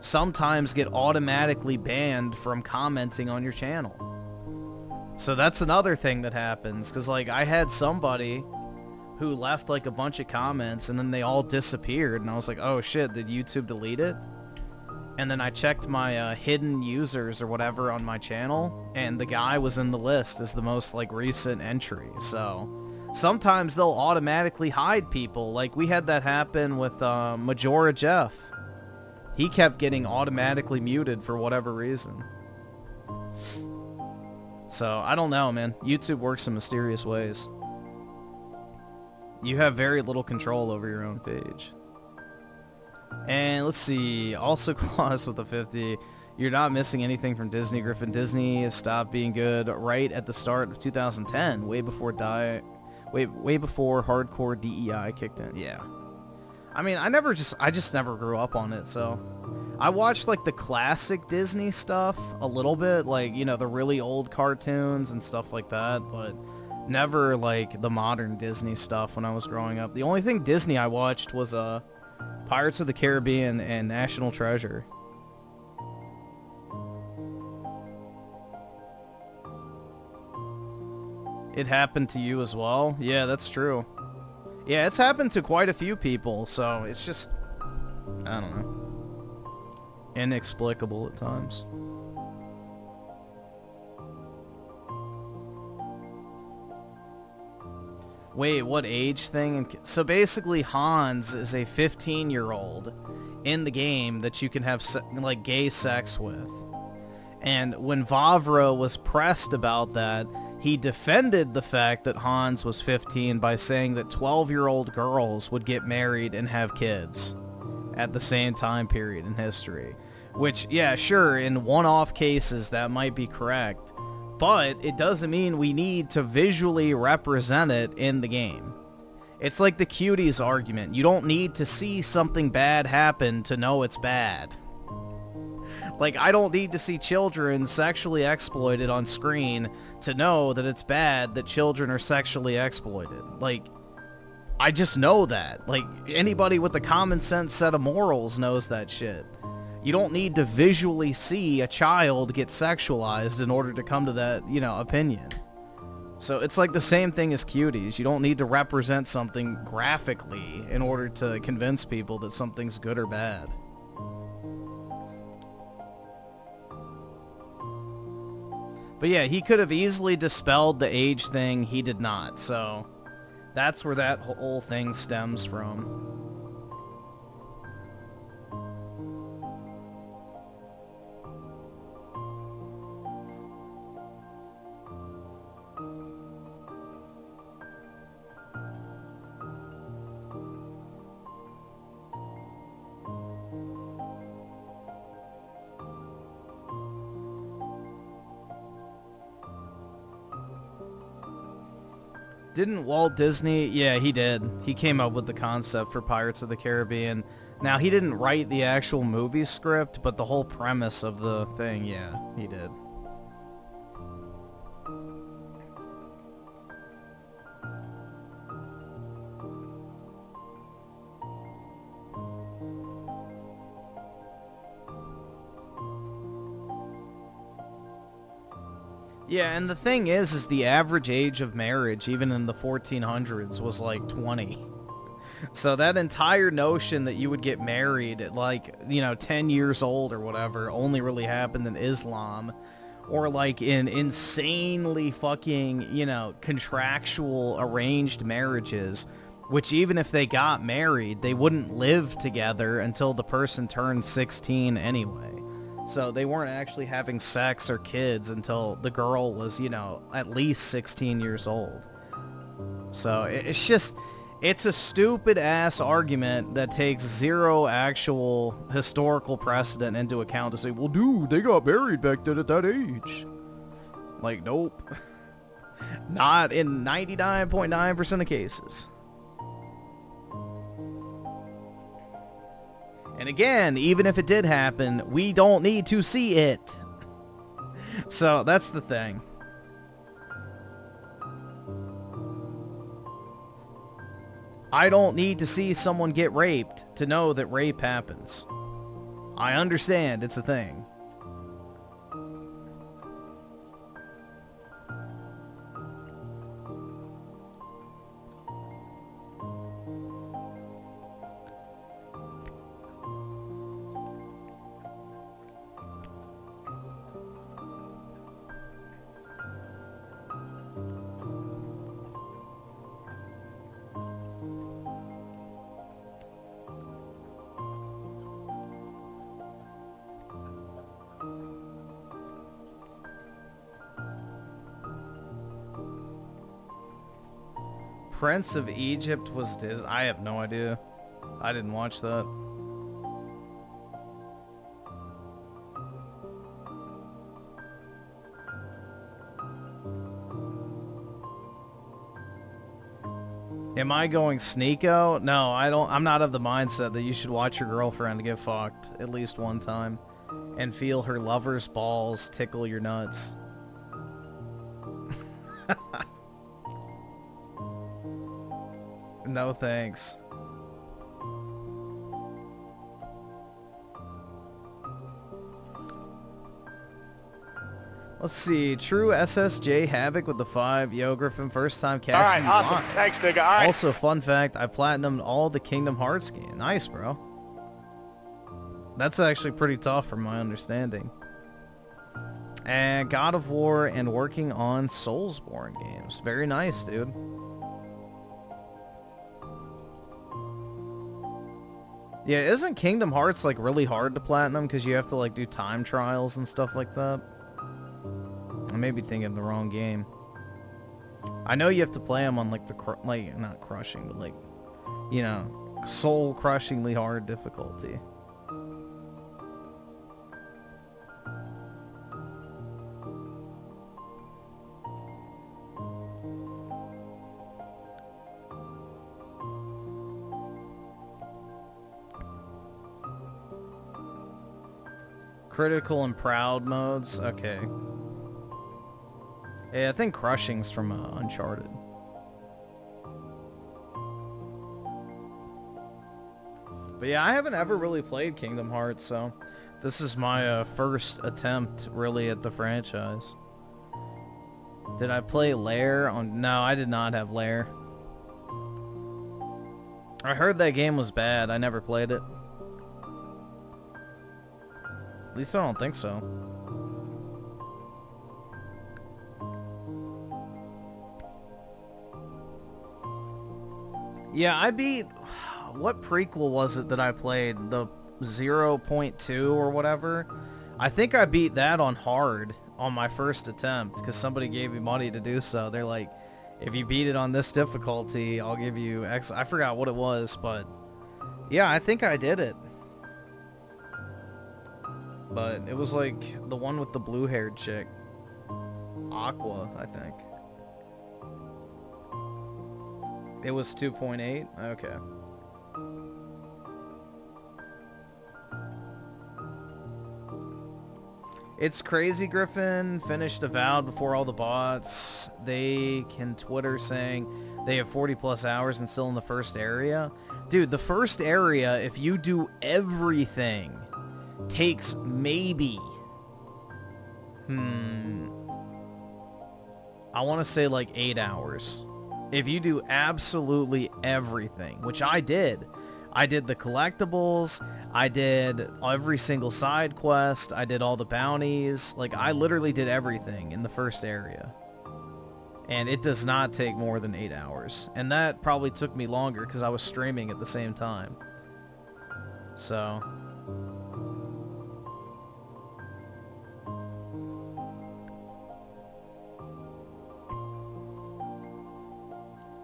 sometimes get automatically banned from commenting on your channel. So that's another thing that happens, because like I had somebody who left like a bunch of comments and then they all disappeared, and I was like, oh shit, did YouTube delete it? And then I checked my hidden users or whatever on my channel, and the guy was in the list as the most like recent entry. So sometimes they'll automatically hide people. Like we had that happen with Majora Jeff. He kept getting automatically muted for whatever reason. So I don't know, man. YouTube works in mysterious ways. You have very little control over your own page. And let's see, also Claus with a 50. You're not missing anything from Disney, Griffin. Disney stopped being good right at the start of 2010, way before hardcore DEI kicked in. Yeah. I mean, I just never grew up on it, so I watched like the classic Disney stuff a little bit, like, you know, the really old cartoons and stuff like that, but never like the modern Disney stuff when I was growing up. The only thing Disney I watched was Pirates of the Caribbean and National Treasure. It happened to you as well? Yeah, that's true. Yeah, it's happened to quite a few people, so it's just, I don't know, inexplicable at times. Wait, what age thing? So basically Hans is a 15-year-old in the game that you can have like gay sex with. And when Vavra was pressed about that, he defended the fact that Hans was 15 by saying that 12-year-old girls would get married and have kids at the same time period in history. Which, yeah, sure, in one-off cases that might be correct. But it doesn't mean we need to visually represent it in the game. It's like the cuties argument. You don't need to see something bad happen to know it's bad. Like, I don't need to see children sexually exploited on screen to know that it's bad that children are sexually exploited. Like, I just know that. Like, anybody with a common sense set of morals knows that shit. You don't need to visually see a child get sexualized in order to come to that, you know, opinion. So it's like the same thing as cuties. You don't need to represent something graphically in order to convince people that something's good or bad. But yeah, he could have easily dispelled the age thing. He did not. So that's where that whole thing stems from. Didn't Walt Disney? Yeah, he did. He came up with the concept for Pirates of the Caribbean. Now, he didn't write the actual movie script, but the whole premise of the thing, yeah, he did. Yeah, and the thing is the average age of marriage, even in the 1400s, was like 20. So that entire notion that you would get married at like, you know, 10 years old or whatever only really happened in Islam, or like in insanely fucking, you know, contractual arranged marriages, which even if they got married, they wouldn't live together until the person turned 16 anyway. So they weren't actually having sex or kids until the girl was, you know, at least 16 years old. So it's just, it's a stupid ass argument that takes zero actual historical precedent into account to say, well, dude, they got married back then at that age. Like, nope. Not in 99.9% of cases. And again, even if it did happen, we don't need to see it. So that's the thing. I don't need to see someone get raped to know that rape happens. I understand it's a thing. Prince of Egypt was Disney. I have no idea. I didn't watch that. Am I going sneako? No, I don't. I'm not of the mindset that you should watch your girlfriend get fucked at least one time and feel her lover's balls tickle your nuts. No thanks. Let's see. True SSJ Havoc with the 5. Yo, Griffin, first time catching you. Alright, awesome. Thanks, nigga. Alright. Also, fun fact, I platinumed all the Kingdom Hearts game. Nice, bro. That's actually pretty tough from my understanding. And God of War and working on Soulsborne games. Very nice, dude. Yeah, isn't Kingdom Hearts like really hard to platinum because you have to like do time trials and stuff like that? I may be thinking of the wrong game. I know you have to play them on like the like not crushing, but like, you know, soul-crushingly hard difficulty. Critical and proud modes? Okay. Yeah, I think crushing's from Uncharted. But yeah, I haven't ever really played Kingdom Hearts, so this is my first attempt really at the franchise. Did I play Lair on... No, I did not have Lair. I heard that game was bad. I never played it. At least I don't think so. Yeah, I beat... What prequel was it that I played? The 0.2 or whatever? I think I beat that on hard on my first attempt because somebody gave me money to do so. They're like, if you beat it on this difficulty, I'll give you X. I forgot what it was, but yeah, I think I did it. But it was like the one with the blue-haired chick. Aqua, I think. It was 2.8? Okay. It's crazy, Griffin. Finished Avowed before all the bots. They can Twitter saying they have 40 plus hours and still in the first area. Dude, the first area, if you do everything, takes maybe... I want to say like 8 hours. If you do absolutely everything, which I did. I did the collectibles, I did every single side quest, I did all the bounties, like I literally did everything in the first area. And it does not take more than 8 hours. And that probably took me longer because I was streaming at the same time. So...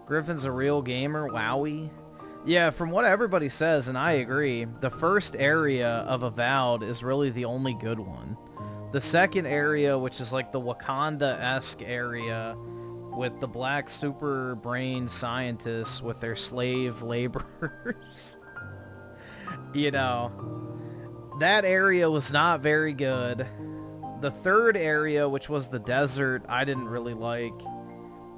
Griffin's a real gamer, wowie. Yeah, from what everybody says, and I agree, the first area of Avowed is really the only good one. The second area, which is like the Wakanda-esque area with the black super brain scientists with their slave laborers, you know, that area was not very good. The third area, which was the desert, I didn't really like.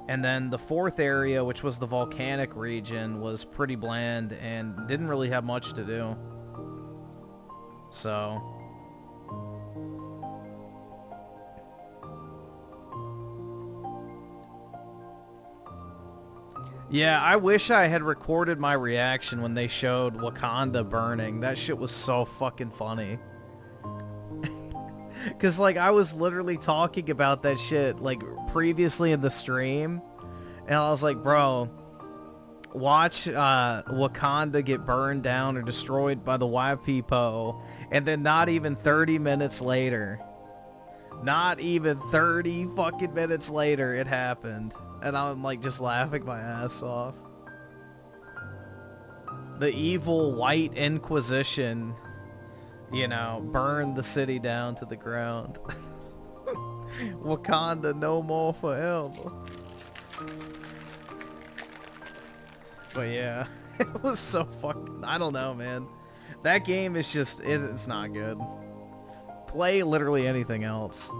And then the fourth area, which was the volcanic region, was pretty bland and didn't really have much to do. So... yeah, I wish I had recorded my reaction when they showed Wakanda burning. That shit was so fucking funny. Because, like, I was literally talking about that shit, like, previously in the stream. And I was like, bro, watch Wakanda get burned down or destroyed by the YPO. And then not even 30 minutes later, not even 30 fucking minutes later, it happened. And I'm like just laughing my ass off. The evil white Inquisition, you know, burned the city down to the ground. Wakanda no more forever. But yeah, it was so fucking, I don't know, man. That game is just, it's not good. Play literally anything else.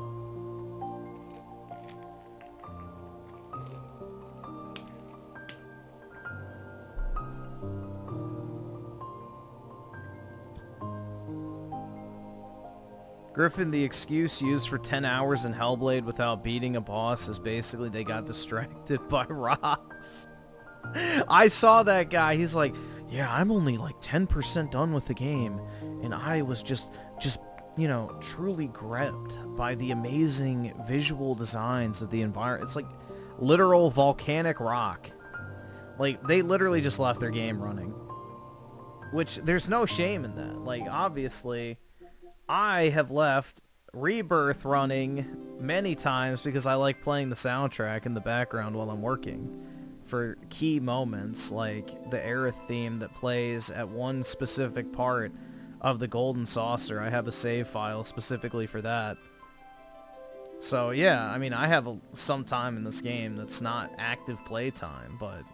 Griffin, the excuse used for 10 hours in Hellblade without beating a boss is basically they got distracted by rocks. I saw that guy. He's like, yeah, I'm only like 10% done with the game. And I was just, you know, truly gripped by the amazing visual designs of the environment. It's like literal volcanic rock. Like, they literally just left their game running. Which, there's no shame in that. Like, obviously... I have left Rebirth running many times because I like playing the soundtrack in the background while I'm working for key moments, like the Aerith theme that plays at one specific part of the Golden Saucer. I have a save file specifically for that. So yeah, I mean, I have some time in this game that's not active playtime, but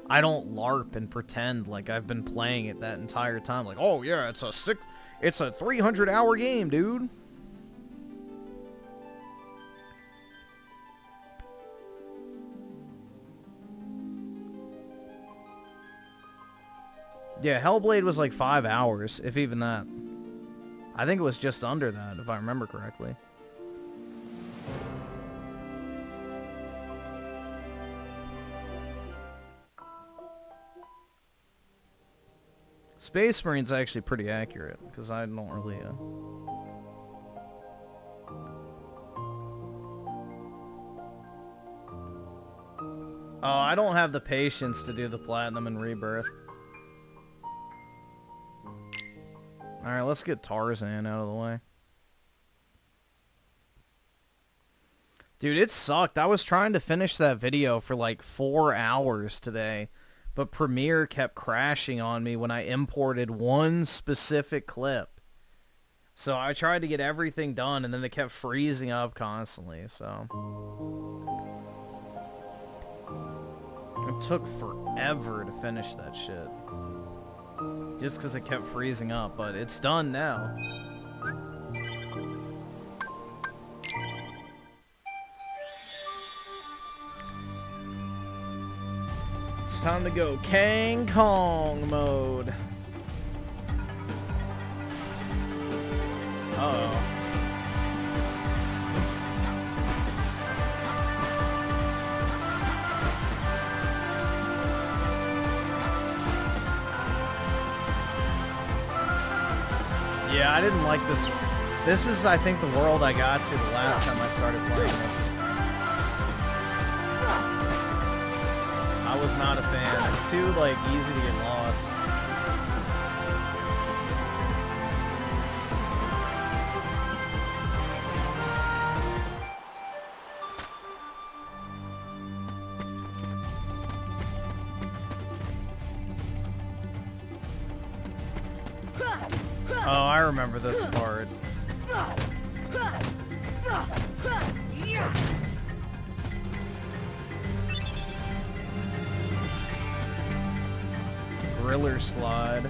I don't LARP and pretend like I've been playing it that entire time. Like, oh yeah, it's a 300-hour game, dude. Yeah, Hellblade was like 5 hours, if even that. I think it was just under that, if I remember correctly. Space Marine's actually pretty accurate, because I don't really... Oh, I don't have the patience to do the Platinum and Rebirth. Alright, let's get Tarzan out of the way. Dude, it sucked. I was trying to finish that video for like 4 hours today. But Premiere kept crashing on me when I imported one specific clip. So I tried to get everything done, and then it kept freezing up constantly, so... it took forever to finish that shit. Just because it kept freezing up, but it's done now. It's time to go Kang Kong mode. Uh-oh. Yeah, I didn't like this. This is, I think, the world I got to the last time I started playing this. I was not a fan. It's too, like, easy to get lost. Oh, I remember this part. Griller slide.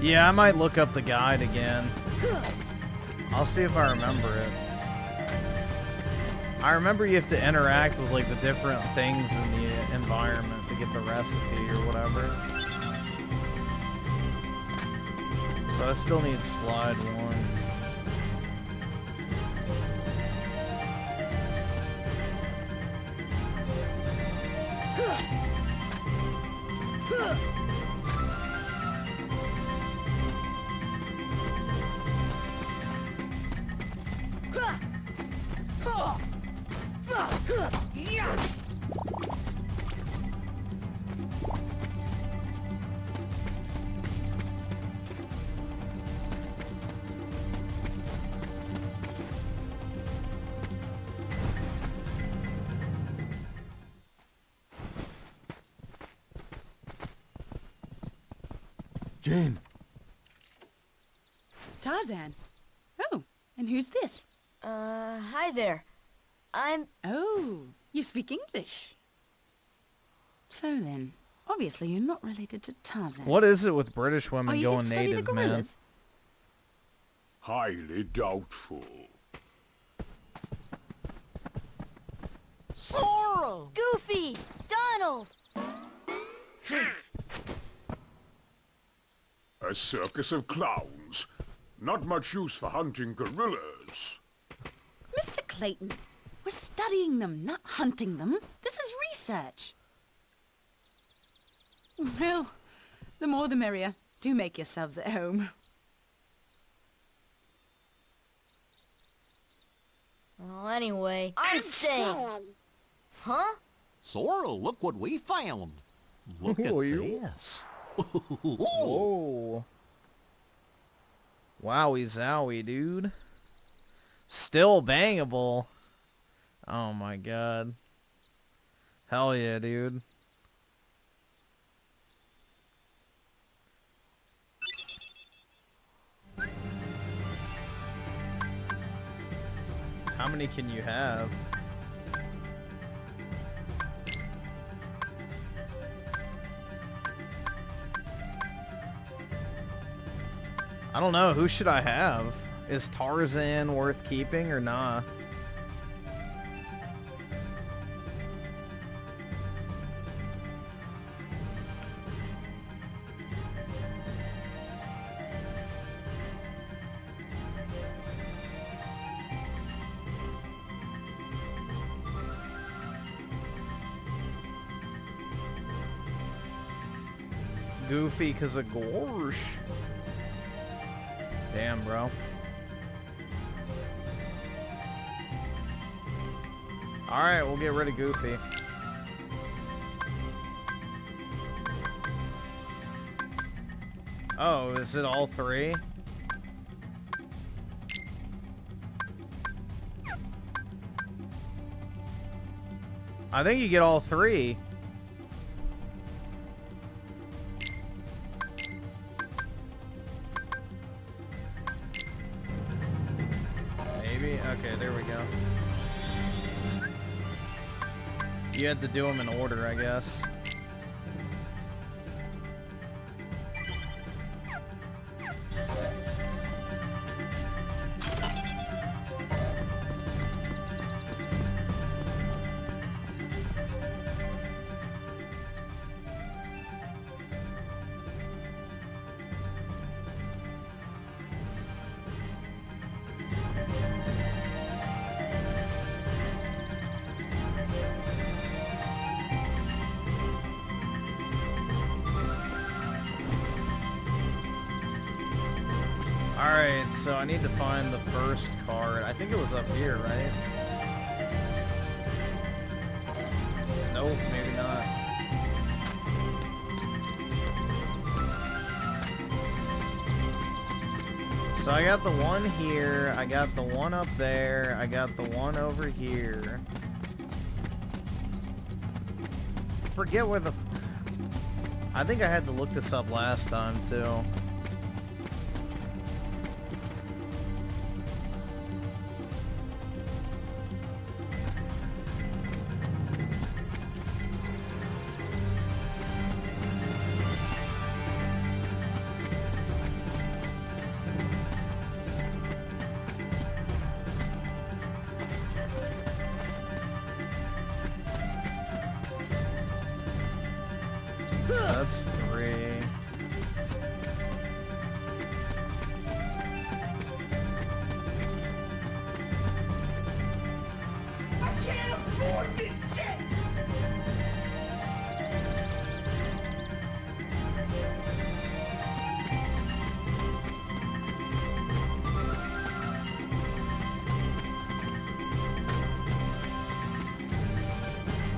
Yeah, I might look up the guide again. I'll see if I remember it. I remember you have to interact with like the different things in the environment to get the recipe or whatever. So I still need slide 1. Jane. Tarzan. Oh, and who's this? Hi there. Oh, you speak English. So then, obviously you're not related to Tarzan. What is it with British women Are you here going to study the native, man? gorillas? Highly doubtful. Sorrel! Goofy! Donald! A circus of clowns. Not much use for hunting gorillas. Mr. Clayton, we're studying them, not hunting them. This is research. Well, the more the merrier. Do make yourselves at home. Well, anyway, I'm staying. Huh? Sorrel, look what we found. Look at you. this. Whoa. Wowie zowie, dude. Still bangable. Oh my god. Hell yeah, dude. How many can you have? I don't know. Who should I have? Is Tarzan worth keeping or nah? Goofy because of Gorsh. Damn, bro. Alright, we'll get rid of Goofy. Oh, is it all 3? I think you get all 3. Okay, there we go. You had to do them in order, I guess. Alright, so I need to find the first card. I think it was up here, right? Nope, maybe not. So I got the one here, I got the one up there, I got the one over here. Forget where the... I think I had to look this up last time, too. that's 3. I can't afford this shit!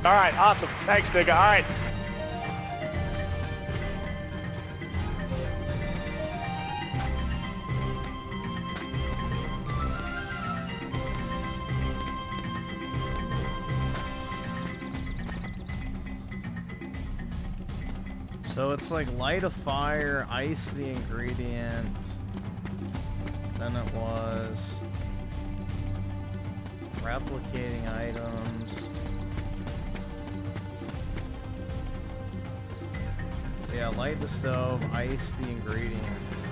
All right, awesome. Thanks, nigga. All right. So it's like light a fire, ice the ingredient. Then it was replicating items. Yeah, light the stove, ice the ingredients.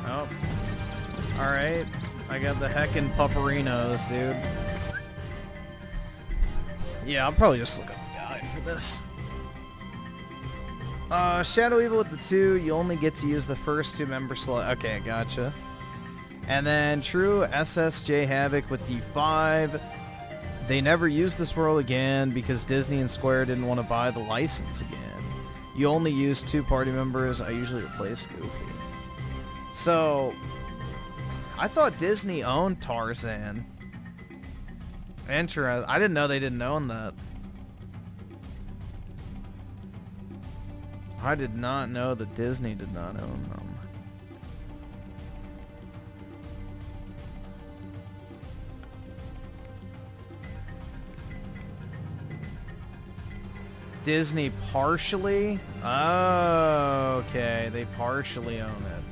Oh. Alright. I got the heckin' pupperinos, dude. Yeah, I'll probably just look up the guide for this. Shadow Evil with the 2, you only get to use the first 2 member slot. Okay, gotcha. And then True SSJ Havoc with the 5. They never used this world again because Disney and Square didn't want to buy the license again. You only use 2 party members. I usually replace Goofy. So, I thought Disney owned Tarzan. Interesting. I didn't know they didn't own that. I did not know that Disney did not own them. Disney partially? Oh, okay. They partially own it.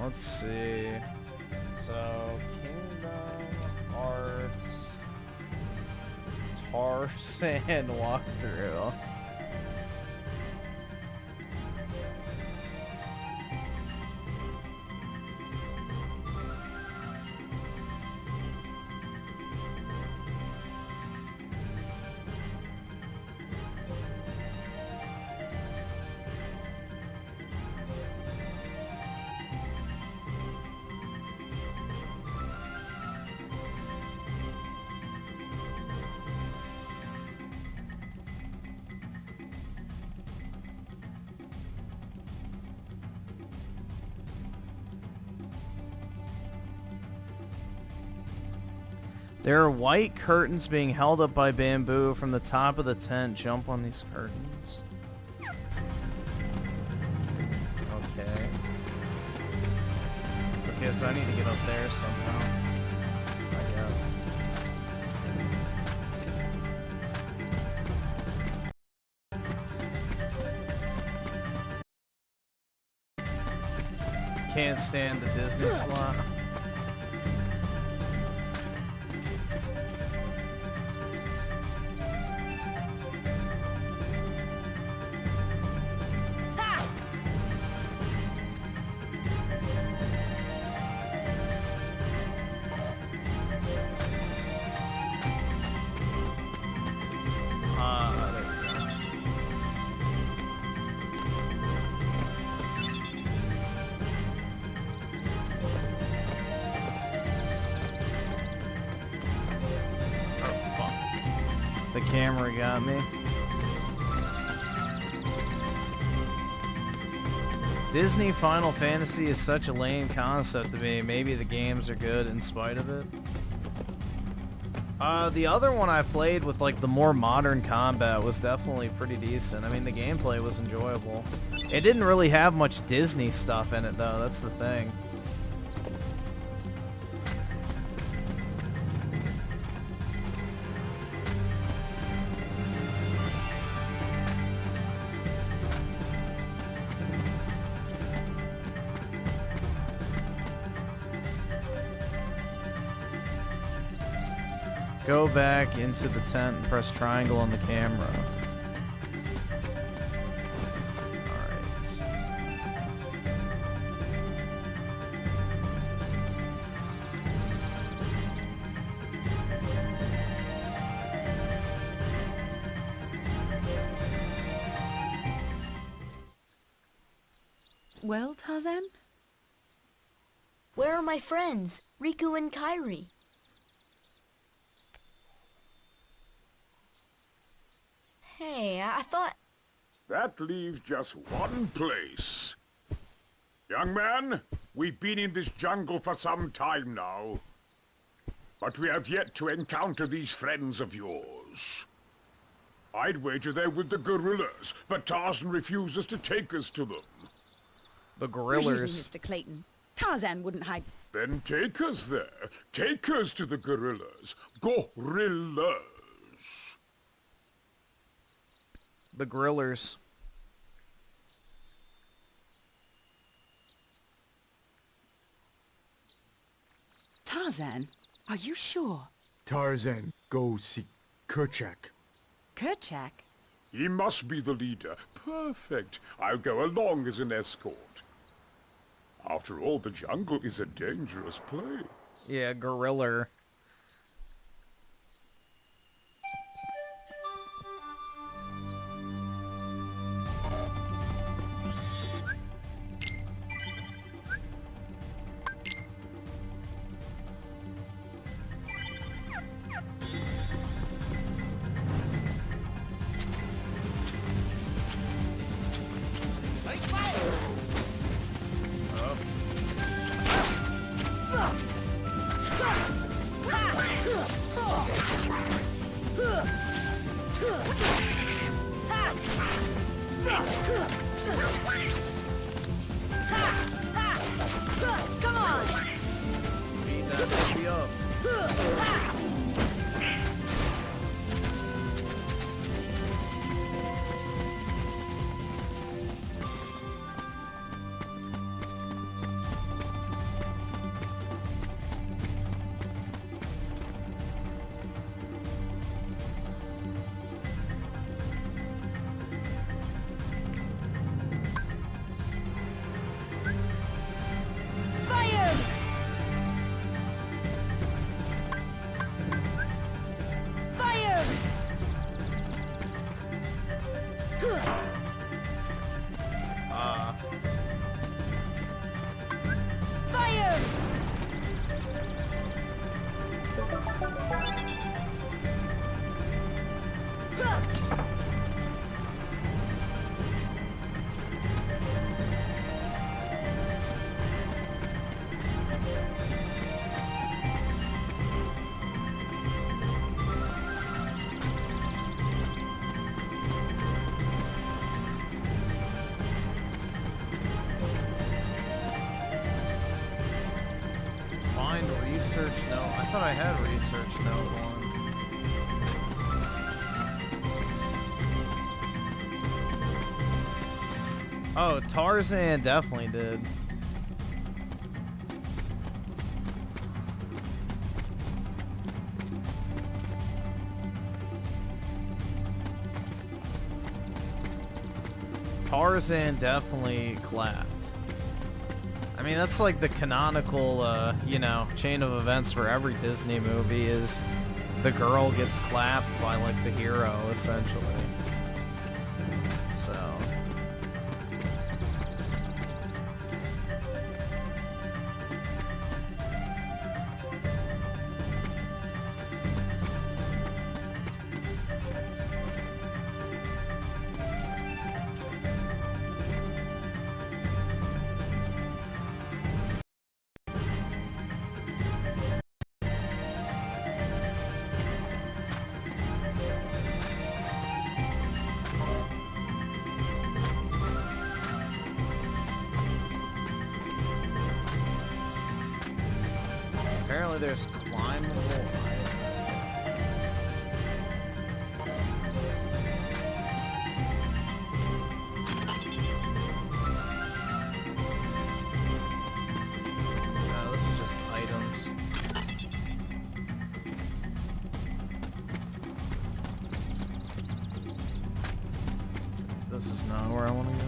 Let's see. So, Kingdom Hearts Tarzan walkthrough. There are white curtains being held up by bamboo from the top of the tent. Jump on these curtains. Okay. Okay, so I need to get up there somehow. I guess. Can't stand the Disney slot. The camera got me. Disney Final Fantasy is such a lame concept to me. Maybe the games are good in spite of it. The other one I played with like the more modern combat was definitely pretty decent. I mean, the gameplay was enjoyable. It didn't really have much Disney stuff in it though, that's the thing. Go back into the tent and press triangle on the camera. Alright. Well, Tarzan? Where are my friends, Riku and Kairi? Hey, I thought... That leaves just one place. Young man, we've been in this jungle for some time now. But we have yet to encounter these friends of yours. I'd wager they're with the gorillas, but Tarzan refuses to take us to them. The Really, gorillas. Mr. Clayton. Tarzan wouldn't hide... Then take us there. Take us to the gorillas. Gorillas. The grillers. Tarzan, are you sure? Tarzan, go see Kerchak. Kerchak? He must be the leader. Perfect. I'll go along as an escort. After all, the jungle is a dangerous place. Yeah, gorilla. Come on! Beat that baby up. Fire! Fire! Fire! Find research note. I thought I had research note one. Oh, Tarzan definitely did. Tarzan definitely clapped. I mean, that's like the canonical, you know, chain of events for every Disney movie is the girl gets clapped by, like, the hero, essentially. So... Apparently there's climbable items. No, this is just items. this is not where I want to go.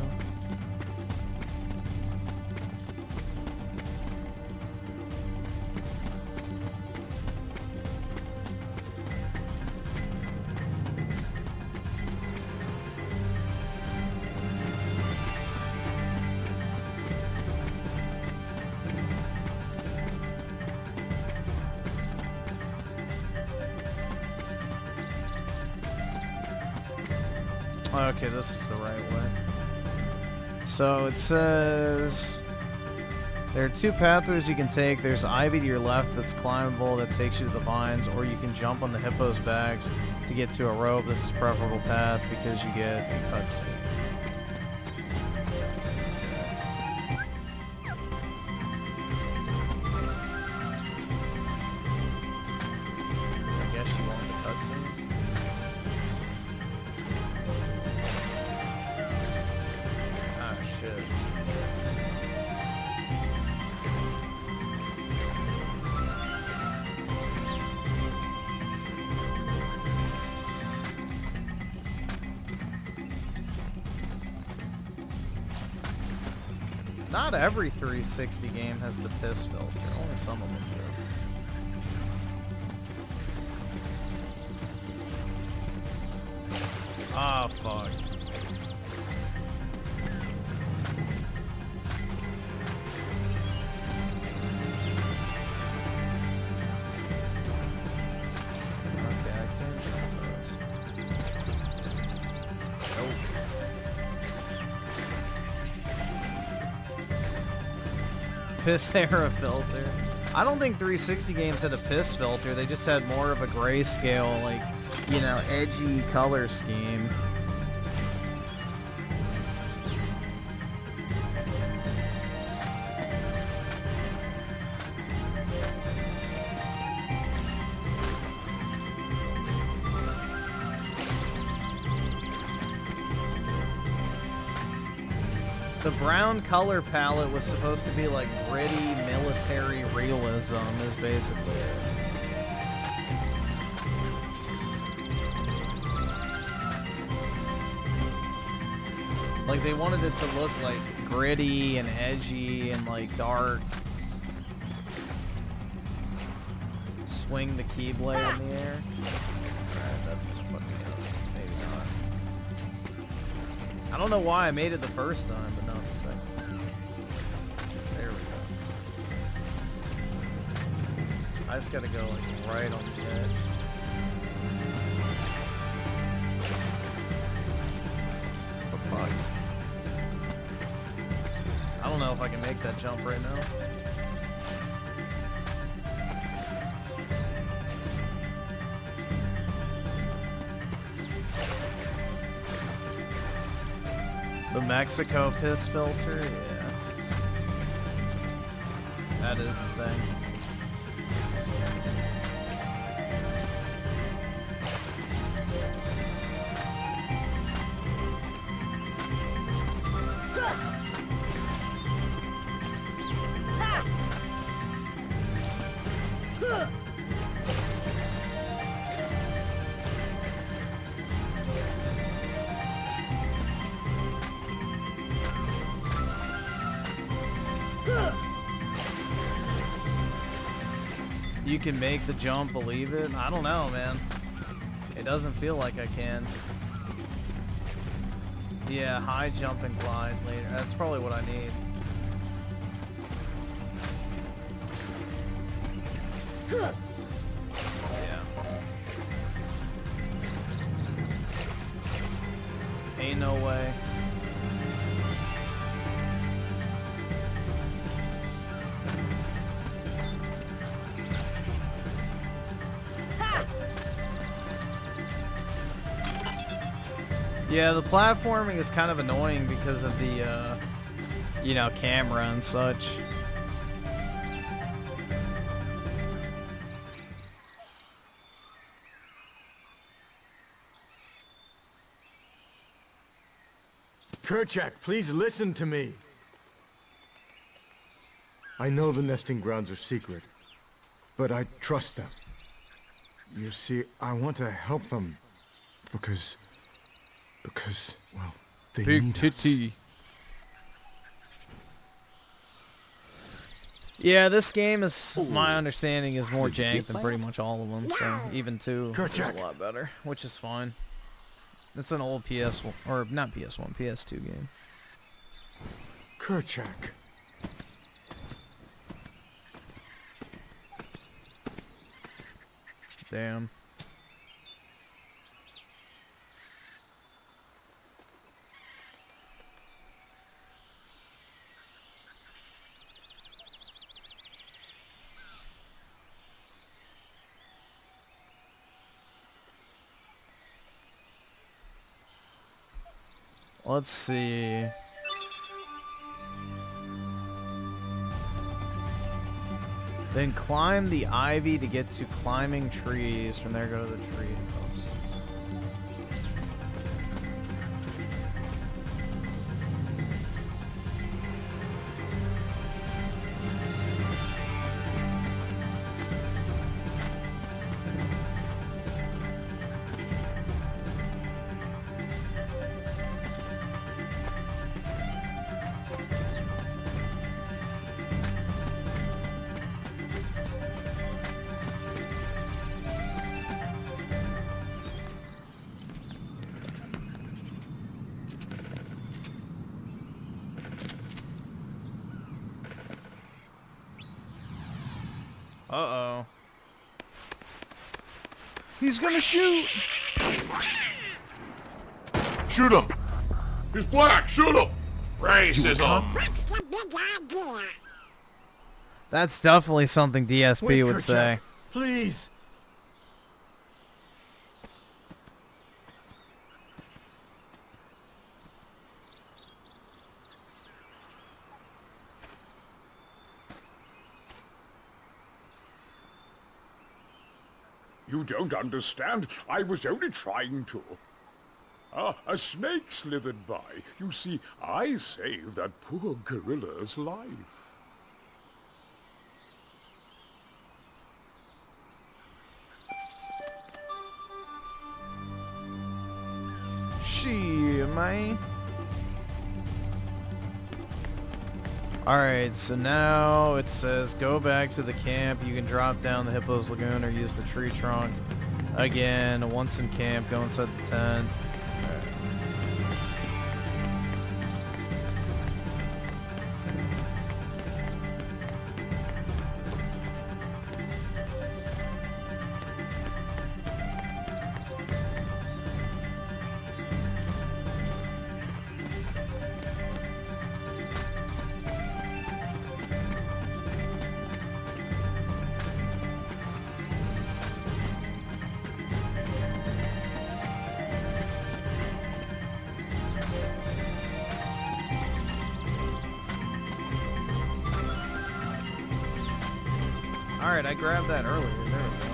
Okay, this is the right way. So it says there are two pathways you can take. There's ivy to your left that's climbable that takes you to the vines, or you can jump on the hippo's bags to get to a rope. This is preferable path because you get a cutscene. I guess you want the cutscene. Not every 360 game has the piss filter, only some of them do. Ah, fuck. Okay, I can't jump those. Nope. Piss era filter. I don't think 360 games had a piss filter. They just had more of a grayscale, like, you know, edgy color scheme. The brown color palette was supposed to be like gritty military realism is basically it. Like they wanted it to look like gritty and edgy and like dark. Swing the keyblade in the air. Alright, that's gonna put me up. Maybe not. I don't know why I made it the first time, but not the second. There we go. I just gotta go like right on the edge. What the fuck? I don't know if I can make that jump right now. The Mexico piss filter, yeah. That is the thing. You can make the jump, believe it? I don't know, man. It doesn't feel like I can. Yeah, high jump and glide later. That's probably what I need. Yeah. Ain't no way. Yeah, the platforming is kind of annoying because of the, you know, camera and such. Kerchak, please listen to me. I know the nesting grounds are secret, but I trust them. You see, I want to help them because, well, They Big need us. titty. Yeah, this game is, my understanding, is more Did you jank get than that? pretty much all of them. So even 2 is a Kerchak. lot better, which is fine. It's an old PS1, or not PS1, PS2 game. Kerchak. Damn. Let's see. Then climb the ivy to get to climbing trees. From there, go to the tree house. Uh-oh. He's gonna shoot! Shoot him! He's black! Shoot him! Racism! That's definitely something DSP Wait, would Kerchak, say. Please. You don't understand. I was only trying to. Ah, a snake slithered by. You see, I saved that poor gorilla's life. She, man. Alright, so now it says go back to the camp. You can drop down the Hippo's Lagoon or use the tree trunk. Again, once in camp, go inside the tent. Alright, I grabbed that earlier. There we go.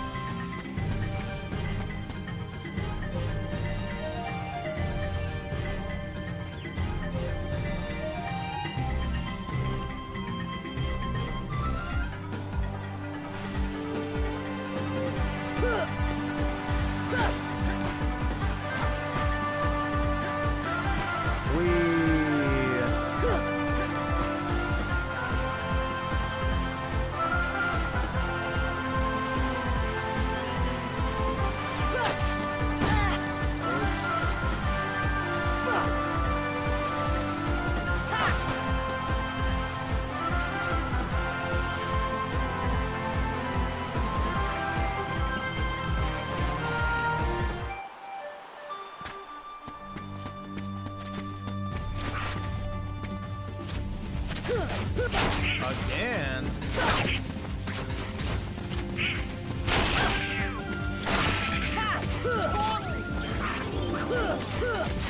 Again?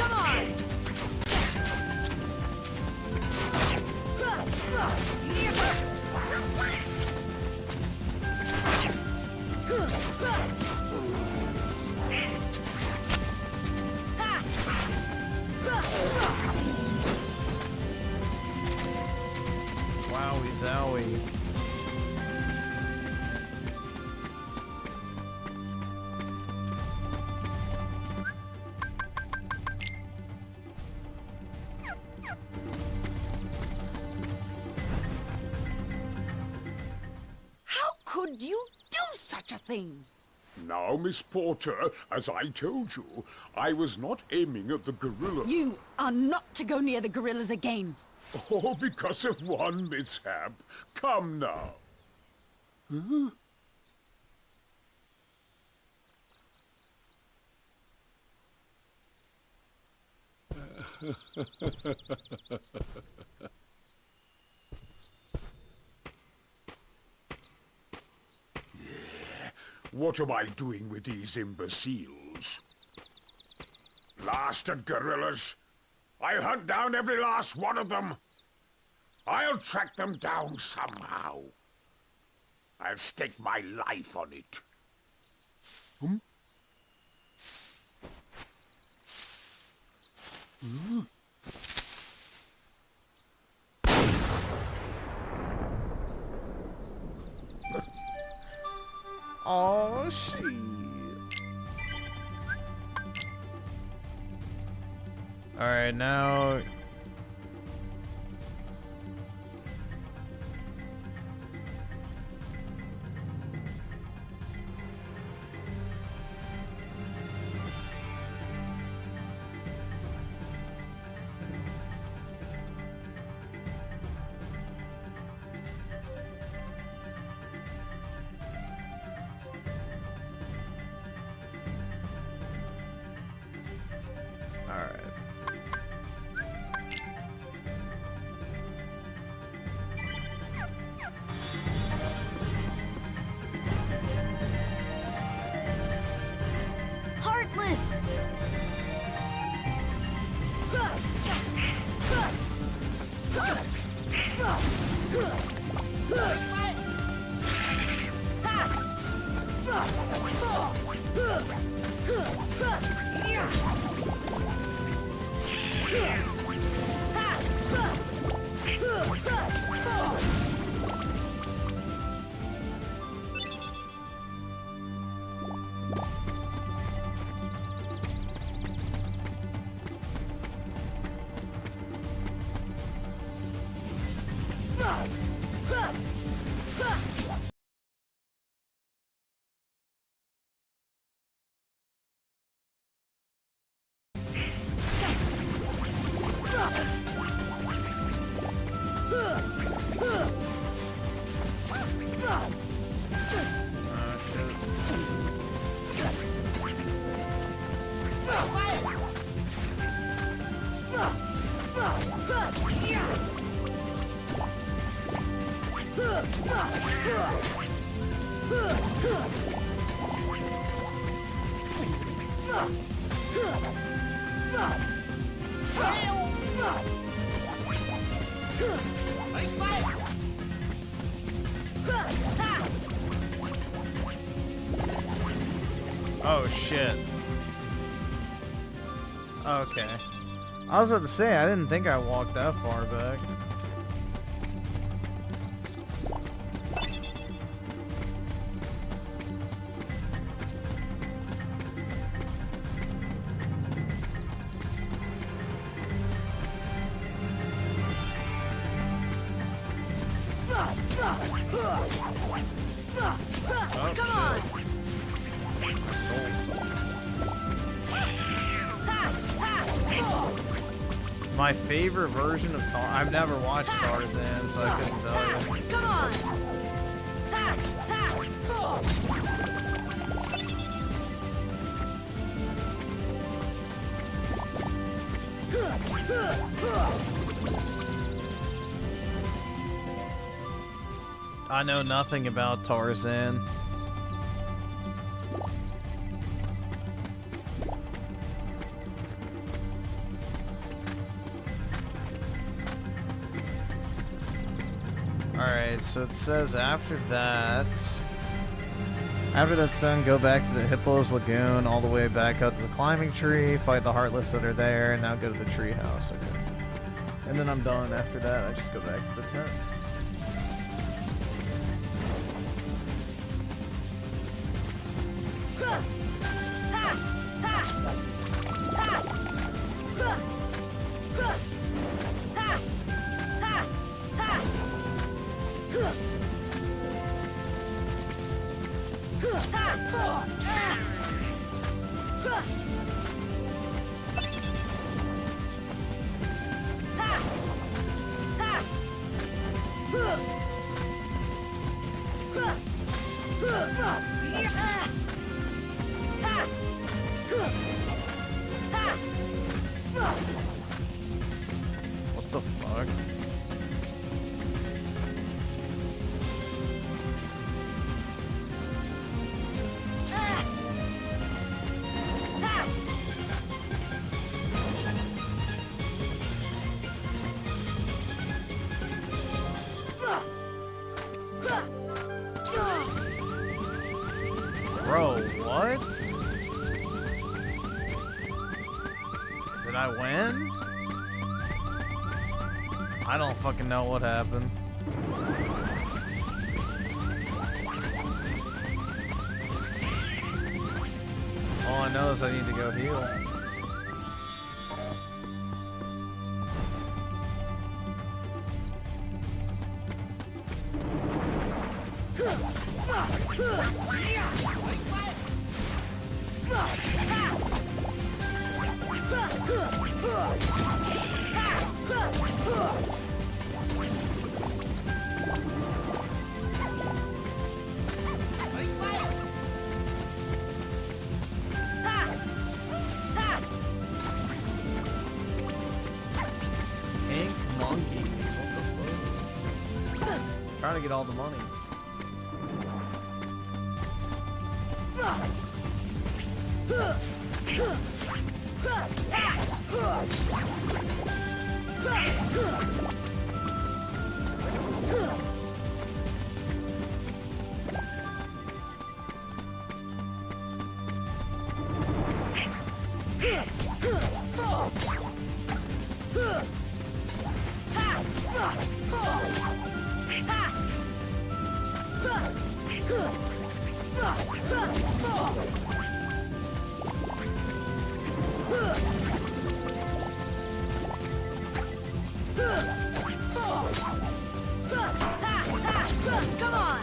Come on! Wowie zowie. such a thing. Now, Miss Porter, as I told you, I was not aiming at the gorilla. You are not to go near the gorillas again. Oh, because of one mishap. Come now. What am I doing with these imbeciles? Blasted gorillas! I'll hunt down every last one of them! I'll track them down somehow. I'll stake my life on it. Oh, shit. Alright, now... Heartless! Oh shit. Okay. I was about to say, I didn't think I walked that far back. Oh, Come on! my soul's... My favorite version of Tarzan... I've never watched Tarzan, so I couldn't tell you. Come I know nothing about Tarzan. Alright, so it says after that's done, go back to the Hippo's Lagoon, all the way back up to the climbing tree, fight the Heartless that are there, and now go to the tree house. Okay. And then I'm done after that, I just go back to the tent. What the fuck? Bro, what? Did I win? I don't fucking know what happened. All I know is I need to go heal. Trying to get all the monies. Come on!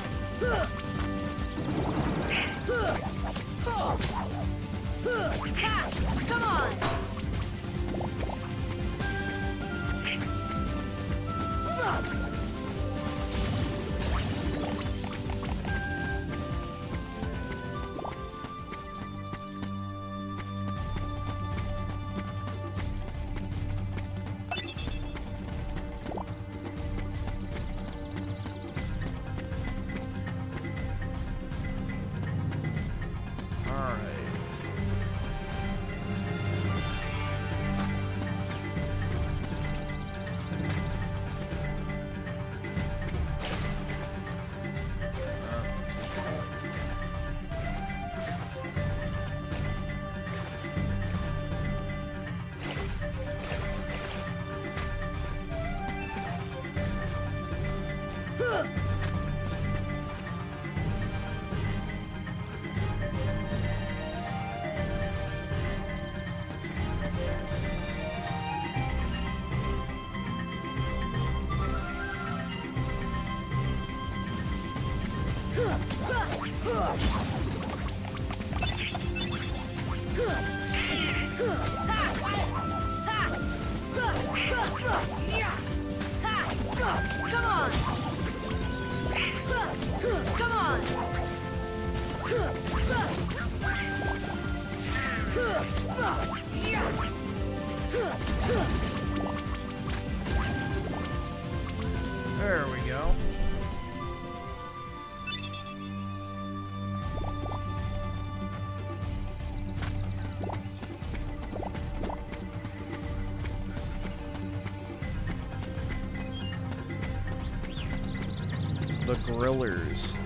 Come on! There we go. The grillers.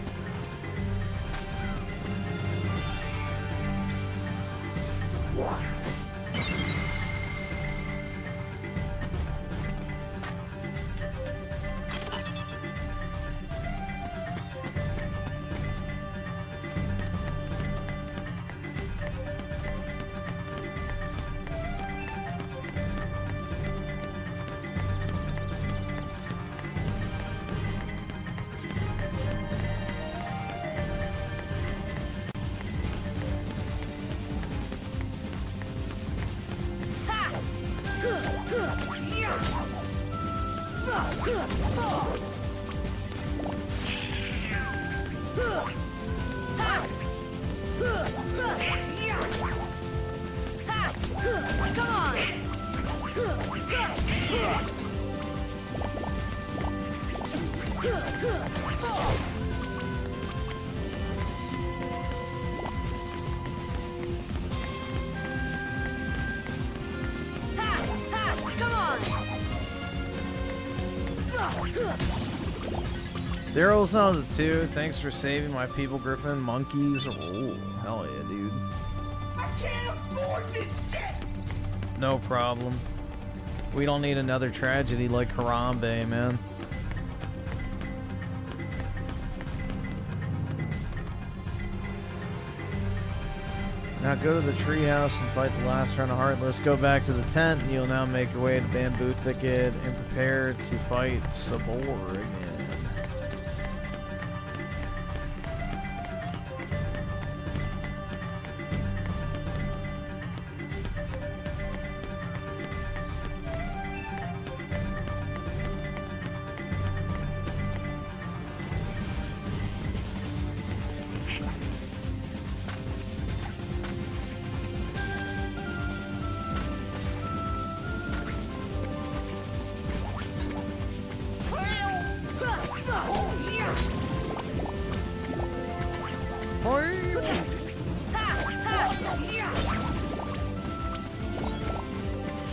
Daryl's on the 2. Thanks for saving my people, Griffin. Monkeys. Oh, hell yeah, dude. I can't afford this shit! No problem. We don't need another tragedy like Harambe, man. Now go to the treehouse and fight the last round of Heartless. Go back to the tent and you'll now make your way to Bamboo Thicket and prepare to fight Sabor again.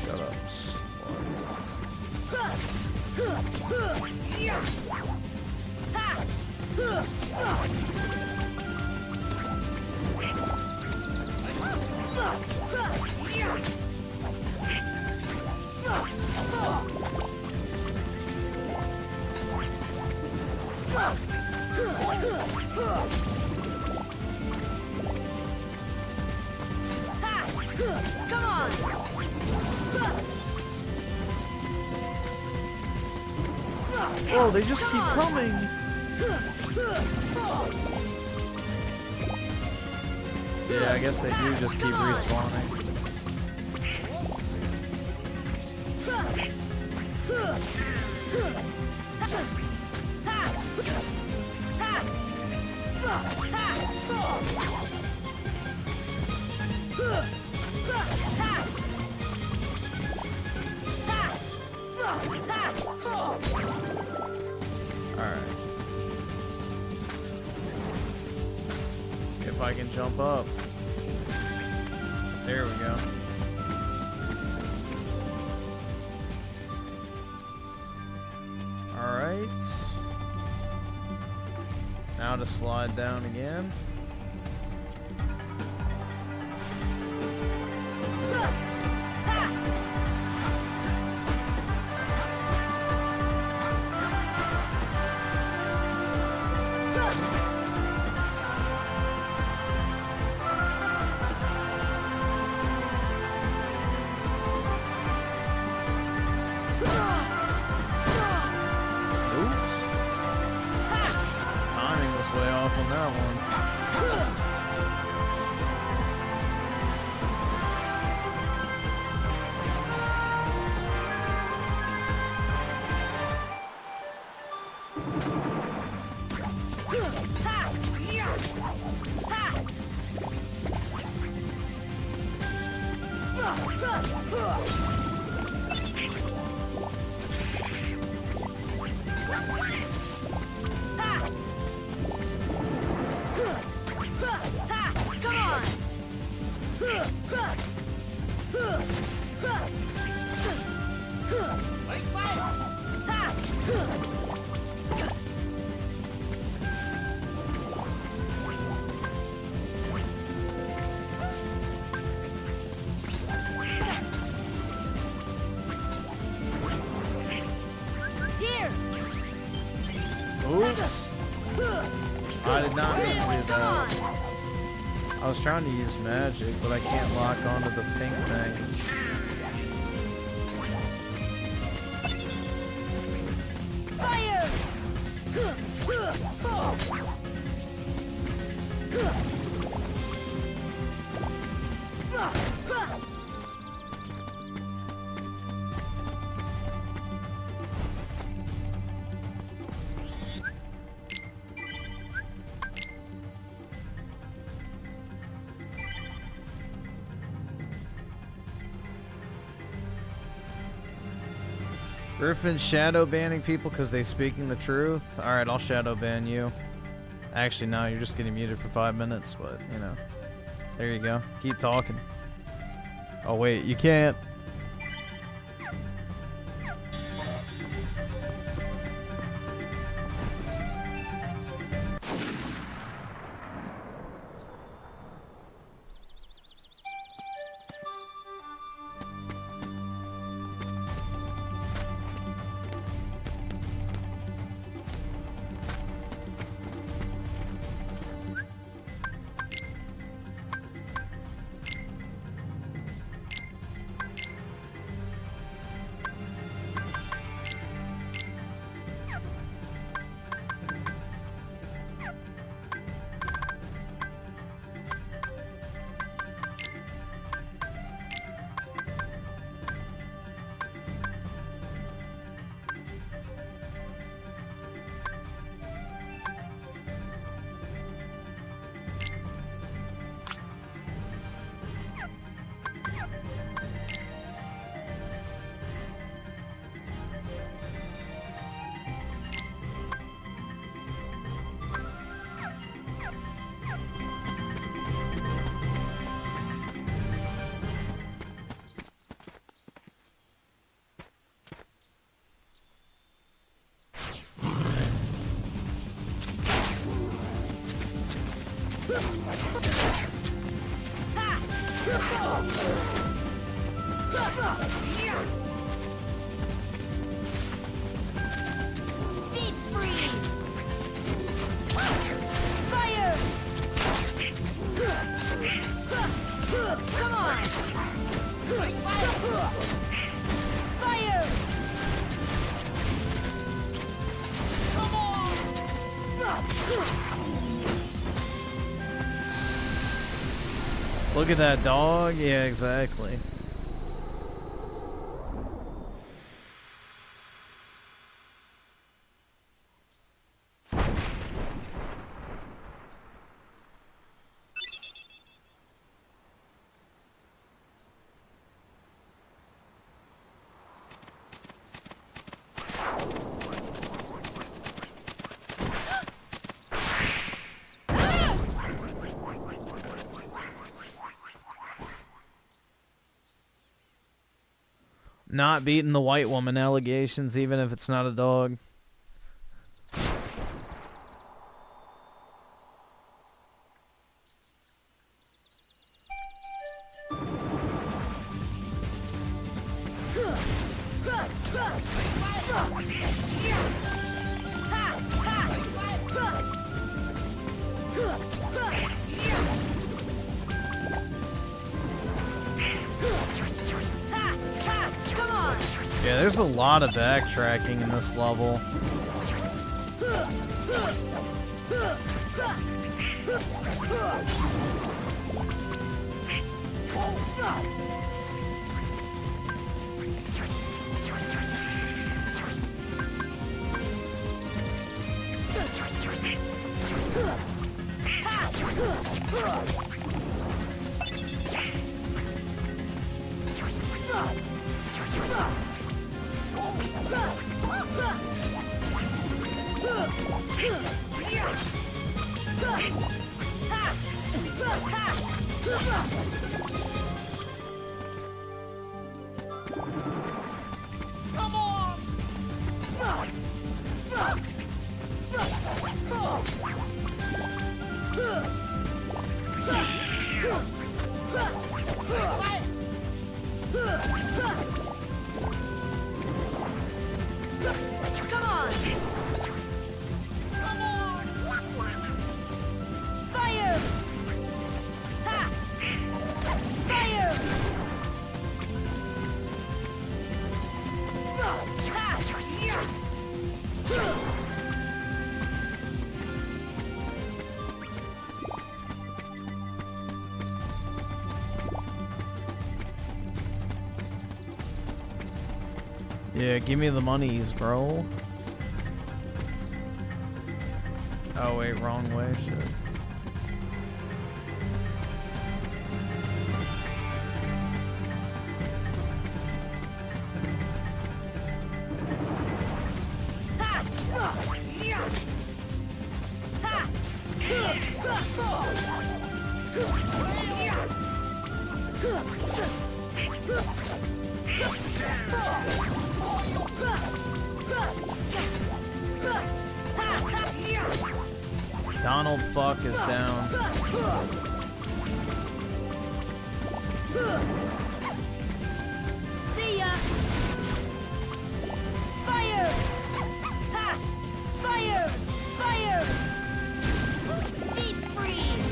Shut up, slut. Come on! Oh, they just keep coming. Yeah, I guess they do just keep respawning. Alright. If I can jump up. There we go. Alright. Now to slide down again. Oops. I did not mean to do that. I was trying to use magic, but I can't lock onto the pink thing. Fire! Griffin shadow banning people because they speaking the truth. Alright, I'll shadow ban you. Actually, no, you're just getting muted for 5 minutes, but, you know. There you go. Keep talking. Oh, wait, you can't. Deep freeze! Fire! Come on! Fire! Come on! Look at that dog. Yeah, exactly. Not beating the white woman allegations, even if it's not a dog. Come on! Yeah, there's a lot of backtracking in this level. Come on! Come on! Come on! Fire! Ha! Fire! Yeah, give me the monies, bro. Oh wait, wrong way, shit. Donald Fuck is down. See ya! Fire! Ha! Fire! Fire! Deep freeze!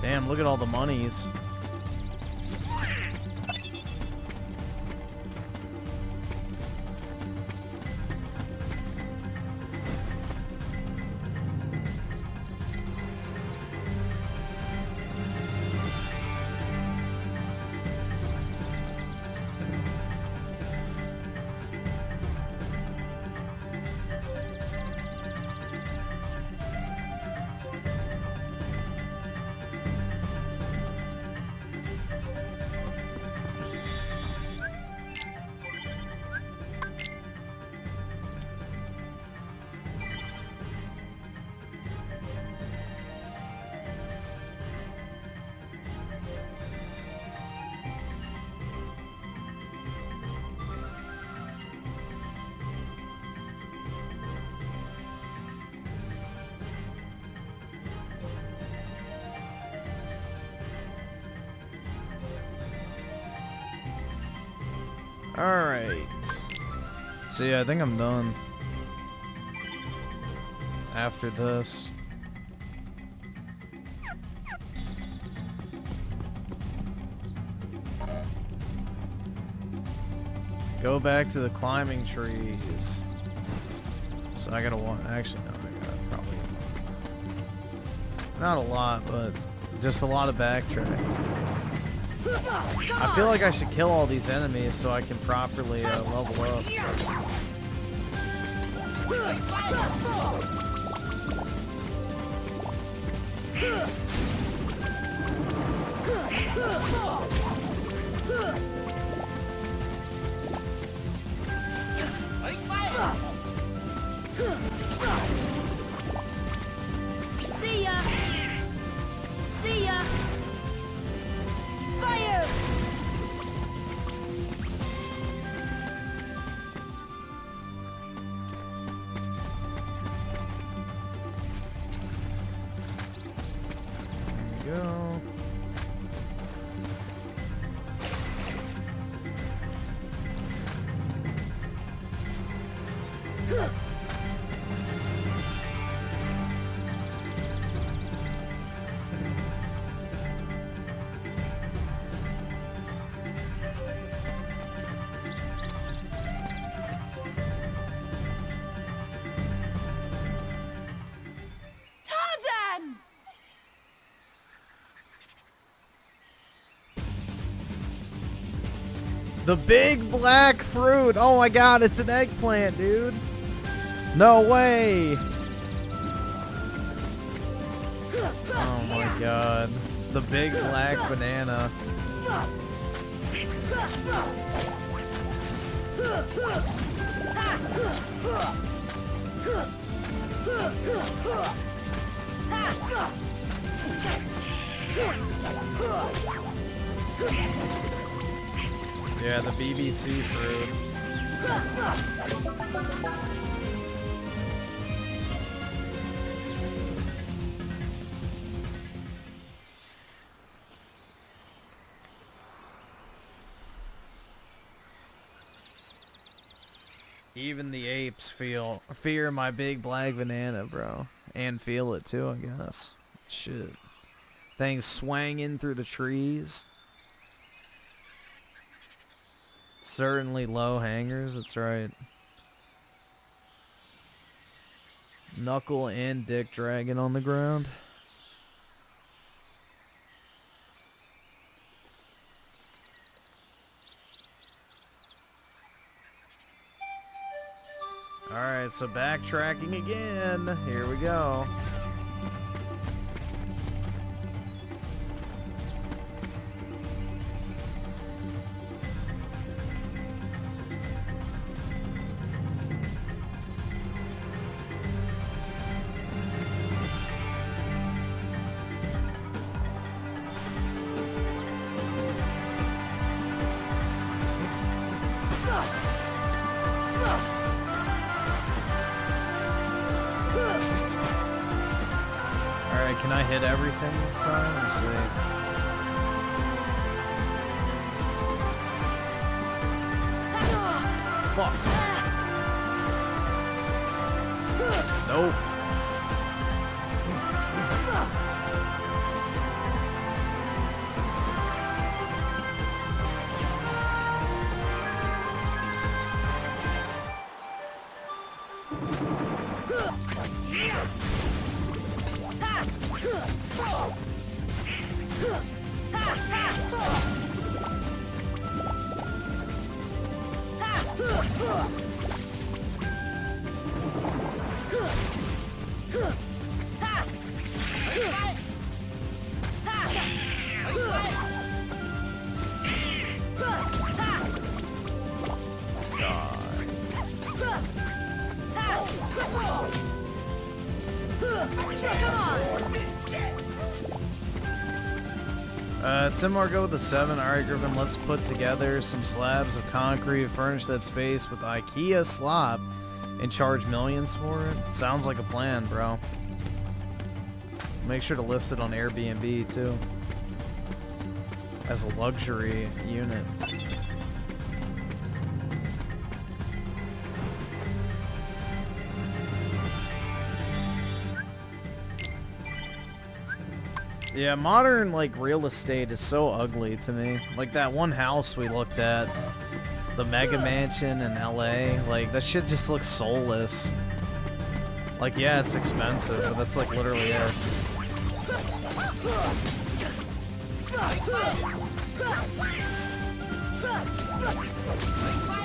Damn, look at all the monies. Alright. So yeah, I think I'm done. After this. Go back to the climbing trees. So I gotta walk. Actually, no, I gotta probably. Not a lot, but just a lot of backtracking. I feel like I should kill all these enemies so I can properly level up. See ya! See ya! Fire! There we go. Tarzan! The big black fruit! Oh my god, it's an eggplant, dude! No way! Oh my god. The big black banana. Yeah, the BBC fruit. Even the apes fear my big black banana, bro. And feel it too, I guess. Shit. Things swanging through the trees. Certainly low hangers, that's right. Knuckle and dick dragging on the ground. Alright, so backtracking again. Here we go. Alright, can I hit everything this time? Let's see. Fuck. Nope. Timor, go with the 7. Alright, Griffin, let's put together some slabs of concrete, furnish that space with IKEA slop, and charge millions for it. Sounds like a plan, bro. Make sure to list it on Airbnb, too. As a luxury unit. Yeah, modern, like, real estate is so ugly to me. Like, that one house we looked at, the Mega Mansion in LA, like, that shit just looks soulless. Like, yeah, it's expensive, but that's, like, literally it.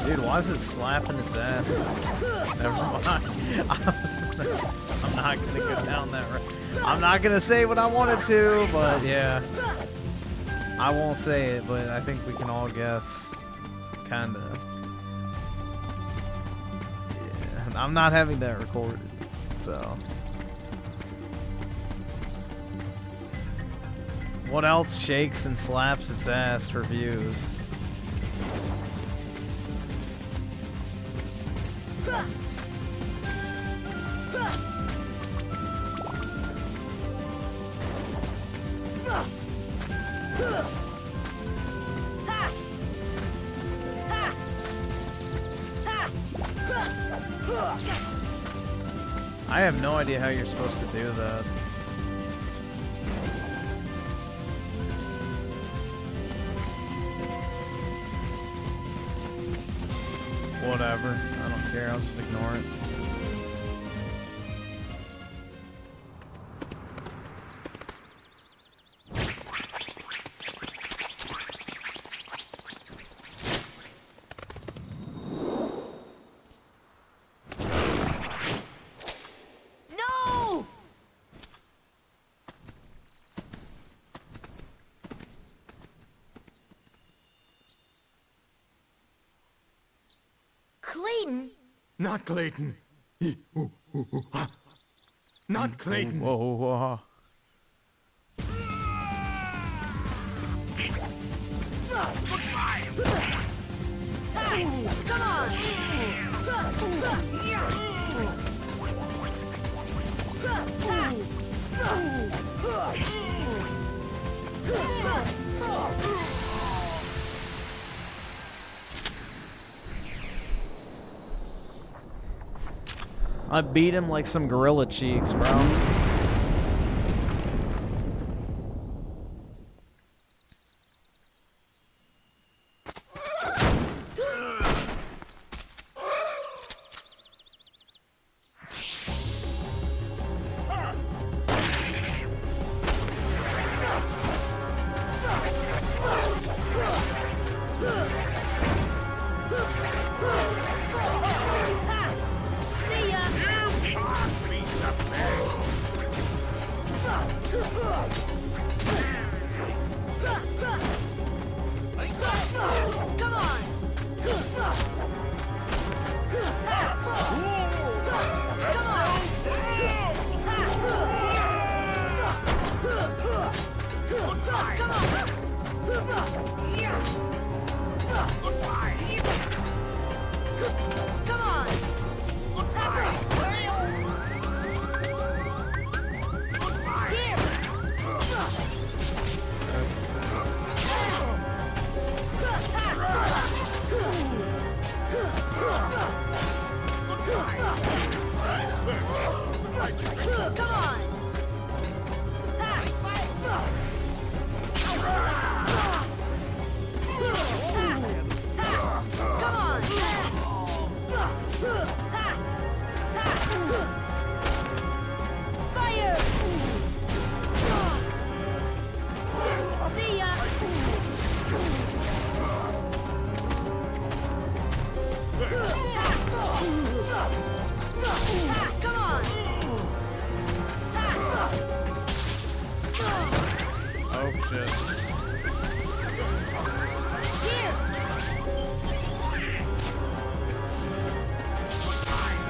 Dude, why is it slapping its ass? Never mind. I'm not gonna go down that road. I'm not gonna say what I wanted to, but yeah. I won't say it, but I think we can all guess. Kinda. Yeah. I'm not having that recorded, so. What else shakes and slaps its ass for views? I have no idea how you're supposed to do that. Whatever. I don't care. I'll just ignore it. No! Clayton? Not Clayton. Not Clayton. Whoa, whoa. Come on! I beat him like some gorilla cheeks, bro. See ya! Come on! Come on! Come on! Come on! Fire! See ya! Come on! Oh shit. Here!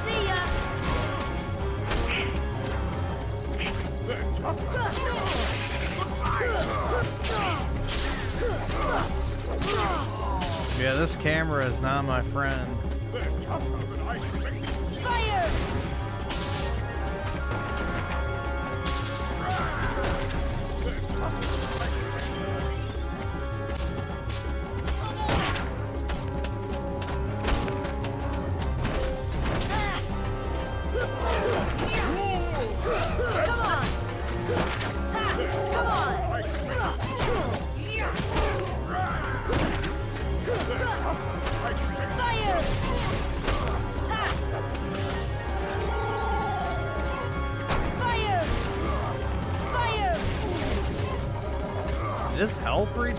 See ya! Yeah, this camera is not my friend. Fire! Come on! Come on! This health regen?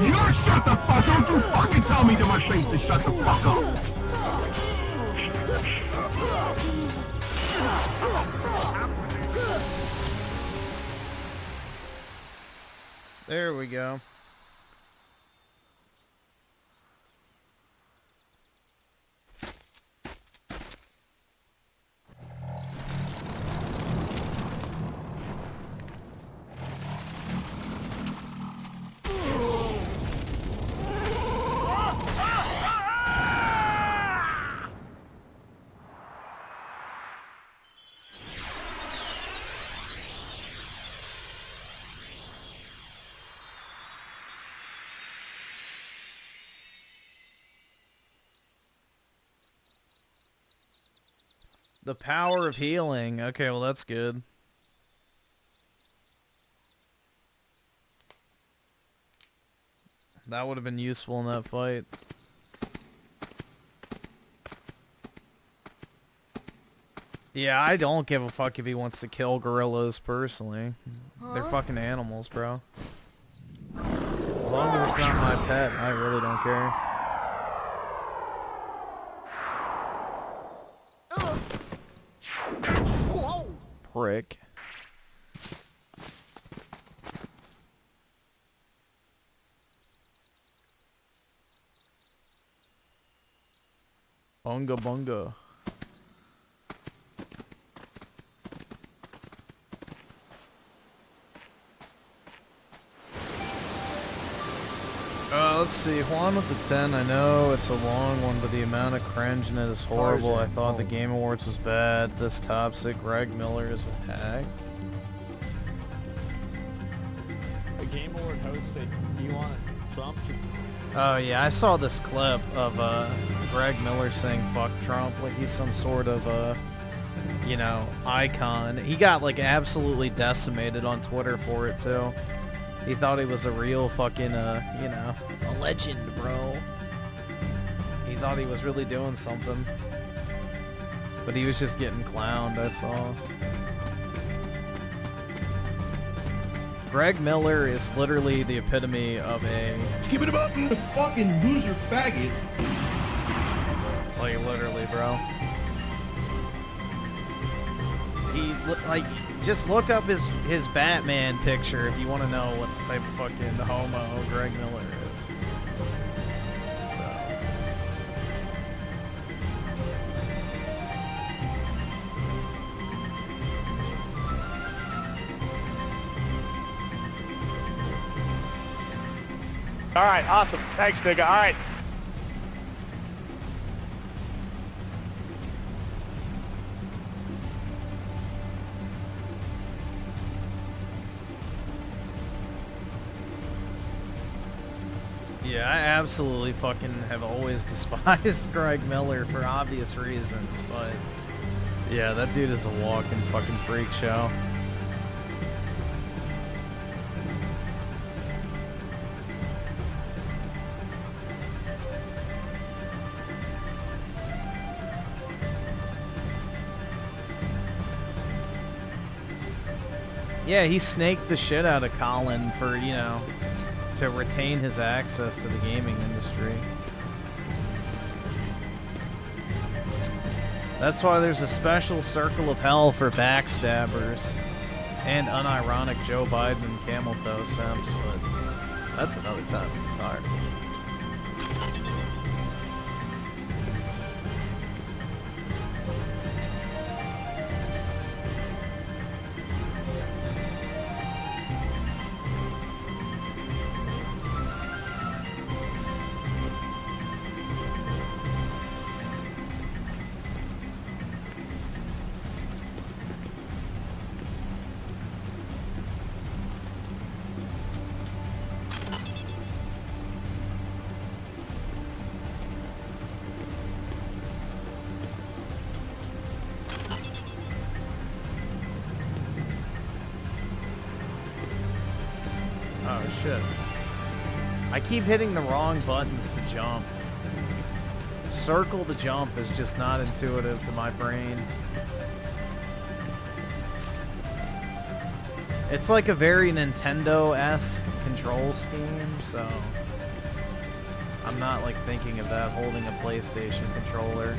You shut the fuck! Don't you fucking tell me to my face to shut the fuck up! There we go. The power of healing. Okay, well that's good. That would have been useful in that fight. Yeah, I don't give a fuck if he wants to kill gorillas personally. They're fucking animals, bro. As long as it's not my pet, I really don't care. Prick. Bunga bunga. Let's see, Juan with the 10, I know it's a long one, but the amount of cringe in it is horrible. I thought the Game Awards was bad. This toxic Greg Miller is a hack. The Game Award host said, do you want Trump to... Oh yeah, I saw this clip of Greg Miller saying fuck Trump, like he's some sort of you know, icon. He got like absolutely decimated on Twitter for it too. He thought he was a real fucking, you know, a legend, bro. He thought he was really doing something. But he was just getting clowned, I saw. Greg Miller is literally the epitome of a... Skip it up, you fucking loser faggot. Like, literally, bro. He, like... Just look up his Batman picture if you want to know what type of fucking homo Greg Miller is. So. Alright, awesome. Thanks, nigga. Alright. Yeah, I absolutely fucking have always despised Greg Miller for obvious reasons, but yeah, that dude is a walking fucking freak show. Yeah, he snaked the shit out of Colin for, you know, to retain his access to the gaming industry. That's why there's a special circle of hell for backstabbers and unironic Joe Biden and camel toe simps, but that's another time entirely. Oh shit. I keep hitting the wrong buttons to jump. Circle to jump is just not intuitive to my brain. It's like a very Nintendo-esque control scheme, so I'm not like thinking of that holding a PlayStation controller.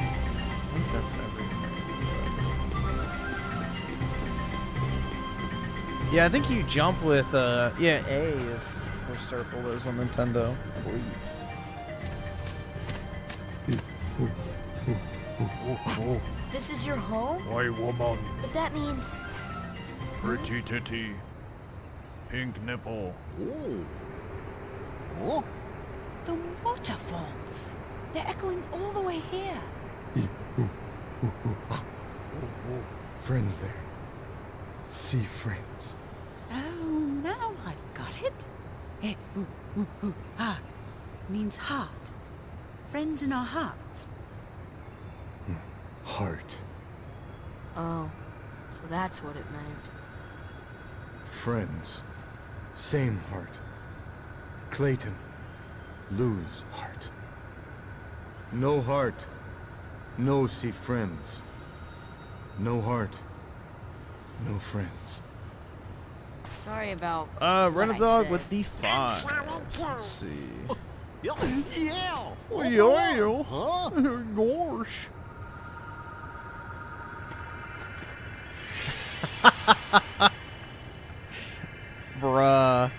I think that's everything. Yeah, I think you jump with, yeah, A is where circle is on Nintendo, I believe. This is your home? Why, woman? But that means... Pretty titty. Pink nipple. Oh. Oh. The waterfalls. They're echoing all the way here. Friends there. See friends. Oh, now I've got it. Ah, means heart. Friends in our hearts. Heart. Oh, so that's what it meant. Friends. Same heart. Clayton. Lose heart. No heart. No see friends. No heart. No friends. Sorry about Renadog with the 5. Let's see. Yeah. Oh, yeah. Huh? Gosh. Bruh.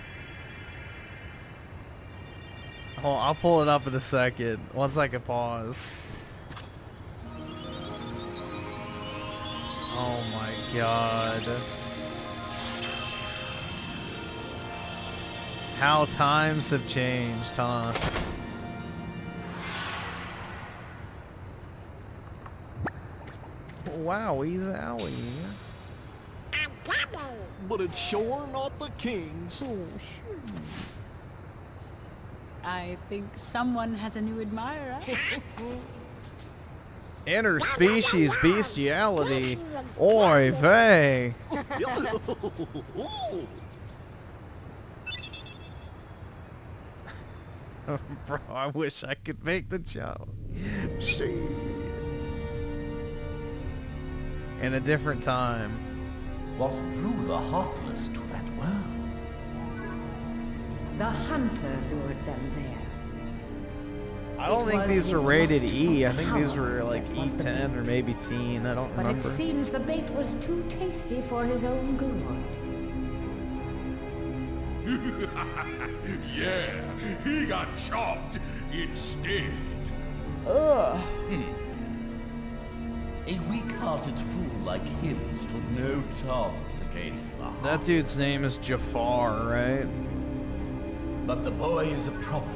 Oh, I'll pull it up in a second. Once I can pause. Oh my god. How times have changed, huh? Wowie zowie. But it's sure not the king's. I think someone has a new admirer. Interspecies bestiality. Oy vey. Bro, I wish I could make the joke. Shit. In a different time. What drew the heartless to that world? The hunter lured them there. I don't think these were rated E. I think these were like E10 or maybe teen. I don't remember. But it seems the bait was too tasty for his own good. Yeah, he got chopped instead. Ugh. A weak-hearted fool like him stood no chance against the heart. That dude's name is Jafar, right? But the boy is a problem.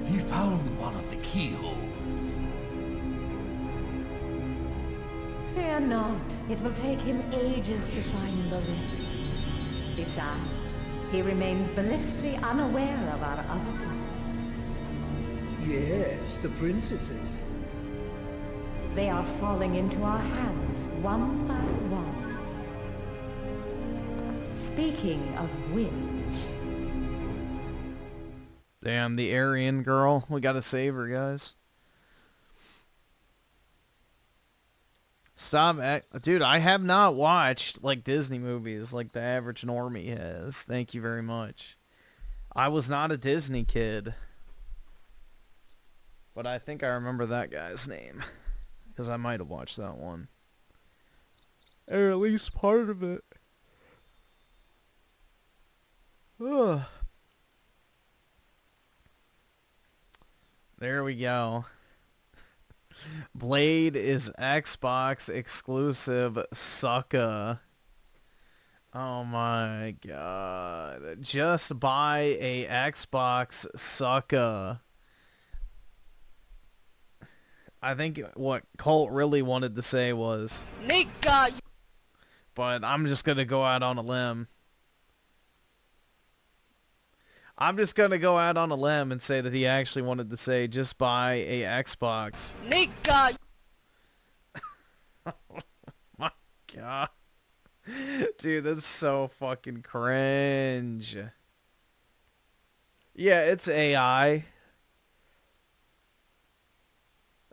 He found one of the keyholes. Fear not. It will take him ages to find the rest. Besides, he remains blissfully unaware of our other plan. Yes, the princesses. They are falling into our hands, one by one. Speaking of which... Damn, the Aryan girl. We gotta save her, guys. Stop. Dude, I have not watched, like, Disney movies like the average normie has. Thank you very much. I was not a Disney kid. But I think I remember that guy's name. Because I might have watched that one. Or at least part of it. Ugh. There we go. Blade is Xbox exclusive, sucka. Oh my god. Just buy a Xbox, sucka. I think what Colt really wanted to say was Nigga! But I'm just gonna go out on a limb. I'm just gonna go out on a limb and say that he actually wanted to say just buy a Xbox. Nigga! god. Dude, that's so fucking cringe. Yeah, it's AI.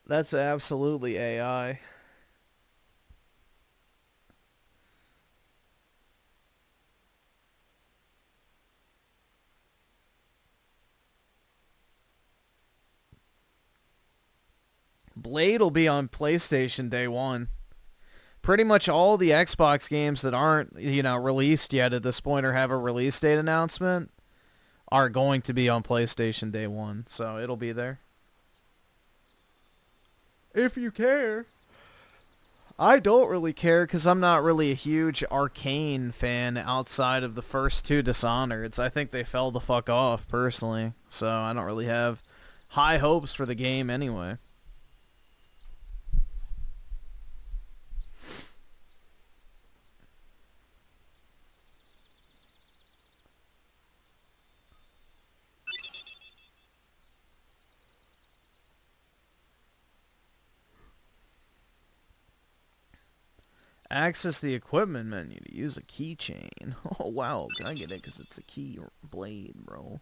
That's absolutely AI. Blade will be on PlayStation day one. Pretty much all the Xbox games that aren't, released yet at this point or have a release date announcement are going to be on PlayStation day one. So it'll be there. If you care. I don't really care because I'm not really a huge Arcane fan outside of the first two Dishonored. I think they fell the fuck off, personally. So I don't really have high hopes for the game anyway. Access the equipment menu to use a keychain. Oh, wow. Can I get it? Because it's a key blade, bro.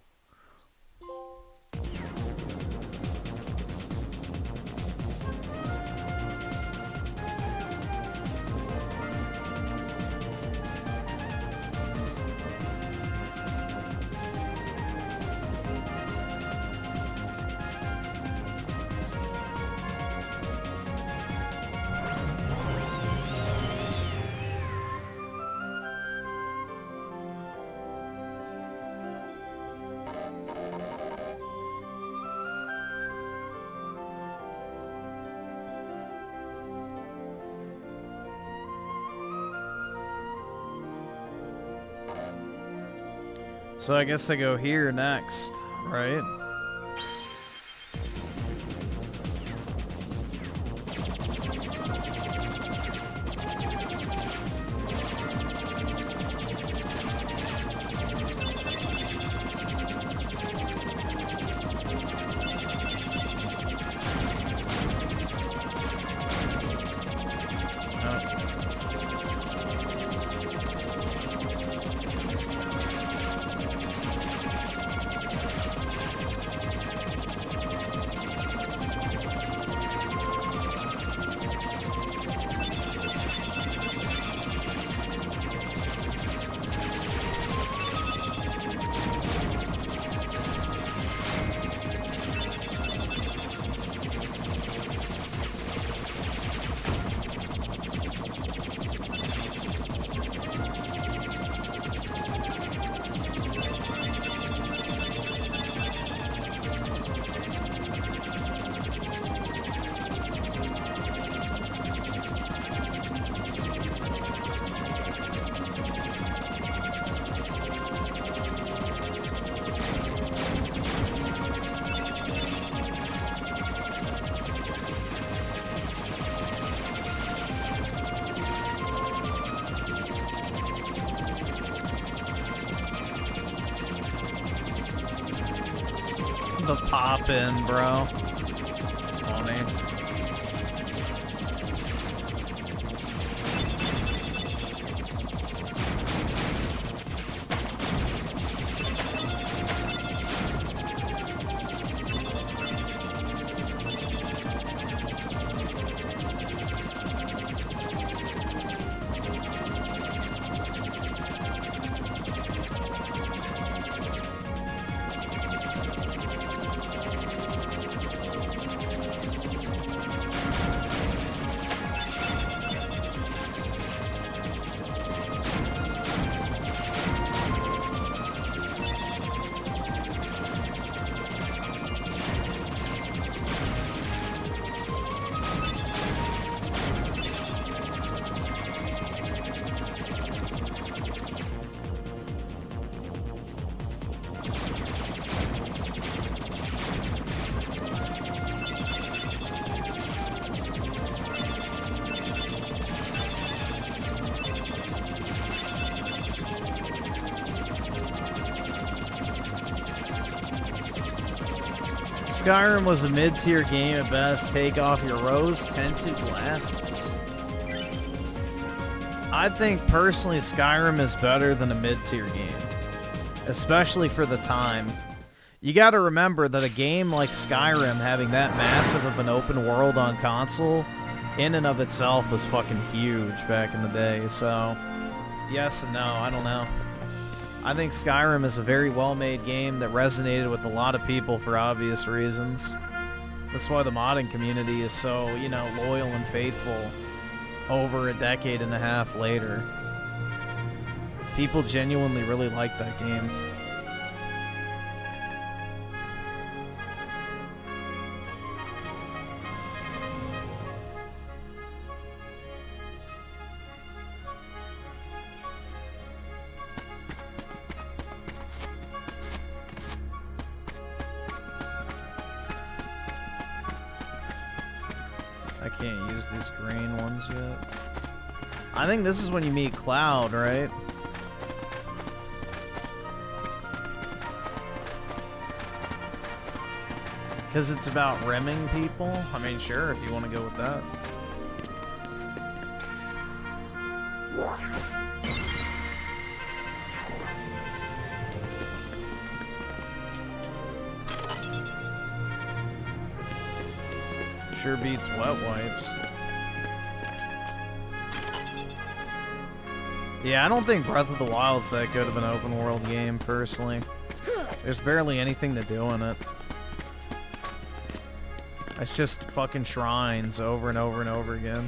So I guess I go here next, right? The pop-in, bro. It's funny. Skyrim was a mid-tier game at best. Take off your rose-tinted glasses. I think personally Skyrim is better than a mid-tier game, especially for the time. You got to remember that a game like Skyrim having that massive of an open world on console in and of itself was fucking huge back in the day. So yes and no, I don't know. I think Skyrim is a very well-made game that resonated with a lot of people for obvious reasons. That's why the modding community is so, you know, loyal and faithful over a decade and a half later. People genuinely really like that game. I can't use these green ones yet. I think this is when you meet Cloud, right? Because it's about rimming people? I mean, sure, if you want to go with that. Sure beats wet wipes. Yeah, I don't think Breath of the Wild's that good of an open world game, personally. There's barely anything to do in it. It's just fucking shrines over and over and over again.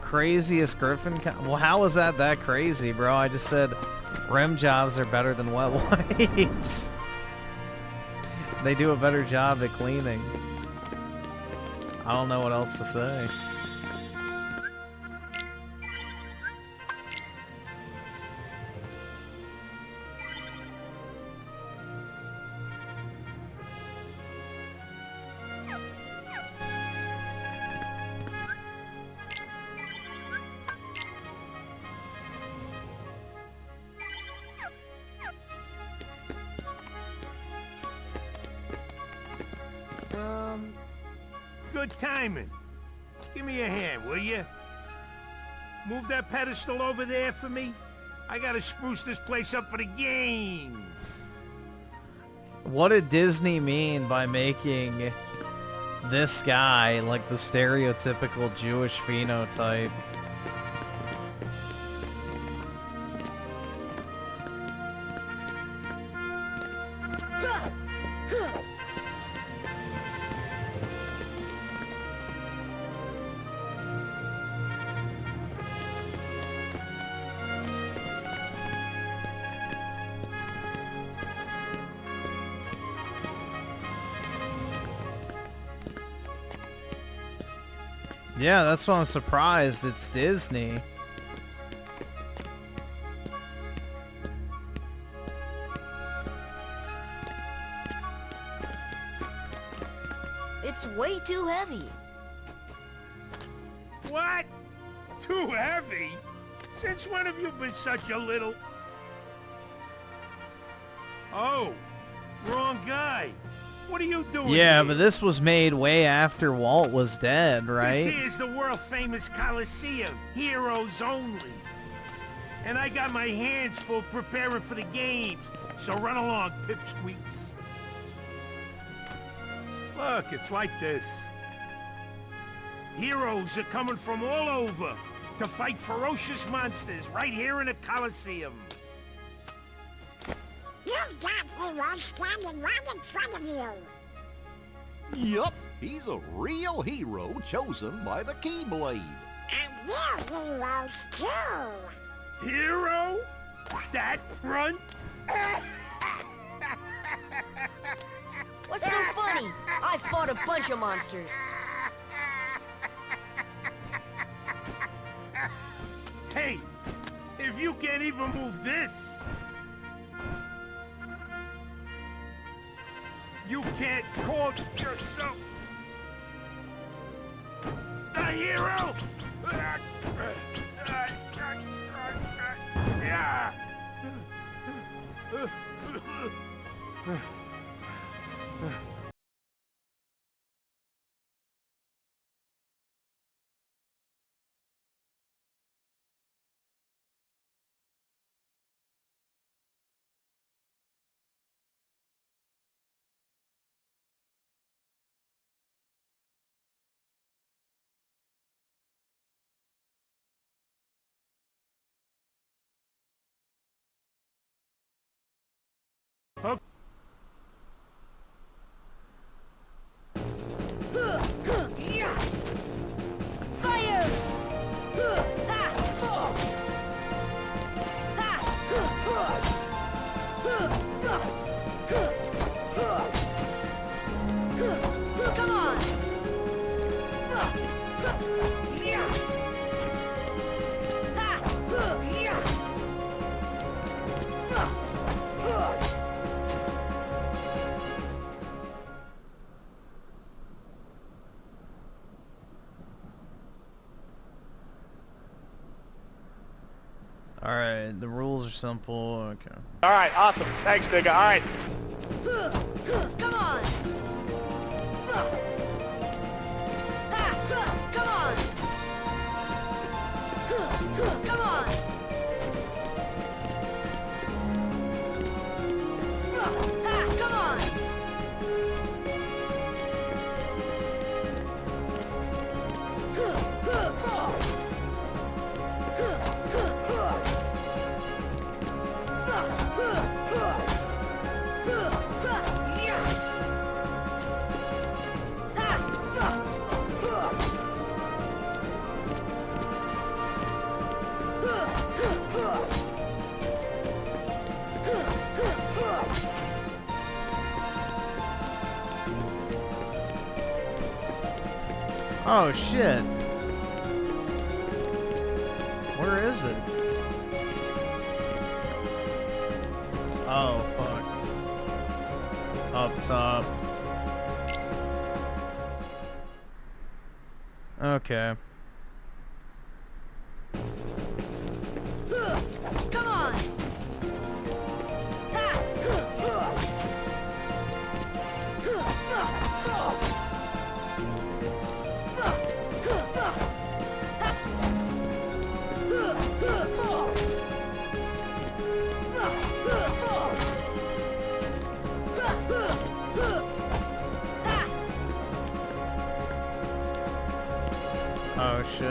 Craziest Griffin well, how is that crazy, bro? I just said rim jobs are better than wet wipes. They do a better job at cleaning. I don't know what else to say. Good timing. Give me a hand, will you? Move that pedestal over there for me. I gotta spruce this place up for the games. What did Disney mean by making this guy like the stereotypical Jewish phenotype? Yeah, that's why I'm surprised it's Disney. It's way too heavy. What? Too heavy? Since when have you been such a little... Oh, wrong guy. What are you doing Yeah, here? but this was made way after Walt was dead, right? This here's the world-famous Coliseum. Heroes only. And I got my hands full preparing for the games. So run along, pipsqueaks. Look, it's like this. Heroes are coming from all over to fight ferocious monsters right here in the Coliseum. You've got heroes standing right in front of you. Yup, he's a real hero chosen by the Keyblade. And we're heroes too. Hero? That front? What's so funny? I fought a bunch of monsters. Hey, if you can't even move this, you can't call yourself a hero! Alright, the rules are simple. Okay. Alright, awesome. Thanks, nigga. Alright. Come on! Come on! Come on! Come on! Oh shit. Where is it? Oh fuck. Up top. Okay. Come on! Oh shit.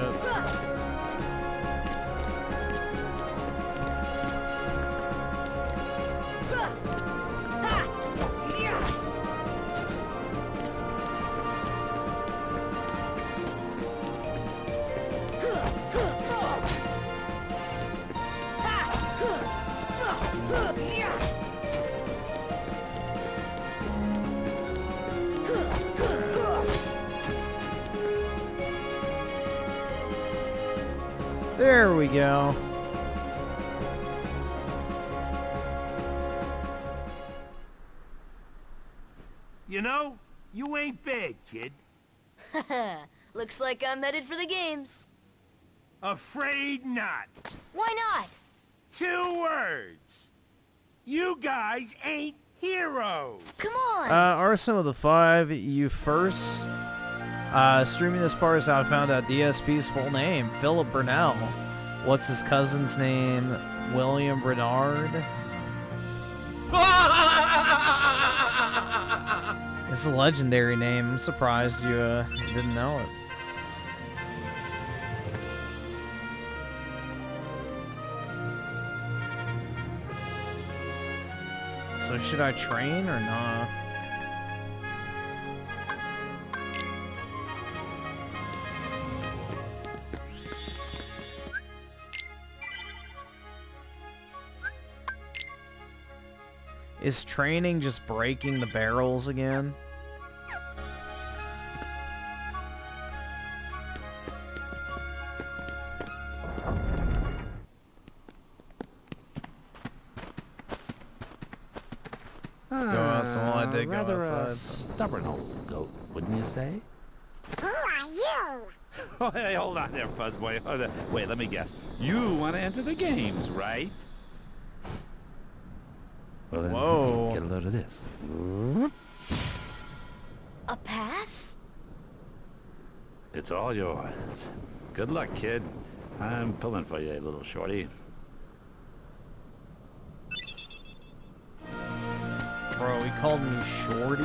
There we go. You know, you ain't bad, kid. Looks like I'm headed for the games. Afraid not. Why not? 2 words. You guys ain't heroes. Come on. Arsenal of the 5, you first. Streaming this part is how I found out DSP's full name, Philip Burnell. What's his cousin's name? William Bernard? It's a legendary name. I'm surprised you didn't know it. So should I train or not? Is training just breaking the barrels again? Go outside while I did go rather outside. a stubborn old goat, wouldn't you say? Who are you? Oh, hey, hold on there, Fuzzboy. Wait, let me guess. You want to enter the games, right? Well, then, Whoa. get a load of this. A pass? It's all yours. Good luck, kid. I'm pulling for you, little shorty. Bro, he called me Shorty?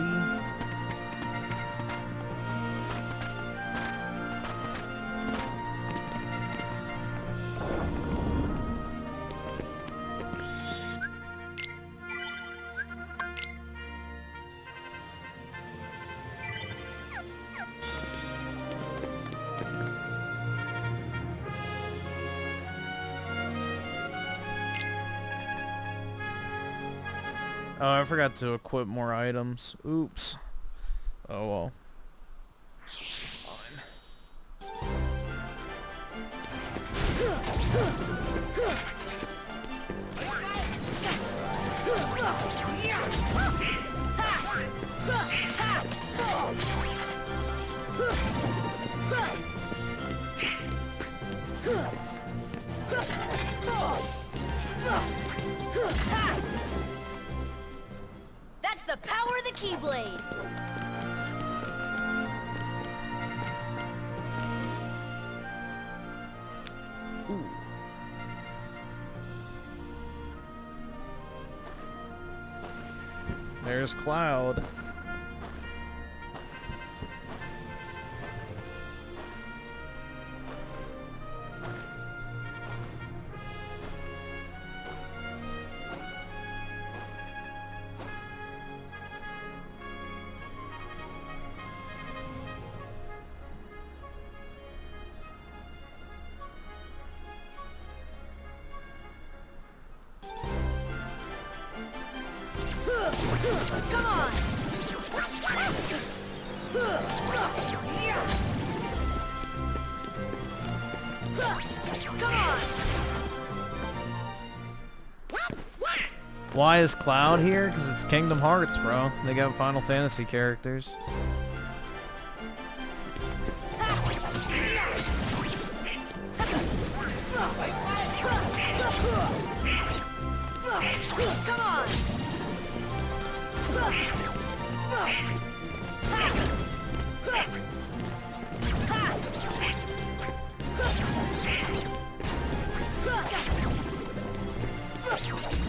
Oh, I forgot to equip more items. Oops. Oh well. Fine. That's the power of the Keyblade! Ooh. There's Cloud. Come on! Come on! Why is Cloud here? Because it's Kingdom Hearts, bro. They got Final Fantasy characters.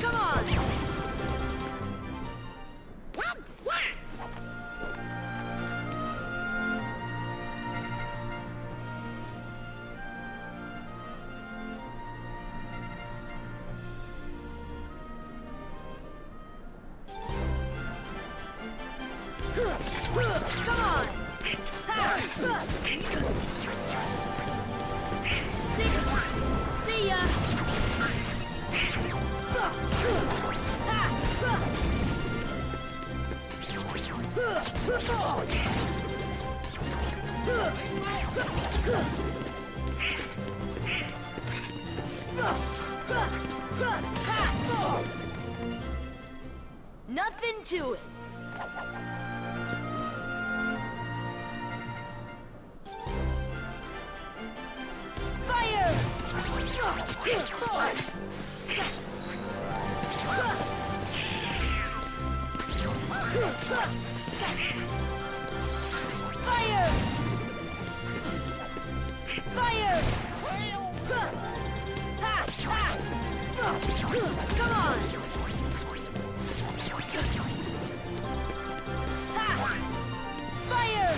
Come on! Come on! Come on! See ya! Nothing to it. Fire! Fire! Fire! Come on! Fire!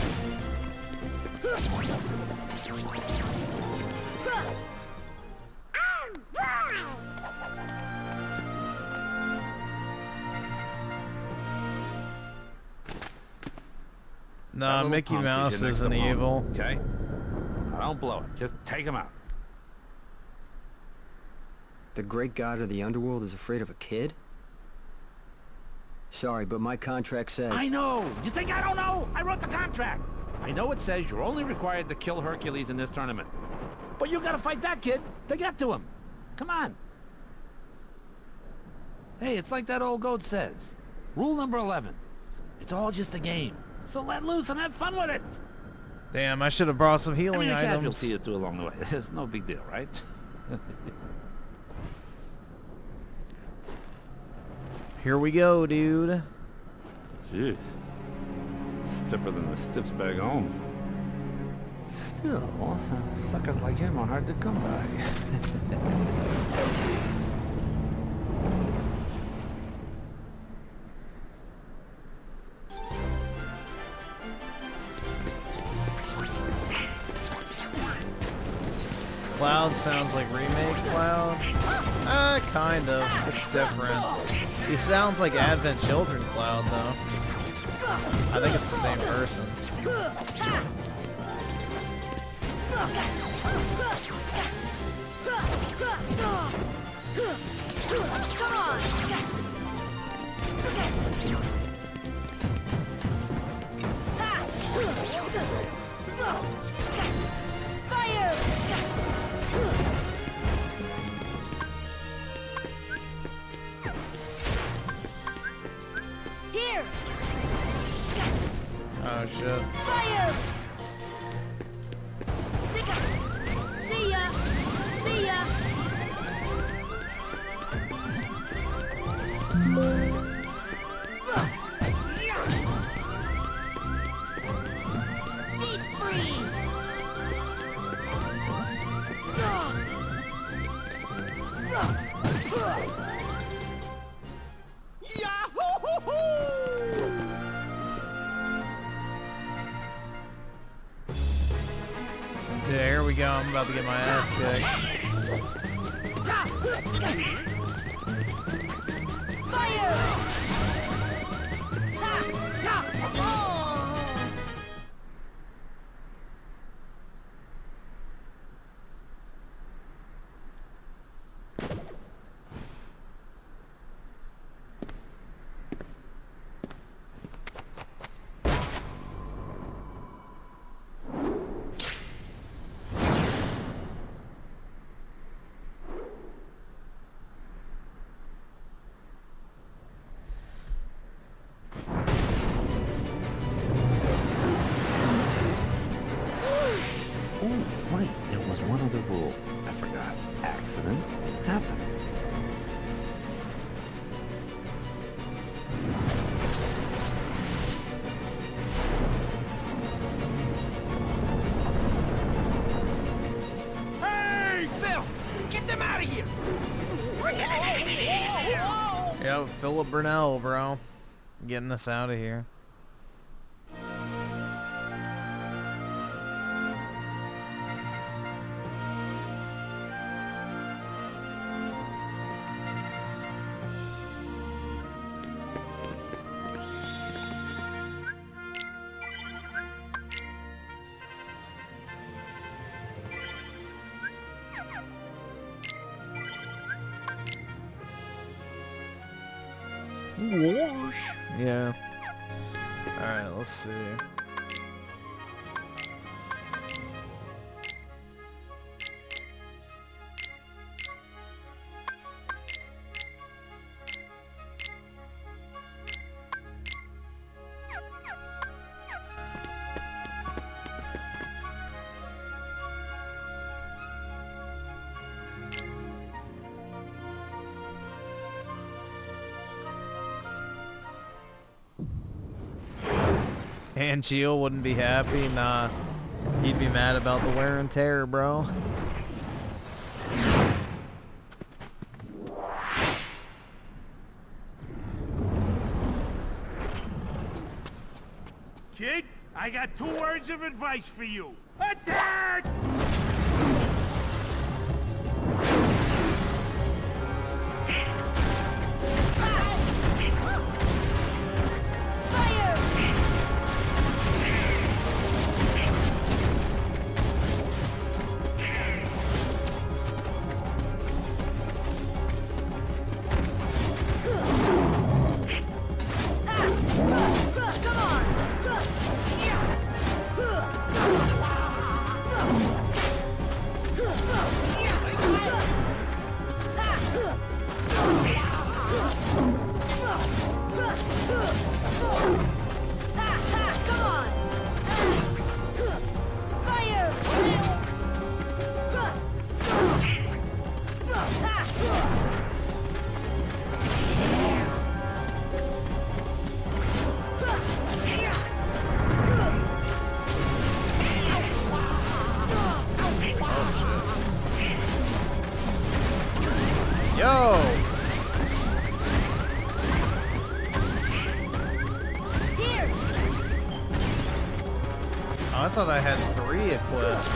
Nah, Mickey Mouse isn't evil. Okay? Now don't blow it. Just take him out. The great god of the underworld is afraid of a kid? Sorry, but my contract says... I know! You think I don't know? I wrote the contract! I know it says you're only required to kill Hercules in this tournament. But you gotta fight that kid to get to him. Come on. Hey, it's like that old goat says. Rule number 11. It's all just a game. So let loose and have fun with it. Damn, I should have brought some healing a items. casualty or two along the way. It's no big deal, right? Here we go, dude. Jeez. Stiffer than the stiff's bag home. Still, suckers like him are hard to come by. Cloud sounds like remake Cloud. Kind of. It's different. He sounds like Advent Children Cloud, though. I think it's the same person. Come on! Here! Oh shit. Fire! See ya! See ya! Deep freeze! Yeah, here we go. I'm about to get my ass kicked. Right, there was one other rule. I forgot. Accident happened. Hey, Phil! Get them out of here! Yo, Philip Burnell, bro. Getting us out of here. Wash. Yeah. Alright, let's see. And Gio wouldn't be happy? Nah. He'd be mad about the wear and tear, bro. Kid, I got 2 words of advice for you. Attack! I thought I had 3 equipped.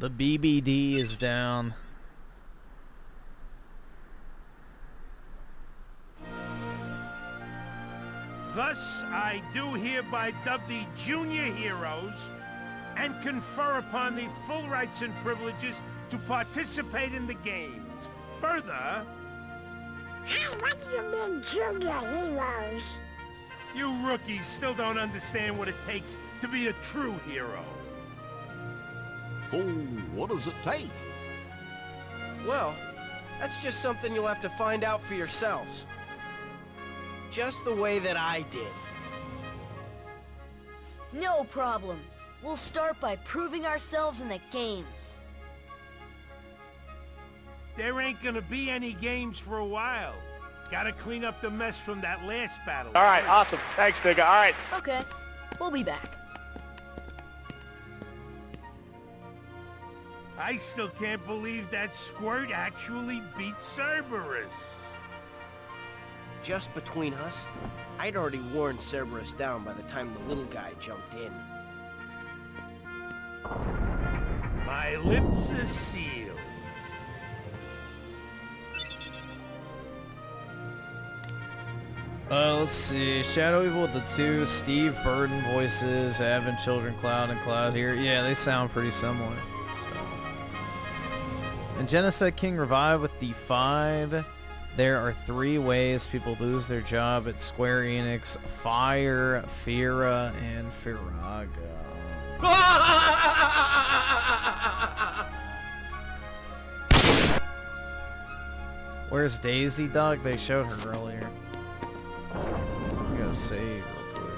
The BBD is down. Thus, I do hereby dub the junior heroes and confer upon the full rights and privileges to participate in the games. Further... Hey, what do you mean, junior heroes? You rookies still don't understand what it takes to be a true hero. So, what does it take? Well, that's just something you'll have to find out for yourselves. Just the way that I did. No problem. We'll start by proving ourselves in the games. There ain't gonna be any games for a while. Gotta clean up the mess from that last battle. All right, awesome. Thanks, nigga. All right. Okay, we'll be back. I still can't believe that Squirt actually beat Cerberus. Just between us, I'd already worn Cerberus down by the time the little guy jumped in. My lips are sealed. Let's see. Shadow Evil with the two Steve Burden voices, Advent Children, Cloud, and Cloud here. Yeah, they sound pretty similar. So. And Genocide King Revive with the 5. There are 3 ways people lose their job at Square Enix: Fire, Fira, and Firaga. Where's Daisy, Doug? They showed her earlier. I gotta save real quick.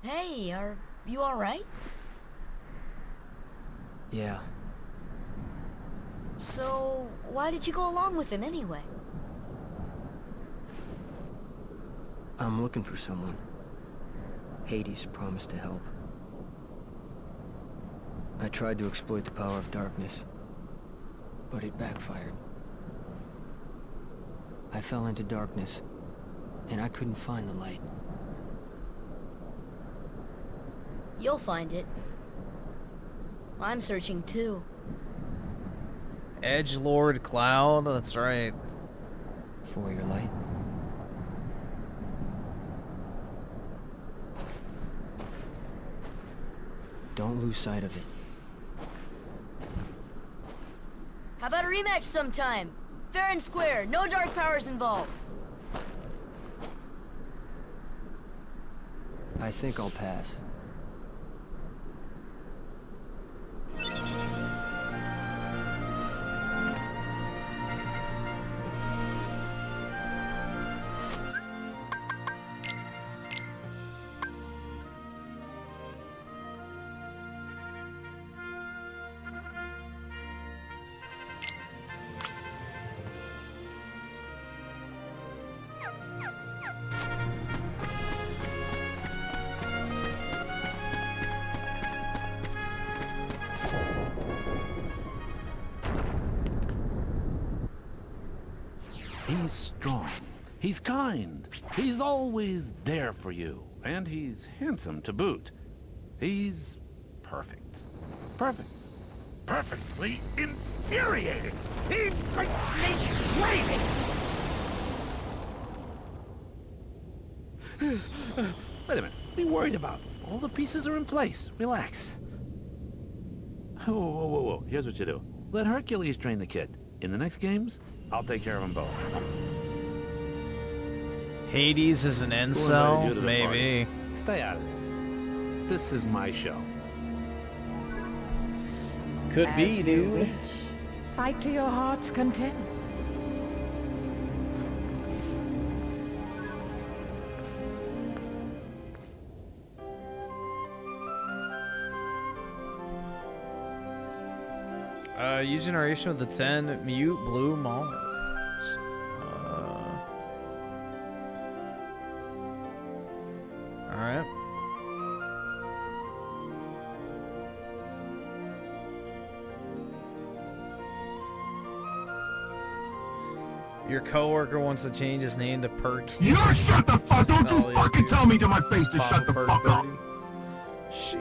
Hey, are you alright? Yeah. So, why did you go along with him anyway? I'm looking for someone. Hades promised to help. I tried to exploit the power of darkness, but it backfired. I fell into darkness, and I couldn't find the light. You'll find it. I'm searching too. Edgelord Cloud, that's right. For your light? Don't lose sight of it. How about a rematch sometime? Fair and square, no dark powers involved. I think I'll pass. He's strong. He's kind. He's always there for you. And he's handsome to boot. He's perfect. Perfect. Perfectly infuriating. He makes me crazy. Wait a minute. What are you worried about? All the pieces are in place. Relax. Whoa. Here's what you do. Let Hercules train the kid. In the next games, I'll take care of them both. Hades is an incel? Maybe. Stay out of this. This is my show. Could be, As you dude. wish. Fight to your heart's content. Use generation with the 10 mute blue Mars. Alright. Your coworker wants to change his name to Perky. You shut the fuck! Don't you fucking tell me to my face to shut the fuck up! Shit.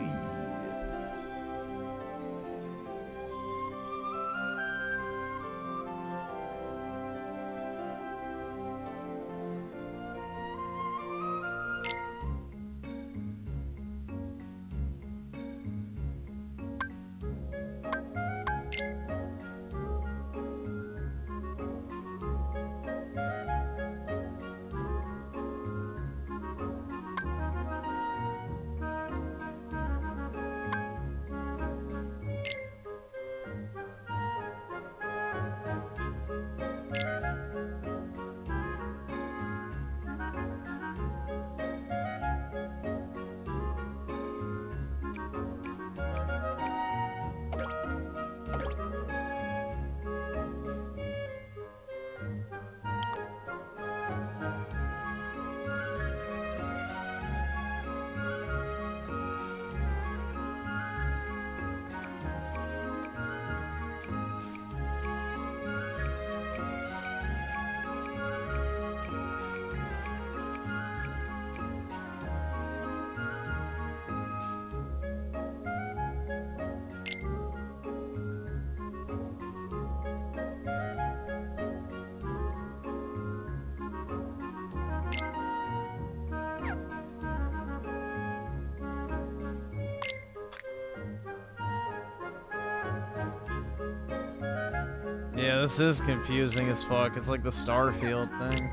Yeah, this is confusing as fuck. It's like the Starfield thing.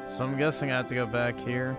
So I'm guessing I have to go back here.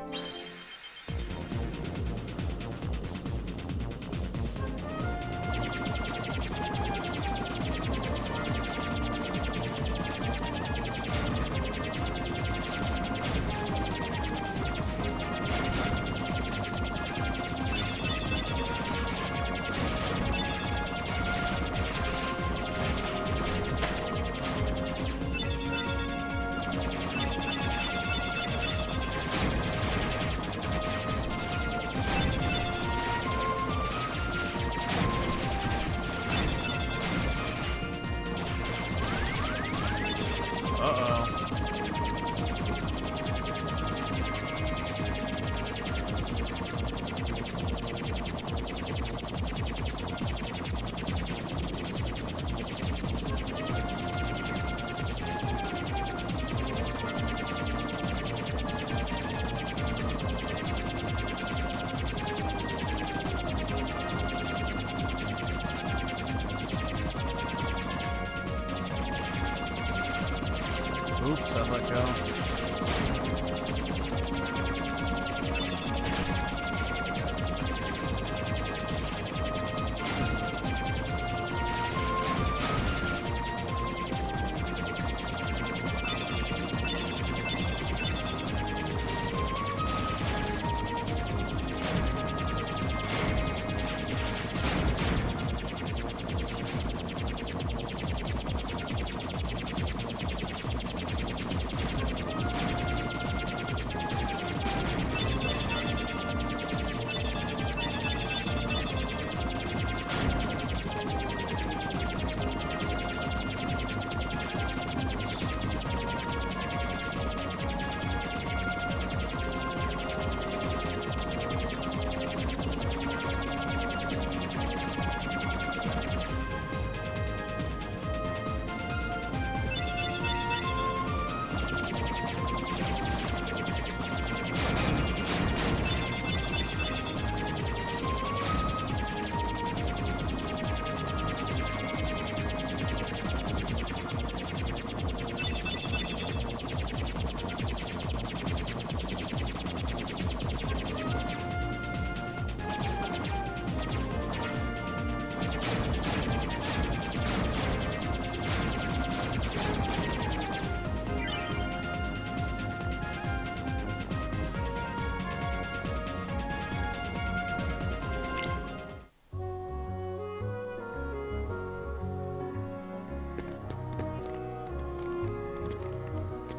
Oops, I let go.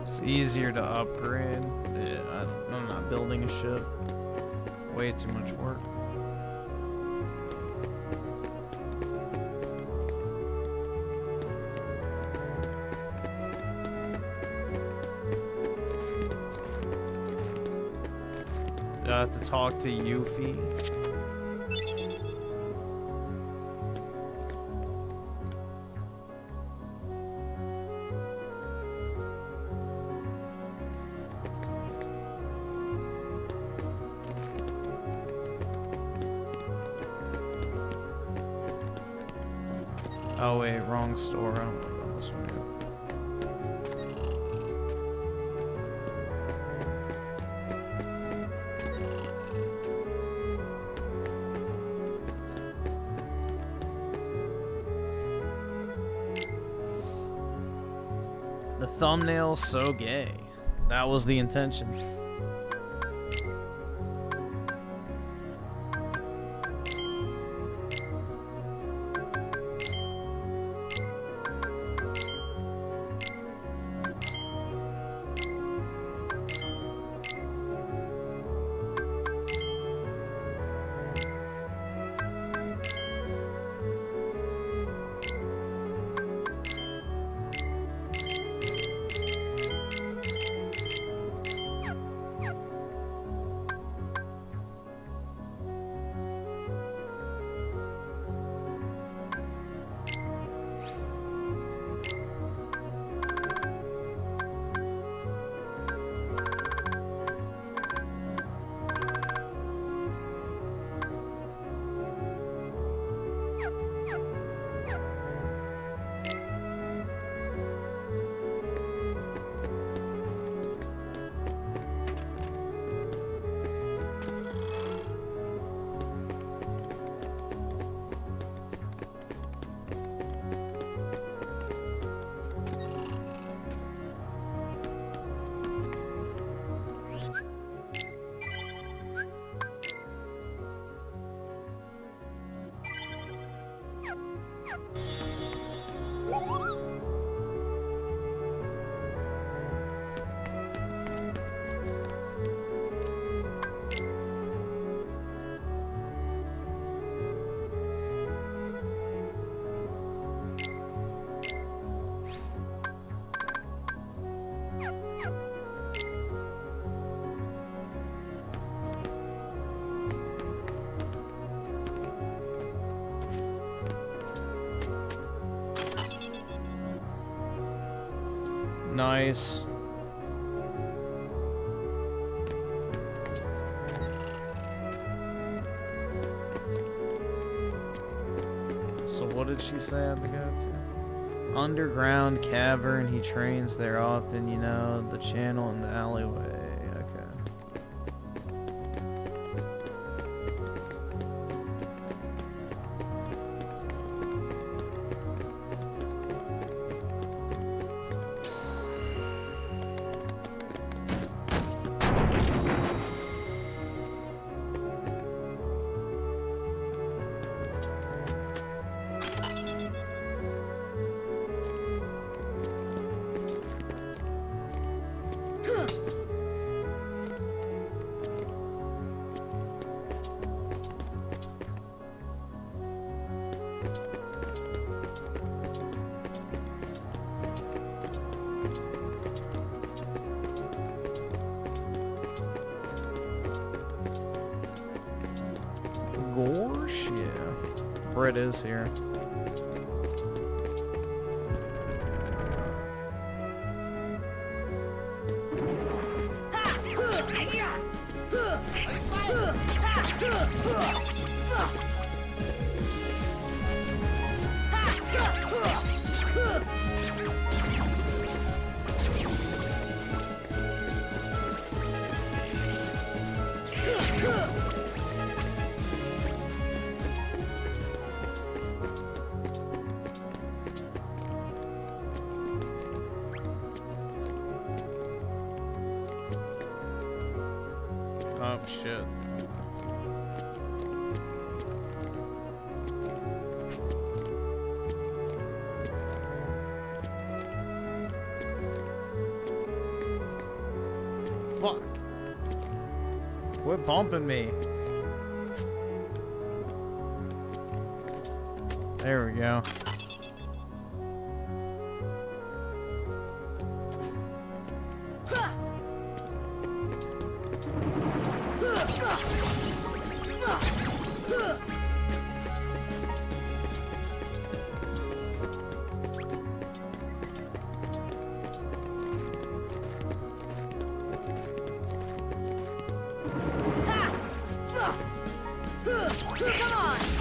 It's easier to upgrade. Yeah, I'm not building a ship. Way too much work. Do I have to talk to Yuffie? Oh wait, wrong store. I don't know about this one yet. The thumbnail's so gay. That was the intention. Nice. So what did she say I had to go to? Underground cavern. He trains there often, you know. The channel in the alleyway. Gorsh? Yeah. Brett is here. Oh, shit. Fuck. Quit bumping me. There we go. Come on!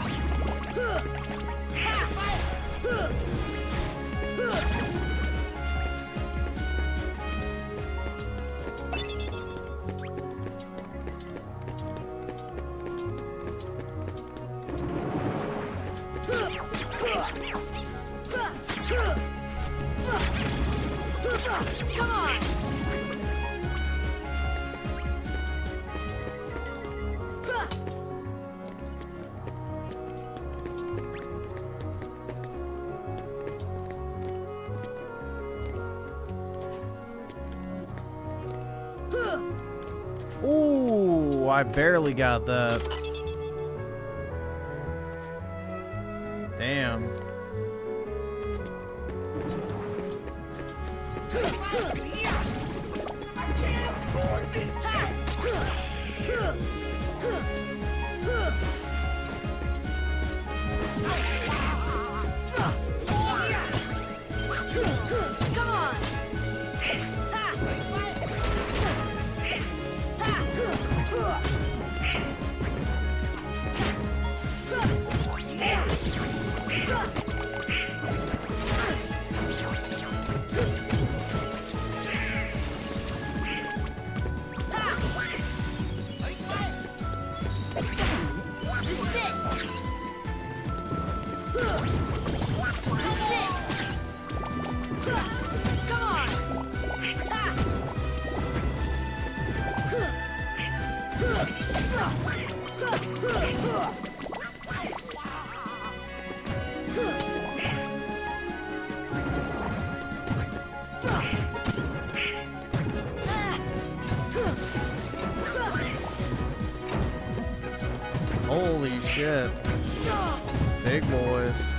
Ooh, I barely got that. Damn. Holy shit. Big boys.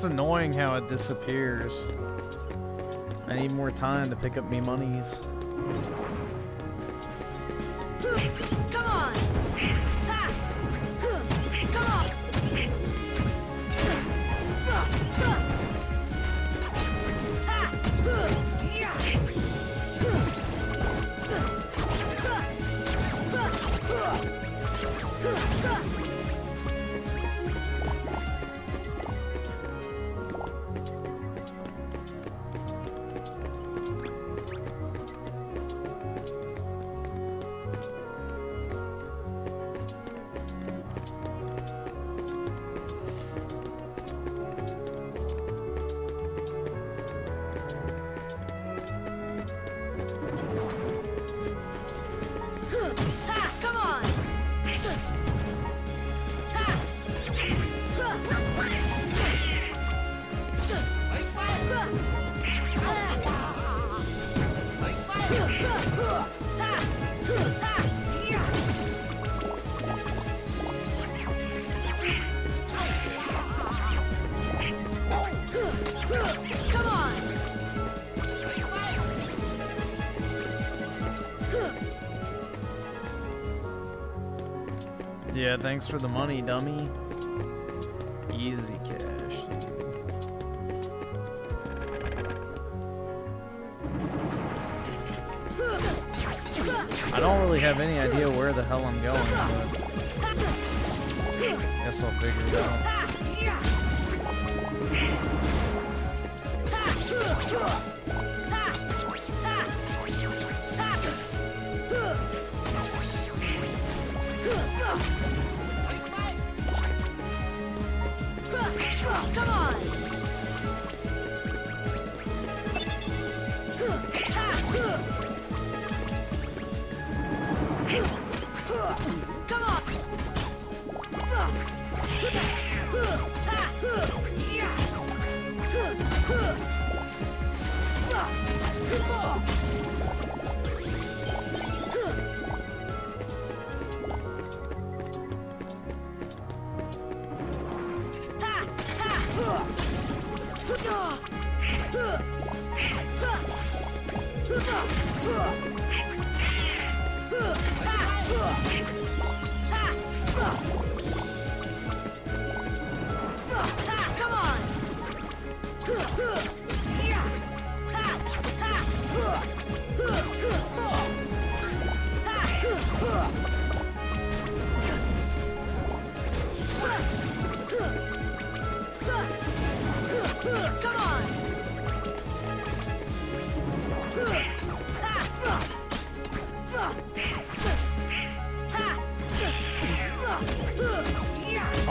just annoying how it disappears. I need more time to pick up me monies. Come on! Ha! Come on! Yeah, thanks for the money, dummy. Easy cash. I don't really have any idea where the hell I'm going, but guess I'll figure it out. Come on! Come on!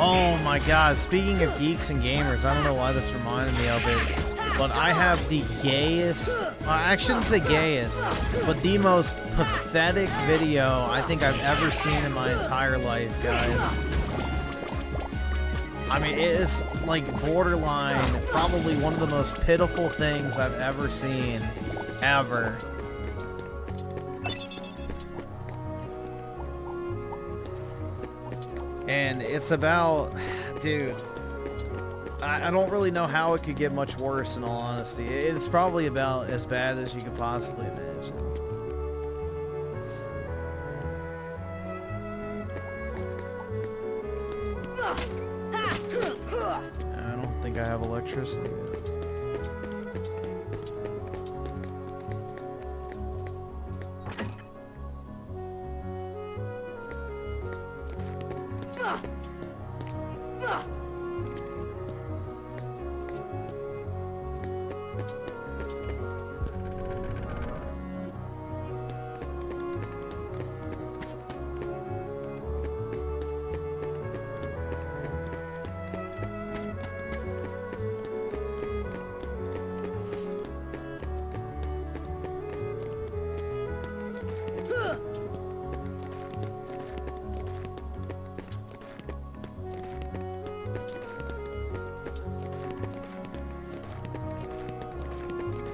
Oh my god, speaking of geeks and gamers, I don't know why this reminded me of it, but I have the gayest, I shouldn't say gayest, but the most pathetic video I think I've ever seen in my entire life, guys. I mean, it is like borderline, probably one of the most pitiful things I've ever seen, ever. And it's about, dude, I don't really know how it could get much worse, in all honesty. It's probably about as bad as you could possibly imagine. I don't think I have electricity yet.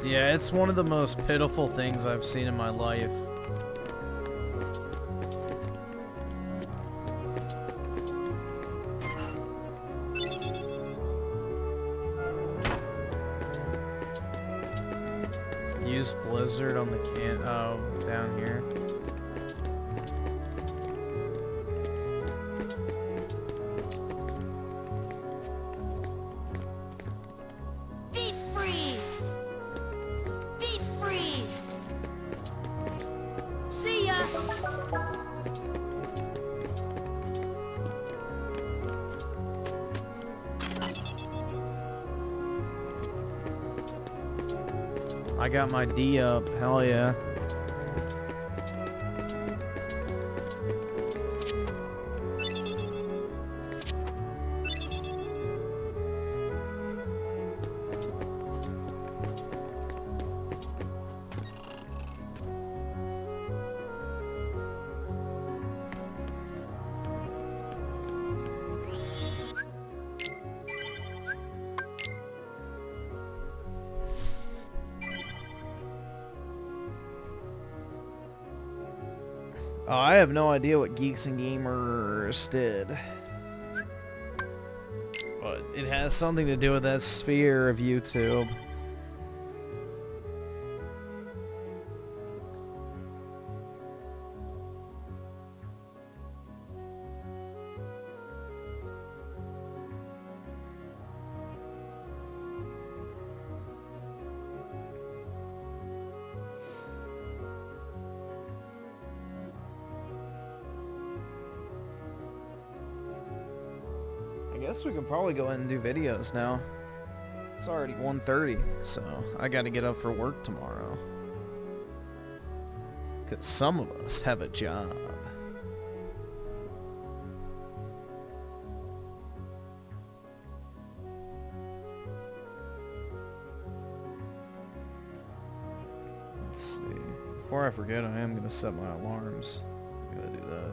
Yeah, it's one of the most pitiful things I've seen in my life. lizard on the can. Oh, down here. Deep freeze! Deep freeze! See ya! I got my D up. Hell yeah. Oh, I have no idea what Geeks and Gamers did. But it has something to do with that sphere of YouTube. I guess we can probably go ahead and do videos now. It's already 1:30, so I gotta get up for work tomorrow. 'Cause some of us have a job. Let's see. Before I forget, I am gonna set my alarms. I'm gonna do that.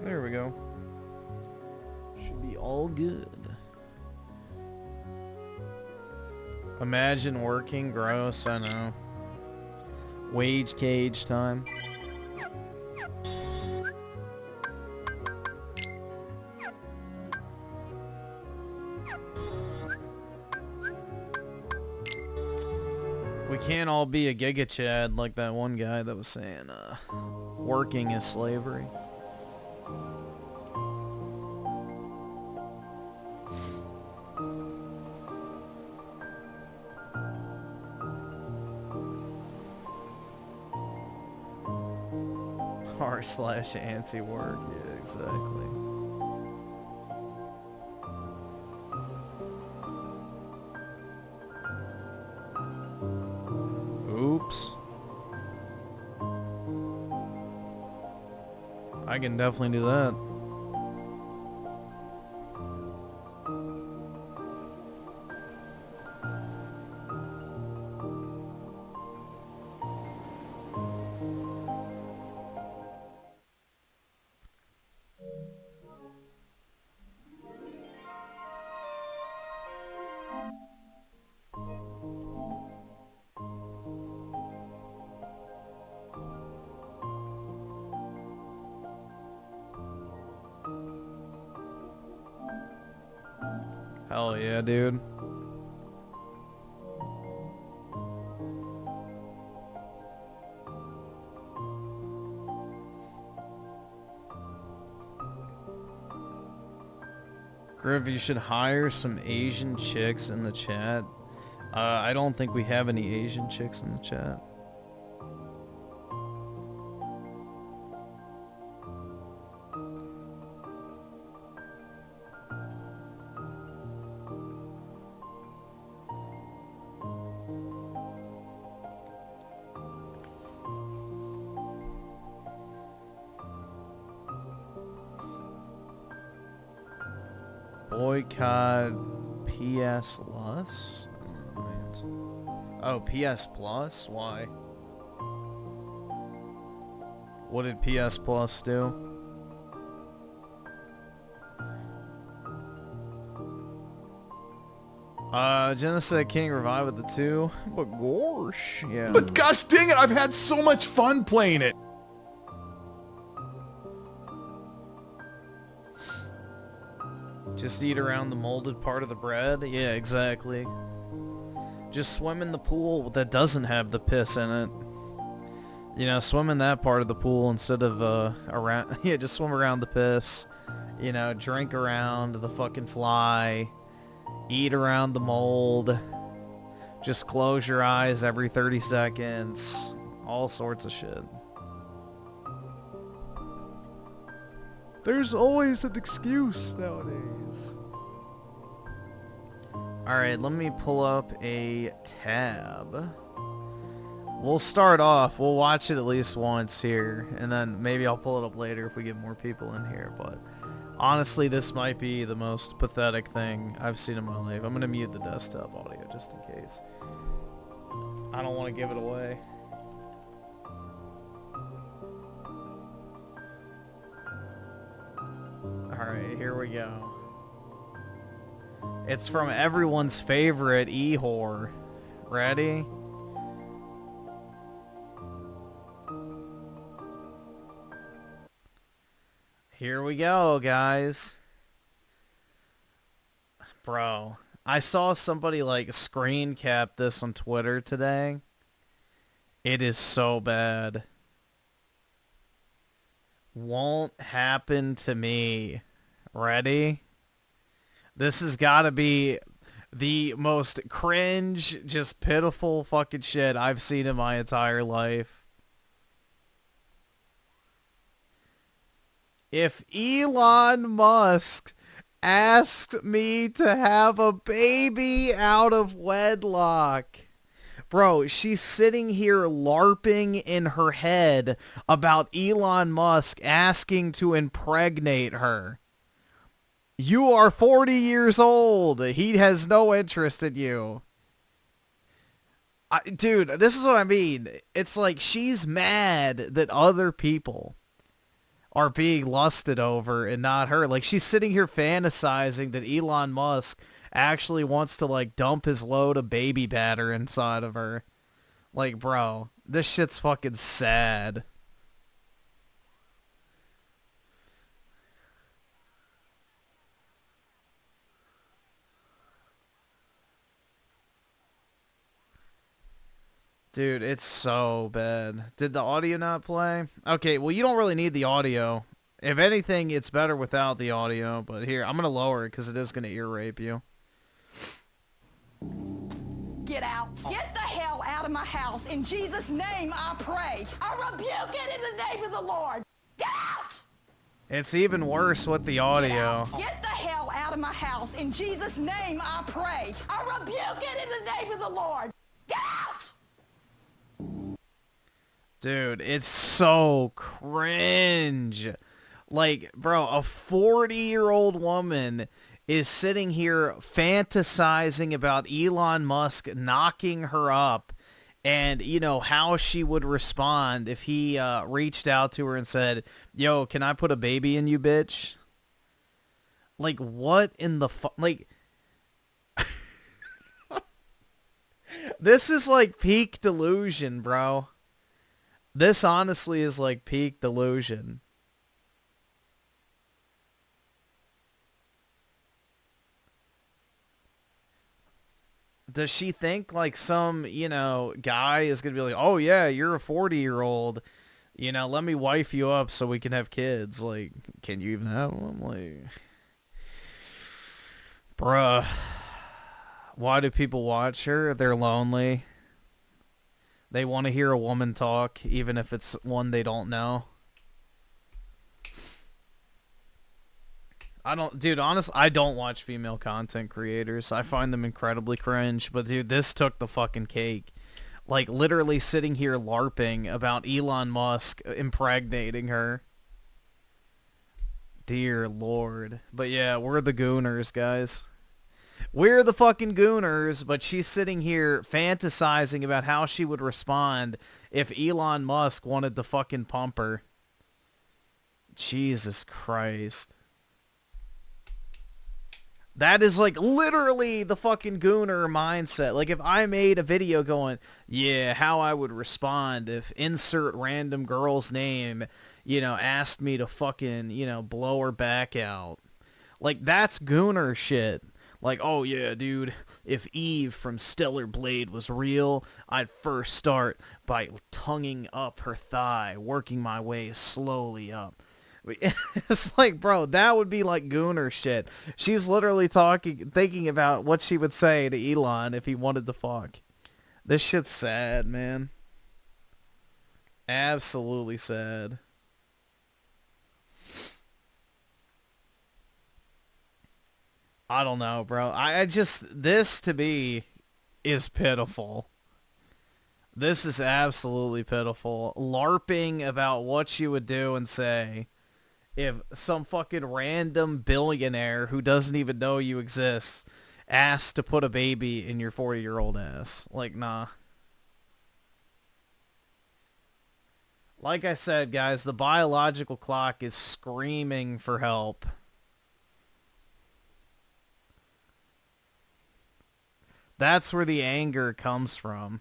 There we go. Should be all good. Imagine working. Gross, I know. Wage cage time. We can't all be a Giga Chad like that one guy that was saying, working is slavery. r/anti-work, yeah, exactly. Oops. I can definitely do that. Hell yeah, dude. Griff, you should hire some Asian chicks in the chat. I don't think we have any Asian chicks in the chat. Boycott PS Plus? Oh, PS Plus? Why? What did PS Plus do? Genocide King revive with the 2. But gosh, yeah. But gosh dang it, I've had so much fun playing it. Just eat around the molded part of the bread? Yeah, exactly. Just swim in the pool that doesn't have the piss in it. You know, swim in that part of the pool instead of, around... Yeah, just swim around the piss. You know, drink around the fucking fly. Eat around the mold. Just close your eyes every 30 seconds. All sorts of shit. There's always an excuse nowadays. Alright, let me pull up a tab. We'll start off. We'll watch it at least once here. And then maybe I'll pull it up later if we get more people in here. But honestly, this might be the most pathetic thing I've seen in my life. I'm going to mute the desktop audio just in case. I don't want to give it away. Alright, here we go. It's from everyone's favorite E-whore. Ready? Here we go, guys. Bro, I saw somebody like screen cap this on Twitter today. It is so bad. Won't happen to me. Ready? This has got to be the most cringe, just pitiful fucking shit I've seen in my entire life. If Elon Musk asked me to have a baby out of wedlock... Bro, she's sitting here LARPing in her head about Elon Musk asking to impregnate her. You are 40 years old. He has no interest in you. Dude, this is what I mean. It's like she's mad that other people are being lusted over and not her. Like, she's sitting here fantasizing that Elon Musk actually wants to, like, dump his load of baby batter inside of her. Like, bro, this shit's fucking sad. Dude, it's so bad. Did the audio not play? Okay, well, you don't really need the audio. If anything, it's better without the audio. But here, I'm going to lower it because it is going to ear rape you. Get out. Get the hell out of my house. In Jesus' name, I pray. I rebuke it in the name of the Lord. Get out! It's even worse with the audio. Get the hell out of my house. In Jesus' name, I pray. I rebuke it in the name of the Lord. Get out! Dude, it's so cringe. Like, bro, a 40-year-old woman is sitting here fantasizing about Elon Musk knocking her up and, you know, how she would respond if he reached out to her and said, yo, can I put a baby in you, bitch? Like, what in the like... This is like peak delusion, bro. This honestly is like peak delusion. Does she think like some, you know, guy is going to be like, oh yeah, you're a 40-year-old, you know, let me wife you up so we can have kids. Like, can you even have them? Like, bruh, why do people watch her? They're lonely. They want to hear a woman talk, even if it's one they don't know. Dude, honestly, I don't watch female content creators. I find them incredibly cringe. But dude, this took the fucking cake. Like, literally sitting here LARPing about Elon Musk impregnating her. Dear Lord. But yeah, we're the gooners, guys. We're the fucking gooners, but she's sitting here fantasizing about how she would respond if Elon Musk wanted to fucking pump her. Jesus Christ. That is like literally the fucking gooner mindset. Like if I made a video going, yeah, how I would respond if insert random girl's name, asked me to fucking, blow her back out. Like that's gooner shit. Like, oh yeah, dude, if Eve from Stellar Blade was real, I'd first start by tonguing up her thigh, working my way slowly up. It's like, bro, that would be like gooner shit. She's literally thinking about what she would say to Elon if he wanted to fuck. This shit's sad, man. Absolutely sad. I don't know, bro. I just, this to me is pitiful. This is absolutely pitiful. LARPing about what you would do and say if some fucking random billionaire who doesn't even know you exist asked to put a baby in your 40-year-old ass. Like, nah. Like I said, guys, the biological clock is screaming for help. That's where the anger comes from.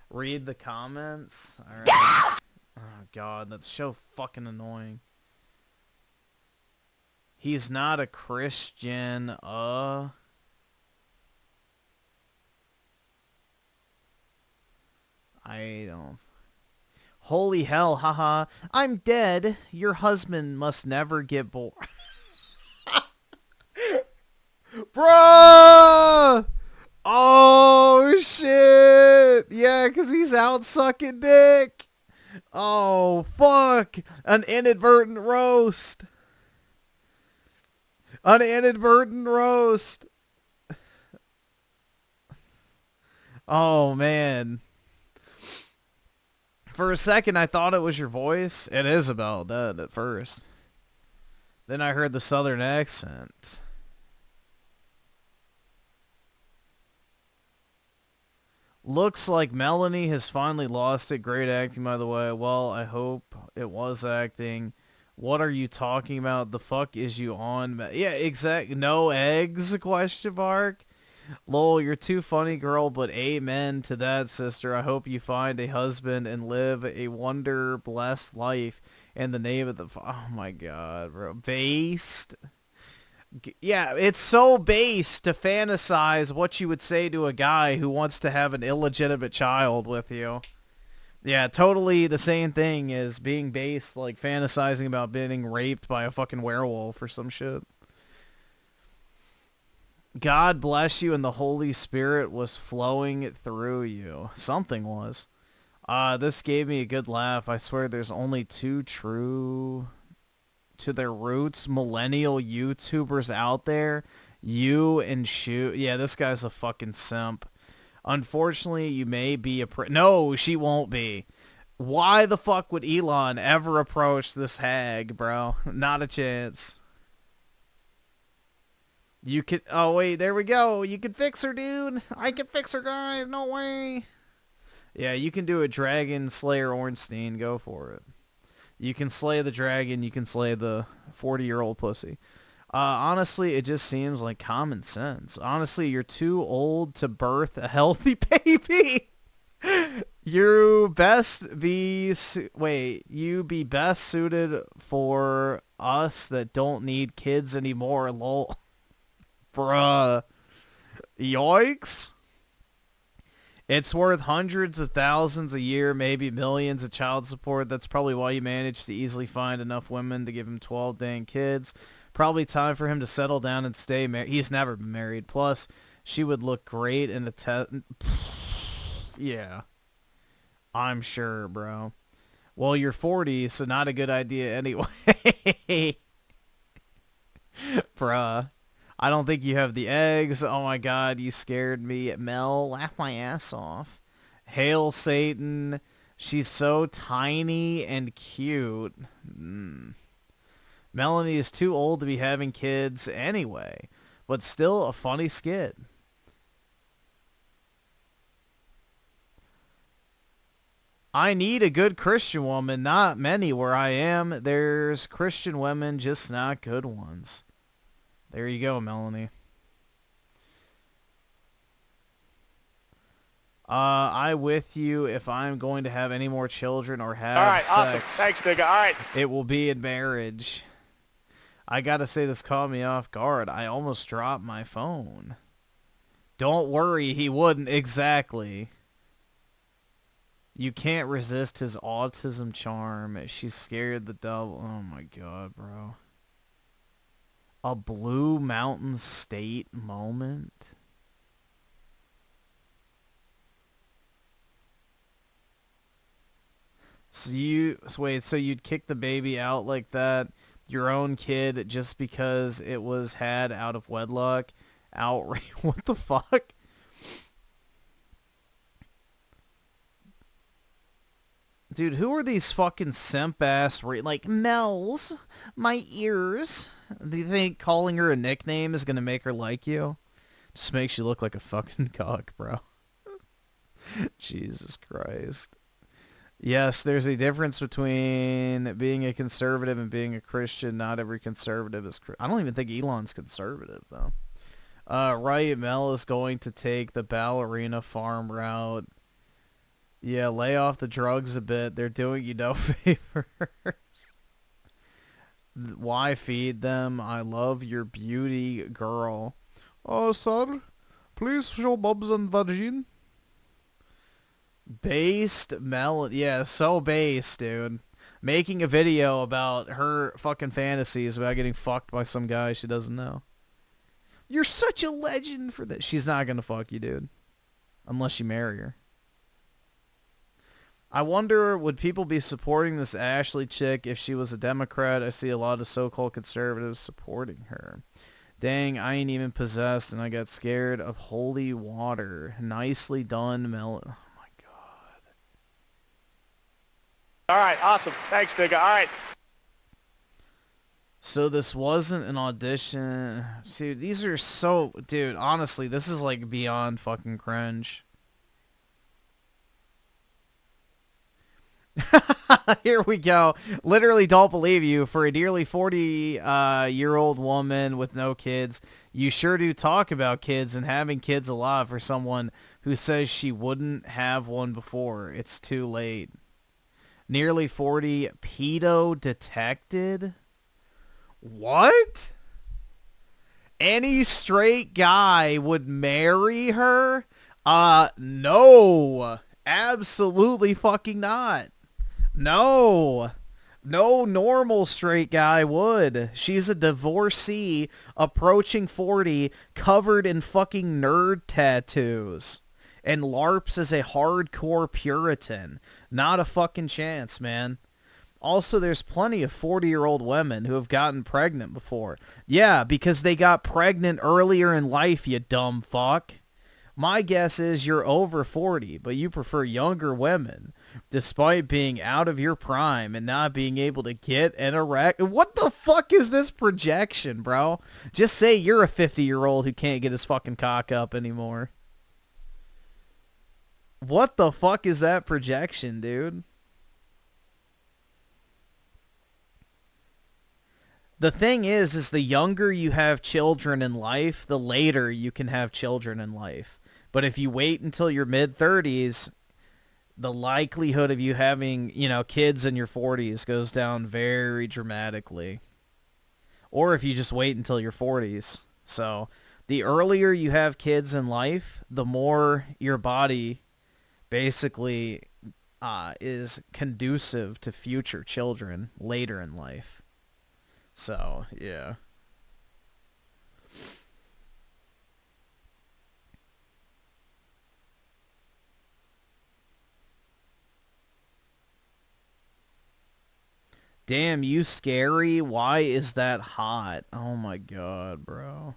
Read the comments. All right. Oh, God, that's so fucking annoying. He's not a Christian, I don't... Holy hell, haha. I'm dead. Your husband must never get bored. Bruh! Oh, shit! Yeah, because he's out sucking dick. Oh, fuck. An inadvertent roast. An inadvertent roast. Oh, man. For a second, I thought it was your voice. It is about that at first. Then I heard the southern accent. Looks like Melanie has finally lost it. Great acting, by the way. Well, I hope it was acting. What are you talking about? The fuck is you on? Yeah, exactly. No eggs? Question mark. Lol, you're too funny, girl, but amen to that, sister. I hope you find a husband and live a wonder-blessed life in the name of the... Oh, my God, bro. Based? Yeah, it's so base to fantasize what you would say to a guy who wants to have an illegitimate child with you. Yeah, totally the same thing as being based, like fantasizing about being raped by a fucking werewolf or some shit. God bless you and the Holy Spirit was flowing through you. Something was. This gave me a good laugh. I swear there's only two true to their roots millennial YouTubers out there. You and Shu. Yeah, this guy's a fucking simp. Unfortunately, you may be a... No, she won't be. Why the fuck would Elon ever approach this hag, bro? Not a chance. You could... Oh, wait, there we go. You can fix her, dude. I can fix her, guys. No way. Yeah, you can do a Dragon Slayer Ornstein. Go for it. You can slay the dragon. You can slay the 40-year-old pussy. Honestly, it just seems like common sense. Honestly, you're too old to birth a healthy baby. You be best suited for us that don't need kids anymore. Lol. Bruh. Yoinks. It's worth hundreds of thousands a year, maybe millions of child support. That's probably why you managed to easily find enough women to give him 12 dang kids. Probably time for him to settle down and stay married. He's never been married. Plus, she would look great in a Yeah. I'm sure, bro. Well, you're 40, so not a good idea anyway. Bruh. I don't think you have the eggs. Oh my God, you scared me. Mel, laugh my ass off. Hail Satan. She's so tiny and cute. Melanie is too old to be having kids anyway, but still a funny skit. I need a good Christian woman. Not many where I am. There's Christian women, just not good ones. There you go, Melanie. I with you if I'm going to have any more children or have All right, sex. awesome. Thanks, nigga. All right. It will be in marriage. I gotta say, this caught me off guard. I almost dropped my phone. Don't worry, he wouldn't. Exactly. You can't resist his autism charm. She's scared the devil. Oh my god, bro. A Blue Mountain State moment? So you'd kick the baby out like that, your own kid, just because it was had out of wedlock? Outrage. What the fuck? Dude, who are these fucking simp-ass, like, Mel's, my ears? Do you think calling her a nickname is gonna make her like you? Just makes you look like a fucking cock, bro. Jesus Christ. Yes, there's a difference between being a conservative and being a Christian. Not every conservative is I don't even think Elon's conservative, though. Right, Mel is going to take the ballerina farm route. Yeah, lay off the drugs a bit. They're doing you no favors. Why feed them? I love your beauty, girl. Oh, sir, please show bubs and vagine. Based Mel, yeah, so based, dude. Making a video about her fucking fantasies about getting fucked by some guy she doesn't know. You're such a legend for this. She's not gonna fuck you, dude. Unless you marry her. I wonder, would people be supporting this Ashley chick if she was a Democrat? I see a lot of so-called conservatives supporting her. Dang, I ain't even possessed and I got scared of holy water. Nicely done, Mel. All right, awesome. Thanks, nigga. All right. So this wasn't an audition. See, these are so... Dude, honestly, this is like beyond fucking cringe. Here we go. Literally don't believe you. For a nearly 40-year-old woman with no kids, you sure do talk about kids and having kids a lot for someone who says she wouldn't have one before. It's too late. Nearly 40, pedo detected? What? Any straight guy would marry her? No. Absolutely fucking not. No. No normal straight guy would. She's a divorcee approaching 40, covered in fucking nerd tattoos. And LARPs as a hardcore Puritan. Not a fucking chance, man. Also, there's plenty of 40-year-old women who have gotten pregnant before. Yeah, because they got pregnant earlier in life, you dumb fuck. My guess is you're over 40, but you prefer younger women, despite being out of your prime and not being able to get an erect. What the fuck is this projection, bro? Just say you're a 50-year-old who can't get his fucking cock up anymore. What the fuck is that projection, dude? The thing is the younger you have children in life, the later you can have children in life. But if you wait until your mid-30s, the likelihood of you having, kids in your 40s goes down very dramatically. Or if you just wait until your 40s. So, the earlier you have kids in life, the more your body basically is conducive to future children later in life. So, yeah. Damn, you scary. Why is that hot? Oh my god, bro.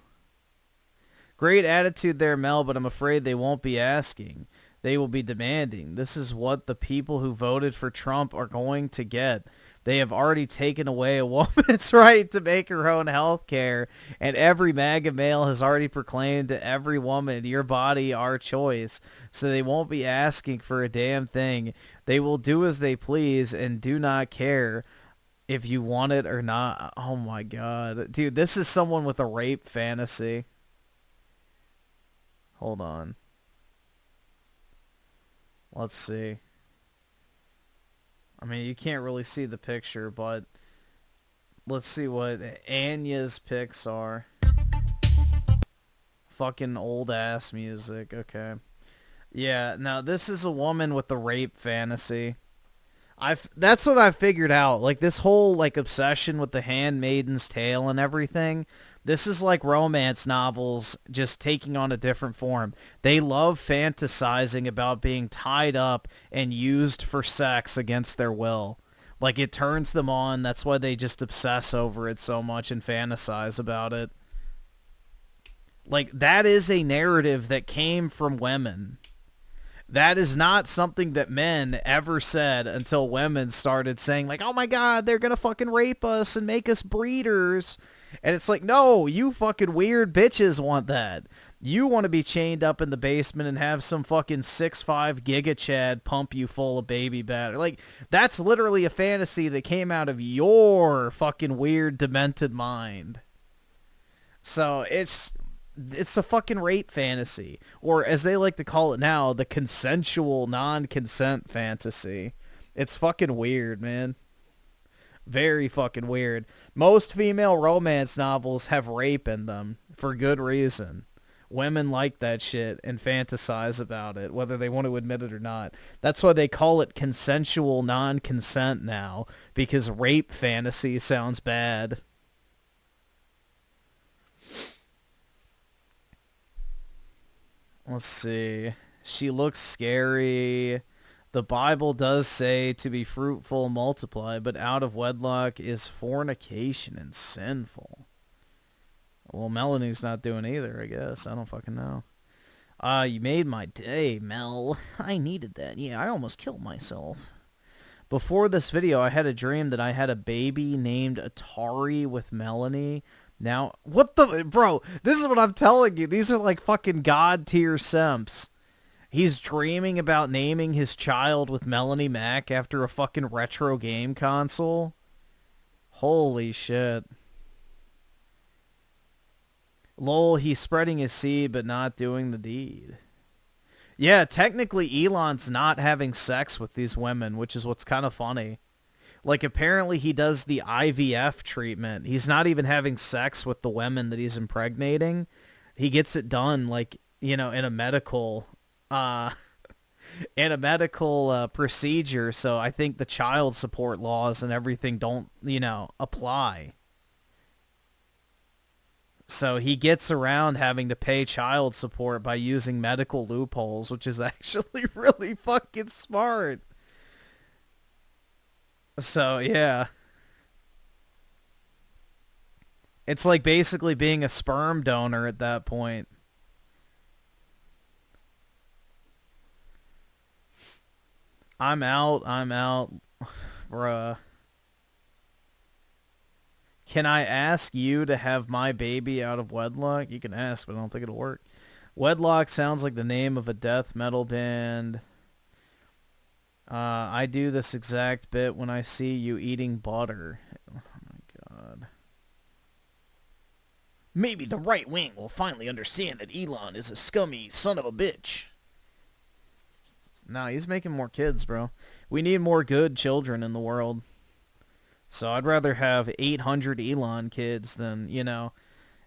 Great attitude there, Mel, but I'm afraid they won't be asking. They will be demanding. This is what the people who voted for Trump are going to get. They have already taken away a woman's right to make her own health care, and every MAGA male has already proclaimed to every woman, your body, our choice. So they won't be asking for a damn thing. They will do as they please and do not care. If you want it or not. Oh my god. Dude, this is someone with a rape fantasy. Hold on. Let's see. I mean, you can't really see the picture, but let's see what Anya's pics are. Fucking old ass music. Okay. Yeah, now this is a woman with a rape fantasy. That's what I figured out. Like, this whole, like, obsession with the Handmaiden's Tale and everything, this is like romance novels just taking on a different form. They love fantasizing about being tied up and used for sex against their will. Like, it turns them on. That's why they just obsess over it so much and fantasize about it. Like, that is a narrative that came from women. That is not something that men ever said until women started saying, like, oh my god, they're gonna fucking rape us and make us breeders. And it's like, no, you fucking weird bitches want that. You want to be chained up in the basement and have some fucking 6'5" Giga Chad pump you full of baby batter. Like, that's literally a fantasy that came out of your fucking weird, demented mind. So, it's a fucking rape fantasy. Or, as they like to call it now, the consensual non-consent fantasy. It's fucking weird, man. Very fucking weird. Most female romance novels have rape in them, for good reason. Women like that shit and fantasize about it, whether they want to admit it or not. That's why they call it consensual non-consent now, because rape fantasy sounds bad. Let's see. She looks scary. The Bible does say to be fruitful, multiply, but out of wedlock is fornication and sinful. Well, Melanie's not doing either, I guess. I don't fucking know. You made my day, Mel. I needed that. Yeah, I almost killed myself. Before this video, I had a dream that I had a baby named Atari with Melanie. Now, what the... Bro, this is what I'm telling you. These are like fucking god-tier simps. He's dreaming about naming his child with Melanie Mac after a fucking retro game console. Holy shit. Lol, he's spreading his seed but not doing the deed. Yeah, technically Elon's not having sex with these women, which is what's kind of funny. Like, apparently he does the IVF treatment. He's not even having sex with the women that he's impregnating. He gets it done, like, you know, in a medical... procedure, so I think the child support laws and everything don't, you know, apply. So he gets around having to pay child support by using medical loopholes, which is actually really fucking smart. So, yeah. It's like basically being a sperm donor at that point. I'm out, bruh. Can I ask you to have my baby out of wedlock? You can ask, but I don't think it'll work. Wedlock sounds like the name of a death metal band. I do this exact bit when I see you eating butter. Oh my god. Maybe the right wing will finally understand that Elon is a scummy son of a bitch. Nah, he's making more kids, bro. We need more good children in the world. So I'd rather have 800 Elon kids than, you know,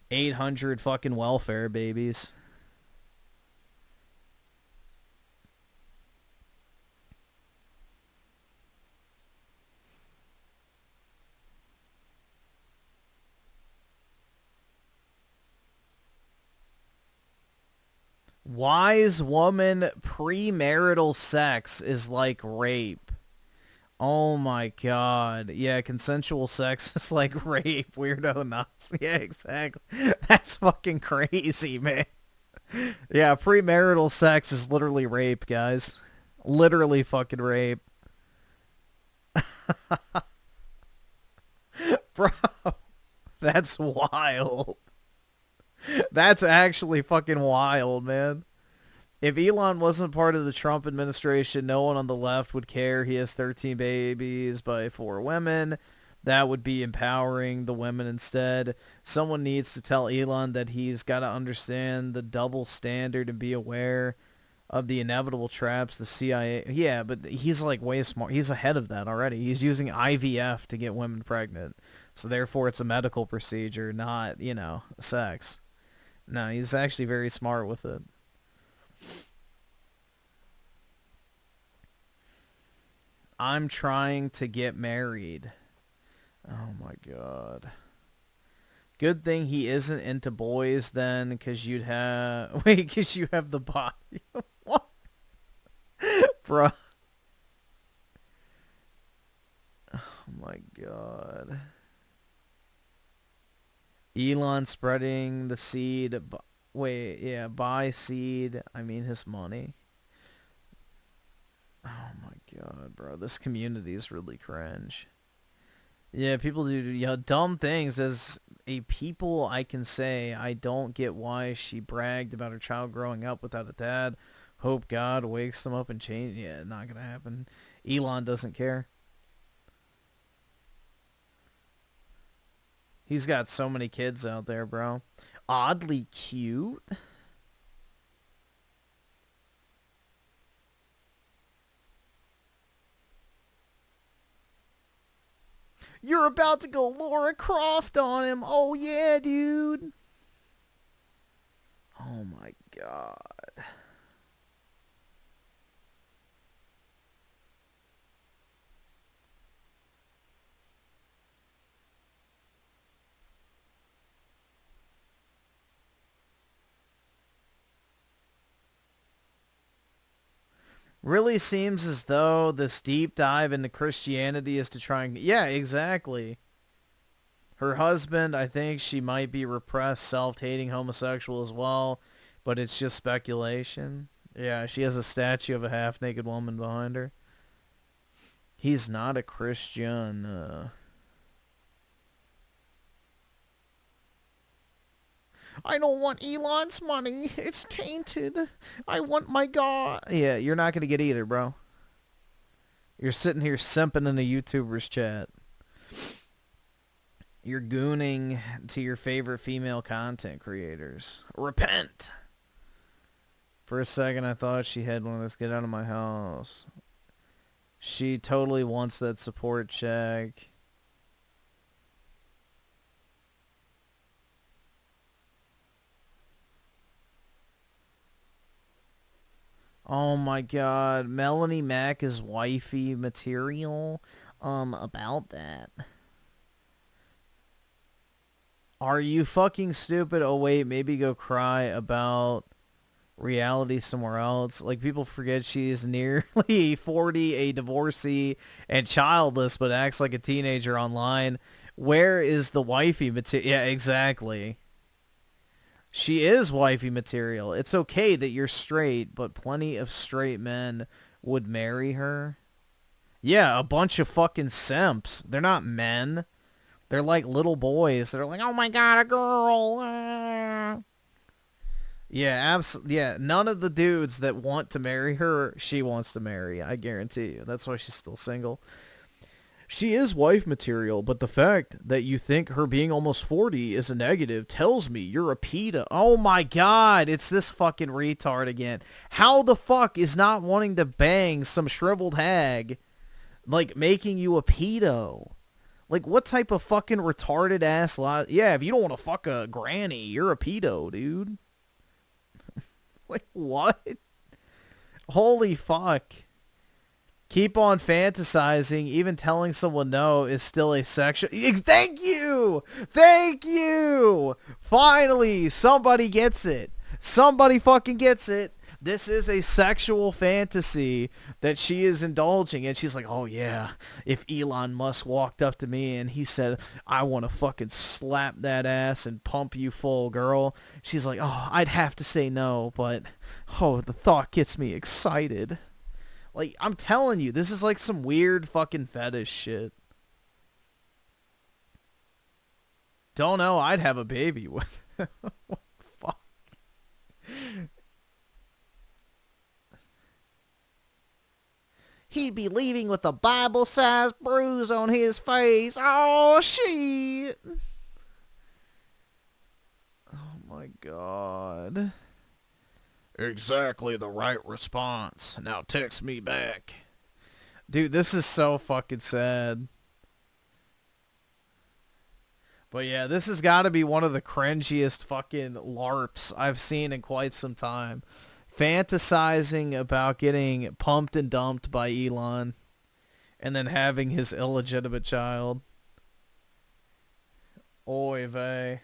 800 fucking welfare babies. Wise woman premarital sex is like rape. Oh my god. Yeah, consensual sex is like rape, weirdo nuts. Yeah, exactly. That's fucking crazy, man. Yeah, premarital sex is literally rape, guys. Literally fucking rape. Bro, that's wild. That's actually fucking wild, man. If Elon wasn't part of the Trump administration, no one on the left would care. He has 13 babies by 4 women. That would be empowering the women instead. Someone needs to tell Elon that he's got to understand the double standard and be aware of the inevitable traps the CIA... Yeah, but he's like way smart. He's ahead of that already. He's using IVF to get women pregnant. So therefore it's a medical procedure, not, you know, sex. No, he's actually very smart with it. I'm trying to get married. Oh my god. Good thing he isn't into boys then, because you'd have... Wait, because you have the body. What? Bruh. Oh my god. Elon spreading the seed. Wait, yeah, buy seed. I mean his money. Oh my god, bro. This community is really cringe. Yeah, people do dumb things. As a people, I can say I don't get why she bragged about her child growing up without a dad. Hope God wakes them up and change. Yeah, not gonna happen. Elon doesn't care. He's got so many kids out there, bro. Oddly cute. You're about to go Laura Croft on him. Oh, yeah, dude. Oh, my God. Really seems as though this deep dive into Christianity is to try and... Yeah, exactly. Her husband, I think she might be repressed, self-hating homosexual as well, but it's just speculation. Yeah, she has a statue of a half-naked woman behind her. He's not a Christian. I don't want Elon's money. It's tainted. I want my God. Yeah, you're not going to get either, bro. You're sitting here simping in a YouTuber's chat. You're gooning to your favorite female content creators. Repent! For a second, I thought she had one of those get out of my house. She totally wants that support check. Oh my god, Melanie Mack is wifey material? About that. Are you fucking stupid? Oh wait, maybe go cry about reality somewhere else. Like, people forget she's nearly 40, a divorcee, and childless, but acts like a teenager online. Where is the wifey material? Yeah, exactly. She is wifey material. It's okay that you're straight, but plenty of straight men would marry her. Yeah, a bunch of fucking simps. They're not men. They're like little boys. They're like, oh my god, a girl. Yeah, yeah, none of the dudes that want to marry her, she wants to marry. I guarantee you. That's why she's still single. She is wife material, but the fact that you think her being almost 40 is a negative tells me you're a PETA. Oh my god, it's this fucking retard again. How the fuck is not wanting to bang some shriveled hag, like, making you a pedo? Like, what type of fucking retarded ass lie? Yeah, if you don't want to fuck a granny, you're a pedo, dude. Like, what? Holy fuck. Keep on fantasizing. Even telling someone no is still a sexual... Thank you! Thank you! Finally, somebody gets it. Somebody fucking gets it. This is a sexual fantasy that she is indulging in. She's like, oh yeah, if Elon Musk walked up to me and he said, I want to fucking slap that ass and pump you full, girl. She's like, oh, I'd have to say no, but, oh, the thought gets me excited. Like, I'm telling you, this is like some weird fucking fetish shit. Don't know, I'd have a baby with... Fuck. He'd be leaving with a Bible-sized bruise on his face. Oh, shit. Oh, my God. Exactly the right response. Now text me back. Dude, this is so fucking sad. But yeah, this has got to be one of the cringiest fucking LARPs I've seen in quite some time. Fantasizing about getting pumped and dumped by Elon and then having his illegitimate child. Oy vey.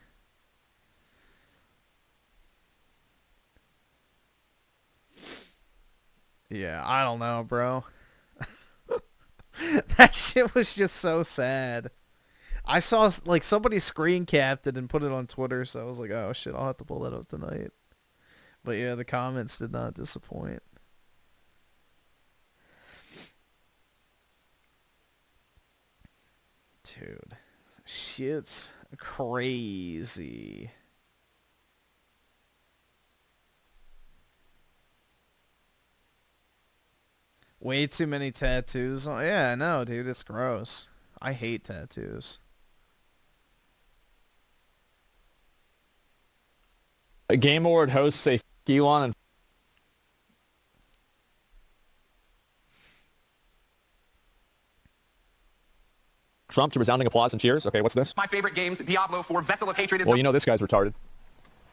Yeah, I don't know, bro. That shit was just so sad. I saw, like, somebody screen capped it and put it on Twitter, so I was like, oh shit, I'll have to pull that up tonight. But yeah, the comments did not disappoint. Dude, shit's crazy. Way too many tattoos. Oh, yeah, I know, dude. It's gross. I hate tattoos. A Game Award host say Elon and Trump to resounding applause and cheers. Okay, what's this? My favorite games, Diablo 4, Vessel of Hatred is Well, you know this guy's retarded.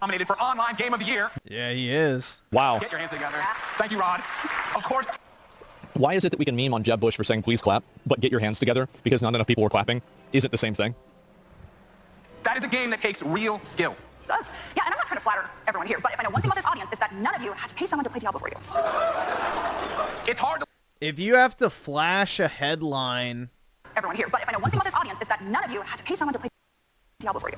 nominated for Online Game of the Year. Yeah, he is. Wow. Get your hands together. Thank you, Rod. Of course. Why is it that we can meme on Jeb Bush for saying please clap, but get your hands together because not enough people were clapping? Is it the same thing? That is a game that takes real skill. Does. Yeah, and I'm not trying to flatter everyone here, but if I know one thing about this audience, is that none of you had to pay someone to play Diablo for you. It's hard to... If you have to flash a headline... Everyone here, but if I know one thing about this audience, is that none of you had to pay someone to play Diablo for you.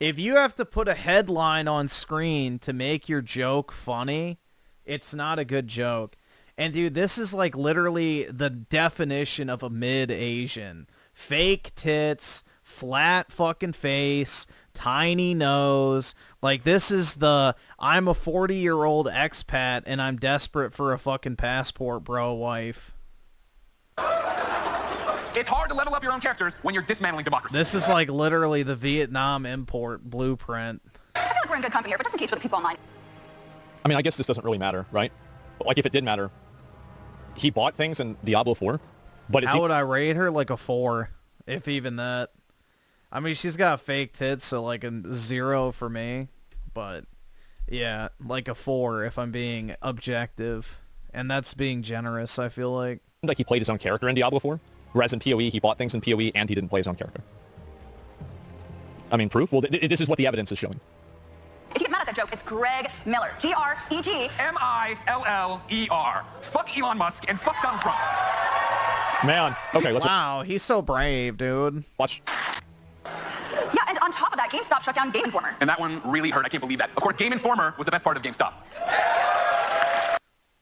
If you have to put a headline on screen to make your joke funny, it's not a good joke. And dude, this is like literally the definition of a mid-Asian. Fake tits, flat fucking face, tiny nose. Like, this is the I'm a 40-year-old expat and I'm desperate for a fucking passport, bro, wife. It's hard to level up your own characters when you're dismantling democracy. This is like literally the Vietnam import blueprint. I feel like we're in good company here, but just in case for the people online. I mean, I guess this doesn't really matter, right? But like, if it did matter, he bought things in Diablo 4, but how would I rate her? Like a 4, if even that. I mean, she's got fake tits, so like a 0 for me. But yeah, like a 4 if I'm being objective. And that's being generous, I feel like. Like he played his own character in Diablo 4, whereas in PoE, he bought things in PoE and he didn't play his own character. I mean, proof? Well, this is what the evidence is showing. If you get mad at that joke, it's Greg Miller. G-R-E-G. M-I-L-L-E-R. Fuck Elon Musk and fuck Donald Trump. Man, okay, let's... Wow, he's so brave, dude. Watch. Yeah, and on top of that, GameStop shut down Game Informer. And that one really hurt. I can't believe that. Of course, Game Informer was the best part of GameStop.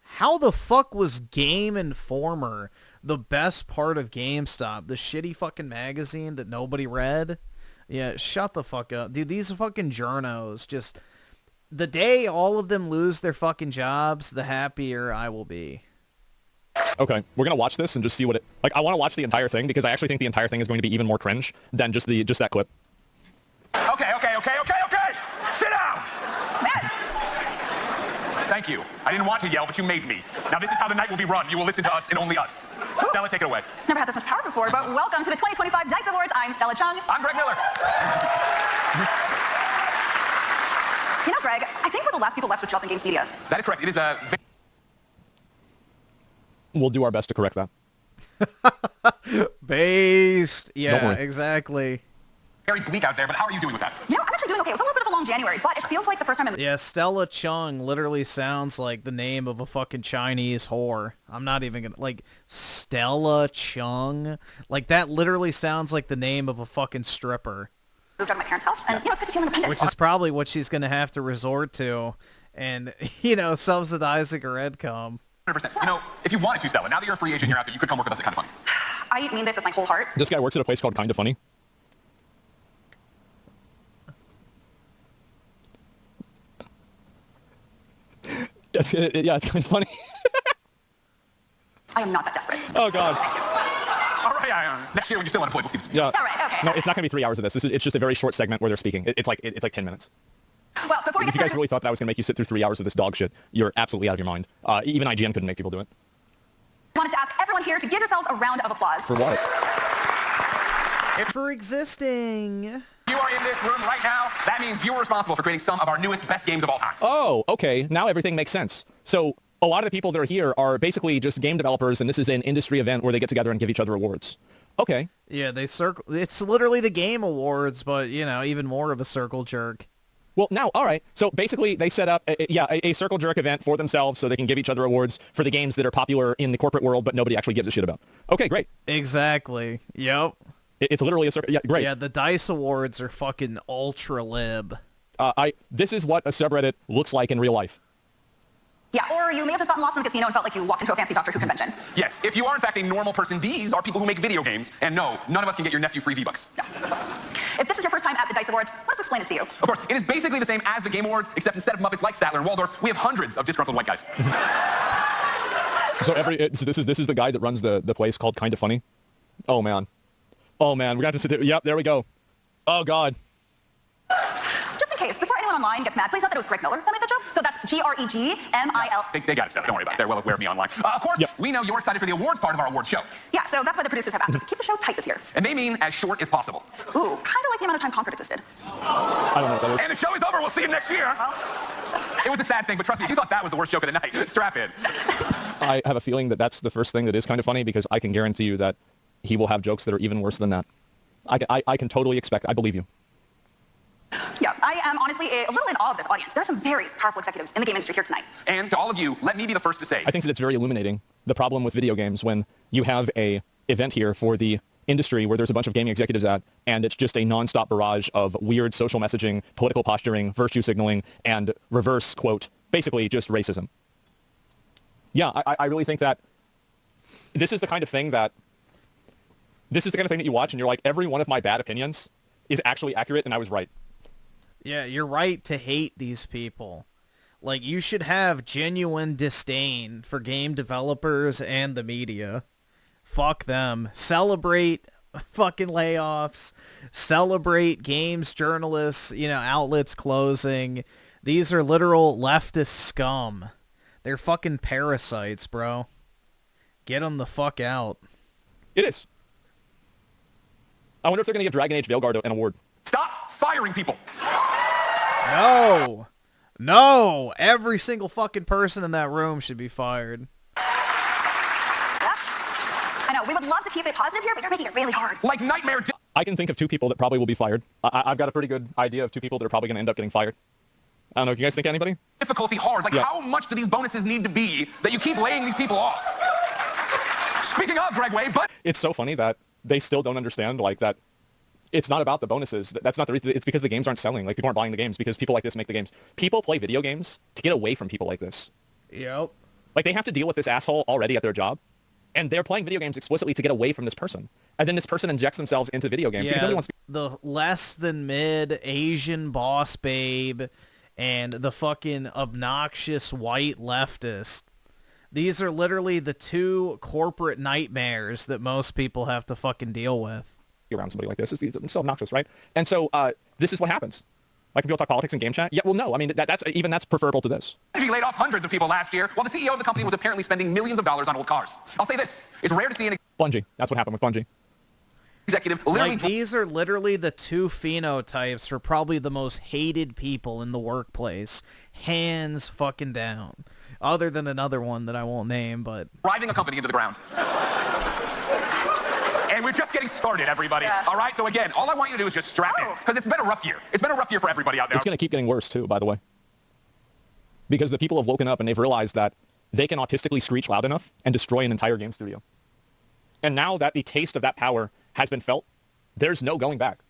How the fuck was Game Informer the best part of GameStop? The shitty fucking magazine that nobody read? Yeah, shut the fuck up. Dude, these fucking journos, just... The day all of them lose their fucking jobs, the happier I will be. Okay, we're gonna watch this and just see what it... Like, I want to watch the entire thing because I actually think the entire thing is going to be even more cringe than just that clip. Okay. Sit down! Man! Thank you. I didn't want to yell, but you made me. Now this is how the night will be run. You will listen to us and only us. Stella, take it away. Never had this much power before, but welcome to the 2025 DICE Awards. I'm Stella Chung. I'm Greg Miller. You know, Greg, I think we're the last people left with jobs in games media. That is correct. It is a... We'll do our best to correct that. Based. Yeah, exactly. Very bleak out there, but how are you doing with that? You know, I'm actually doing okay. It was a little bit of a long January, but it feels like the first time in... Yeah, Stella Chung literally sounds like the name of a fucking Chinese whore. I'm not even gonna... Like, Stella Chung? Like, that literally sounds like the name of a fucking stripper. Moved out of my parents' house, and, you know, it's good to feel independent. Which is probably what she's gonna have to resort to and, you know, subsidizing her income. 100%. You know, if you wanted to, Stella, now that you're a free agent, you're out there, you could come work with us at Kind of Funny. I mean this with my whole heart. This guy works at a place called Kind of Funny. Yeah, it's kind of funny. I I am not that desperate. Oh, God. All right, next year when you still want to play, we'll see. Yeah. All right, okay. No, it's not going to be 3 hours of this. It's just a very short segment where they're speaking. It's like 10 minutes. Well, before we If get you guys started... really thought that I was going to make you sit through 3 hours of this dog shit, you're absolutely out of your mind. Even IGN couldn't make people do it. I wanted to ask everyone here to give yourselves a round of applause. For what? For existing. You are in this room right now. That means you were responsible for creating some of our newest, best games of all time. Oh, okay. Now everything makes sense. So a lot of the people that are here are basically just game developers, and this is an industry event where they get together and give each other awards. Okay. Yeah, they circle. It's literally the Game Awards, but, you know, even more of a circle jerk. Well, now, all right. So basically, they set up, a circle jerk event for themselves so they can give each other awards for the games that are popular in the corporate world, but nobody actually gives a shit about. Okay, great. Exactly. Yep. It's literally a circle. Yeah, great. Yeah, the DICE Awards are fucking ultra lib. This is what a subreddit looks like in real life. Yeah, or you may have just gotten lost in the casino and felt like you walked into a fancy Doctor Who convention. Yes, if you are in fact a normal person, these are people who make video games. And no, none of us can get your nephew free V-Bucks. Yeah. If this is your first time at the DICE Awards, let's explain it to you. Of course, it is basically the same as the Game Awards, except instead of Muppets like Statler and Waldorf, we have hundreds of disgruntled white guys. So this is the guy that runs the place called Kinda Funny. Oh man, we're gonna have to sit there. Yep, there we go. Oh God. Just in case, before anyone online gets mad, please note that it was Greg Miller that made the joke. So that's G-R-E-G-M-I-L. They got it, Sarah. Don't worry about it. They're well aware of me online. Of course, we know you're excited for the awards part of our awards show. Yeah, so that's why the producers have asked us to keep the show tight this year. And they mean as short as possible. Ooh, kind of like the amount of time Concord existed. I don't know what that is. And the show is over. We'll see you next year. It was a sad thing, but trust me, if you thought that was the worst joke of the night, strap in. I have a feeling that that's the first thing that is kind of funny, because I can guarantee you that he will have jokes that are even worse than that. I can totally expect. I believe you. Yeah, I am honestly a little in awe of this audience. There are some very powerful executives in the game industry here tonight. And to all of you, let me be the first to say, I think that it's very illuminating, the problem with video games, when you have a event here for the industry where there's a bunch of gaming executives at, and it's just a non-stop barrage of weird social messaging, political posturing, virtue signaling, and reverse, quote, basically just racism. Yeah, I really think that this is the kind of thing that you watch and you're like, every one of my bad opinions is actually accurate and I was right. Yeah, you're right to hate these people. Like, you should have genuine disdain for game developers and the media. Fuck them. Celebrate fucking layoffs. Celebrate games journalists, outlets closing. These are literal leftist scum. They're fucking parasites, bro. Get them the fuck out. It is. I wonder if they're going to give Dragon Age Veilguard an award. Stop firing people! No! Every single fucking person in that room should be fired. I know, we would love to keep it positive here, but you're making it really hard. Like Nightmare... I can think of 2 people that probably will be fired. I've got a pretty good idea of 2 people that are probably going to end up getting fired. I don't know, can you guys think of anybody? Difficulty hard. Like, how much do these bonuses need to be that you keep laying these people off? Speaking of, Greg Way, but... It's so funny that they still don't understand, like, that it's not about the bonuses. That's not the reason. It's because the games aren't selling. Like, people aren't buying the games because people like this make the games. People play video games to get away from people like this. Yep. Like, they have to deal with this asshole already at their job, and they're playing video games explicitly to get away from this person. And then this person injects themselves into video games because nobody wants to... The less than mid Asian boss babe and the fucking obnoxious white leftist. These are literally the 2 corporate nightmares that most people have to fucking deal with. Around somebody like this. It's so obnoxious, right? And so this is what happens. Like, people talk politics in game chat. Yeah, well, no. I mean, that's preferable to this. He laid off hundreds of people last year, while the CEO of the company was apparently spending millions of dollars on old cars. I'll say this. It's rare to see an... Bungie. That's what happened with Bungie. Executive literally... Like, these are literally the 2 phenotypes for probably the most hated people in the workplace. Hands fucking down. Other than another one that I won't name, but... Driving a company into the ground. And we're just getting started, everybody. Yeah. All right? So again, all I want you to do is just strap in. Because it's been a rough year. It's been a rough year for everybody out there. It's going to keep getting worse, too, by the way. Because the people have woken up and they've realized that they can autistically screech loud enough and destroy an entire game studio. And now that the taste of that power has been felt, there's no going back.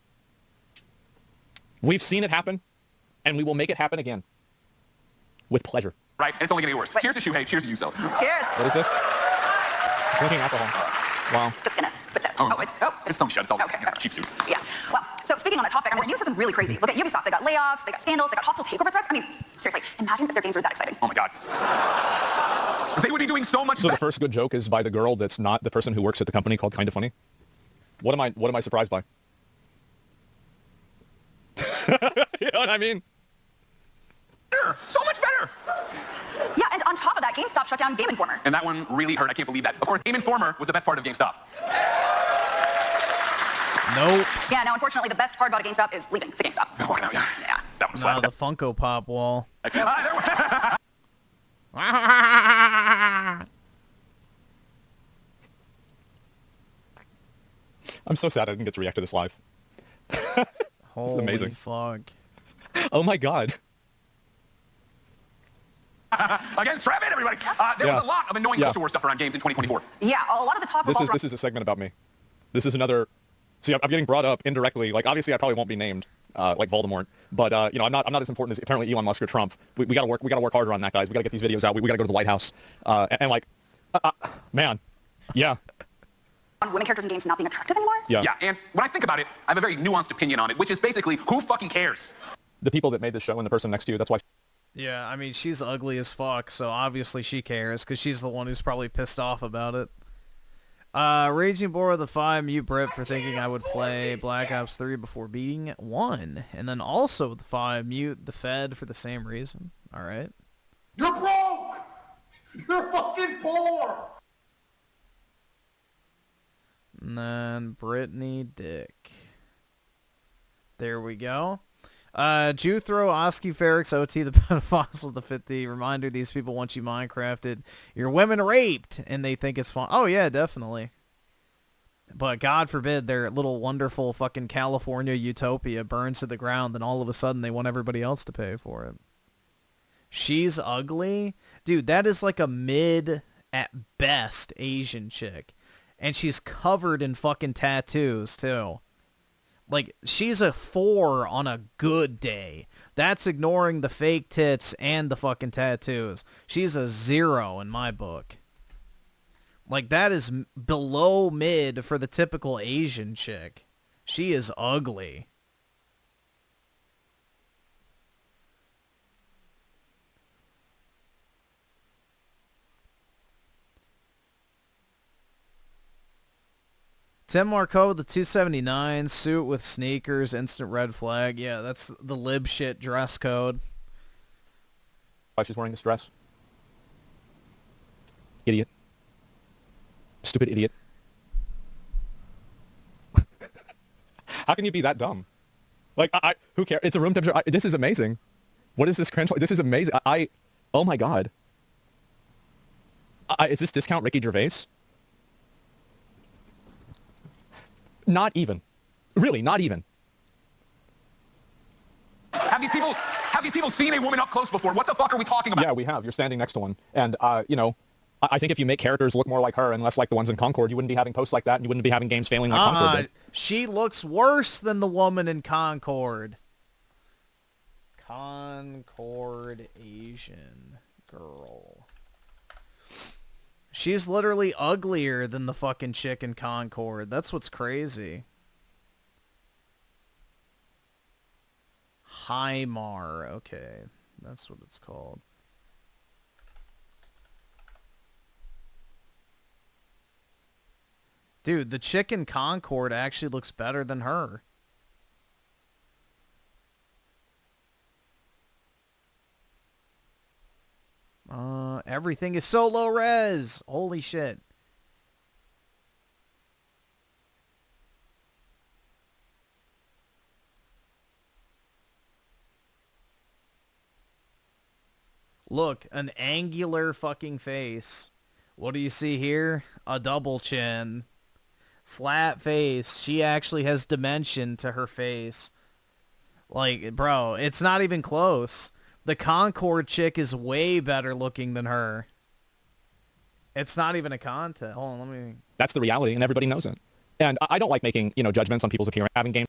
We've seen it happen, and we will make it happen again. With pleasure. Right? And it's only going to get worse. Cheers to Shuhei. Cheers to you, so. Cheers. What is this? Drinking alcohol. Wow. Just gonna put that. It's some shit. It's all cheap soup. Yeah. Well, so speaking on that topic, news has been really crazy. Look at Ubisoft. They got layoffs, they got scandals, they got hostile takeover threats. I mean, seriously, imagine if their games were that exciting. Oh my God. They would be doing so much So better. the first good joke is by the girl that's not the person who works at the company called Kinda Funny. What am I surprised by? You know what I mean? So much better. Yeah, and on top of that, GameStop shut down Game Informer. And that one really hurt. I can't believe that. Of course, Game Informer was the best part of GameStop. Nope. Yeah, now unfortunately the best part about a GameStop is leaving the GameStop. Oh, no, yeah. Yeah. That one's Nah, flat. the Funko Pop wall. I'm so sad I didn't get to react to this live. This is amazing. Fuck. Oh my god. Again, strap in, everybody. There was a lot of annoying culture war stuff around games in 2024. Yeah, a lot of the talk was This is a segment about me. This is another. See, I'm getting brought up indirectly. Like, obviously, I probably won't be named like Voldemort, but you know, I'm not as important as apparently Elon Musk or Trump. We gotta work harder on that, guys. We gotta get these videos out. We gotta go to the White House. And like, man, yeah. on women characters in games not being attractive anymore? Yeah, and when I think about it, I have a very nuanced opinion on it, which is basically, who fucking cares? The people that made this show and the person next to you, that's why. Yeah, I mean, she's ugly as fuck, so obviously she cares, because she's the one who's probably pissed off about it. Raging Boar of the 5, mute Brit for thinking I would play Black Ops 3 before beating 1. And then also the 5, mute the Fed for the same reason. Alright. You're broke! You're fucking poor! And then Brittany Dick. There we go. Juthro, Oski, Ferrix, OT, the pedophiles with the 50. Reminder, these people want you Minecrafted. Your women raped, and they think it's fun. Oh, yeah, definitely. But God forbid their little wonderful fucking California utopia burns to the ground, and all of a sudden they want everybody else to pay for it. She's ugly? Dude, that is like a mid, at best, Asian chick. And she's covered in fucking tattoos, too. Like, she's a 4 on a good day. That's ignoring the fake tits and the fucking tattoos. She's a 0 in my book. Like, that is below mid for the typical Asian chick. She is ugly. Tim Marco, the 279, suit with sneakers, instant red flag. Yeah, that's the lib shit dress code. Why she's wearing this dress? Idiot. Stupid idiot. How can you be that dumb? Like, who cares? It's a room temperature. This is amazing. What is this cringe? This is amazing. Oh my god. Is this discount Ricky Gervais? Not even. Really, not even. Have these people seen a woman up close before? What the fuck are we talking about? Yeah, we have. You're standing next to one. And, you know, I think if you make characters look more like her and less like the ones in Concord, you wouldn't be having posts like that, and you wouldn't be having games failing like Concord did. She looks worse than the woman in Concord. Concord Asian girl. She's literally uglier than the fucking chick in Concord. That's what's crazy. Hymar. Okay. That's what it's called. Dude, the chick in Concord actually looks better than her. Everything is so low res. Holy shit. Look, an angular fucking face. What do you see here? A double chin. Flat face. She actually has dimension to her face. Like, bro, it's not even close. The Concord chick is way better looking than her. It's not even a contest. Hold on, let me... That's the reality, and everybody knows it. And I don't like making, you know, judgments on people's appearance. Having games...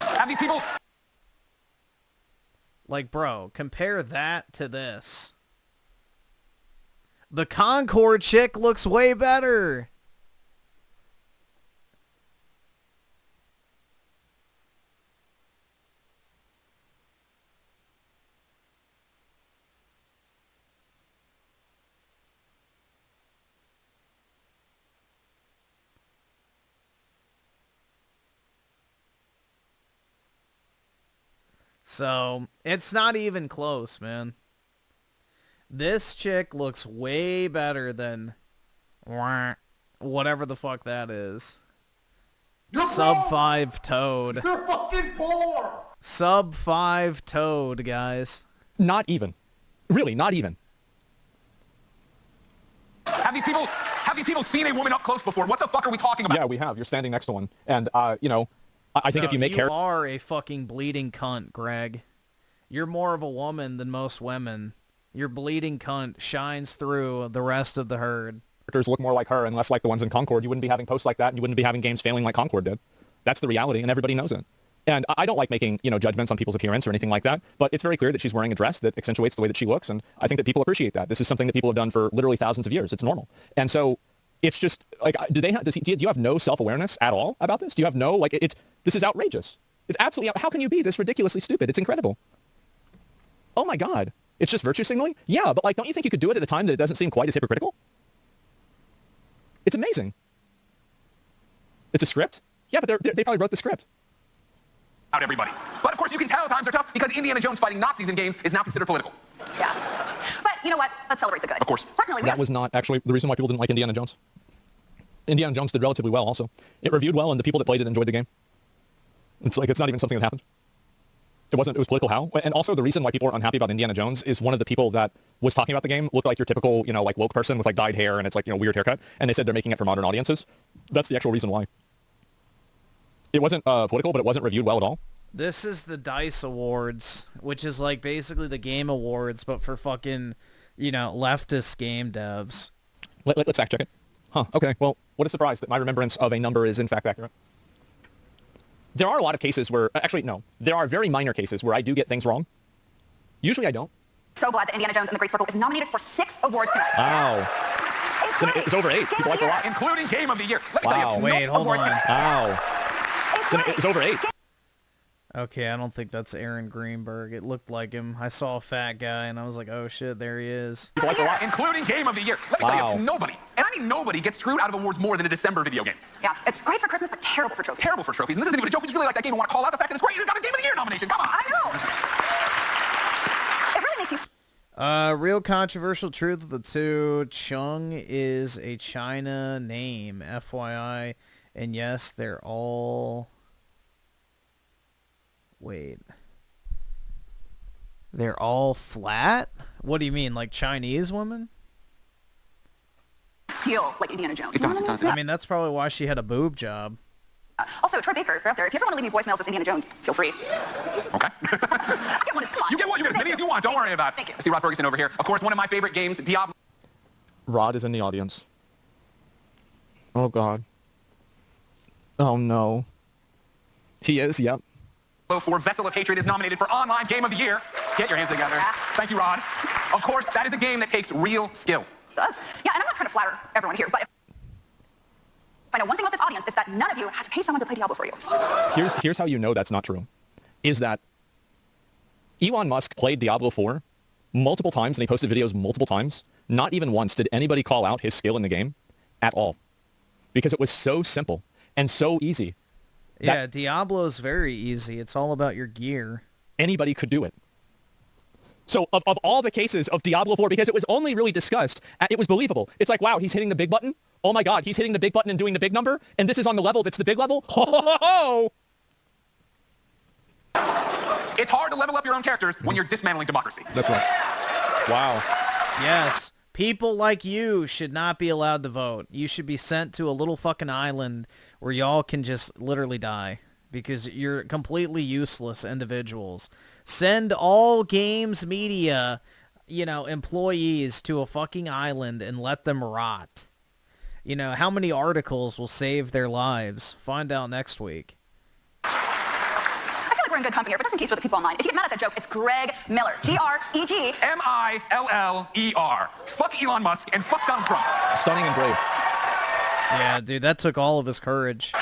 Have these people... Like, bro, compare that to this. The Concord chick looks way better. So, it's not even close, man. This chick looks way better than whatever the fuck that is. Sub 5 Toad. You're fucking poor! Sub 5 Toad, guys. Not even. Really, not even. Have these people seen a woman up close before? What the fuck are we talking about? Yeah, we have. You're standing next to one. And, you know, I think if you make You are a fucking bleeding cunt, Greg. You're more of a woman than most women. Your bleeding cunt shines through the rest of the herd. Characters look more like her and less like the ones in Concord, you wouldn't be having posts like that, and you wouldn't be having games failing like Concord did. That's the reality, and everybody knows it. And I don't like making, you know, judgments on people's appearance or anything like that, but it's very clear that she's wearing a dress that accentuates the way that she looks, and I think that people appreciate that. This is something that people have done for literally thousands of years. It's normal. And so it's just, like, do you have no self-awareness at all about this? Do you have no, like, this is outrageous. It's absolutely, how can you be this ridiculously stupid? It's incredible. Oh my God. It's just virtue signaling? Yeah, but, like, don't you think you could do it at a time that it doesn't seem quite as hypocritical? It's amazing. It's a script? Yeah, but they probably wrote the script. Out everybody. But of course you can tell times are tough because Indiana Jones fighting Nazis in games is now considered political. Yeah. But you know what? Let's celebrate the good. Of course. Personally, That was not actually the reason why people didn't like Indiana Jones. Indiana Jones did relatively well also. It reviewed well, and the people that played it enjoyed the game. It's like, it's not even something that happened. It was political how. And also the reason why people are unhappy about Indiana Jones is one of the people that was talking about the game looked like your typical, you know, like woke person with like dyed hair and it's like, you know, weird haircut. And they said they're making it for modern audiences. That's the actual reason why. It wasn't political, but it wasn't reviewed well at all. This is the DICE Awards, which is like basically the Game Awards, but for fucking, you know, leftist game devs. Let's fact check it. Huh, okay. Well, what a surprise that my remembrance of a number is in fact accurate. There are a lot of cases where, actually, no. There are very minor cases where I do get things wrong. Usually I don't. So glad that Indiana Jones and the Great Circle is nominated for 6 awards tonight. Wow. So it's over 8. People like a lot. Including Game of the Year. Let me Wow. tell you, Wait, hold on. Wow. So it's over 8. Okay, I don't think that's Aaron Greenberg. It looked like him. I saw a fat guy, and I was like, oh shit, there he is. People like a lot. Including Game of the Year. Let me tell you, nobody, and I mean nobody, gets screwed out of awards more than a December video game. Yeah, it's great for Christmas, but terrible for trophies. Terrible for trophies. And this isn't even a joke. We just really like that game and want to call out the fact that it's great. You got a Game of the Year nomination. Come on. I know. It really makes you... Real controversial truth of the two. Chung is a China name, FYI. And yes, they're all... Wait. They're all flat? What do you mean, like Chinese women? Feel like Indiana Jones. It does. I mean, that's probably why she had a boob job. Also, Troy Baker, if you're out there, if you ever want to leave me voicemails as Indiana Jones, feel free. Okay. I get one. Come on. You get as many as you want. Don't worry about it. Thank you. I see Rod Ferguson over here. Of course, one of my favorite games, Diablo. Rod is in the audience. Oh God. Oh no. He is, yep. For Vessel of Hatred is nominated for Online Game of the Year. Get your hands together. Thank you, Rod. Of course, that is a game that takes real skill. It does. Yeah, and I'm not trying to flatter everyone here, but if I know one thing about this audience is that none of you had to pay someone to play Diablo for you. Here's how you know that's not true. Is that Elon Musk played Diablo 4 multiple times and he posted videos multiple times. Not even once did anybody call out his skill in the game at all. Because it was so simple and so easy. Yeah, Diablo's very easy. It's all about your gear. Anybody could do it. So of all the cases of Diablo 4, because it was only really discussed, it was believable. It's like, wow, he's hitting the big button. Oh my God, he's hitting the big button and doing the big number. And this is on the level that's the big level. Ho, ho, ho, ho. It's hard to level up your own characters when you're dismantling democracy. That's right. Wow. Yes. People like you should not be allowed to vote. You should be sent to a little fucking island where y'all can just literally die because you're completely useless individuals. Send all games media, you know, employees to a fucking island and let them rot. You know, how many articles will save their lives? Find out next week. I feel like we're in good company here, but just in case for the people online, if you get mad at that joke, it's Greg Miller. G-R-E-G. M-I-L-L-E-R. Fuck Elon Musk and fuck Donald Trump. Stunning and brave. Yeah, dude, that took all of his courage.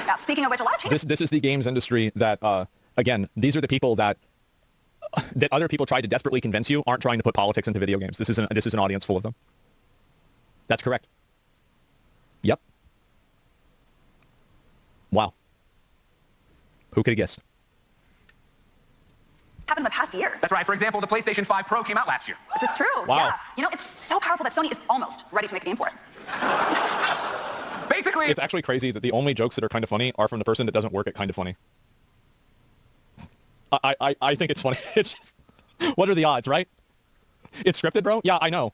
Now, speaking of which, a lot of changes... This is the games industry that, again, these are the people that other people try to desperately convince you aren't trying to put politics into video games. This is an audience full of them. That's correct. Yep. Wow. Who could have guessed? Happened in the past year. That's right. For example, the PlayStation 5 Pro came out last year. This is true. Wow. Yeah. You know, it's so powerful that Sony is almost ready to make a game for it. Basically, it's actually crazy that the only jokes that are kind of funny are from the person that doesn't work at Kind of Funny. I think it's funny. It's just, what are the odds, right? It's scripted, bro? Yeah, I know.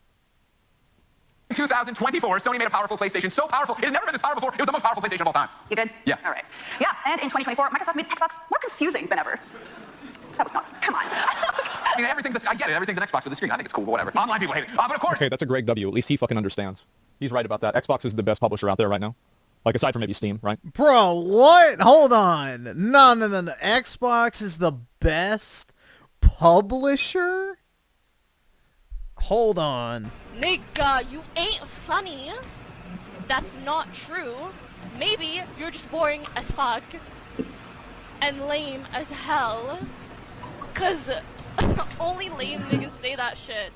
In 2024, Sony made a powerful PlayStation so powerful, it had never been this powerful before. It was the most powerful PlayStation of all time. You did? Yeah. All right. Yeah, and in 2024, Microsoft made Xbox more confusing than ever. That was not, come on. I mean, I get it. Everything's an Xbox with a screen. I think it's cool, but whatever. Online people hate it. But of course. Okay, that's a Greg W. At least he fucking understands. He's right about that. Xbox is the best publisher out there right now. Like, aside from maybe Steam, right? Bro, what? Hold on. No. Xbox is the best publisher? Hold on. Nigga, you ain't funny. That's not true. Maybe you're just boring as fuck and lame as hell. Cause only lame niggas say that shit.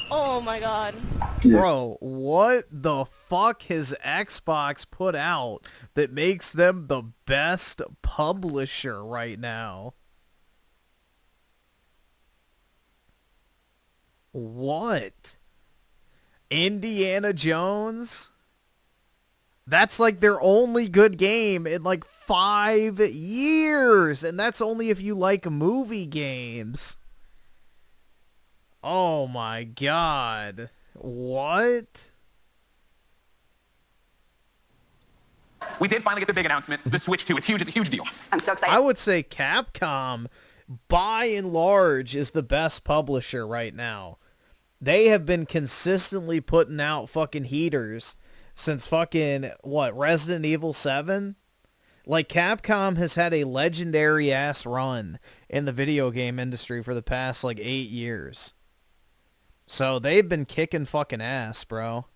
Oh my god. Bro, what the fuck has Xbox put out that makes them the best publisher right now? What? Indiana Jones? That's like their only good game in like 5 years. And that's only if you like movie games. Oh my god. What? We did finally get the big announcement. The Switch 2 is huge. It's a huge deal. I'm so excited. I would say Capcom, by and large, is the best publisher right now. They have been consistently putting out fucking heaters since fucking, what, Resident Evil 7? Like, Capcom has had a legendary-ass run in the video game industry for the past, like, 8 years. So they've been kicking fucking ass, bro.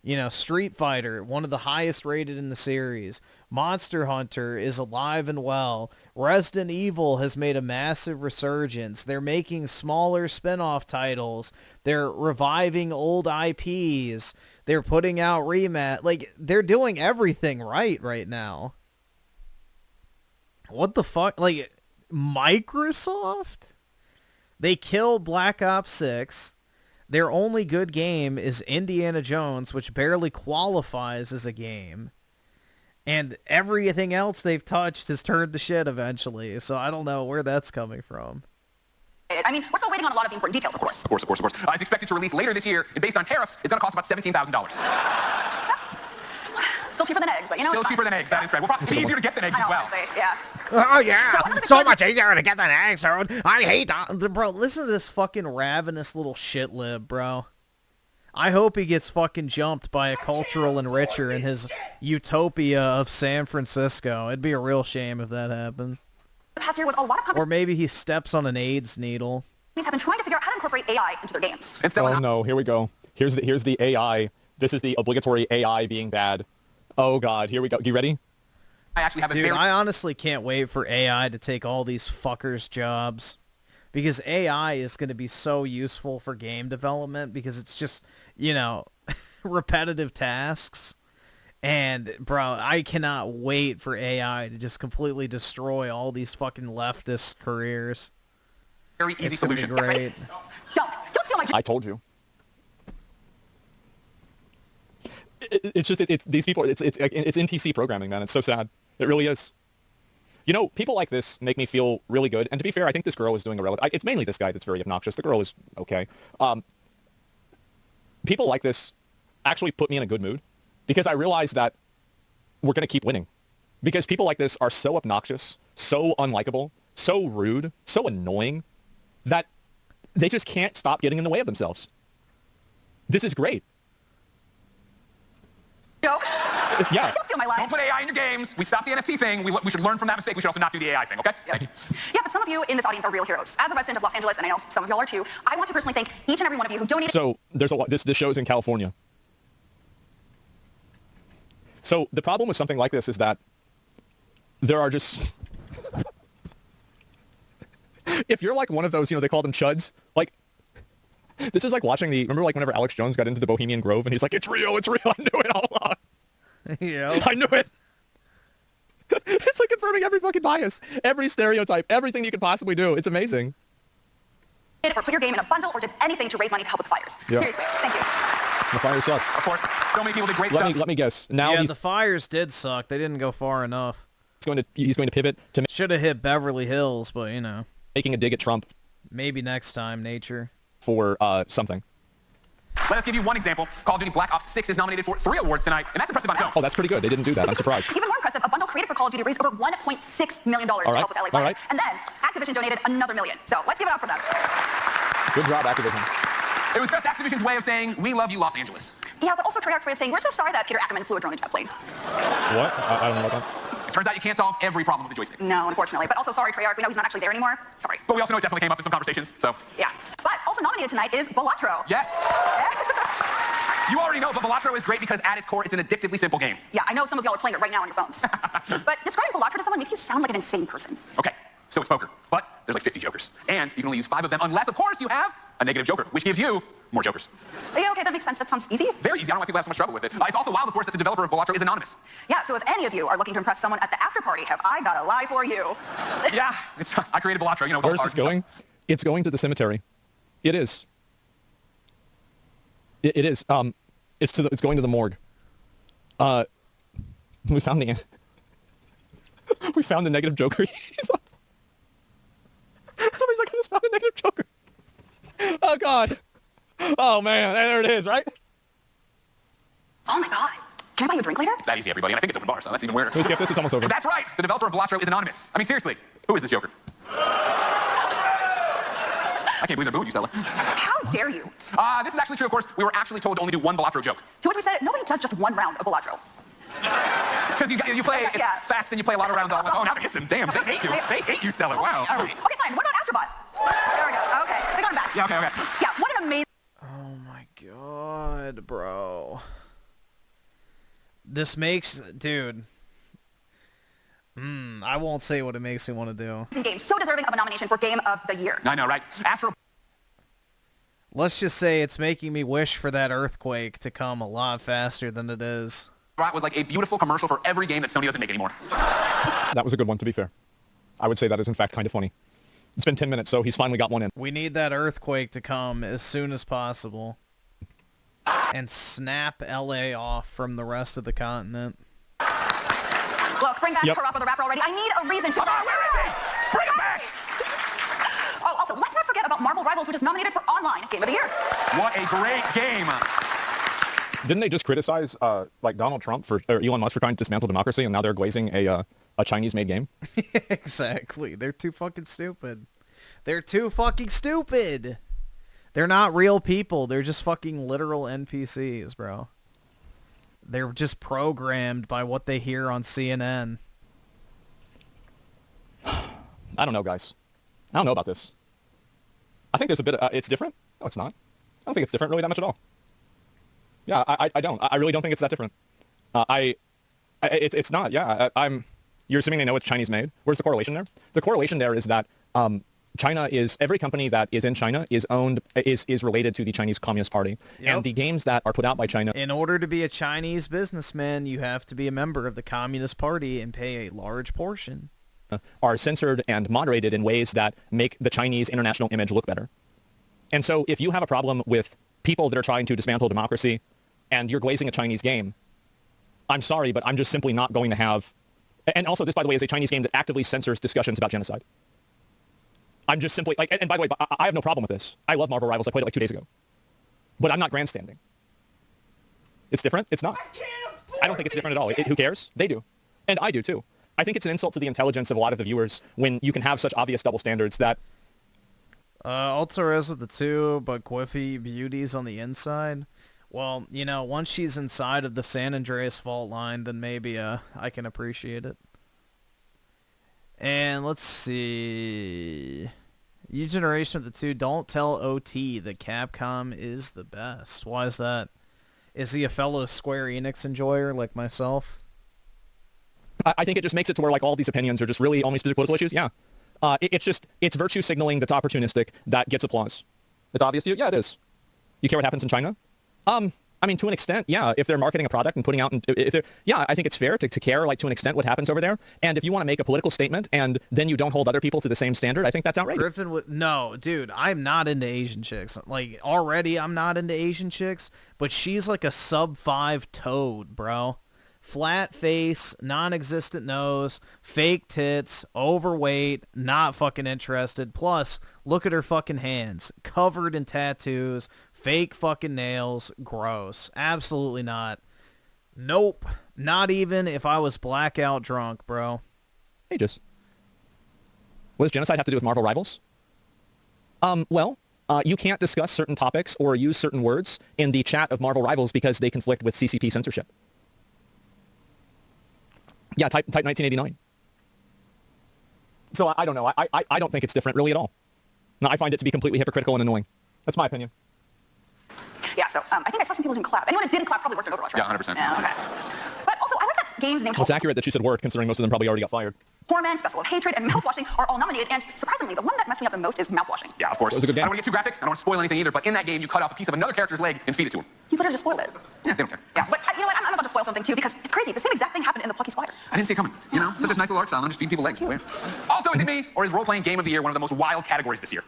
You know, Street Fighter, one of the highest rated in the series. Monster Hunter is alive and well. Resident Evil has made a massive resurgence. They're making smaller spin-off titles. They're reviving old IPs. They're putting out like, they're doing everything right now. What the fuck? Like, Microsoft? They killed Black Ops 6. Their only good game is Indiana Jones, which barely qualifies as a game. And everything else they've touched has turned to shit eventually, so I don't know where that's coming from. I mean, we're still waiting on a lot of the important details, of course. Of course. It's expected to release later this year, and based on tariffs, it's going to cost about $17,000. Still cheaper than eggs, but you know. Still cheaper than eggs, that is correct. Well, probably easier to get than eggs as well. Yeah. Oh, yeah. So much easier to get than eggs, dude. I hate that. Bro, listen to this fucking ravenous little shit lib, bro. I hope he gets fucking jumped by a cultural enricher in his utopia of San Francisco. It'd be a real shame if that happened. The past year was a lot of companies Or maybe he steps on an AIDS needle. have been trying to figure out how to incorporate AI into their games. Oh no, here we go. Here's the AI. This is the obligatory AI being bad. Oh god, here we go. You ready? I actually have a Dude, I honestly can't wait for AI to take all these fuckers' jobs. Because AI is going to be so useful for game development because it's just, you know, repetitive tasks. And, bro, I cannot wait for AI to just completely destroy all these fucking leftist careers. Very easy it's solution. Be great. Don't steal my... I told you. It's just these people. It's NPC programming, man. It's so sad. It really is. You know, people like this make me feel really good. And to be fair, I think this girl is doing a relative. It's mainly this guy that's very obnoxious. The girl is okay. People like this actually put me in a good mood because I realize that we're going to keep winning. Because people like this are so obnoxious, so unlikable, so rude, so annoying that they just can't stop getting in the way of themselves. This is great. Joke? Yeah. Don't steal my line. Don't put AI in your games. We stopped the NFT thing. We should learn from that mistake. We should also not do the AI thing, okay? Yeah. Yeah, but some of you in this audience are real heroes. As a resident of Los Angeles, and I know some of y'all are too, I want to personally thank each and every one of you who donated... So, there's a lot... This show's in California. So, the problem with something like this is that there are just... If you're like one of those, you know, they call them chuds, like... This is like watching the... Remember like whenever Alex Jones got into the Bohemian Grove and he's like, it's real, I knew it all along. Yeah. I knew it. It's like confirming every fucking bias, every stereotype, everything you could possibly do. It's amazing. Or put your game in a bundle or did anything to raise money to help with the fires. Yeah. Seriously, thank you. The fires suck. Of course, so many people did great stuff. Let me guess. Now yeah, the fires did suck. They didn't go far enough. He's going to pivot to should have hit Beverly Hills, but you know, making a dig at Trump. Maybe next time, nature. For something. Let us give you one example. Call of Duty Black Ops 6 is nominated for 3 awards tonight, and that's impressive on its own. Oh, that's pretty good. They didn't do that. I'm surprised. Even more impressive, a bundle created for Call of Duty raised over $1.6 million to help with LA fires. Right. And then Activision donated another $1 million. So let's give it up for them. Good job, Activision. It was just Activision's way of saying, we love you, Los Angeles. Yeah, but also Treyarch's way of saying, we're so sorry that Peter Ackerman flew a drone into that plane. What? I don't know about that. It turns out you can't solve every problem with a joystick. No, unfortunately. But also, sorry, Treyarch, we know he's not actually there anymore. Sorry. But we also know it definitely came up in some conversations, so. Yeah. But also nominated tonight is Balatro. Yes. You already know, but Balatro is great because at its core, it's an addictively simple game. Yeah, I know some of y'all are playing it right now on your phones. But describing Balatro to someone makes you sound like an insane person. Okay, so it's poker, but there's like 50 jokers. And you can only use 5 of them unless, of course, you have a negative joker, which gives you more jokers. Yeah, okay, that makes sense. That sounds easy. Very easy. I don't like people have so much trouble with it. It's also wild, of course, that the developer of Balatro is anonymous. Yeah, so if any of you are looking to impress someone at the after party, have I got a lie for you? Yeah, I created Balatro, you know. Where's this going? It's going to the cemetery. It is. It is. It's going to the morgue. We found the negative joker. Somebody's like, I just found a negative joker. Oh God. Oh man, there it is, right? Oh my God. Can I buy you a drink later? It's that easy, everybody, and I think it's open bar, so that's even weirder. Can we skip this? It's almost over. That's right. The developer of Balatro is anonymous. I mean, seriously, who is this joker? I can't believe they're booing you, Stella. How dare you? This is actually true, of course. We were actually told to only do one Balatro joke. To which we said, nobody does just one round of Balatro. Because you play it fast and you play a lot of rounds all at once. Oh, now they get some. Damn, they hate you. They hate you, Stella. Wow. All right. Okay, fine. What about Astrobot? There we go. Okay, they got him back. Yeah, okay. Yeah, what an amazing... Oh my God, bro. This makes... Dude. I won't say what it makes me want to do. Game so deserving of a nomination for Game of the Year. I know, right? Let's just say it's making me wish for that earthquake to come a lot faster than it is. That was like a beautiful commercial for every game that Sony doesn't make anymore. That was a good one, to be fair. I would say that is in fact kind of funny. It's been 10 minutes, so he's finally got one in. We need that earthquake to come as soon as possible. And snap LA off from the rest of the continent. Look, bring back Parappa the Rapper already. I need a reason to... Come on, where is he? Bring him back! Oh, also, let's not forget about Marvel Rivals, which is nominated for Online Game of the Year. What a great game. Didn't they just criticize like Donald Trump or Elon Musk for trying to dismantle democracy, and now they're glazing a Chinese-made game? Exactly. They're too fucking stupid. They're too fucking stupid. They're not real people. They're just fucking literal NPCs, bro. They're just programmed by what they hear on CNN. I don't know, guys. I don't know about this. I think there's a bit of... it's different? No, it's not. I don't think it's different really that much at all. Yeah, I don't. I really don't think it's that different. It's not. Yeah, You're assuming they know it's Chinese made. Where's the correlation there? The correlation there is that China is... Every company that is in China is related to the Chinese Communist Party. Yep. And the games that are put out by China... In order to be a Chinese businessman, you have to be a member of the Communist Party and pay a large portion. Are censored and moderated in ways that make the Chinese international image look better. And so if you have a problem with people that are trying to dismantle democracy and you're glazing a Chinese game, I'm sorry, but I'm just simply not going to have... And also, this, by the way, is a Chinese game that actively censors discussions about genocide. I'm just simply... like. And by the way, I have no problem with this. I love Marvel Rivals. I played it like 2 days ago. But I'm not grandstanding. It's different? It's not. I don't think it's different at all. Who cares? They do. And I do, too. I think it's an insult to the intelligence of a lot of the viewers when you can have such obvious double standards that... Ultra-res with the 2, but Quiffy beauties on the inside. Well, you know, once she's inside of the San Andreas fault line, then maybe I can appreciate it. And let's see... New generation of the 2, don't tell OT that Capcom is the best. Why is that? Is he a fellow Square Enix enjoyer like myself? I think it just makes it to where like all these opinions are just really only specific political issues. Yeah. It's virtue signaling that's opportunistic that gets applause. It's obvious to you? Yeah, it is. You care what happens in China? I mean, to an extent, yeah, if they're marketing a product and putting out, yeah, I think it's fair to care, like, to an extent what happens over there. And if you want to make a political statement and then you don't hold other people to the same standard, I think that's outrageous. Griffin would, no, dude, I'm not into Asian chicks. Like, already I'm not into Asian chicks, but she's like a sub-5 toad, bro. Flat face, non-existent nose, fake tits, overweight, not fucking interested. Plus, look at her fucking hands, covered in tattoos, fake fucking nails, gross. Absolutely not. Nope. Not even if I was blackout drunk, bro. Hey, just. What does genocide have to do with Marvel Rivals? Well, you can't discuss certain topics or use certain words in the chat of Marvel Rivals because they conflict with CCP censorship. Yeah, type 1989. So I don't know. I don't think it's different really at all. No, I find it to be completely hypocritical and annoying. That's my opinion. Yeah, so I think I saw some people who didn't clap. Anyone who didn't clap probably worked in Overwatch, right? Yeah, 100%. Yeah, okay. But also, I like that games named Well, it's accurate that she said work, considering most of them probably already got fired. Torment, Festival of Hatred, and Mouthwashing are all nominated, and surprisingly, the one that messed me up the most is Mouthwashing. Yeah, of course. It was a good game. I don't want to get too graphic. I don't want to spoil anything either, but in that game, you cut off a piece of another character's leg and feed it to him. You literally just spoiled it. Yeah, they don't care. Yeah, but you know what? I'm about to spoil something too, because it's crazy. The same exact thing happened in the Plucky Squire. I didn't see it coming. You know, such a nice little art style. I'm just feeding people legs. Weird. Also, is it me, or is role-playing game of the year one of the most wild categories this year?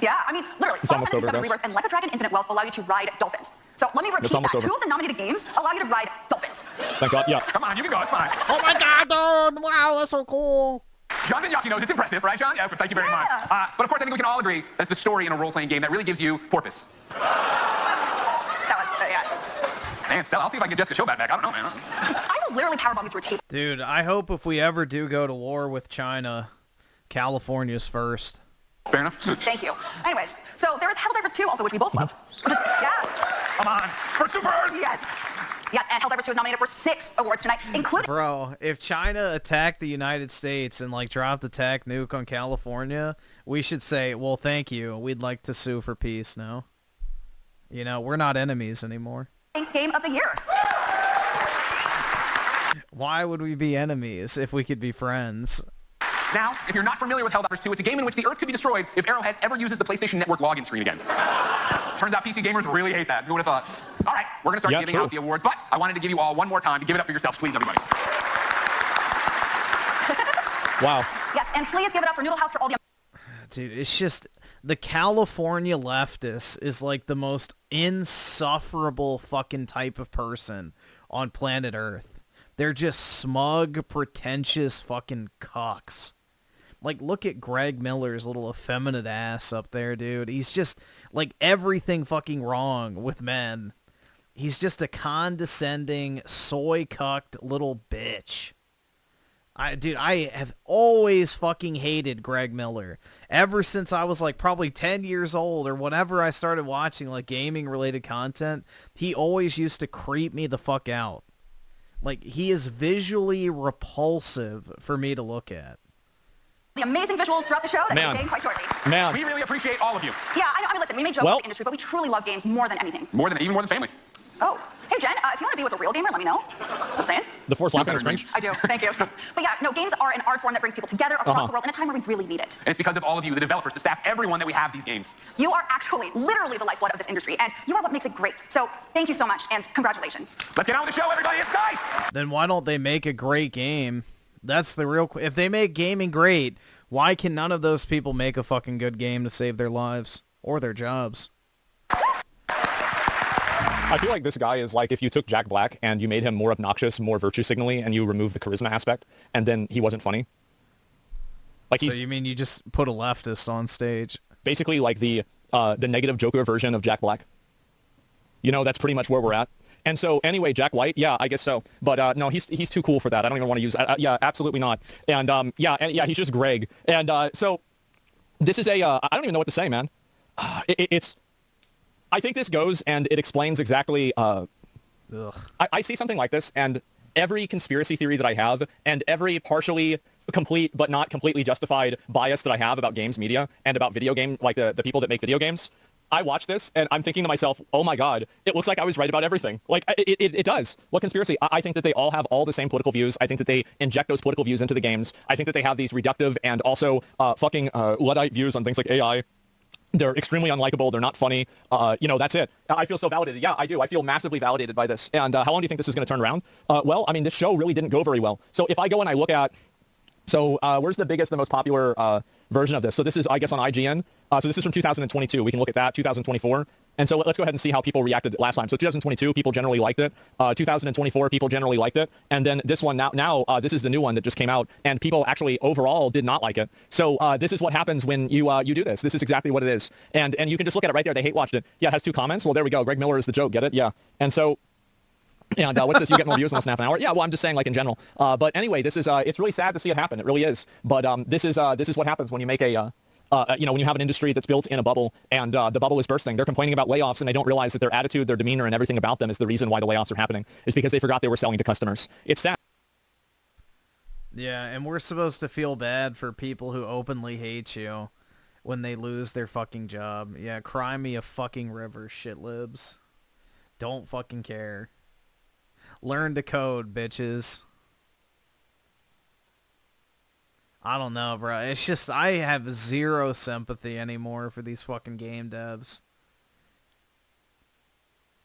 Yeah, I mean, literally, It's almost over, Final guys. Fantasy VII Rebirth and Like a Dragon Infinite Wealth allow you to ride dolphins. So let me repeat It's that. almost over. 2 of the nominated games allow you to ride dolphins. Thank God, yeah. Come on, you can go. It's fine. Oh my god, dude! Wow, that's so cool. John Vignacchi knows it's impressive, right, John? Yeah, thank you very much. But of course, I think we can all agree that's the story in a role-playing game that really gives you porpoise. That was, yeah. Man, Stella, I'll see if I can get Jessica Chobad back. I don't know, man. I will literally powerbomb you through a table. Dude, I hope if we ever do go to war with China, California's first. Fair enough. Thank you. Anyways, so there is Helldivers 2 also, which we both love. Yeah. Come on. For Super Earth! Yes. Yes, and Helldivers 2 is nominated for 6 awards tonight, including... Bro, if China attacked the United States and, like, dropped a attack nuke on California, we should say, well, thank you. We'd like to sue for peace now. You know, we're not enemies anymore. Game of the year. Why would we be enemies if we could be friends? Now, if you're not familiar with Helldivers 2, it's a game in which the Earth could be destroyed if Arrowhead ever uses the PlayStation Network login screen again. Turns out PC gamers really hate that. Who would have thought? All right, we're going to start giving out the awards, but I wanted to give you all one more time to give it up for yourselves, please, everybody. Wow. Yes, and please give it up for Noodle House for all the... Dude, it's just... The California leftist is like the most insufferable fucking type of person on planet Earth. They're just smug, pretentious fucking cocks. Like, look at Greg Miller's little effeminate ass up there, dude. He's just, like, everything fucking wrong with men. He's just a condescending, soy-cucked little bitch. Dude, I have always fucking hated Greg Miller. Ever since I was, like, probably 10 years old or whenever I started watching, like, gaming-related content, he always used to creep me the fuck out. Like, he is visually repulsive for me to look at. The amazing visuals throughout the show that we're saying quite shortly. Man. We really appreciate all of you. Yeah, I mean, listen, we may joke about the industry, but we truly love games more than anything. Even more than family. Oh, hey Jen, if you want to be with a real gamer, let me know. Just saying. The Force laughing is cringe. I do, thank you. But yeah, no, games are an art form that brings people together across the world in a time where we really need it. And it's because of all of you, the developers, the staff, everyone that we have these games. You are actually, literally the lifeblood of this industry, and you are what makes it great. So thank you so much, and congratulations. Let's get on with the show, everybody. It's nice! Then why don't they make a great game? That's the real... If they make gaming great, why can none of those people make a fucking good game to save their lives? Or their jobs? I feel like this guy is like if you took Jack Black and you made him more obnoxious, more virtue signaling, and you removed the charisma aspect, and then he wasn't funny. Like so you mean you just put a leftist on stage? Basically like the negative Joker version of Jack Black. You know, that's pretty much where we're at. And so anyway, Jack White, yeah, I guess so. But no, he's too cool for that. I don't even want to use yeah, absolutely not. And yeah, he's just Greg. And so this is a I don't even know what to say, man. It's I think this goes and it explains exactly I see something like this, and every conspiracy theory that I have and every partially complete but not completely justified bias that I have about games media and about video game, like the people that make video games, I watch this and I'm thinking to myself, oh my God, it looks like I was right about everything. Like it does. What conspiracy? I think that they all have all the same political views. I think that they inject those political views into the games. I think that they have these reductive and also fucking Luddite views on things like AI. They're extremely unlikable. They're not funny. You know, that's it. I feel so validated. Yeah, I do. I feel massively validated by this. And how long do you think this is going to turn around? Well, I mean, this show really didn't go very well. So if I go and I look at, so where's the biggest, the most popular version of this? So this is, I guess, on IGN. So this is from 2022. We can look at that, 2024. And so let's go ahead and see how people reacted last time. So 2022, people generally liked it. 2024, people generally liked it. And then this one now, this is the new one that just came out, and people actually overall did not like it. So this is what happens when you do this. This is exactly what it is. And you can just look at it right there. They hate watched it. Yeah, it has 2 comments. Well, there we go. Greg Miller is the joke. Get it? Yeah. And so, and what's this? You get more views in less than half an hour. Yeah, well, I'm just saying, like, in general. But anyway, this is it's really sad to see it happen. It really is. But this is what happens when you make a you know, when you have an industry that's built in a bubble and the bubble is bursting. They're complaining about layoffs, and they don't realize that their attitude, their demeanor, and everything about them is the reason why the layoffs are happening. Is because they forgot they were selling to customers. It's sad. Yeah, and we're supposed to feel bad for people who openly hate you when they lose their fucking job. Yeah, cry me a fucking river, shitlibs. Don't fucking care. Learn to code, bitches. I don't know, bro. It's just, I have zero sympathy anymore for these fucking game devs.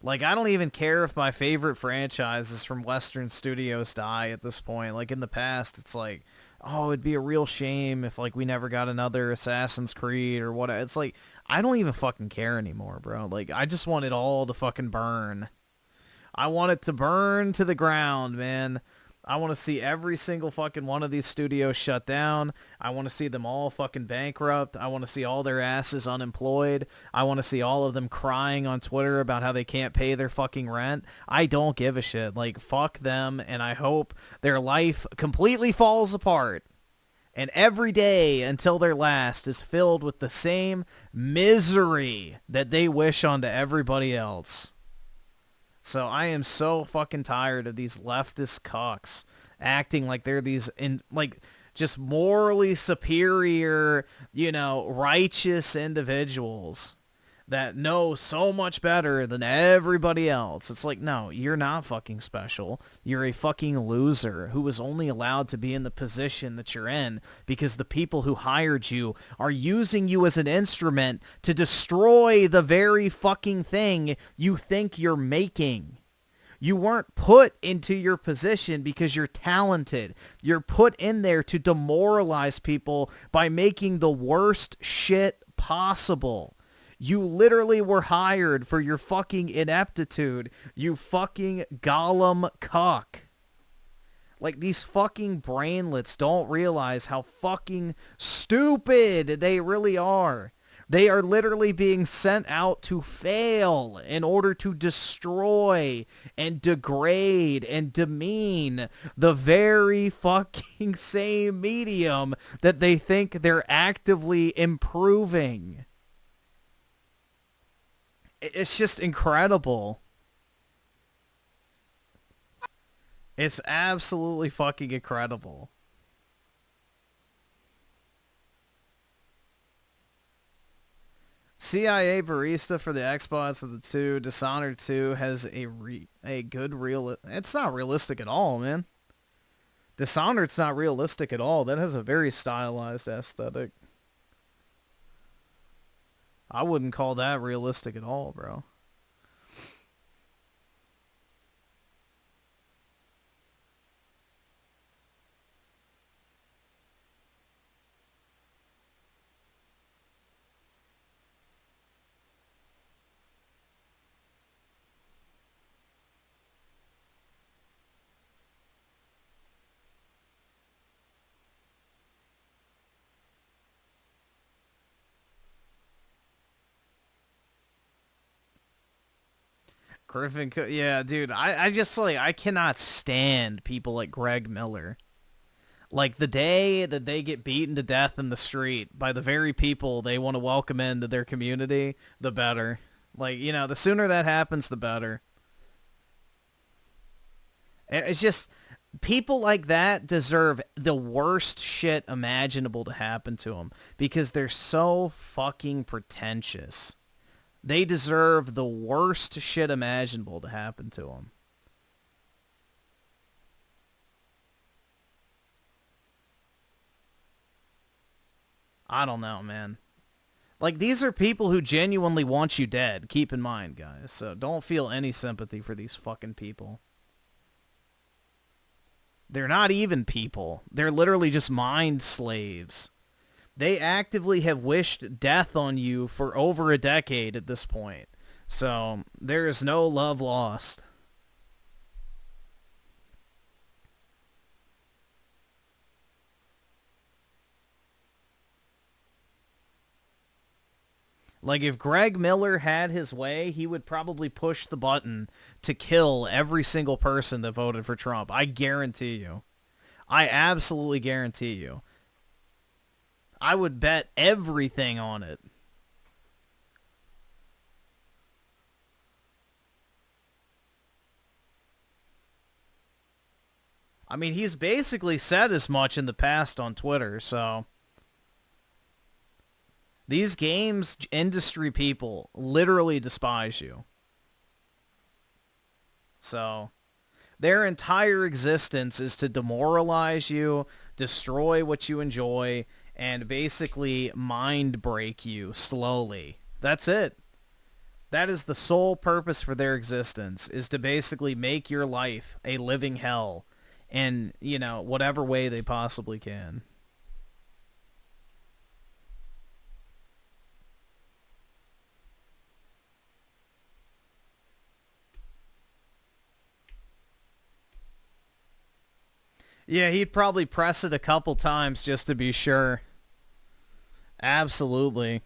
Like, I don't even care if my favorite franchises from Western studios die at this point. Like, in the past, it's like, oh, it'd be a real shame if, like, we never got another Assassin's Creed or whatever. It's like, I don't even fucking care anymore, bro. Like, I just want it all to fucking burn. I want it to burn to the ground, man. I want to see every single fucking one of these studios shut down. I want to see them all fucking bankrupt. I want to see all their asses unemployed. I want to see all of them crying on Twitter about how they can't pay their fucking rent. I don't give a shit. Like, fuck them, and I hope their life completely falls apart. And every day until their last is filled with the same misery that they wish onto everybody else. So I am so fucking tired of these leftist cucks acting like they're these, like, just morally superior, you know, righteous individuals that know so much better than everybody else. It's like, no, you're not fucking special. You're a fucking loser who was only allowed to be in the position that you're in because the people who hired you are using you as an instrument to destroy the very fucking thing you think you're making. You weren't put into your position because you're talented. You're put in there to demoralize people by making the worst shit possible. You literally were hired for your fucking ineptitude, you fucking Gollum cock. Like, these fucking brainlets don't realize how fucking stupid they really are. They are literally being sent out to fail in order to destroy and degrade and demean the very fucking same medium that they think they're actively improving. It's just incredible. It's absolutely fucking incredible. CIA barista for the Xbox of the 2. Dishonored 2 has a good real... It's not realistic at all, man. Dishonored's not realistic at all. That has a very stylized aesthetic. I wouldn't call that realistic at all, bro. Griffin, yeah, dude, I just, like, I cannot stand people like Greg Miller. Like, the day that they get beaten to death in the street by the very people they want to welcome into their community, the better. Like, you know, the sooner that happens, the better. It's just, people like that deserve the worst shit imaginable to happen to them because they're so fucking pretentious. They deserve the worst shit imaginable to happen to them. I don't know, man. Like, these are people who genuinely want you dead. Keep in mind, guys. So don't feel any sympathy for these fucking people. They're not even people. They're literally just mind slaves. They actively have wished death on you for over a decade at this point. So there is no love lost. Like, if Greg Miller had his way, he would probably push the button to kill every single person that voted for Trump. I guarantee you. I absolutely guarantee you. I would bet everything on it. I mean, he's basically said as much in the past on Twitter, so... These games industry people literally despise you. So, their entire existence is to demoralize you, destroy what you enjoy, and basically mind break you slowly. That's it. That is the sole purpose for their existence, is to basically make your life a living hell in, you know, whatever way they possibly can. Yeah, he'd probably press it a couple times just to be sure. Absolutely.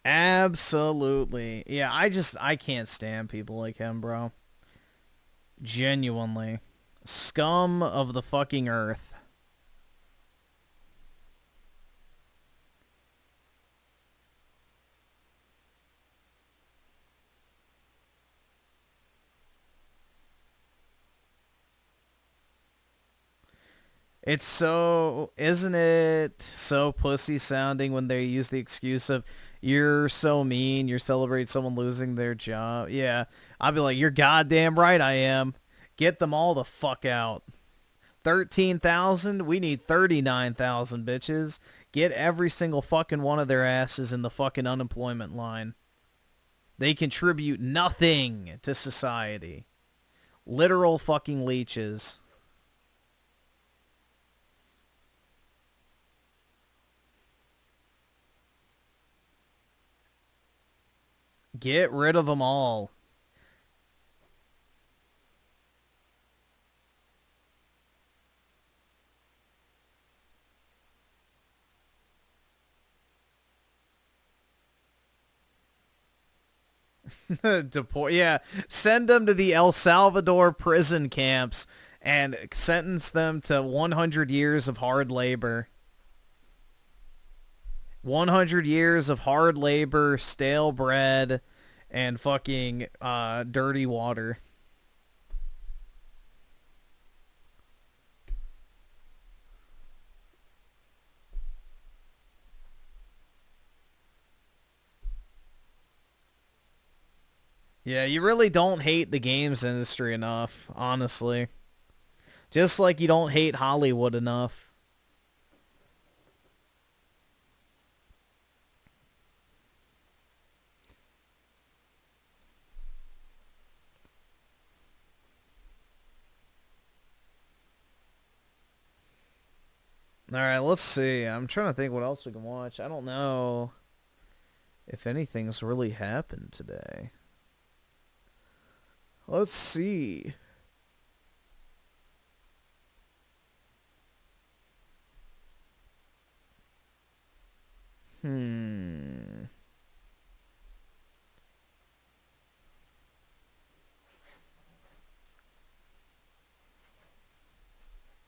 Absolutely. Yeah, I can't stand people like him, bro. Genuinely. Scum of the fucking earth. It's so, isn't it so pussy sounding when they use the excuse of, you're so mean, you celebrate someone losing their job. Yeah, I'd be like, you're goddamn right I am. Get them all the fuck out. 13,000? We need 39,000, bitches. Get every single fucking one of their asses in the fucking unemployment line. They contribute nothing to society. Literal fucking leeches. Get rid of them all. Deport, yeah, send them to the El Salvador prison camps and sentence them to 100 years of hard labor. 100 years of hard labor, stale bread, and fucking dirty water. Yeah, you really don't hate the games industry enough, honestly. Just like you don't hate Hollywood enough. Alright, let's see. I'm trying to think what else we can watch. I don't know if anything's really happened today. Let's see.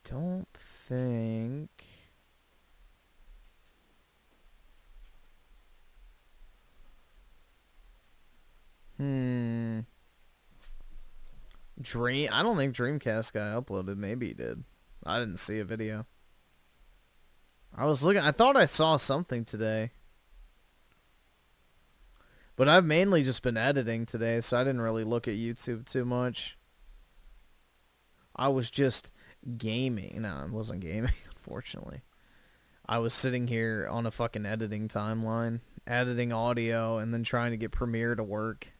Don't think... I don't think Dreamcast guy uploaded. Maybe he did. I didn't see a video. I was looking. I thought I saw something today. But I've mainly just been editing today, so I didn't really look at YouTube too much. I was just gaming. No, I wasn't gaming, unfortunately. I was sitting here on a fucking editing timeline, editing audio, and then trying to get Premiere to work.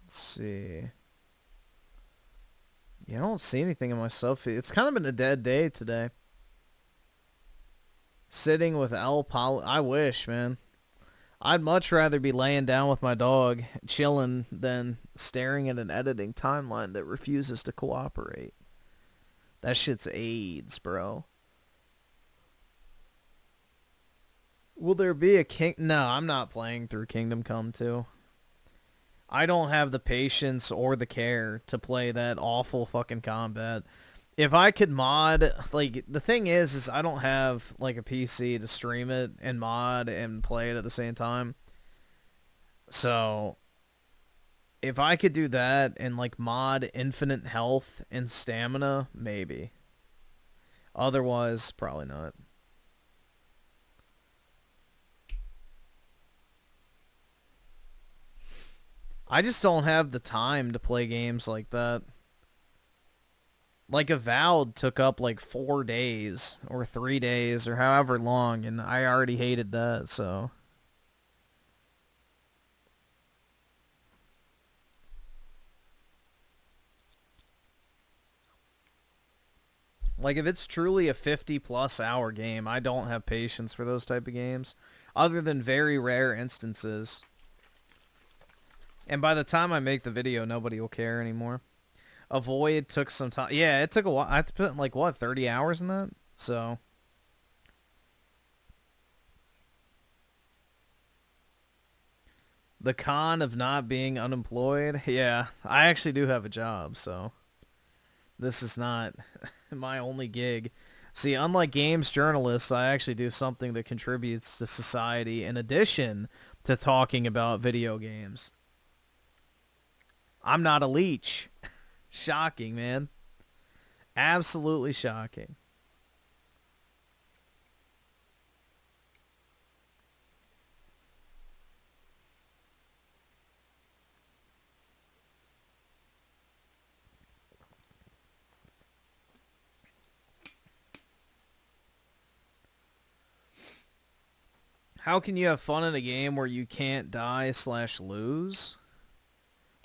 Let's see. Yeah, I don't see anything in my selfie. It's kind of been a dead day today. Sitting with Al Pol. I wish, man. I'd much rather be laying down with my dog, chilling, than staring at an editing timeline that refuses to cooperate. That shit's AIDS, bro. Will there be a king? No, I'm not playing through Kingdom Come 2. I don't have the patience or the care to play that awful fucking combat. If I could mod, like, the thing is I don't have, like, a PC to stream it and mod and play it at the same time. So, if I could do that and, like, mod infinite health and stamina, maybe. Otherwise, probably not. I just don't have the time to play games like that. Like, Avowed took up like 4 days or 3 days or however long, and I already hated that, so. Like, if it's truly a 50-plus hour game, I don't have patience for those type of games, other than very rare instances. And by the time I make the video, nobody will care anymore. Avowed took some time. Yeah, it took a while. I spent, like, what, 30 hours in that? So. The con of not being unemployed? Yeah, I actually do have a job, so. This is not my only gig. See, unlike games journalists, I actually do something that contributes to society in addition to talking about video games. I'm not a leech. Shocking, man. Absolutely shocking. How can you have fun in a game where you can't die/lose?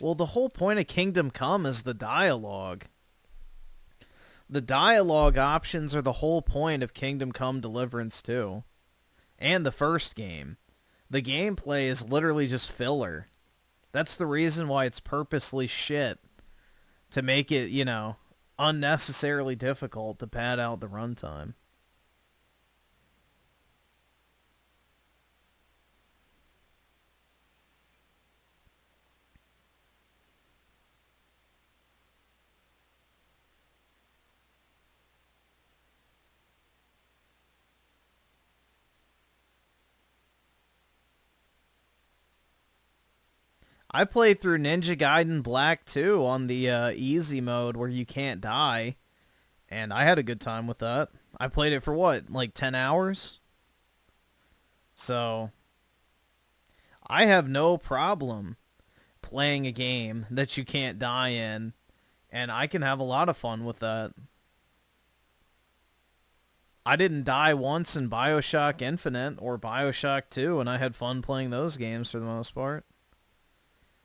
Well, the whole point of Kingdom Come is the dialogue. The dialogue options are the whole point of Kingdom Come Deliverance 2. And the first game. The gameplay is literally just filler. That's the reason why it's purposely shit. To make it, you know, unnecessarily difficult to pad out the runtime. I played through Ninja Gaiden Black 2 on the easy mode where you can't die, and I had a good time with that. I played it for what, like 10 hours? So, I have no problem playing a game that you can't die in, and I can have a lot of fun with that. I didn't die once in BioShock Infinite or BioShock 2, and I had fun playing those games for the most part.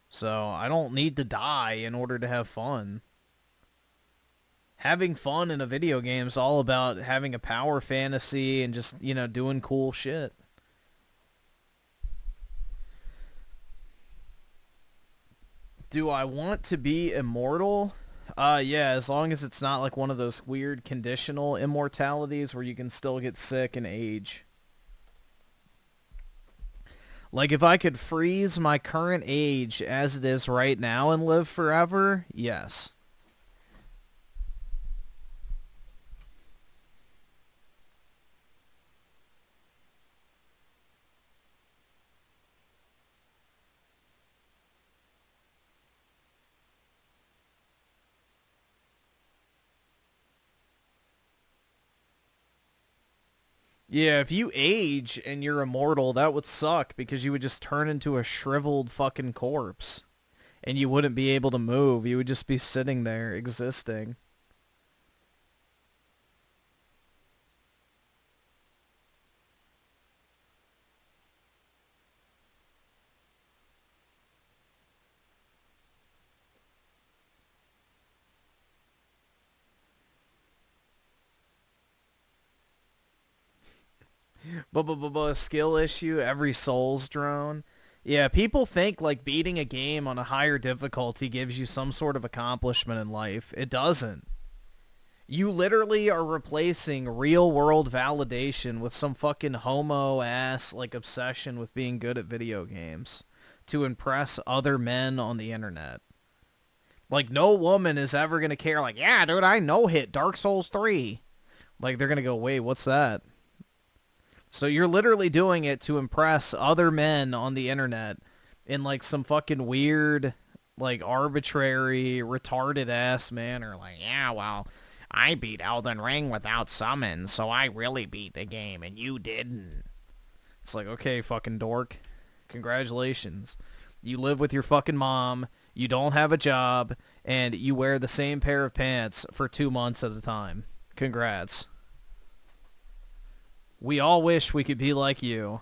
So, I don't need to die in order to have fun. Having fun in a video game is all about having a power fantasy and just, you know, doing cool shit. Do I want to be immortal? Yeah, as long as it's not like one of those weird conditional immortalities where you can still get sick and age. Like, if I could freeze my current age as it is right now and live forever, yes. Yeah, if you age and you're immortal, that would suck because you would just turn into a shriveled fucking corpse. And you wouldn't be able to move. You would just be sitting there existing. Skill issue, every Souls drone. Yeah, people think like beating a game on a higher difficulty gives you some sort of accomplishment in life. It doesn't. You literally are replacing real world validation with some fucking homo ass like obsession with being good at video games to impress other men on the internet. Like no woman is ever going to care like, yeah, dude, I no-hit Dark Souls 3. Like they're going to go, wait, what's that? So you're literally doing it to impress other men on the internet in like some fucking weird, like arbitrary, retarded ass manner. Like, yeah, well, I beat Elden Ring without summons, so I really beat the game and you didn't. It's like, okay, fucking dork. Congratulations. You live with your fucking mom, you don't have a job, and you wear the same pair of pants for 2 months at a time. Congrats. We all wish we could be like you.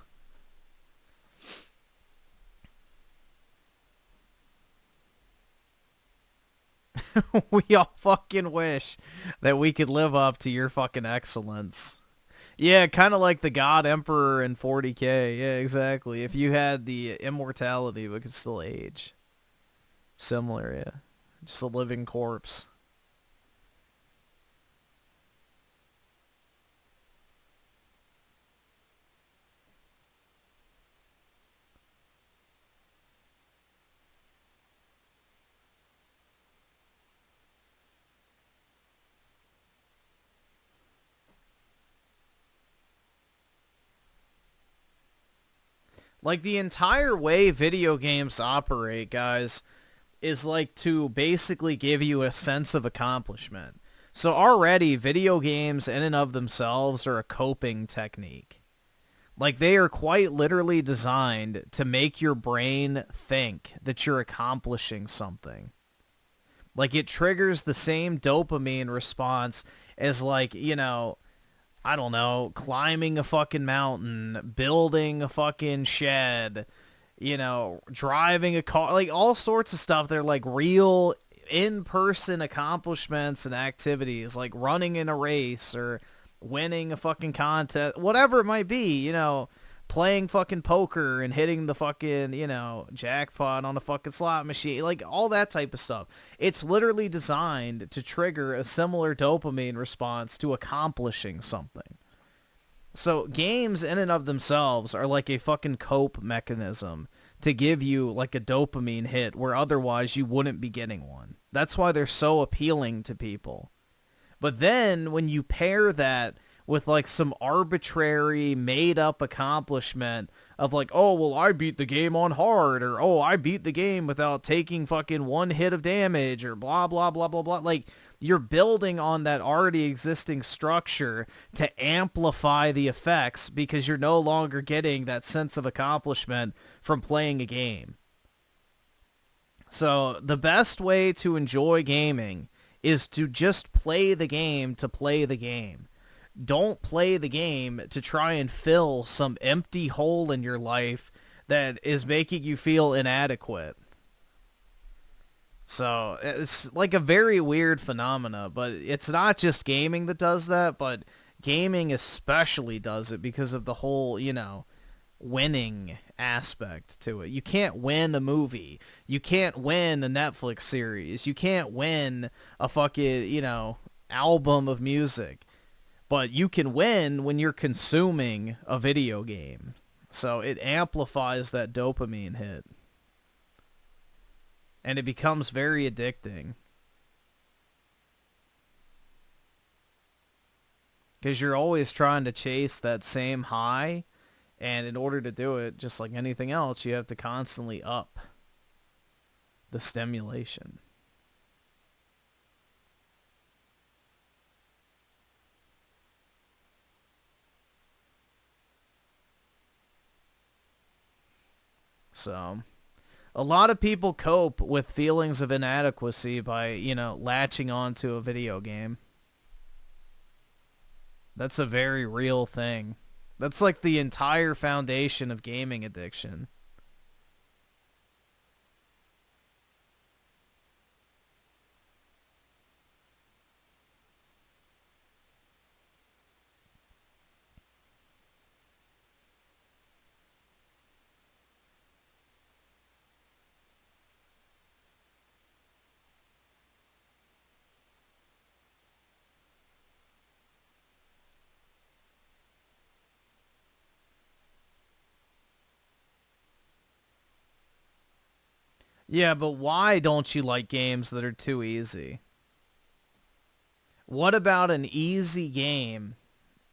We all fucking wish that we could live up to your fucking excellence. Yeah, kind of like the God Emperor in 40K. Yeah, exactly. If you had the immortality but could still age. Similar, yeah. Just a living corpse. Like, the entire way video games operate, guys, is like to basically give you a sense of accomplishment. So already, video games in and of themselves are a coping technique. Like, they are quite literally designed to make your brain think that you're accomplishing something. Like, it triggers the same dopamine response as, like, you know, I don't know, climbing a fucking mountain, building a fucking shed, you know, driving a car, like all sorts of stuff. They're like real in-person accomplishments and activities, like running in a race or winning a fucking contest, whatever it might be, you know, playing fucking poker and hitting the fucking, you know, jackpot on a fucking slot machine, like all that type of stuff. It's literally designed to trigger a similar dopamine response to accomplishing something. So games in and of themselves are like a fucking cope mechanism to give you like a dopamine hit where otherwise you wouldn't be getting one. That's why they're so appealing to people. But then when you pair that with like some arbitrary made up accomplishment of like, oh, well, I beat the game on hard, or oh, I beat the game without taking fucking one hit of damage, or blah, blah, blah, blah, blah. Like, you're building on that already existing structure to amplify the effects because you're no longer getting that sense of accomplishment from playing a game. So the best way to enjoy gaming is to just play the game to play the game. Don't play the game to try and fill some empty hole in your life that is making you feel inadequate. So it's like a very weird phenomena, but it's not just gaming that does that, but gaming especially does it because of the whole, you know, winning aspect to it. You can't win a movie. You can't win a Netflix series. You can't win a fucking, you know, album of music. But you can win when you're consuming a video game. So it amplifies that dopamine hit. And it becomes very addicting. Because you're always trying to chase that same high. And in order to do it, just like anything else, you have to constantly up the stimulation. So, a lot of people cope with feelings of inadequacy by, you know, latching onto a video game. That's a very real thing. That's like the entire foundation of gaming addiction. Yeah, but why don't you like games that are too easy? What about an easy game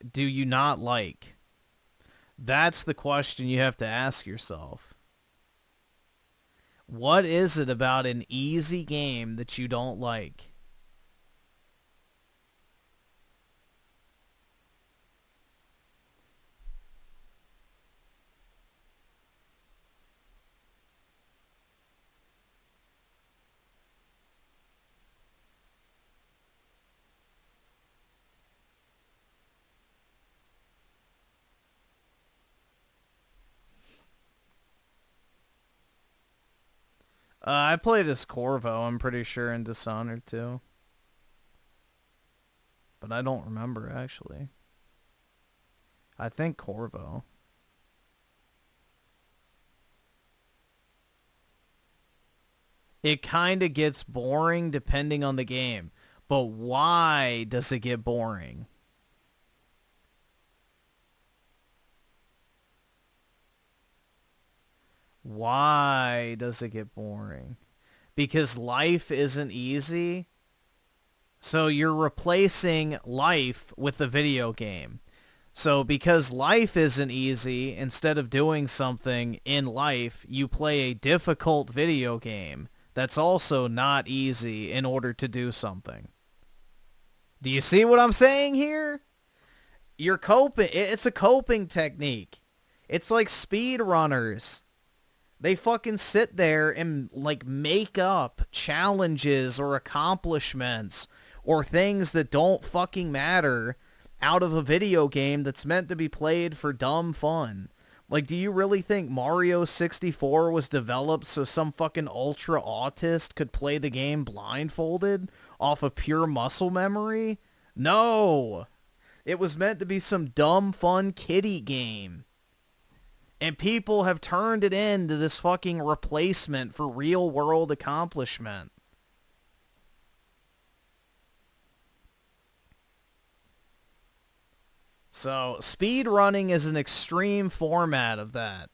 do you not like? That's the question you have to ask yourself. What is it about an easy game that you don't like? I played as Corvo, I'm pretty sure, in Dishonored too. But I don't remember, actually. I think Corvo. It kind of gets boring depending on the game. But why does it get boring? Why does it get boring? Because life isn't easy. So you're replacing life with a video game. So because life isn't easy, instead of doing something in life, you play a difficult video game that's also not easy in order to do something. Do you see what I'm saying here? You're coping. It's a coping technique. It's like speedrunners. They fucking sit there and like make up challenges or accomplishments or things that don't fucking matter out of a video game that's meant to be played for dumb fun. Like, do you really think Mario 64 was developed so some fucking ultra autist could play the game blindfolded off of pure muscle memory? No! It was meant to be some dumb fun kiddie game. And people have turned it into this fucking replacement for real world accomplishment. So, speedrunning is an extreme format of that.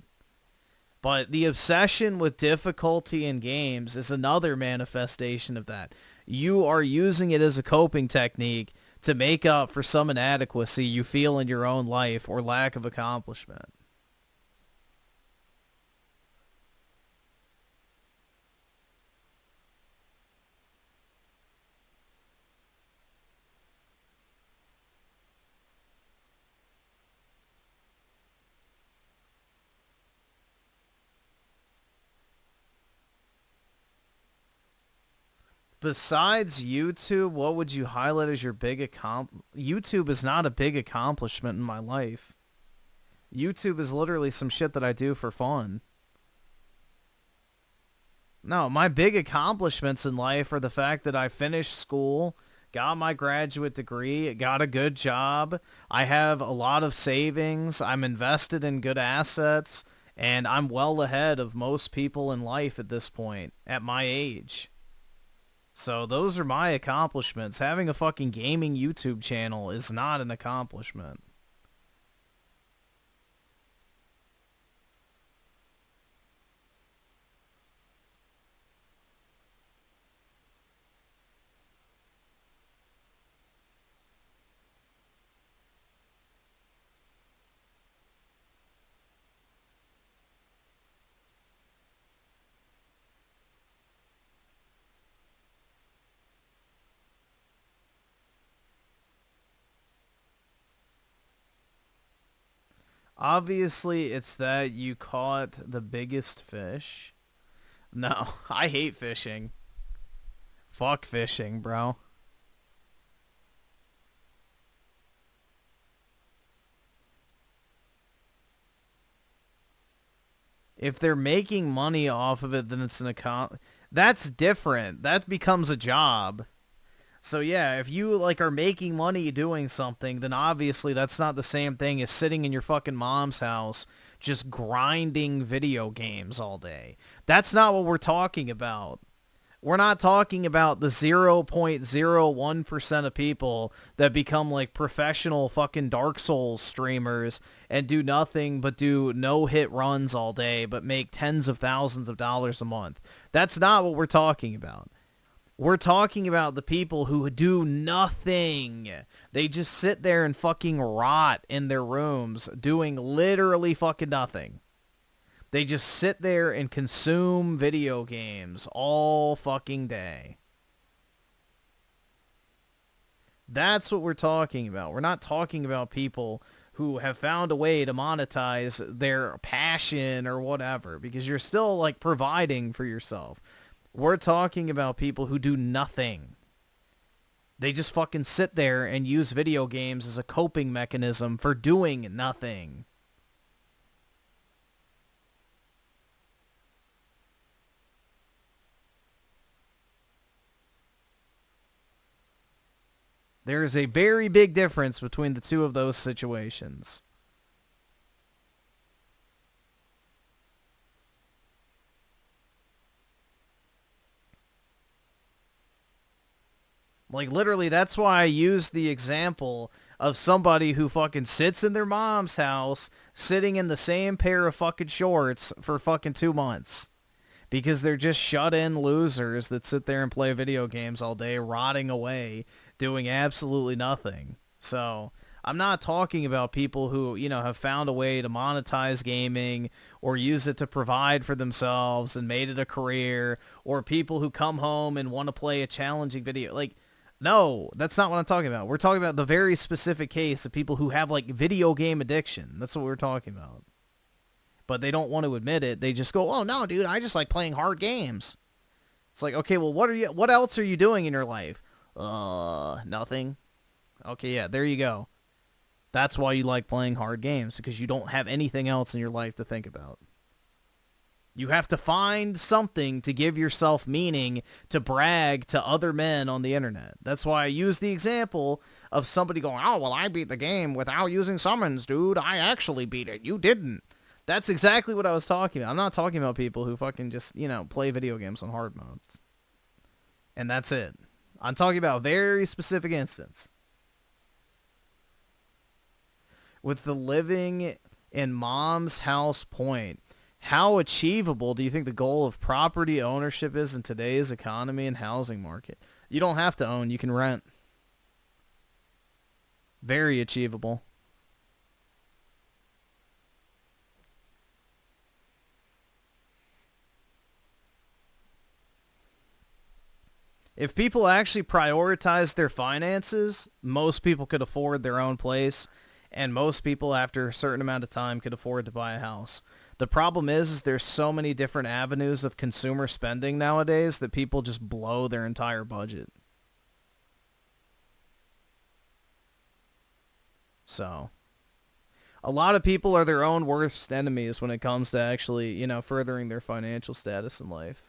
But the obsession with difficulty in games is another manifestation of that. You are using it as a coping technique to make up for some inadequacy you feel in your own life or lack of accomplishment. Besides YouTube, what would you highlight as your big YouTube is not a big accomplishment in my life. YouTube is literally some shit that I do for fun. No, my big accomplishments in life are the fact that I finished school, got my graduate degree, got a good job, I have a lot of savings, I'm invested in good assets, and I'm well ahead of most people in life at this point, at my age. So those are my accomplishments. Having a fucking gaming YouTube channel is not an accomplishment. Obviously, it's that you caught the biggest fish. No, I hate fishing. Fuck fishing, bro. If they're making money off of it, then it's an account. That's different. That becomes a job. So yeah, if you like are making money doing something, then obviously that's not the same thing as sitting in your fucking mom's house just grinding video games all day. That's not what we're talking about. We're not talking about the 0.01% of people that become like professional fucking Dark Souls streamers and do nothing but do no-hit runs all day but make tens of thousands of dollars a month. That's not what we're talking about. We're talking about the people who do nothing. They just sit there and fucking rot in their rooms doing literally fucking nothing. They just sit there and consume video games all fucking day. That's what we're talking about. We're not talking about people who have found a way to monetize their passion or whatever, because you're still like providing for yourself. We're talking about people who do nothing. They just fucking sit there and use video games as a coping mechanism for doing nothing. There is a very big difference between the two of those situations. Like, literally, that's why I used the example of somebody who fucking sits in their mom's house, sitting in the same pair of fucking shorts for fucking 2 months. Because they're just shut-in losers that sit there and play video games all day, rotting away, doing absolutely nothing. So, I'm not talking about people who, you know, have found a way to monetize gaming or use it to provide for themselves and made it a career, or people who come home and want to play a challenging video. Like, no, that's not what I'm talking about. We're talking about the very specific case of people who have, like, video game addiction. That's what we're talking about. But they don't want to admit it. They just go, oh, no, dude, I just like playing hard games. It's like, okay, well, what else are you doing in your life? Nothing. Okay, yeah, there you go. That's why you like playing hard games, because you don't have anything else in your life to think about. You have to find something to give yourself meaning to brag to other men on the internet. That's why I use the example of somebody going, oh, well, I beat the game without using summons, dude. I actually beat it. You didn't. That's exactly what I was talking about. I'm not talking about people who fucking just, you know, play video games on hard modes. And that's it. I'm talking about a very specific instance. With the living in mom's house point, how achievable do you think the goal of property ownership is in today's economy and housing market? You don't have to own, you can rent. Very achievable. If people actually prioritize their finances, most people could afford their own place, and most people after a certain amount of time could afford to buy a house. The problem is there's so many different avenues of consumer spending nowadays that people just blow their entire budget. So, a lot of people are their own worst enemies when it comes to actually, you know, furthering their financial status in life.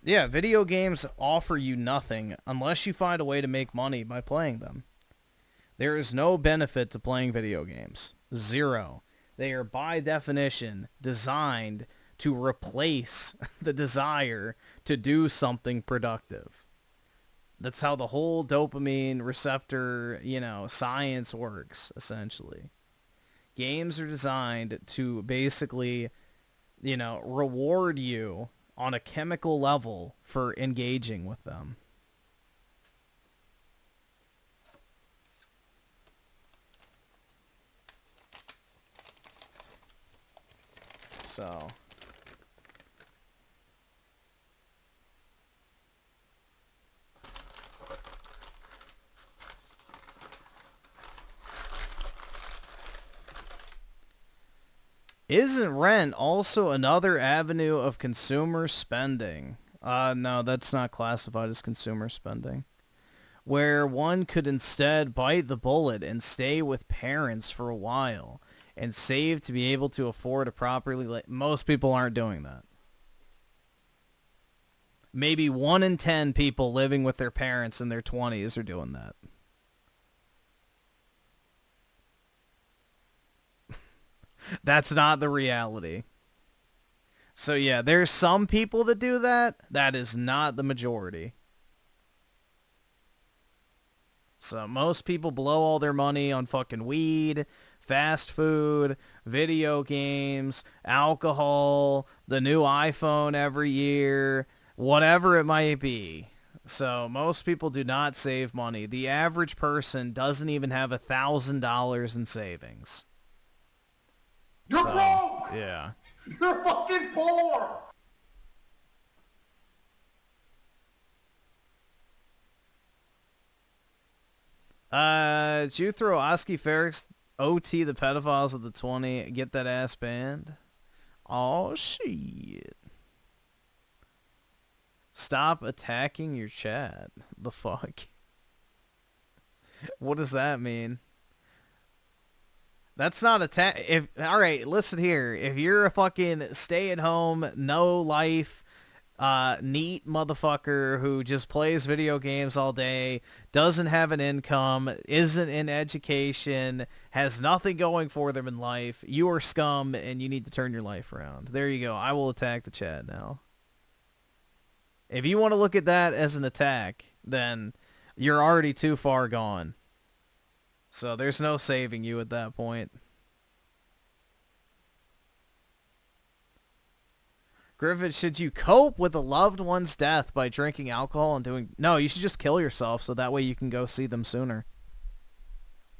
Yeah, video games offer you nothing unless you find a way to make money by playing them. There is no benefit to playing video games. Zero. They are by definition designed to replace the desire to do something productive. That's how the whole dopamine receptor, you know, science works, essentially. Games are designed to basically, you know, reward you on a chemical level for engaging with them. So, Isn't rent also another avenue of consumer spending? No, that's not classified as consumer spending. Where one could instead bite the bullet and stay with parents for a while and save to be able to afford a properly... Most people aren't doing that. Maybe 1 in 10 people living with their parents in their 20s are doing that. That's not the reality. So yeah, there's some people that do that. That is not the majority. So most people blow all their money on fucking weed, fast food, video games, alcohol, the new iPhone every year, whatever it might be. So most people do not save money. The average person doesn't even have $1,000 in savings. You're broke! Yeah. You're fucking poor! Did you throw Oski Ferrix OT the pedophiles of the 20, get that ass banned? Oh shit. Stop attacking your chat. The fuck? What does that mean? That's not attack. All right, listen here. If you're a fucking stay-at-home, no-life, neat motherfucker who just plays video games all day, doesn't have an income, isn't in education, has nothing going for them in life, you are scum and you need to turn your life around. There you go. I will attack the chat now. If you want to look at that as an attack, then you're already too far gone. So there's no saving you at that point. Griffin, should you cope with a loved one's death by drinking alcohol and doing... No, you should just kill yourself so that way you can go see them sooner.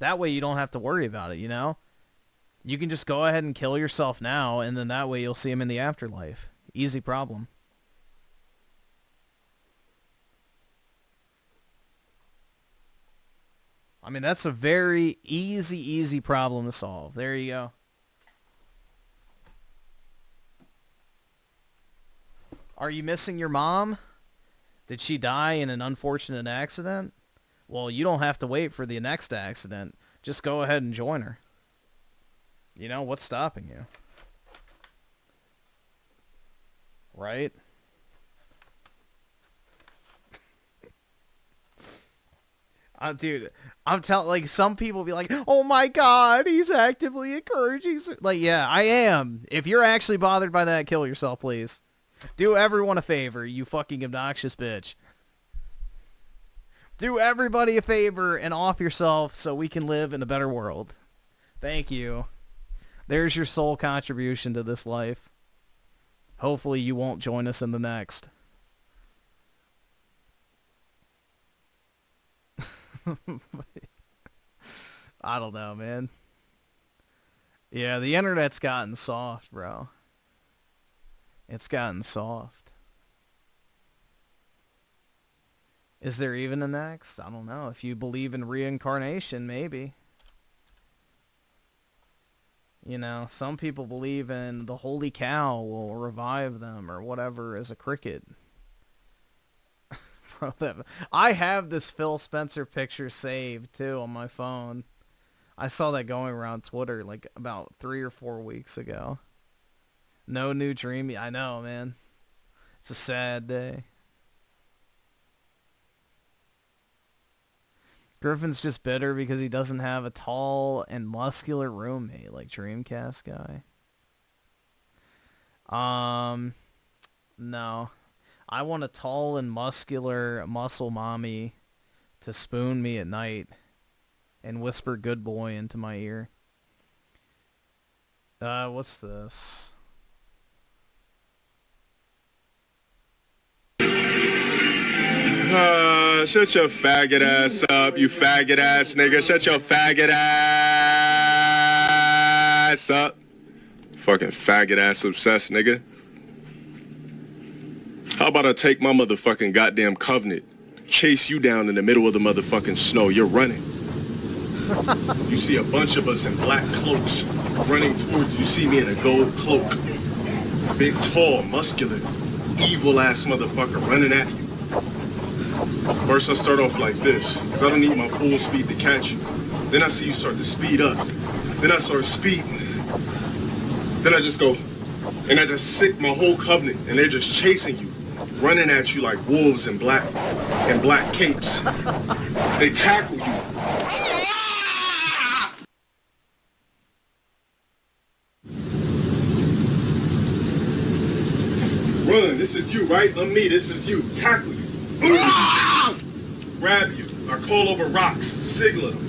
That way you don't have to worry about it, you know? You can just go ahead and kill yourself now, and then that way you'll see them in the afterlife. Easy problem. I mean, that's a very easy problem to solve. There you go. Are you missing your mom? Did she die in an unfortunate accident? Well, you don't have to wait for the next accident. Just go ahead and join her. You know, what's stopping you? Right? Dude, I'm telling, like, some people be like, oh my god, he's actively encouraging... Like, yeah, I am. If you're actually bothered by that, kill yourself, please. Do everyone a favor, you fucking obnoxious bitch. Do everybody a favor and off yourself so we can live in a better world. Thank you. There's your sole contribution to this life. Hopefully you won't join us in the next. I don't know, man. Yeah, the internet's gotten soft, bro. It's gotten soft. Is there even a next? I don't know. If you believe in reincarnation, maybe. You know, some people believe in the holy cow will revive them or whatever as a cricket. Bro, I have this Phil Spencer picture saved, too, on my phone. I saw that going around Twitter, like, about 3 or 4 weeks ago. No new dream. I know, man. It's a sad day. Griffin's just bitter because he doesn't have a tall and muscular roommate like Dreamcast guy. No. I want a tall and muscular muscle mommy to spoon me at night and whisper good boy into my ear. What's this? Shut your faggot ass up, you faggot ass nigga. Shut your faggot ass up. Fucking faggot ass obsessed nigga. How about I take my motherfucking goddamn covenant, chase you down in the middle of the motherfucking snow. You're running. You see a bunch of us in black cloaks running towards you, see me in a gold cloak. Big, tall, muscular, evil-ass motherfucker running at you. First I start off like this, because I don't need my full speed to catch you. Then I see you start to speed up. Then I start speeding. Then I just go, and I just sick my whole covenant, and they're just chasing you, running at you like wolves in black capes. They tackle you. Run, this is you, right? I'm me, this is you. Tackle you. Grab you. I call over rocks, signal them.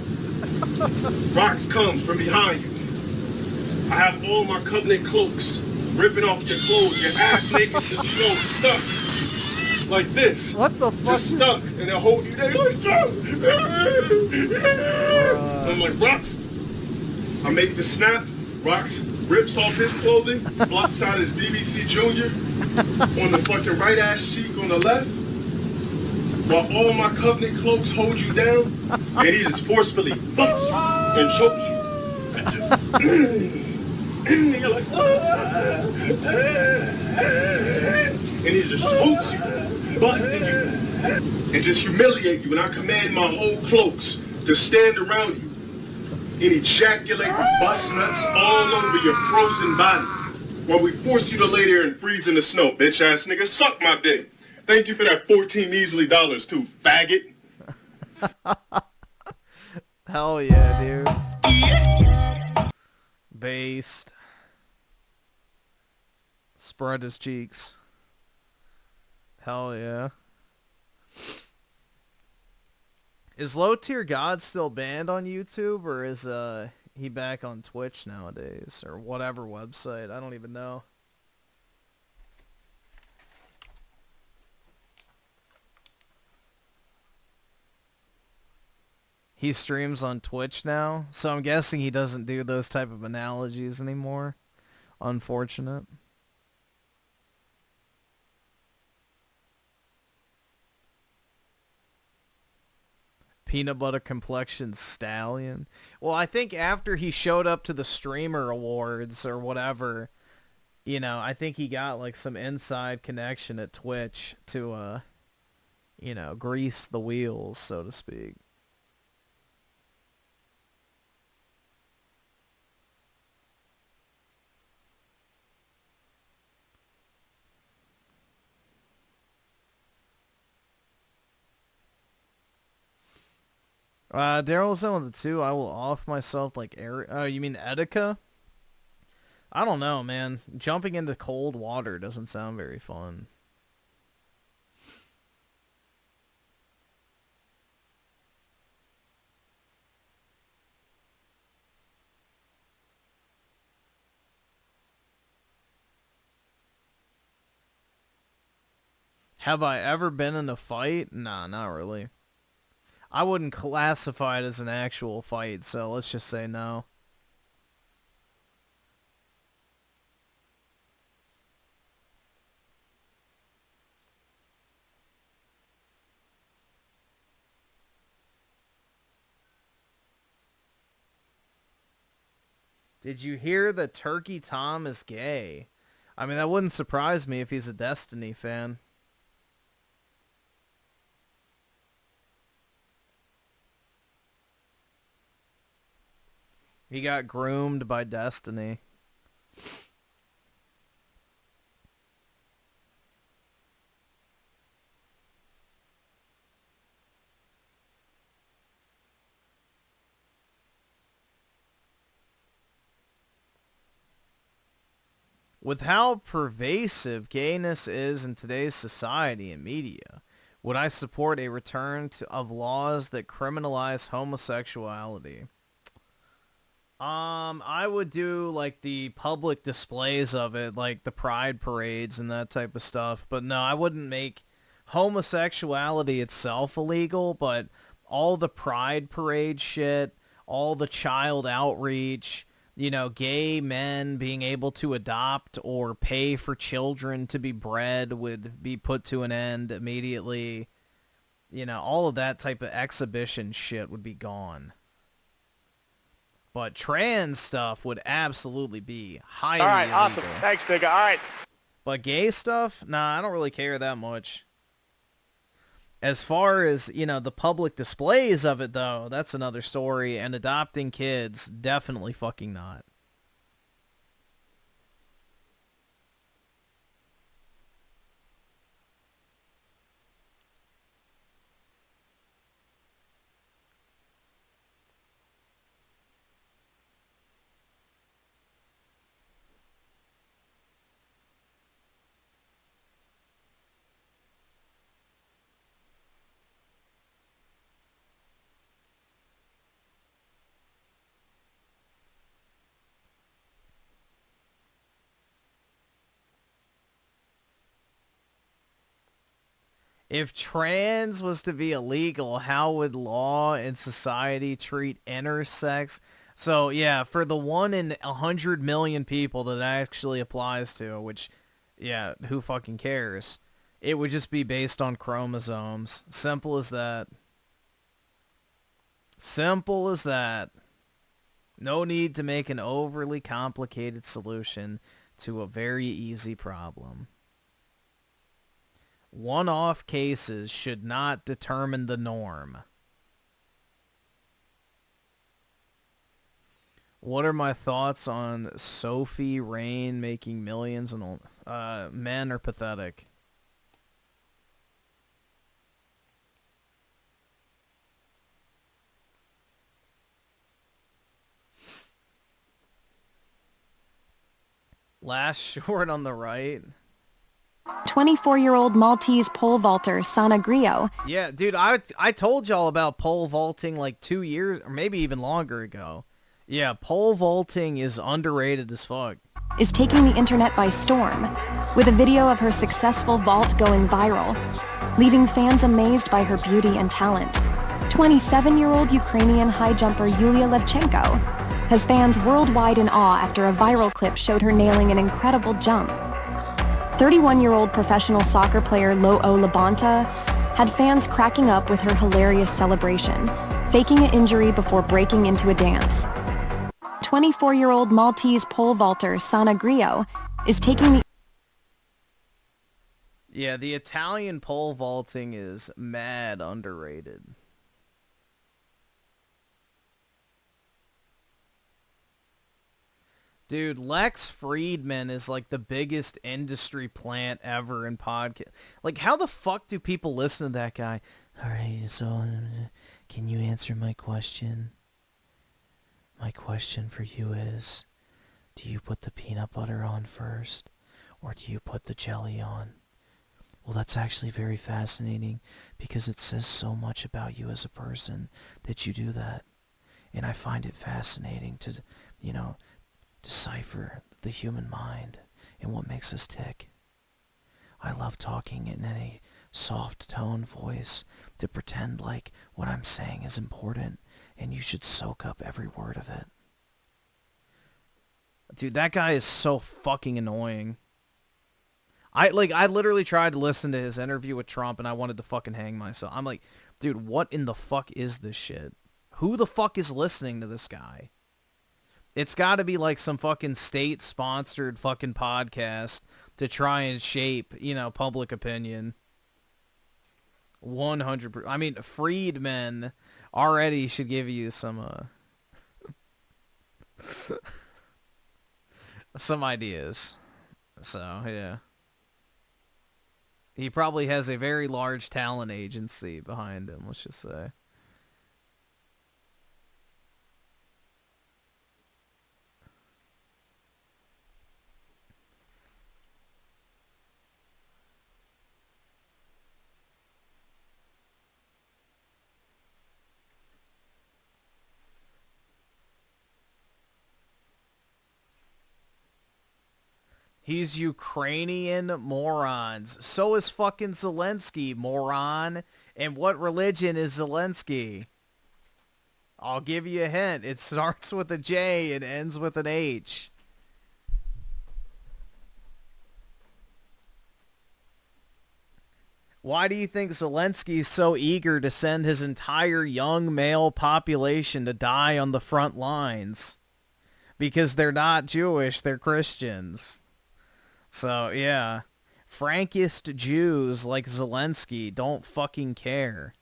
Rocks come from behind you. I have all my covenant cloaks, ripping off your clothes, your ass naked, just stuck. Like this. What the fuck? Just stuck, and they'll hold you there. I'm like, Rocks. I make the snap. Rocks rips off his clothing, flops out his BBC Junior on the fucking right ass cheek on the left, while all my covenant cloaks hold you down, and he just forcefully fucks you and chokes you. And you're like, and he just chokes you, busting you, and just humiliate you. And I command my whole cloaks to stand around you and ejaculate bust nuts all over your frozen body while we force you to lay there and freeze in the snow, bitch ass nigga. Suck my dick. Thank you for that 14 measly dollars too, faggot. Hell yeah, dude. Based. Spread his cheeks. Hell yeah. Is Low Tier God still banned on YouTube, or is he back on Twitch nowadays, or whatever website? I don't even know. He streams on Twitch now, so I'm guessing he doesn't do those type of analogies anymore. Unfortunate. Peanut butter complexion stallion. Well, I think after he showed up to the streamer awards or whatever, you know, I think he got like some inside connection at Twitch to, you know, grease the wheels, so to speak. Daryl's on the 2. I will off myself like air. Oh, you mean Etika? I don't know, man. Jumping into cold water doesn't sound very fun. Have I ever been in a fight? Nah, not really. I wouldn't classify it as an actual fight, so let's just say no. Did you hear that Turkey Tom is gay? I mean, that wouldn't surprise me if he's a Destiny fan. He got groomed by Destiny. With how pervasive gayness is in today's society and media, would I support a return of laws that criminalize homosexuality? I would do, like, the public displays of it, like the pride parades and that type of stuff. But no, I wouldn't make homosexuality itself illegal, but all the pride parade shit, all the child outreach, you know, gay men being able to adopt or pay for children to be bred would be put to an end immediately. You know, all of that type of exhibition shit would be gone. But trans stuff would absolutely be highly All right, illegal. awesome. Thanks, nigga. All right. But gay stuff? Nah, I don't really care that much. As far as, you know, the public displays of it, though, that's another story. And adopting kids, definitely fucking not. If trans was to be illegal, how would law and society treat intersex? So, yeah, for the 1 in 100 million people that actually applies to, which, yeah, who fucking cares? It would just be based on chromosomes. Simple as that. Simple as that. No need to make an overly complicated solution to a very easy problem. One-off cases should not determine the norm. What are my thoughts on Sophie Rain making millions and men are pathetic? Last short on the right. 24-year-old Maltese pole vaulter Sana Griot Yeah, dude, I told y'all about pole vaulting like 2 years, or maybe even longer ago. Yeah, pole vaulting is underrated as fuck. is taking the internet by storm, with a video of her successful vault going viral, leaving fans amazed by her beauty and talent. 27-year-old Ukrainian high jumper Yulia Levchenko has fans worldwide in awe after a viral clip showed her nailing an incredible jump. 31-year-old professional soccer player Lo Labonta had fans cracking up with her hilarious celebration, faking an injury before breaking into a dance. 24-year-old Maltese pole vaulter Sana Griot is taking the... Yeah, the Italian pole vaulting is mad underrated. Dude, Lex Friedman is like the biggest industry plant ever in podcast. Like, how the fuck do people listen to that guy? All right, so can you answer my question? My question for you is, do you put the peanut butter on first, or do you put the jelly on? Well, that's actually very fascinating, because it says so much about you as a person that you do that. And I find it fascinating to, you know, decipher the human mind and what makes us tick. I love talking in a soft tone voice to pretend like what I'm saying is important and you should soak up every word of it. Dude, that guy is so fucking annoying. I literally tried to listen to his interview with Trump and I wanted to fucking hang myself. I'm like, dude, what in the fuck is this shit? Who the fuck is listening to this guy? It's got to be like some fucking state-sponsored fucking podcast to try and shape, you know, public opinion. 100%. I mean, Friedman already should give you some, some ideas. So, yeah. He probably has a very large talent agency behind him, let's just say. He's Ukrainian morons. So is fucking Zelensky, moron. And what religion is Zelensky? I'll give you a hint. It starts with a J and ends with an H. Why do you think Zelensky's so eager to send his entire young male population to die on the front lines? Because they're not Jewish, they're Christians. So, yeah. Frankist Jews like Zelensky don't fucking care.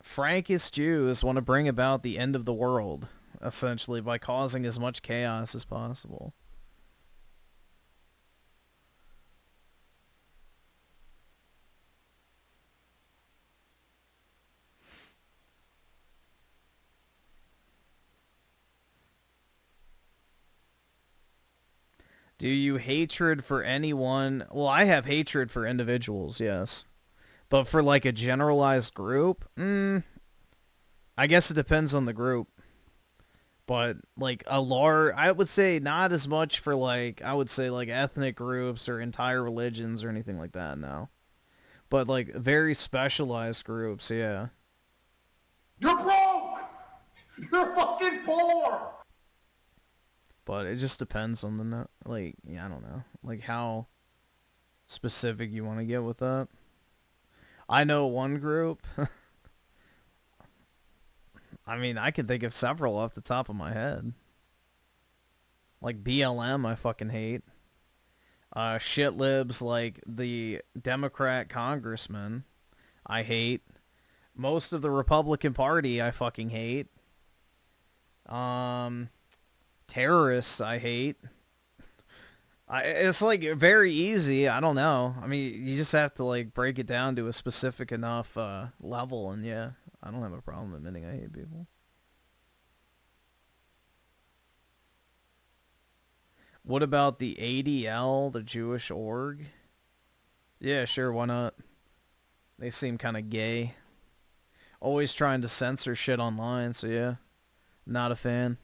Frankist Jews want to bring about the end of the world, essentially, by causing as much chaos as possible. Do you hatred for anyone? Well, I have hatred for individuals, yes. But for like a generalized group, I guess it depends on the group. But like I would say not as much for like, I would say like ethnic groups or entire religions or anything like that, no. But like very specialized groups, yeah. You're broke! You're fucking poor! But it just depends on the, like, yeah, I don't know. Like how specific you want to get with that. I know one group. I mean, I can think of several off the top of my head. Like BLM, I fucking hate. Shit libs like the Democrat congressman, I hate. Most of the Republican Party, I fucking hate. Terrorists, I hate. It's like very easy. I don't know. I mean, you just have to like break it down to a specific enough level, and yeah, I don't have a problem admitting I hate people. What about the ADL, the Jewish org? Yeah, sure, why not? They seem kind of gay. Always trying to censor shit online, so yeah, not a fan.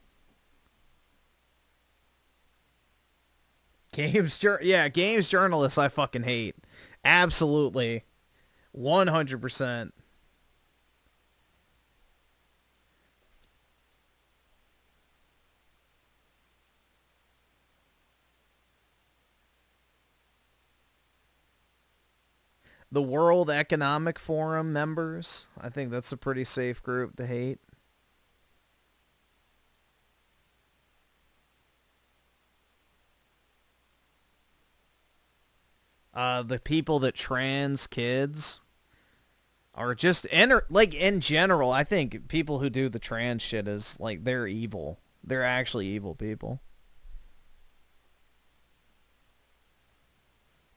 Games journalists I fucking hate. Absolutely. 100%. The World Economic Forum members, I think that's a pretty safe group to hate. The people that trans kids are just, like, in general, I think people who do the trans shit is, like, they're evil. They're actually evil people.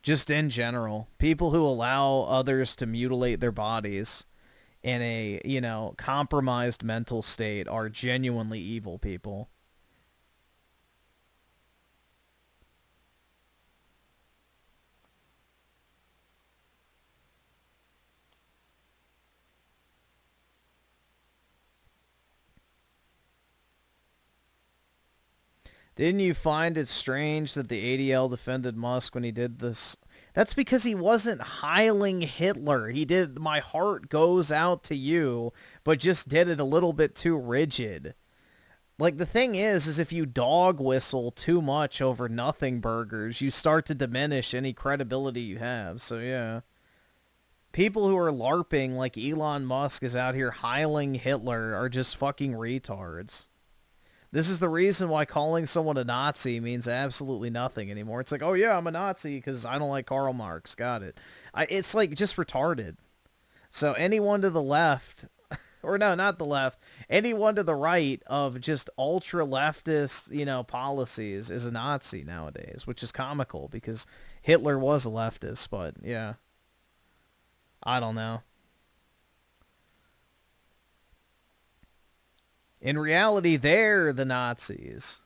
Just in general. People who allow others to mutilate their bodies in a, you know, compromised mental state are genuinely evil people. Didn't you find it strange that the ADL defended Musk when he did this? That's because he wasn't heiling Hitler. He did "My heart goes out to you," but just did it a little bit too rigid. Like, the thing is if you dog whistle too much over nothing burgers, you start to diminish any credibility you have. So, yeah. People who are LARPing like Elon Musk is out here heiling Hitler are just fucking retards. This is the reason why calling someone a Nazi means absolutely nothing anymore. It's like, oh yeah, I'm a Nazi because I don't like Karl Marx. Got it. It's like just retarded. So anyone to the left, or no, not the left, anyone to the right of just ultra leftist, you know, policies is a Nazi nowadays, which is comical because Hitler was a leftist, but yeah. I don't know. In reality, they're the Nazis.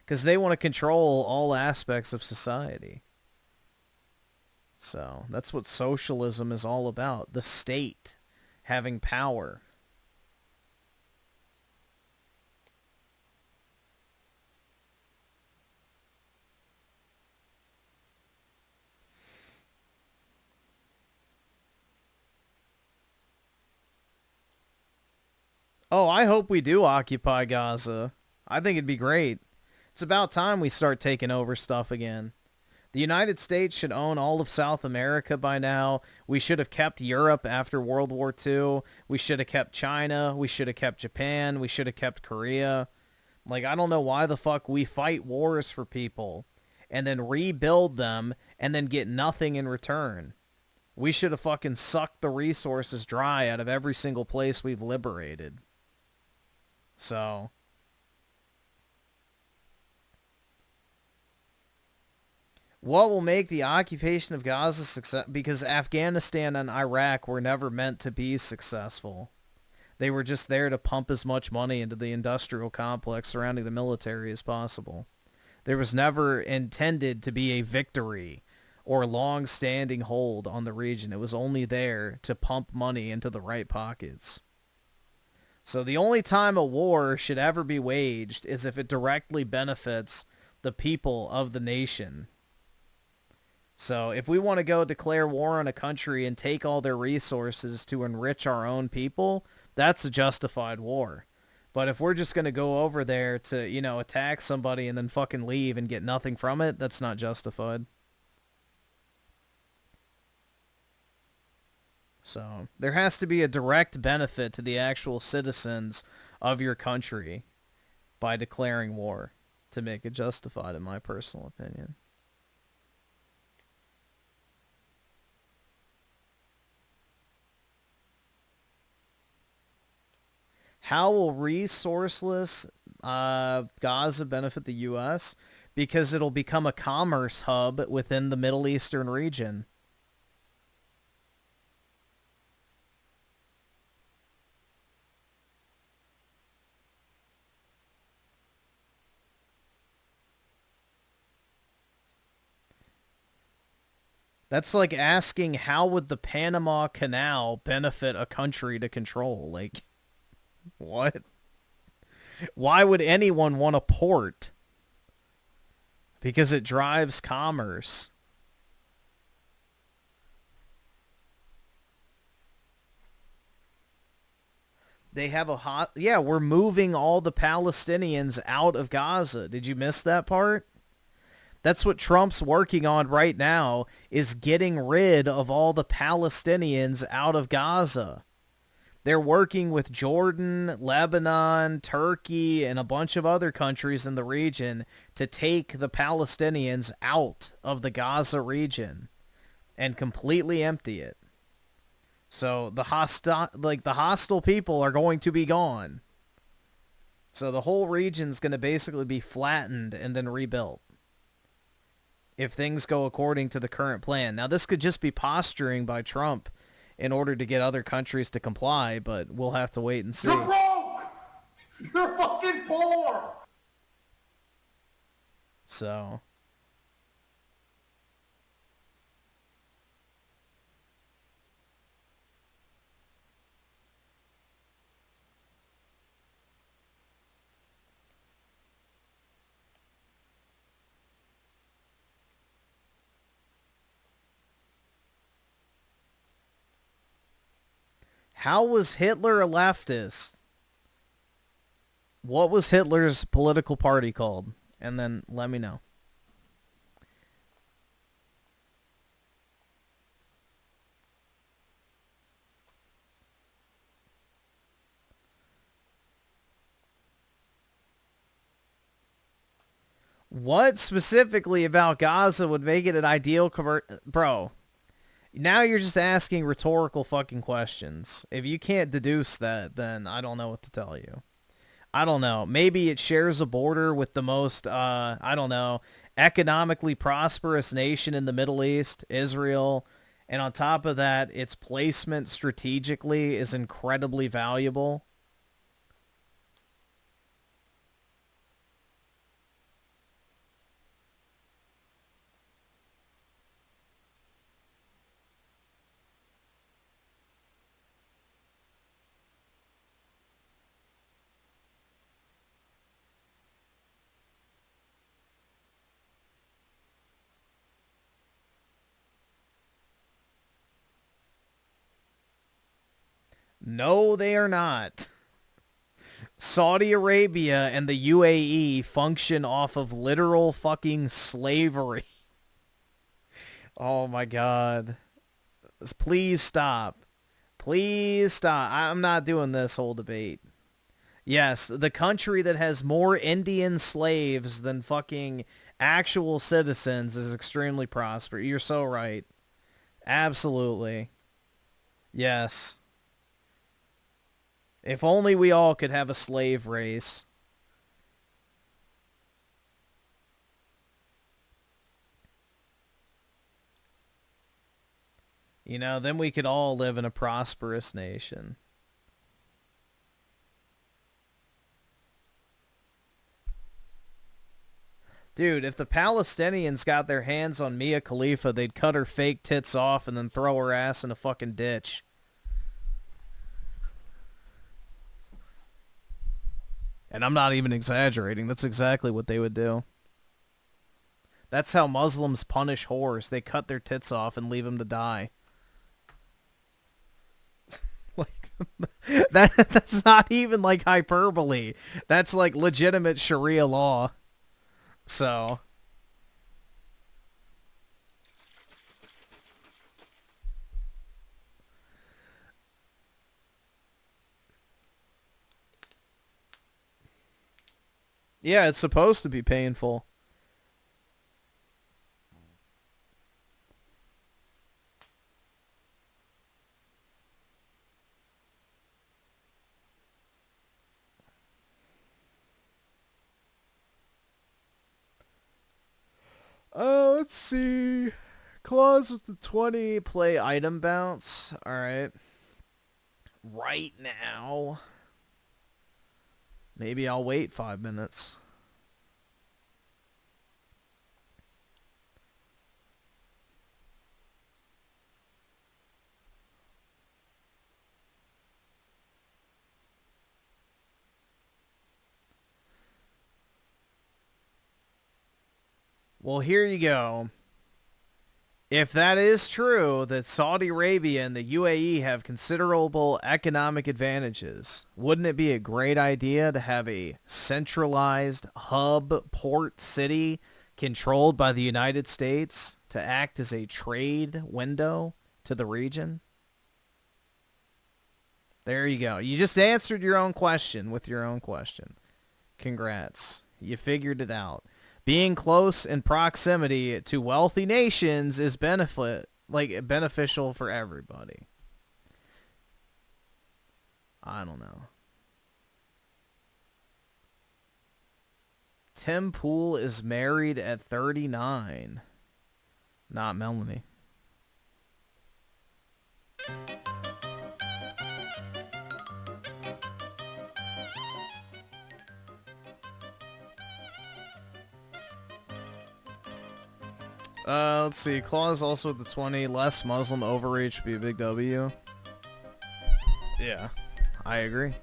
Because they want to control all aspects of society. So, that's what socialism is all about. The state having power. Oh, I hope we do occupy Gaza. I think it'd be great. It's about time we start taking over stuff again. The United States should own all of South America by now. We should have kept Europe after World War II. We should have kept China. We should have kept Japan. We should have kept Korea. Like, I don't know why the fuck we fight wars for people and then rebuild them and then get nothing in return. We should have fucking sucked the resources dry out of every single place we've liberated. So... what will make the occupation of Gaza success? Because Afghanistan and Iraq were never meant to be successful. They were just there to pump as much money into the industrial complex surrounding the military as possible. There was never intended to be a victory or long-standing hold on the region. It was only there to pump money into the right pockets. So the only time a war should ever be waged is if it directly benefits the people of the nation. So if we want to go declare war on a country and take all their resources to enrich our own people, that's a justified war. But if we're just going to go over there to, you know, attack somebody and then fucking leave and get nothing from it, that's not justified. So there has to be a direct benefit to the actual citizens of your country by declaring war to make it justified, in my personal opinion. How will resourceless Gaza benefit the U.S.? Because it'll become a commerce hub within the Middle Eastern region. That's like asking how would the Panama Canal benefit a country to control? Like... what? Why would anyone want a port? Because it drives commerce. They have a hot... yeah, we're moving all the Palestinians out of Gaza. Did you miss that part? That's what Trump's working on right now, is getting rid of all the Palestinians out of Gaza. They're working with Jordan, Lebanon, Turkey, and a bunch of other countries in the region to take the Palestinians out of the Gaza region and completely empty it. So the hostile people are going to be gone. So the whole region's going to basically be flattened and then rebuilt, if things go according to the current plan. Now, this could just be posturing by Trump in order to get other countries to comply, but we'll have to wait and see. You're broke! You're fucking poor! So... how was Hitler a leftist? What was Hitler's political party called? And then let me know. What specifically about Gaza would make it an ideal bro? Now you're just asking rhetorical fucking questions. If you can't deduce that, then I don't know what to tell you. I don't know. Maybe it shares a border with the most, I don't know, economically prosperous nation in the Middle East, Israel. And on top of that, its placement strategically is incredibly valuable. No, they are not. Saudi Arabia and the UAE function off of literal fucking slavery. Oh my god. Please stop. Please stop. I'm not doing this whole debate. Yes, the country that has more Indian slaves than fucking actual citizens is extremely prosperous. You're so right. Absolutely. Yes. If only we all could have a slave race. You know, then we could all live in a prosperous nation. Dude, if the Palestinians got their hands on Mia Khalifa, they'd cut her fake tits off and then throw her ass in a fucking ditch. And I'm not even exaggerating. That's exactly what they would do. That's how Muslims punish whores. They cut their tits off and leave them to die. Like, that's not even like hyperbole. That's like legitimate Sharia law. So... yeah, it's supposed to be painful. Let's see. Clause with the 20 play item bounce. Alright. Right now. Maybe I'll wait 5 minutes. Well, here you go. If that is true, that Saudi Arabia and the UAE have considerable economic advantages, wouldn't it be a great idea to have a centralized hub port city controlled by the United States to act as a trade window to the region? There you go. You just answered your own question with your own question. Congrats. You figured it out. Being close in proximity to wealthy nations is beneficial for everybody. I don't know. Tim Pool is married at 39. Not Melanie. Let's see. Clause also with the 20. Less Muslim overreach would be a big W. Yeah, I agree.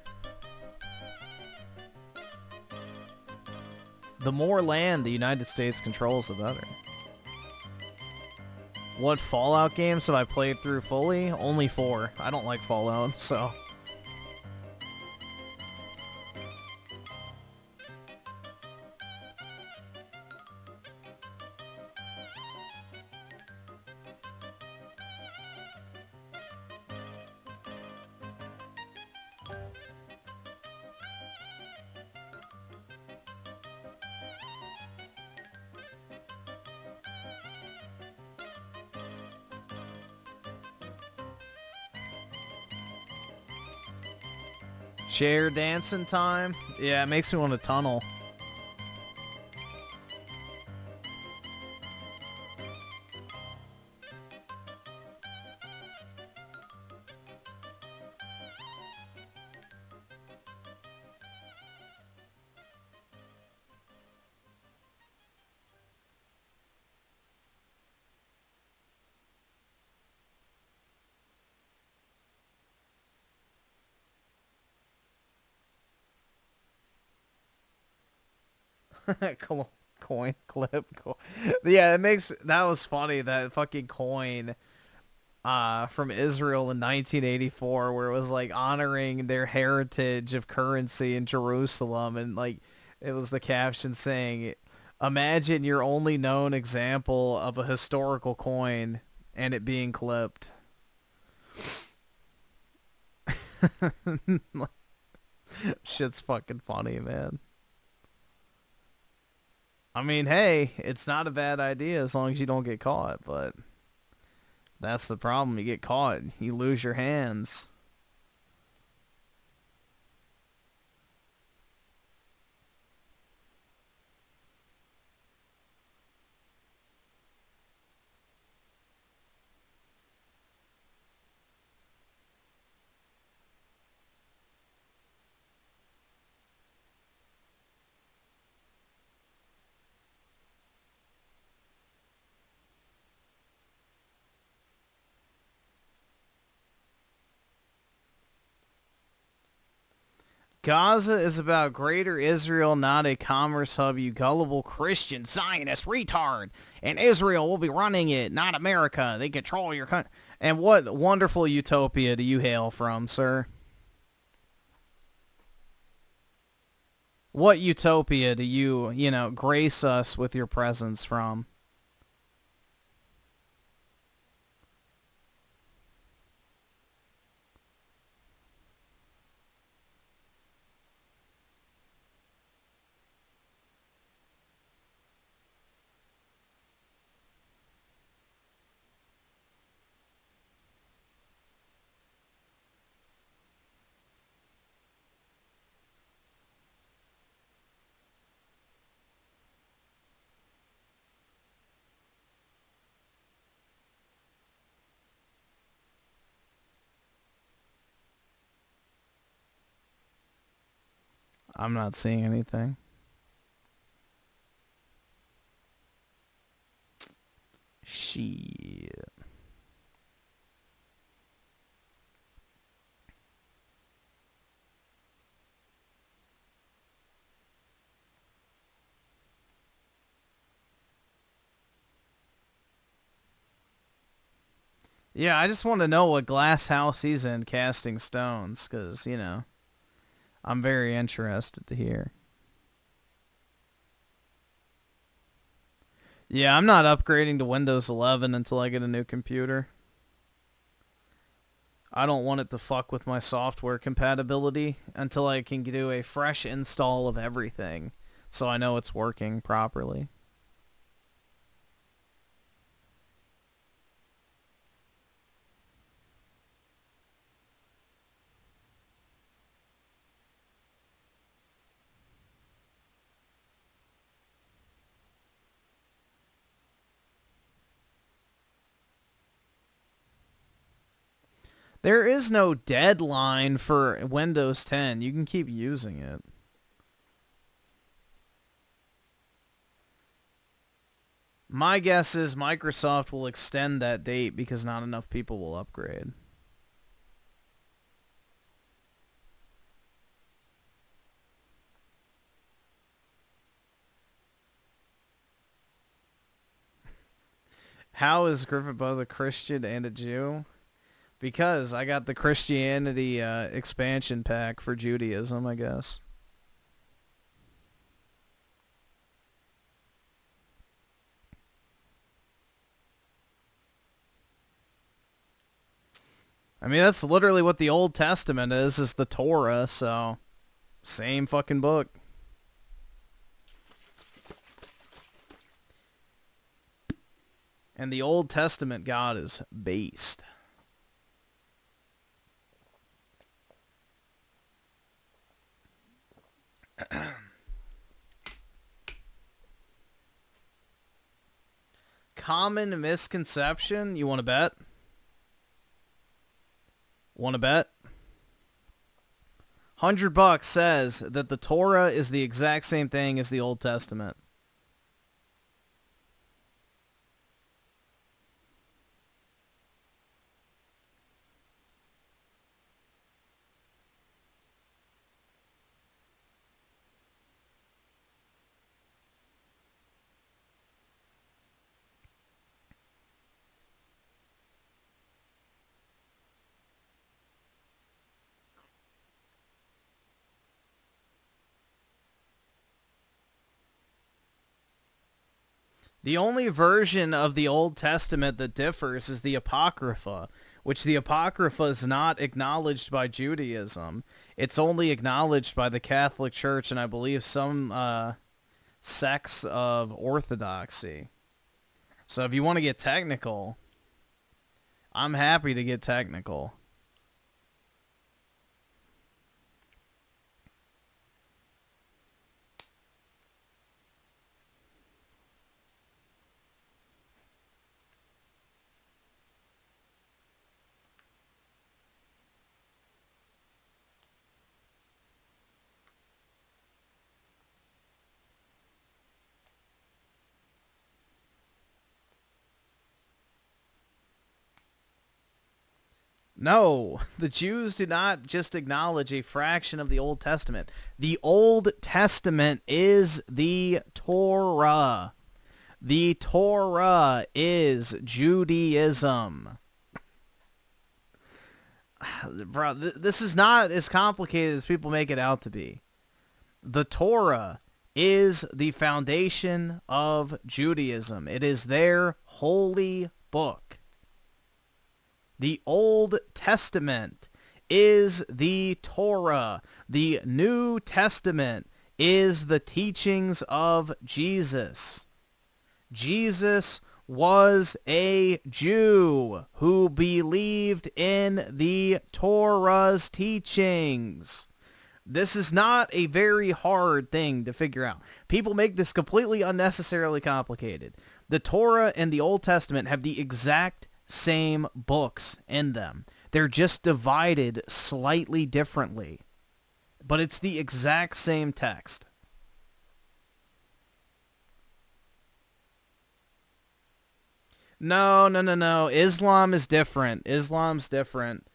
The more land the United States controls, the better. What Fallout games have I played through fully? Only 4. I don't like Fallout, so... Chair dancing time? Yeah, it makes me want to tunnel. Coin clip. Yeah, that was funny. That fucking coin. from Israel in 1984, where it was like honoring their heritage of currency in Jerusalem, and like it was the caption saying, "Imagine your only known example of a historical coin and it being clipped." Shit's fucking funny, man. I mean, hey, it's not a bad idea as long as you don't get caught, but that's the problem. You get caught, you lose your hands. Gaza is about greater Israel, not a commerce hub, you gullible Christian Zionist retard. And Israel will be running it, not America. They control your country. And what wonderful utopia do you hail from, sir? What utopia do you, grace us with your presence from? I'm not seeing anything. Shit. Yeah, I just want to know what glass house he's in casting stones, because, I'm very interested to hear. Yeah, I'm not upgrading to Windows 11 until I get a new computer. I don't want it to fuck with my software compatibility until I can do a fresh install of everything, so I know it's working properly. There is no deadline for Windows 10. You can keep using it. My guess is Microsoft will extend that date because not enough people will upgrade. How is Griffin both a Christian and a Jew? Because I got the Christianity expansion pack for Judaism, I guess. I mean, that's literally what the Old Testament is the Torah, so same fucking book. And the Old Testament God is based. Common misconception. You want to bet? Want to bet? $100 says that the Torah is the exact same thing as the Old Testament. The only version of the Old Testament that differs is the Apocrypha, which the Apocrypha is not acknowledged by Judaism. It's only acknowledged by the Catholic Church and I believe some sects of Orthodoxy. So if you want to get technical, I'm happy to get technical. No, the Jews do not just acknowledge a fraction of the Old Testament. The Old Testament is the Torah. The Torah is Judaism. Bro, this is not as complicated as people make it out to be. The Torah is the foundation of Judaism. It is their holy book. The Old Testament is the Torah. The New Testament is the teachings of Jesus. Jesus was a Jew who believed in the Torah's teachings. This is not a very hard thing to figure out. People make this completely unnecessarily complicated. The Torah and the Old Testament have the exact same books in them. They're just divided slightly differently. But it's the exact same text. No. Islam is different. Islam's different.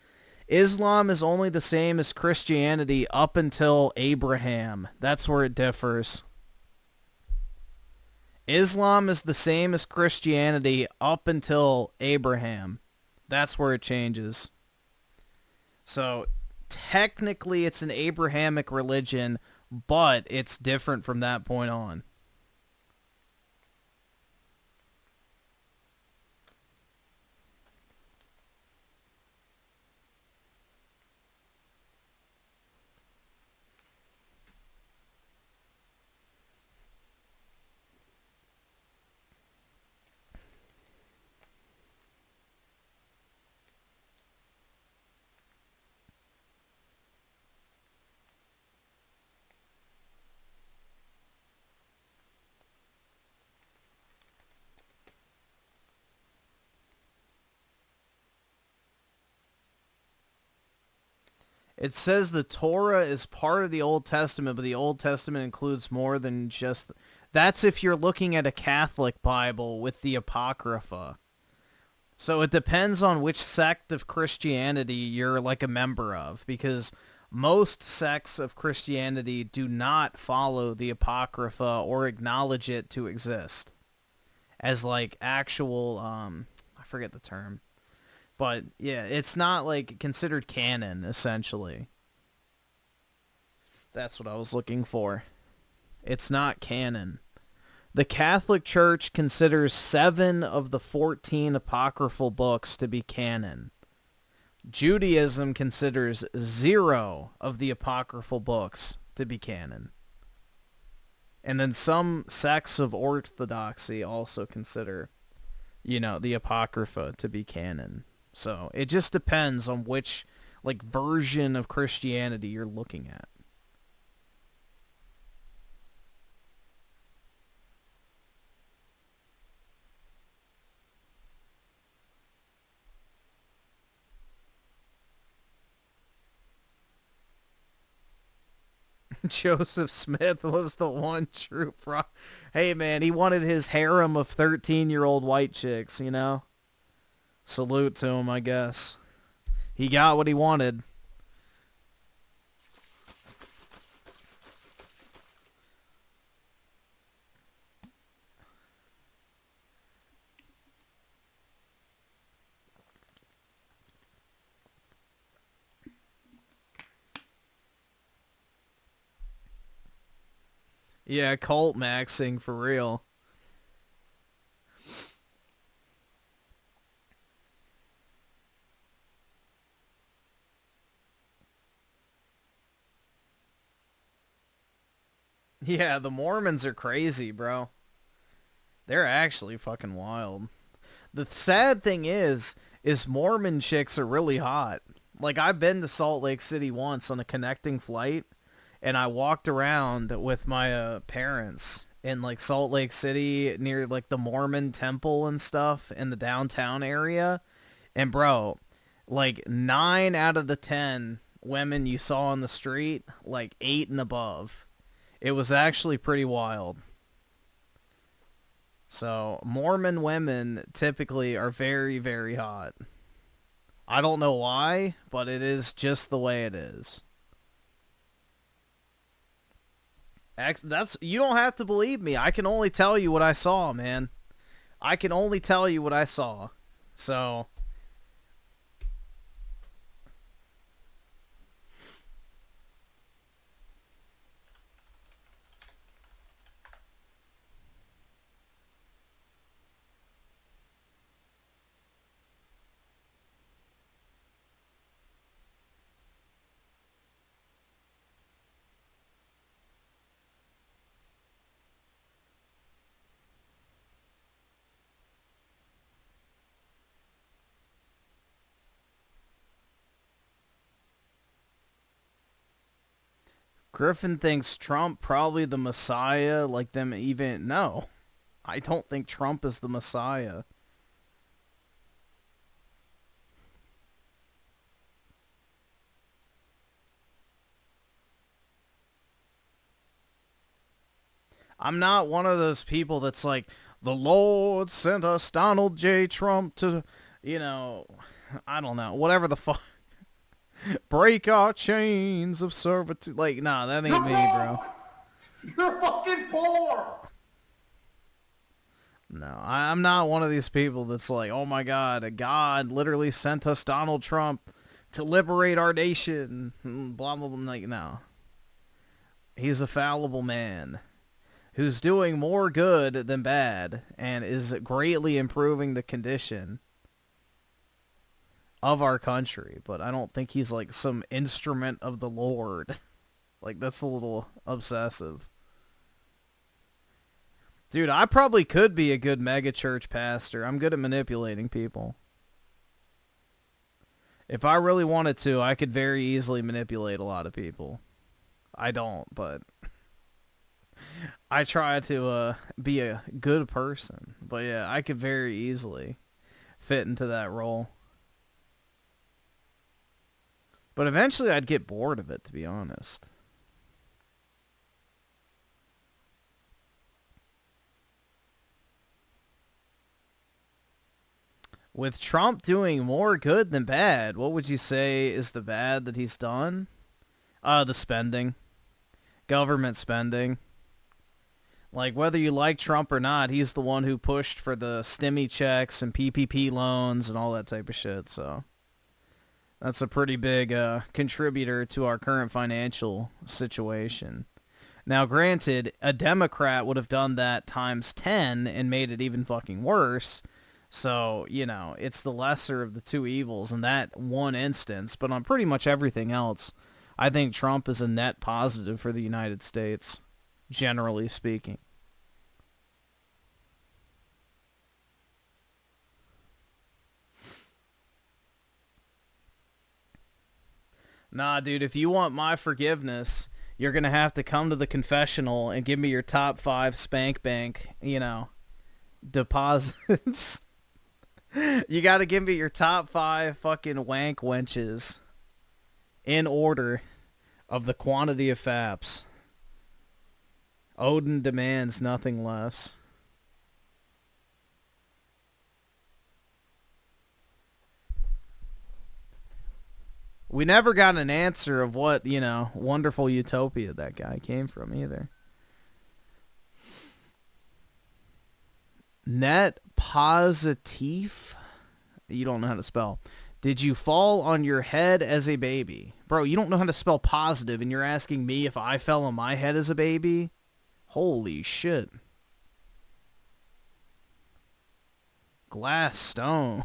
Islam is only the same as Christianity up until Abraham. That's where it differs. Islam is the same as Christianity up until Abraham. That's where it changes. So technically it's an Abrahamic religion, but it's different from that point on. It says the Torah is part of the Old Testament, but the Old Testament includes more than just... That's if you're looking at a Catholic Bible with the Apocrypha. So it depends on which sect of Christianity you're like a member of, because most sects of Christianity do not follow the Apocrypha or acknowledge it to exist as like actual, I forget the term. But yeah, it's not like considered canon, essentially. That's what I was looking for. It's not canon. The Catholic Church considers 7 of the 14 apocryphal books to be canon. Judaism considers 0 of the apocryphal books to be canon. And then some sects of Orthodoxy also consider, the Apocrypha to be canon. So it just depends on which version of Christianity you're looking at. Joseph Smith was the one true Hey man, he wanted his harem of 13-year-old white chicks, Salute to him, I guess. He got what he wanted. Yeah, cult maxing for real. Yeah, the Mormons are crazy, bro. They're actually fucking wild. The sad thing is Mormon chicks are really hot. Like, I've been to Salt Lake City once on a connecting flight, and I walked around with my parents in, like, Salt Lake City near, like, the Mormon temple and stuff in the downtown area. And, bro, like, 9 out of the 10 women you saw on the street, like, 8 and above. It was actually pretty wild. So, Mormon women typically are very, very hot. I don't know why, but it is just the way it is. You don't have to believe me. I can only tell you what I saw, man. I can only tell you what I saw. So... Griffin thinks Trump probably the Messiah, like them even... No, I don't think Trump is the Messiah. I'm not one of those people that's like, the Lord sent us Donald J. Trump to, you know, I don't know, whatever the fuck. Break our chains of servitude. Like, nah, that ain't me, bro. You're fucking poor! No, I'm not one of these people that's like, oh my God, God literally sent us Donald Trump to liberate our nation. Blah, blah, blah. Like, no. He's a fallible man who's doing more good than bad and is greatly improving the condition of our country, but I don't think he's like some instrument of the Lord. Like, that's a little obsessive. Dude, I probably could be a good megachurch pastor. I'm good at manipulating people. If I really wanted to, I could very easily manipulate a lot of people. I don't, but I try to be a good person. But yeah, I could very easily fit into that role. But eventually I'd get bored of it, to be honest. With Trump doing more good than bad, what would you say is the bad that he's done? The spending. Government spending. Like, whether you like Trump or not, he's the one who pushed for the STEMI checks and PPP loans and all that type of shit, so... That's a pretty big contributor to our current financial situation. Now, granted, a Democrat would have done that times 10 and made it even fucking worse. So, you know, it's the lesser of the two evils in that one instance. But on pretty much everything else, I think Trump is a net positive for the United States, generally speaking. Nah, dude, if you want my forgiveness, you're going to have to come to the confessional and give me your top 5 spank bank, you know, deposits. You got to give me your top 5 fucking wank wenches in order of the quantity of faps. Odin demands nothing less. We never got an answer of what, you know, wonderful utopia that guy came from either. Net positif? You don't know how to spell. Did you fall on your head as a baby? Bro, you don't know how to spell positive and you're asking me if I fell on my head as a baby? Holy shit. Glass stones,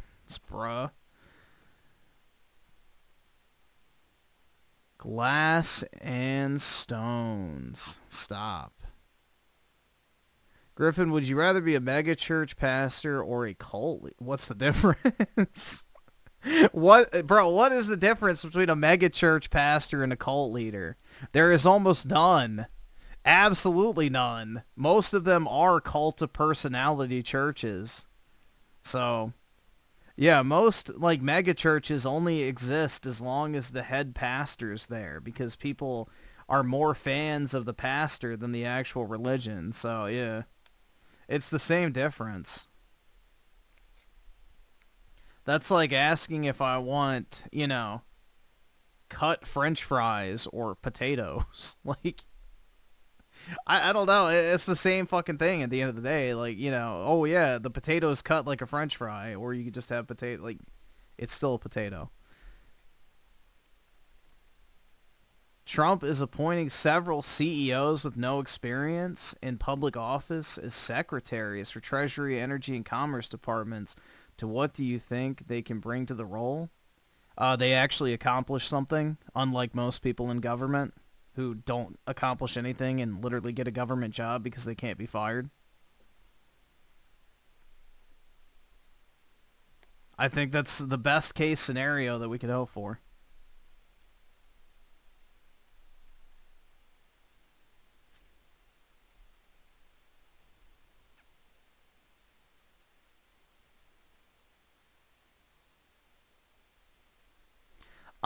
bruh. Glass and stones. Stop. Griffin, would you rather be a mega church pastor or a cult? What's the difference? What is the difference between a mega church pastor and a cult leader? There is almost none. Absolutely none. Most of them are cult of personality churches. So, yeah, most like mega churches only exist as long as the head pastor's there, because people are more fans of the pastor than the actual religion. So, yeah. It's the same difference. That's like asking if I want, you know, cut French fries or potatoes. Like, I don't know. It's the same fucking thing at the end of the day. Like, you know, oh yeah, the potato's cut like a French fry, or you could just have potato. Like, it's still a potato. Trump is appointing several CEOs with no experience in public office as secretaries for Treasury, Energy, and Commerce departments. To what do you think they can bring to the role? They actually accomplish something, unlike most people in government who don't accomplish anything and literally get a government job because they can't be fired. I think that's the best case scenario that we could hope for.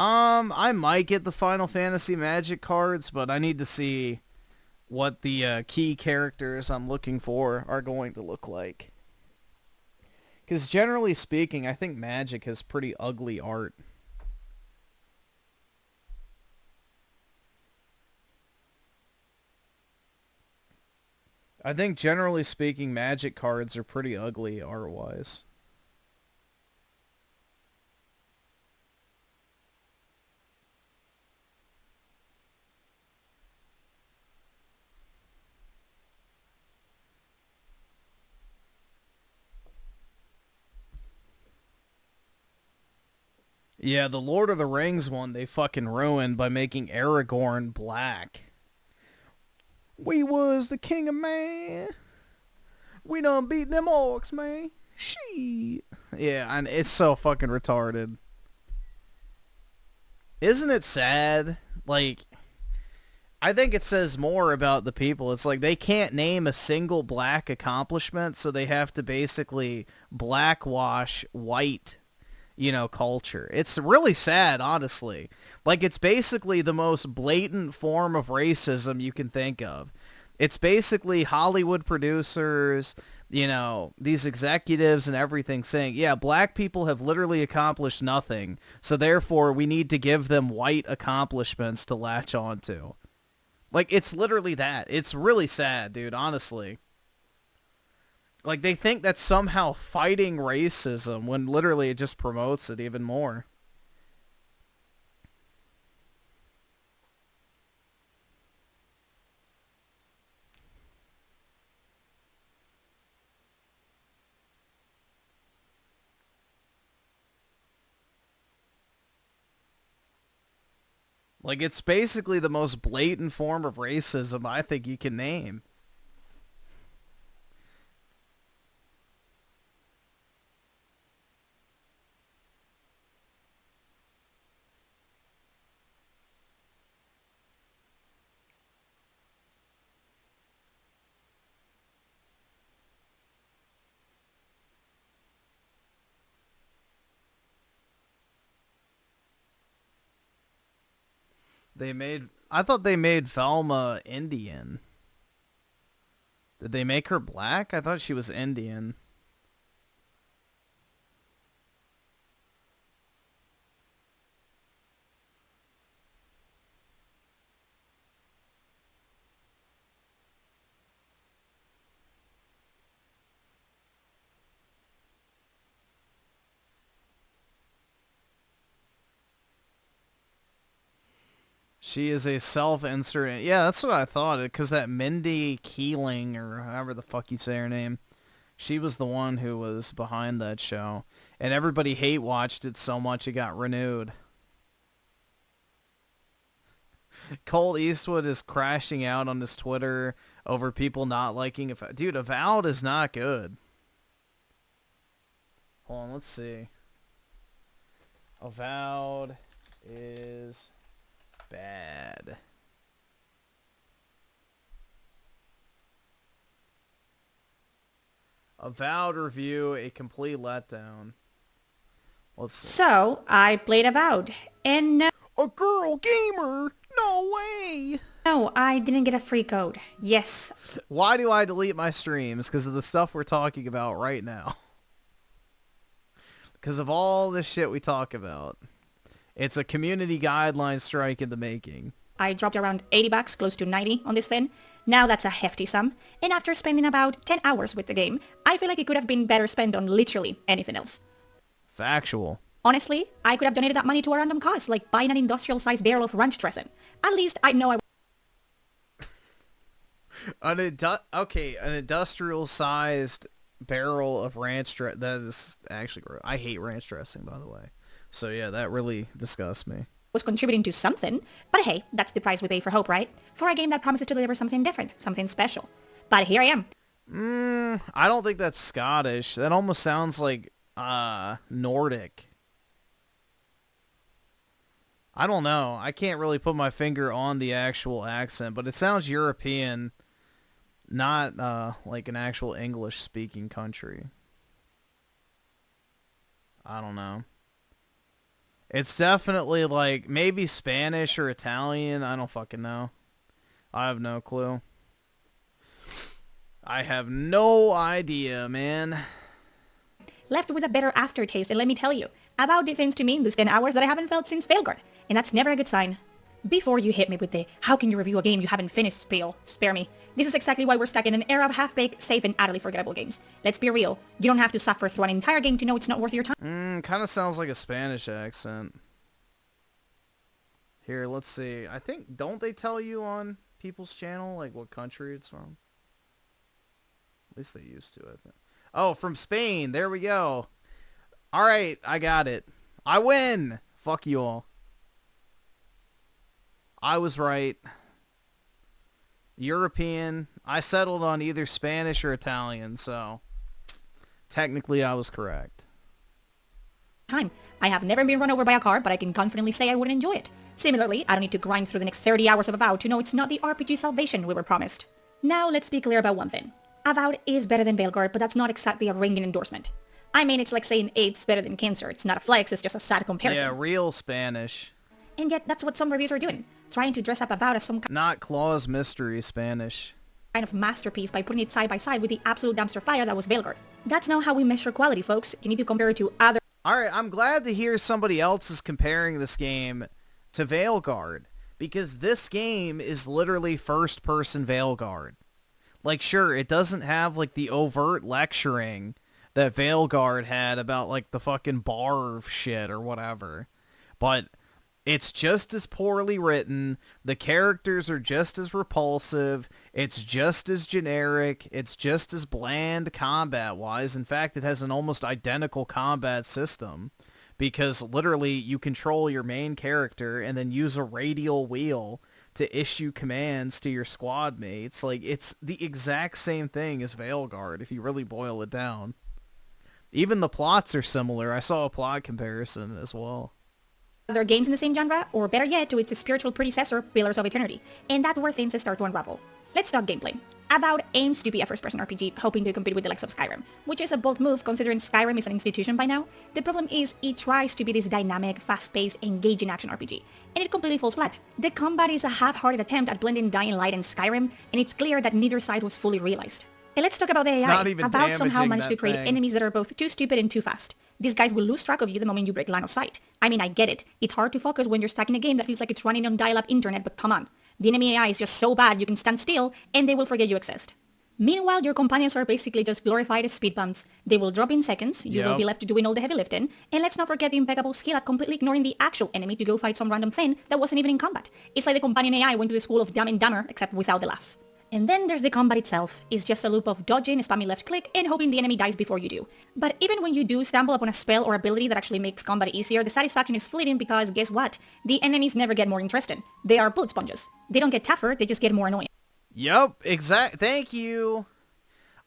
I might get the Final Fantasy Magic cards, but I need to see what the key characters I'm looking for are going to look like. Because generally speaking, I think Magic has pretty ugly art. I think generally speaking, Magic cards are pretty ugly art-wise. Yeah, the Lord of the Rings one they fucking ruined by making Aragorn black. We was the king of man. We done beat them orcs, man. Shit. Yeah, and it's so fucking retarded. Isn't it sad? Like, I think it says more about the people. It's like they can't name a single black accomplishment, so they have to basically blackwash white, you know, culture. It's really sad, honestly. Like, it's basically the most blatant form of racism you can think of. It's basically Hollywood producers, you know, these executives and everything saying, yeah, black people have literally accomplished nothing, so therefore we need to give them white accomplishments to latch onto. Like, it's literally that. It's really sad, dude, honestly. Like, they think that's somehow fighting racism when literally it just promotes it even more. Like, it's basically the most blatant form of racism I think you can name. I thought they made Velma Indian. Did they make her black? I thought she was Indian. She is a self-insert. Yeah, that's what I thought. Because that Mindy Keeling, or however the fuck you say her name, she was the one who was behind that show. And everybody hate-watched it so much it got renewed. Colt Eastwood is crashing out on his Twitter over people not liking Avowed. Dude, Avowed is not good. Hold on, let's see. Avowed is bad. Avowed review, a complete letdown. Let's see. So, I played Avowed, and a girl gamer? No way! No, I didn't get a free code. Yes. Why do I delete my streams? Because of the stuff we're talking about right now. Because of all this shit we talk about. It's a community guideline strike in the making. I dropped around 80 bucks, close to 90 on this thing. Now that's a hefty sum. And after spending about 10 hours with the game, I feel like it could have been better spent on literally anything else. Factual. Honestly, I could have donated that money to a random cause, like buying an industrial-sized barrel of ranch dressing. At least I know I... An industrial-sized barrel of ranch dressing. That is actually gross. I hate ranch dressing, by the way. So yeah, that really disgusts me. Was contributing to something, but hey, that's the price we pay for hope, right? For a game that promises to deliver something different, something special. But here I am. I don't think that's Scottish. That almost sounds like Nordic. I don't know. I can't really put my finger on the actual accent, but it sounds European, not like an actual English-speaking country. I don't know. It's definitely like maybe Spanish or Italian. I don't fucking know. I have no clue. I have no idea, man. Left with a better aftertaste, and let me tell you, Avowed did things to me in those 10 hours that I haven't felt since Veilguard, and that's never a good sign. Before you hit me with the, how can you review a game you haven't finished spiel, spare me. This is exactly why we're stuck in an era of half-baked, safe, and utterly forgettable games. Let's be real, you don't have to suffer through an entire game to know it's not worth your time. Kind of sounds like a Spanish accent. Here, let's see. I think, don't they tell you on people's channel, like, what country it's from? At least they used to, I think. Oh, from Spain. There we go. All right, I got it. I win. Fuck you all. I was right. European. I settled on either Spanish or Italian, so technically I was correct. I have never been run over by a car, but I can confidently say I wouldn't enjoy it. Similarly, I don't need to grind through the next 30 hours of Avowed to know it's not the RPG salvation we were promised. Now, let's be clear about one thing. Avowed is better than Veilguard, but that's not exactly a ringing endorsement. I mean, it's like saying AIDS better than cancer. It's not a flex, it's just a sad comparison. Yeah, real Spanish. And yet, that's what some reviews are doing. Trying to dress up Avowed as some not Claw's Mystery Spanish. Kind of masterpiece by putting it side by side with the absolute dumpster fire that was Veilguard. That's not how we measure quality, folks. You need to compare it to other... Alright, I'm glad to hear somebody else is comparing this game to Veilguard, because this game is literally first-person Veilguard. Like, sure, it doesn't have, like, the overt lecturing that Veilguard had about, like, the fucking barf shit or whatever. But it's just as poorly written, the characters are just as repulsive, it's just as generic, it's just as bland combat-wise. In fact, it has an almost identical combat system, because literally you control your main character and then use a radial wheel to issue commands to your squad mates. Like, it's the exact same thing as Veilguard, if you really boil it down. Even the plots are similar. I saw a plot comparison as well. Other games in the same genre, or better yet, to its spiritual predecessor, Pillars of Eternity. And that's where things start to unravel. Let's talk gameplay. Avowed aims to be a first-person RPG, hoping to compete with the likes of Skyrim, which is a bold move considering Skyrim is an institution by now. The problem is, it tries to be this dynamic, fast-paced, engaging action RPG, and it completely falls flat. The combat is a half-hearted attempt at blending Dying Light and Skyrim, and it's clear that neither side was fully realized. And let's talk about the AI. Avowed somehow managed to create enemies that are both too stupid and too fast. These guys will lose track of you the moment you break line of sight. I mean, I get it. It's hard to focus when you're stuck in a game that feels like it's running on dial-up internet, but come on. The enemy AI is just so bad you can stand still, and they will forget you exist. Meanwhile, your companions are basically just glorified speed bumps. They will drop in seconds, you will be left doing all the heavy lifting, and let's not forget the impeccable skill at completely ignoring the actual enemy to go fight some random thing that wasn't even in combat. It's like the companion AI went to the school of Dumb and Dumber, except without the laughs. And then there's the combat itself. It's just a loop of dodging, spamming left click, and hoping the enemy dies before you do. But even when you do stumble upon a spell or ability that actually makes combat easier, the satisfaction is fleeting because guess what? The enemies never get more interesting. They are bullet sponges. They don't get tougher, they just get more annoying. Yup, thank you.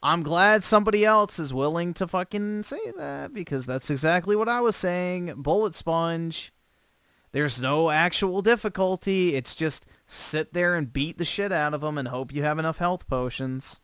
I'm glad somebody else is willing to fucking say that, because that's exactly what I was saying. Bullet sponge. There's no actual difficulty. It's just sit there and beat the shit out of them and hope you have enough health potions.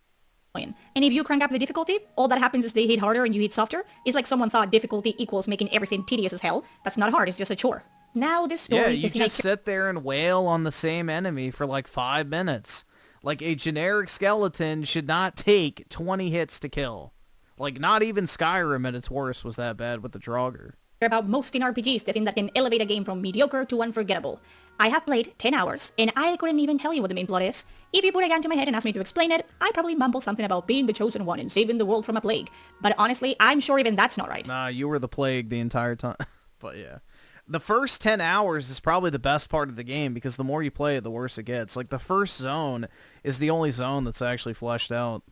And if you crank up the difficulty, all that happens is they hit harder and you hit softer. It's like someone thought difficulty equals making everything tedious as hell. That's not hard, it's just a chore. Now this story... Yeah, you just sit there and wail on the same enemy for like 5 minutes. Like, a generic skeleton should not take 20 hits to kill. Like, not even Skyrim at its worst was that bad with the Draugr. About most in RPGs, the thing that can elevate a game from mediocre to unforgettable. I have played 10 hours, and I couldn't even tell you what the main plot is. If you put a gun to my head and ask me to explain it, I'd probably mumble something about being the chosen one and saving the world from a plague. But honestly, I'm sure even that's not right. Nah, you were the plague the entire time. But yeah. The first 10 hours is probably the best part of the game, because the more you play it, the worse it gets. Like, the first zone is the only zone that's actually fleshed out.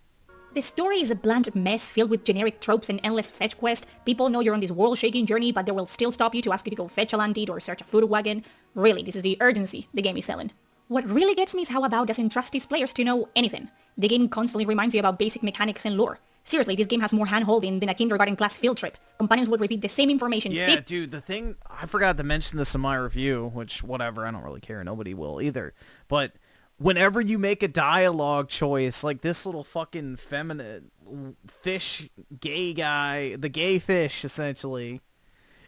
The story is a bland mess filled with generic tropes and endless fetch quests. People know you're on this world-shaking journey, but they will still stop you to ask you to go fetch a landed or search a food wagon. Really, this is the urgency the game is selling. What really gets me is how Avowed doesn't trust its players to know anything. The game constantly reminds you about basic mechanics and lore. Seriously, this game has more hand-holding than a kindergarten class field trip. Companions would repeat the same information. Yeah, dude, the thing... I forgot to mention this in my review, which, whatever, I don't really care. Nobody will either. But... whenever you make a dialogue choice, like this little fucking feminine fish gay guy, the gay fish, essentially,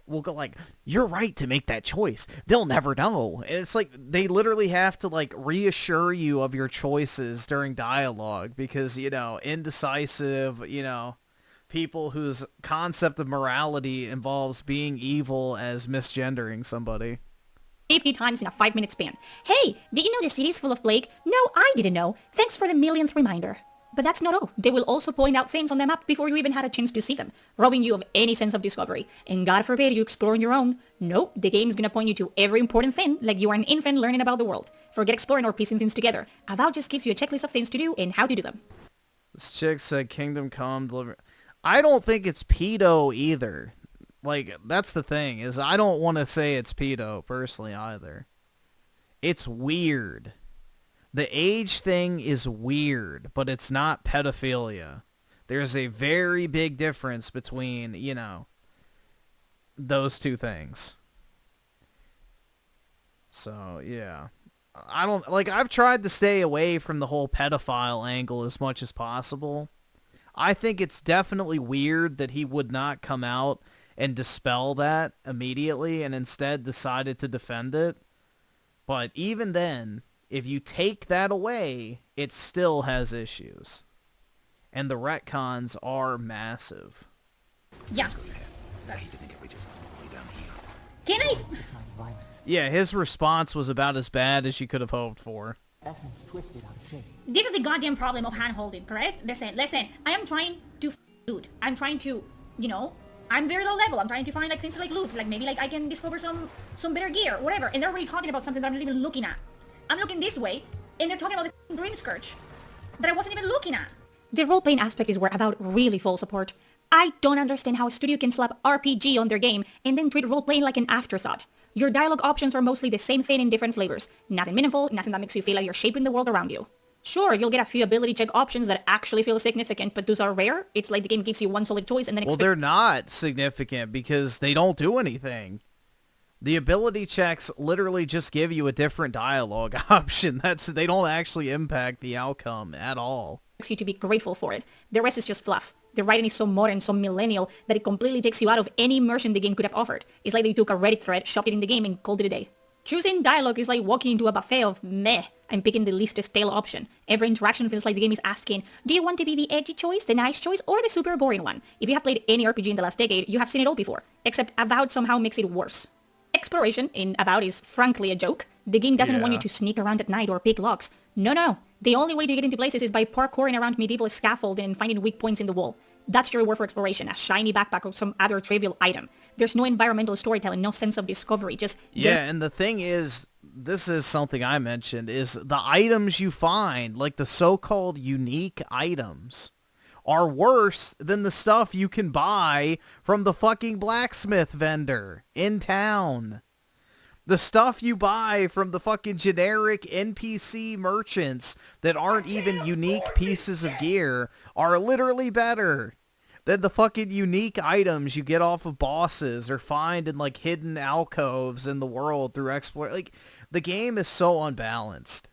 will go like, you're right to make that choice. They'll never know. And it's like, they literally have to, like, reassure you of your choices during dialogue because, you know, indecisive, you know, people whose concept of morality involves being evil as misgendering somebody. 50 times in a 5-minute span. Hey, did you know the city is full of plague? No, I didn't know. Thanks for the millionth reminder. But that's not all. They will also point out things on the map before you even had a chance to see them, robbing you of any sense of discovery. And God forbid you explore on your own. Nope, the game's gonna point you to every important thing like you are an infant learning about the world. Forget exploring or piecing things together. Avowed just gives you a checklist of things to do and how to do them. This chick said Kingdom Come Deliver. I don't think it's pedo either. Like, that's the thing, is I don't want to say it's pedo, personally, either. It's weird. The age thing is weird, but it's not pedophilia. There's a very big difference between, you know, those two things. So, yeah. I don't, like, I've tried to stay away from the whole pedophile angle as much as possible. I think it's definitely weird that he would not come out and dispel that immediately and instead decided to defend it. But even then, if you take that away, it still has issues. And the retcons are massive. Yeah. Can I... Yeah, his response was about as bad as you could have hoped for. This is the goddamn problem of hand-holding, correct? Listen, I am trying to loot. I'm trying to, you know... I'm very low level. I'm trying to find like things to like loot. Like maybe like I can discover some better gear or whatever. And they're already talking about something that I'm not even looking at. I'm looking this way and they're talking about the dream scourge that I wasn't even looking at. The role-playing aspect is where Avowed really falls apart. I don't understand how a studio can slap RPG on their game and then treat role-playing like an afterthought. Your dialogue options are mostly the same thing in different flavors. Nothing meaningful, nothing that makes you feel like you're shaping the world around you. Sure, you'll get a few ability check options that actually feel significant, but those are rare. It's like the game gives you one solid choice and then... Well, they're not significant because they don't do anything. The ability checks literally just give you a different dialogue option. They don't actually impact the outcome at all. You to be grateful for it. The rest is just fluff. The writing is so modern, so millennial, that it completely takes you out of any immersion the game could have offered. It's like they took a Reddit thread, shoved it in the game, and called it a day. Choosing dialogue is like walking into a buffet of meh and picking the least stale option. Every interaction feels like the game is asking, do you want to be the edgy choice, the nice choice, or the super boring one? If you have played any RPG in the last decade, you have seen it all before, except Avowed somehow makes it worse. Exploration in Avowed is frankly a joke. The game doesn't want you to sneak around at night or pick locks. No. The only way to get into places is by parkouring around medieval scaffolding and finding weak points in the wall. That's your reward for exploration, a shiny backpack or some other trivial item. There's no environmental storytelling, no sense of discovery, just... Yeah, and the thing is, this is something I mentioned, is the items you find, like the so-called unique items, are worse than the stuff you can buy from the fucking blacksmith vendor in town. The stuff you buy from the fucking generic NPC merchants that aren't even unique pieces of gear are literally better than the fucking unique items you get off of bosses or find in like hidden alcoves in the world through explore. Like, the game is so unbalanced.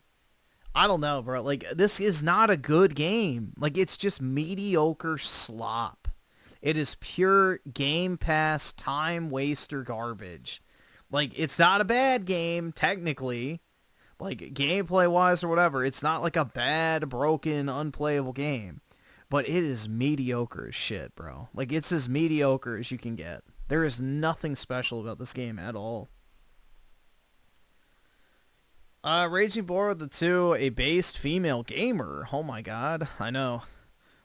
I don't know, bro. Like, this is not a good game. Like, it's just mediocre slop. It is pure Game Pass time waster garbage. Like, it's not a bad game, technically. Like, gameplay-wise or whatever. It's not like a bad, broken, unplayable game. But it is mediocre as shit, bro. Like, it's as mediocre as you can get. There is nothing special about this game at all. Raging Boar with the 2, a based female gamer. Oh my god, I know.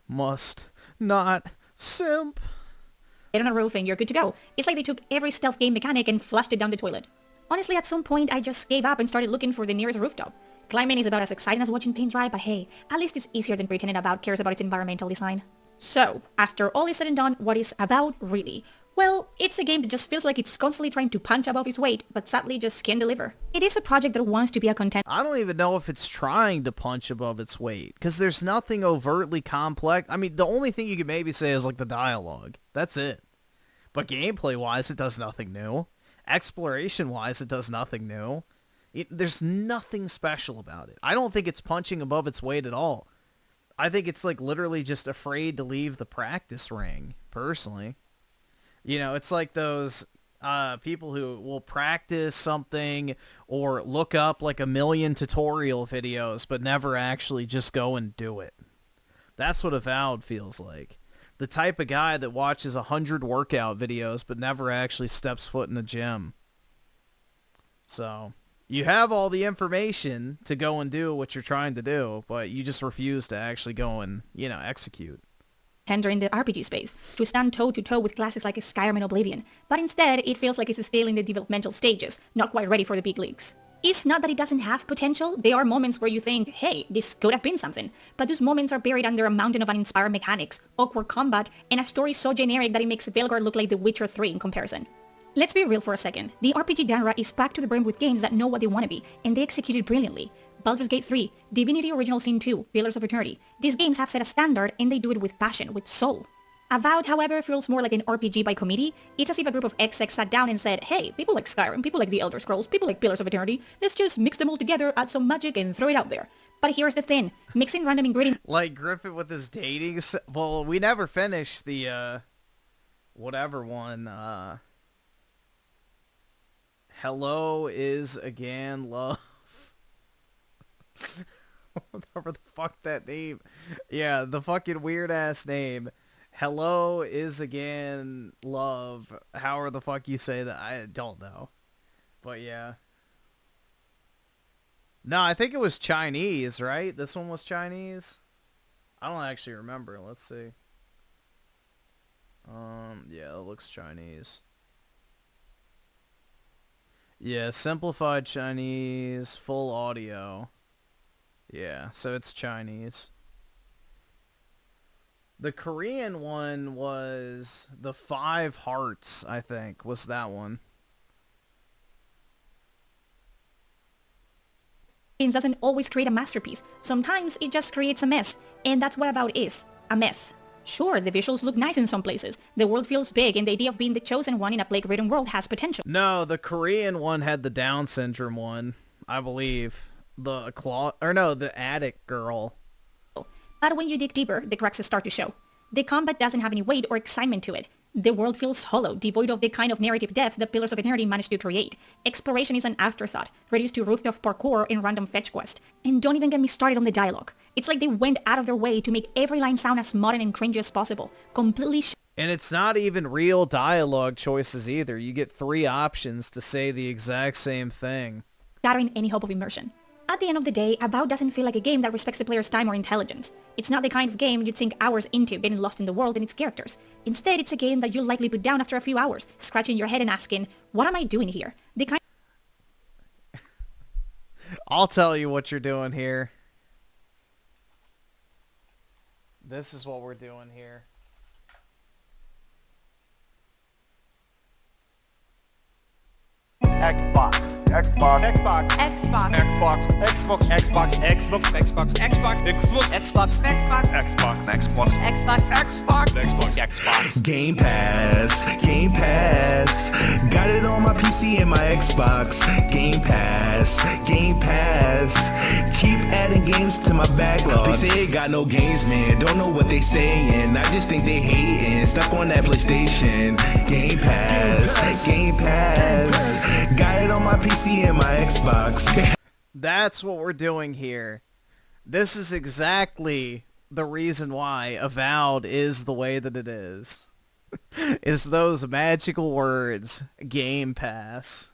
Must not simp. Get on a roof and you're good to go. It's like they took every stealth game mechanic and flushed it down the toilet. Honestly, at some point I just gave up and started looking for the nearest rooftop. Climbing is about as exciting as watching paint dry, but hey, at least it's easier than pretending Avowed cares about its environmental design. So, after all is said and done, what is Avowed really? Well, it's a game that just feels like it's constantly trying to punch above its weight, but sadly just can't deliver. It is a project that wants to be a content. I don't even know if it's trying to punch above its weight, because there's nothing overtly complex. I mean, the only thing you could maybe say is like the dialogue. That's it. But gameplay-wise, it does nothing new. Exploration-wise, it does nothing new. There's nothing special about it. I don't think it's punching above its weight at all. I think it's like literally just afraid to leave the practice ring, personally. You know, it's like those people who will practice something or look up like a million tutorial videos but never actually just go and do it. That's what Avowed feels like. The type of guy that watches 100 workout videos but never actually steps foot in a gym. So, you have all the information to go and do what you're trying to do, but you just refuse to actually go and, you know, execute. Enter in the RPG space, to stand toe-to-toe with classics like Skyrim and Oblivion, but instead it feels like it's still in the developmental stages, not quite ready for the big leagues. It's not that it doesn't have potential, there are moments where you think, hey, this could have been something, but those moments are buried under a mountain of uninspired mechanics, awkward combat, and a story so generic that it makes Veilguard look like The Witcher 3 in comparison. Let's be real for a second, the RPG genre is packed to the brim with games that know what they want to be, and they execute it brilliantly. Baldur's Gate 3, Divinity Original Sin 2, Pillars of Eternity. These games have set a standard and they do it with passion, with soul. Avowed, however, feels more like an RPG by committee. It's as if a group of execs sat down and said, hey, people like Skyrim, people like the Elder Scrolls, people like Pillars of Eternity, let's just mix them all together, add some magic and throw it out there. But here's the thing, mixing random ingredients... Like Griffin with his dating... Well, we never finished the, whatever one, Hello is again love. Whatever the fuck that name. Yeah, the fucking weird-ass name. Hello is again love. However the fuck you say that, I don't know. But yeah. No, I think it was Chinese, right? This one was Chinese? I don't actually remember. Let's see. Yeah, it looks Chinese. Yeah, simplified Chinese, full audio. Yeah, so it's Chinese. The Korean one was the 5 Hearts, I think, was that one. It doesn't always create a masterpiece. Sometimes it just creates a mess, and that's what Avowed is, a mess. Sure, the visuals look nice in some places, the world feels big, and the idea of being the chosen one in a plague-ridden world has potential. No, the Korean one had the Down syndrome one, I believe. The attic girl. But when you dig deeper, the cracks start to show. The combat doesn't have any weight or excitement to it. The world feels hollow, devoid of the kind of narrative depth that Pillars of Eternity managed to create. Exploration is an afterthought, reduced to rooftop parkour and random fetch quest. And don't even get me started on the dialogue. It's like they went out of their way to make every line sound as modern and cringy as possible. Completely And it's not even real dialogue choices either. You get 3 options to say the exact same thing. Shattering any hope of immersion. At the end of the day, Avowed doesn't feel like a game that respects the player's time or intelligence. It's not the kind of game you'd sink hours into getting lost in the world and its characters. Instead, it's a game that you'll likely put down after a few hours, scratching your head and asking, what am I doing here? The kind I'll tell you what you're doing here. This is what we're doing here. Xbox. Xbox. Xbox. Xbox. Xbox. Xbox. Xbox. Xbox. Xbox. Xbox. Xbox. Xbox. Xbox. Xbox. Xbox. Xbox. Xbox. Xbox. Game Pass. Game Pass. Got it on my PC and my Xbox. Game Pass. Game Pass. Keep adding games to my backlog. They say it got no games, man. Don't know what they saying. I just think they hating. Stuck on that PlayStation. Game Pass. Game Pass. Got it on my PC and my Xbox. That's what we're doing here. This is exactly the reason why Avowed is the way that it is. It's those magical words, Game Pass.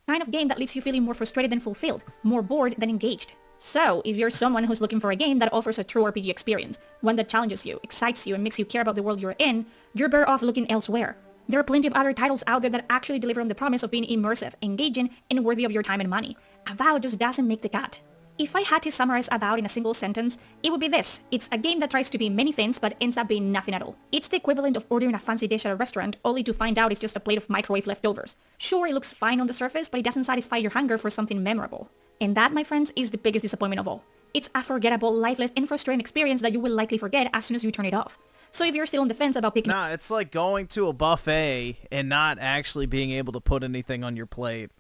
Kind of game that leaves you feeling more frustrated than fulfilled, more bored than engaged. So, if you're someone who's looking for a game that offers a true RPG experience, one that challenges you, excites you, and makes you care about the world you're in, you're better off looking elsewhere. There are plenty of other titles out there that actually deliver on the promise of being immersive, engaging, and worthy of your time and money. Avowed just doesn't make the cut. If I had to summarize Avowed in a single sentence, it would be this. It's a game that tries to be many things but ends up being nothing at all. It's the equivalent of ordering a fancy dish at a restaurant only to find out it's just a plate of microwave leftovers. Sure, it looks fine on the surface, but it doesn't satisfy your hunger for something memorable. And that, my friends, is the biggest disappointment of all. It's a forgettable, lifeless, and frustrating experience that you will likely forget as soon as you turn it off. So if you're still on the fence about picking... Nah, it's like going to a buffet and not actually being able to put anything on your plate.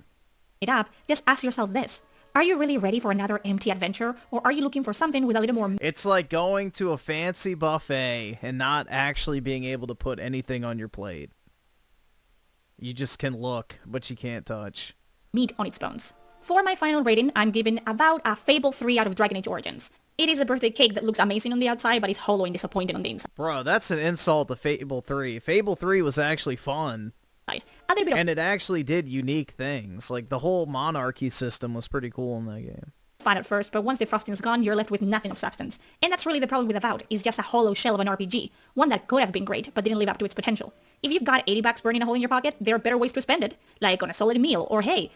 ...it up, just ask yourself this. Are you really ready for another empty adventure, or are you looking for something with a little more... It's like going to a fancy buffet and not actually being able to put anything on your plate. You just can look, but you can't touch. ...meat on its bones. For my final rating, I'm giving Avowed a Fable 3 out of Dragon Age Origins. It is a birthday cake that looks amazing on the outside, but is hollow and disappointing on the inside. Bro, that's an insult to Fable 3. Fable 3 was actually fun. And it actually did unique things. Like, the whole monarchy system was pretty cool in that game. Fun at first, but once the frosting's gone, you're left with nothing of substance. And that's really the problem with Avowed. It's just a hollow shell of an RPG. One that could have been great, but didn't live up to its potential. If you've got $80 burning a hole in your pocket, there are better ways to spend it. Like on a solid meal, or hey...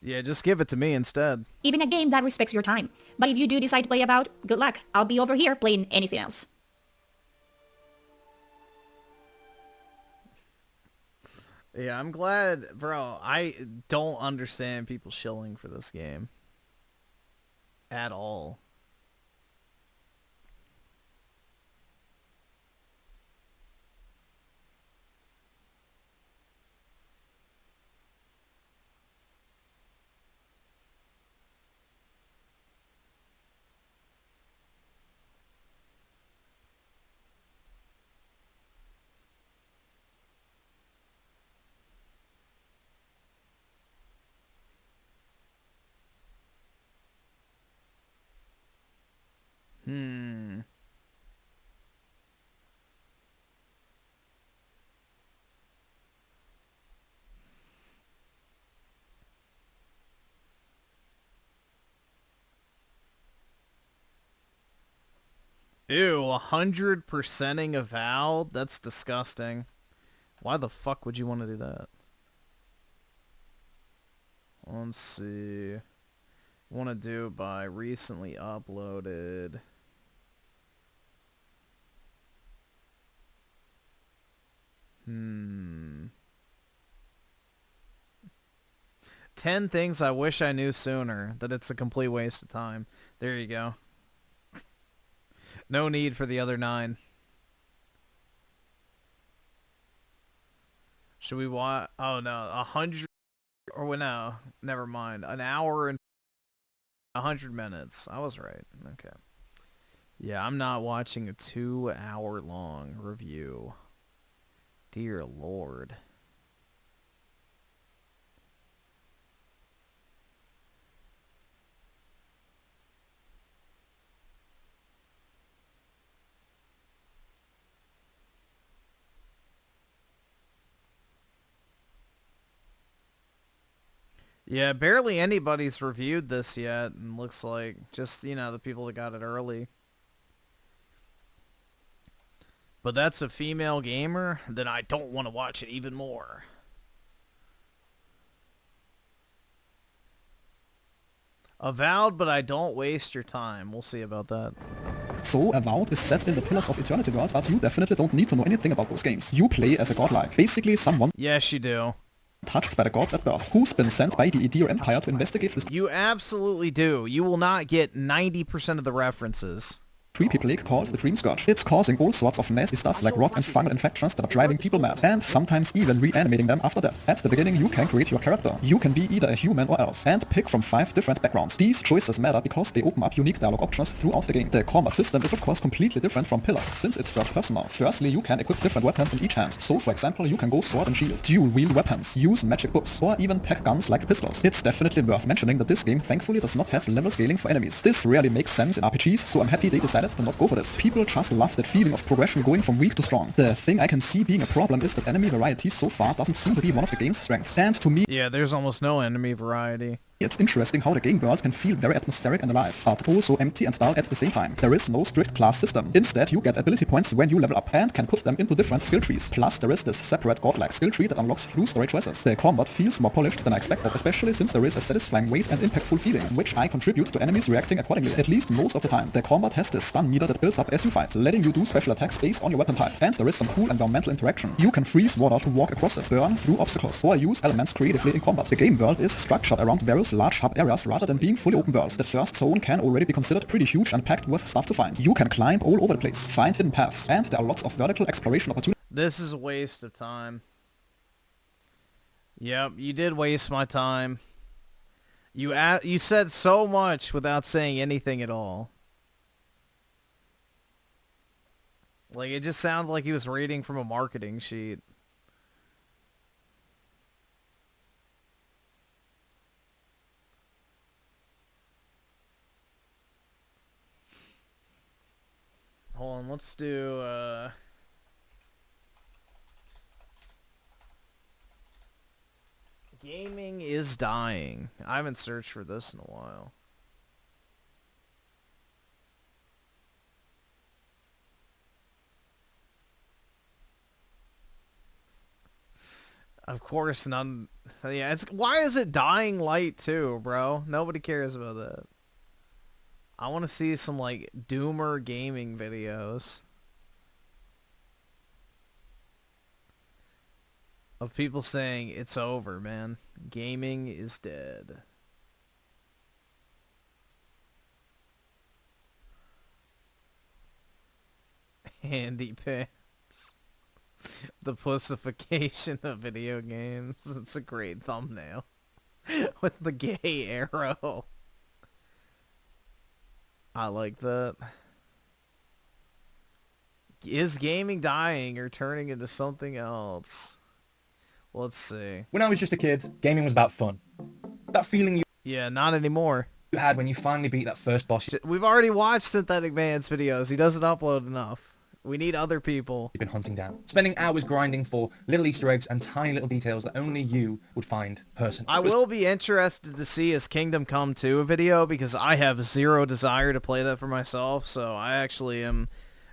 Yeah, just give it to me instead. Even a game that respects your time. But if you do decide to play Avowed, good luck. I'll be over here playing anything else. Yeah, I'm glad, bro. I don't understand people shilling for this game. At all. Ew, 100%ing Avowed? That's disgusting. Why the fuck would you want to do that? Let's see. Want to do it by recently uploaded. Hmm. 10 things I wish I knew sooner. That it's a complete waste of time. There you go. No need for the other 9. Should we watch? Oh no, 100 or no, never mind. An hour and 100 minutes. I was right. Okay. Yeah, I'm not watching a 2-hour long review. Dear Lord. Yeah, barely anybody's reviewed this yet, and looks like just, you know, the people that got it early. But that's a female gamer, then I don't want to watch it even more. Avowed, but I don't waste your time. We'll see about that. So, Avowed is set in the Pillars of Eternity world, but you definitely don't need to know anything about those games. You play as a godlike, basically someone Yes, you do. touched by the gods at birth, who's been sent by the Edir Empire to investigate this You absolutely do. You will not get 90% of the references. creepy plague called the Dream Scourge. It's causing all sorts of nasty stuff like rot and fungal infections that are driving people mad, and sometimes even reanimating them after death. At the beginning, you can create your character. You can be either a human or elf, and pick from 5 different backgrounds. These choices matter because they open up unique dialogue options throughout the game. The combat system is of course completely different from Pillars, since it's first person now. Firstly, you can equip different weapons in each hand. So for example, you can go sword and shield, dual wield weapons, use magic books, or even pack guns like pistols. It's definitely worth mentioning that this game thankfully does not have level scaling for enemies. This rarely makes sense in RPGs, so I'm happy they decided to not go for this. People just love that feeling of progression going from weak to strong. The thing I can see being a problem is that enemy variety so far doesn't seem to be one of the game's strengths. And to me, Yeah, there's almost no enemy variety. it's interesting how the game world can feel very atmospheric and alive, but also empty and dull at the same time. There is no strict class system. Instead, you get ability points when you level up and can put them into different skill trees. Plus, there is this separate godlike skill tree that unlocks through story choices. The combat feels more polished than I expected, especially since there is a satisfying weight and impactful feeling, which I contribute to enemies reacting accordingly, at least most of the time. The combat has this stun meter that builds up as you fight, letting you do special attacks based on your weapon type. And there is some cool environmental interaction. You can freeze water to walk across it, burn through obstacles, or use elements creatively in combat. The game world is structured around various large hub areas rather than being fully open world. The first zone can already be considered pretty huge and packed with stuff to find. You can climb all over the place, find hidden paths, and there are lots of vertical exploration opportunities. This is a waste of time. Yep, you did waste my time. You said so much without saying anything at all. Like, it just sounded like he was reading from a marketing sheet. Hold on, let's do, Gaming is dying. I haven't searched for this in a while. Of course, none. Yeah, why is it dying light too, bro? Nobody cares about that. I want to see some like doomer gaming videos of people saying it's over, man. Gaming is dead. Handy pants. The pussification of video games. It's a great thumbnail. With the gay arrow. I like that. Is gaming dying or turning into something else? Let's see. When I was just a kid, gaming was about fun. That feeling Yeah, not anymore. you had when you finally beat that first boss We've already watched Synthetic Man's videos. He doesn't upload enough. We need other people. you've been hunting down. Spending hours grinding for little Easter eggs and tiny little details that only you would find personally. I will be interested to see his Kingdom Come 2 video because I have zero desire to play that for myself. So I actually am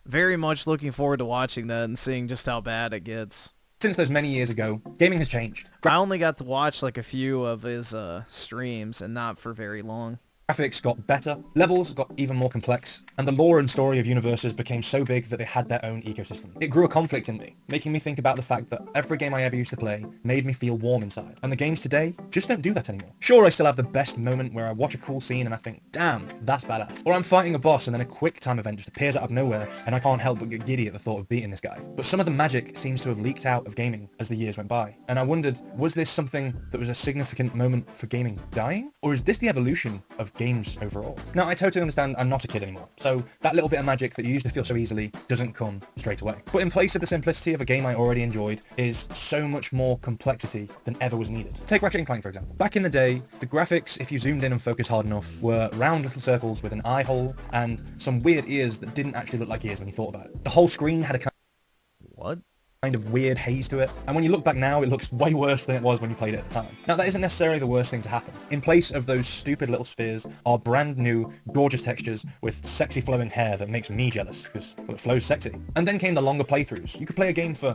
very much looking forward to watching that and seeing just how bad it gets. Since those many years ago, gaming has changed. I only got to watch like a few of his streams and not for very long. Graphics got better, levels got even more complex, and the lore and story of universes became so big that they had their own ecosystem. It grew a conflict in me, making me think about the fact that every game I ever used to play made me feel warm inside, and the games today just don't do that anymore. Sure, I still have the best moment where I watch a cool scene and I think, damn, that's badass. Or I'm fighting a boss and then a quick time event just appears out of nowhere and I can't help but get giddy at the thought of beating this guy. But some of the magic seems to have leaked out of gaming as the years went by, and I wondered, was this something that was a significant moment for gaming dying? Or is this the evolution of games overall? Now, I totally understand I'm not a kid anymore, so that little bit of magic that you used to feel so easily doesn't come straight away. But in place of the simplicity of a game I already enjoyed is so much more complexity than ever was needed. Take Ratchet & Clank, for example. Back in the day, the graphics, if you zoomed in and focused hard enough, were round little circles with an eye hole and some weird ears that didn't actually look like ears when you thought about it. The whole screen had a kind of weird haze to it, and when you look back now, it looks way worse than it was when you played it at the time. Now, that isn't necessarily the worst thing to happen. In place of those stupid little spheres are brand new, gorgeous textures with sexy flowing hair that makes me jealous, because it flows sexy. And then came the longer playthroughs. You could play a game for...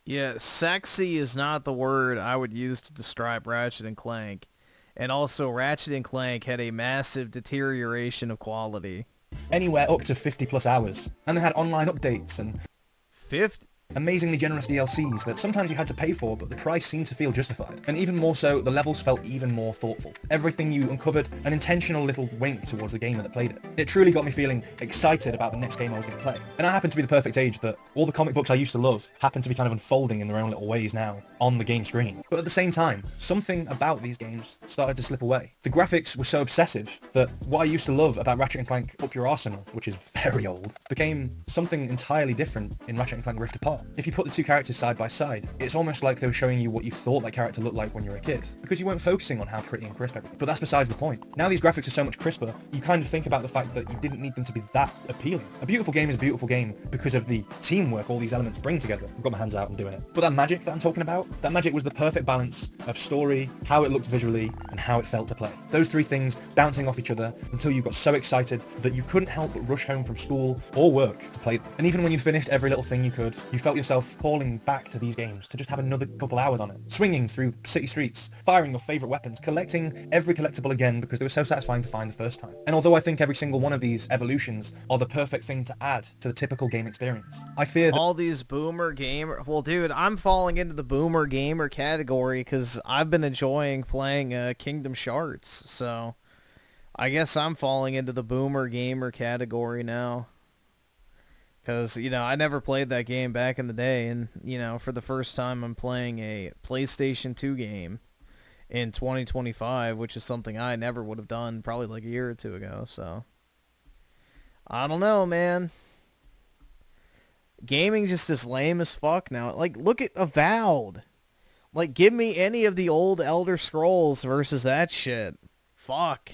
Yeah, sexy is not the word I would use to describe Ratchet & Clank. And also, Ratchet & Clank had a massive deterioration of quality. Anywhere up to 50 plus hours. And they had online updates and 50? Amazingly generous DLCs that sometimes you had to pay for, but the price seemed to feel justified. And even more so, the levels felt even more thoughtful. Everything you uncovered an intentional little wink towards the gamer that played it. It truly got me feeling excited about the next game I was going to play. And I happened to be the perfect age that all the comic books I used to love happen to be kind of unfolding in their own little ways now on the game screen. But at the same time, something about these games started to slip away. The graphics were so obsessive that what I used to love about Ratchet & Clank Up Your Arsenal, which is very old, became something entirely different in Ratchet & Clank Rift Apart. If you put the two characters side by side, it's almost like they were showing you what you thought that character looked like when you were a kid, because you weren't focusing on how pretty and crisp everything. But that's besides the point. Now these graphics are so much crisper, you kind of think about the fact that you didn't need them to be that appealing. A beautiful game is a beautiful game because of the teamwork all these elements bring together. I've got my hands out and doing it. But that magic that I'm talking about, that magic was the perfect balance of story, how it looked visually, and how it felt to play. Those three things bouncing off each other until you got so excited that you couldn't help but rush home from school or work to play them. And even when you'd finished every little thing you could, you felt yourself calling back to these games to just have another couple hours on it. Swinging through city streets, firing your favourite weapons, collecting every collectible again because they were so satisfying to find the first time. And although I think every single one of these evolutions are the perfect thing to add to the typical game experience, I fear that all these boomer gamer... Well, dude, I'm falling into the boomer gamer category because I've been enjoying playing Kingdom Hearts, so I guess I'm falling into the boomer gamer category now. Because, you know, I never played that game back in the day, and, you know, for the first time I'm playing a PlayStation 2 game in 2025, which is something I never would have done probably like a year or two ago, so I don't know, man. Gaming just is lame as fuck now. Like, look at Avowed. Like, give me any of the old Elder Scrolls versus that shit. Fuck.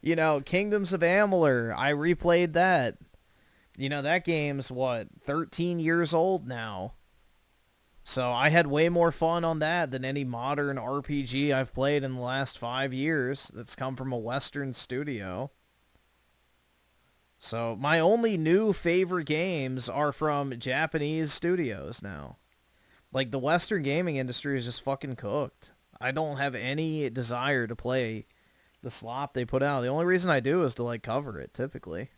You know, Kingdoms of Amalur, I replayed that. You know, that game's, what, 13 years old now. So I had way more fun on that than any modern RPG I've played in the last 5 years that's come from a Western studio. So my only new favorite games are from Japanese studios now. Like, the Western gaming industry is just fucking cooked. I don't have any desire to play the slop they put out. The only reason I do is to, like, cover it, typically.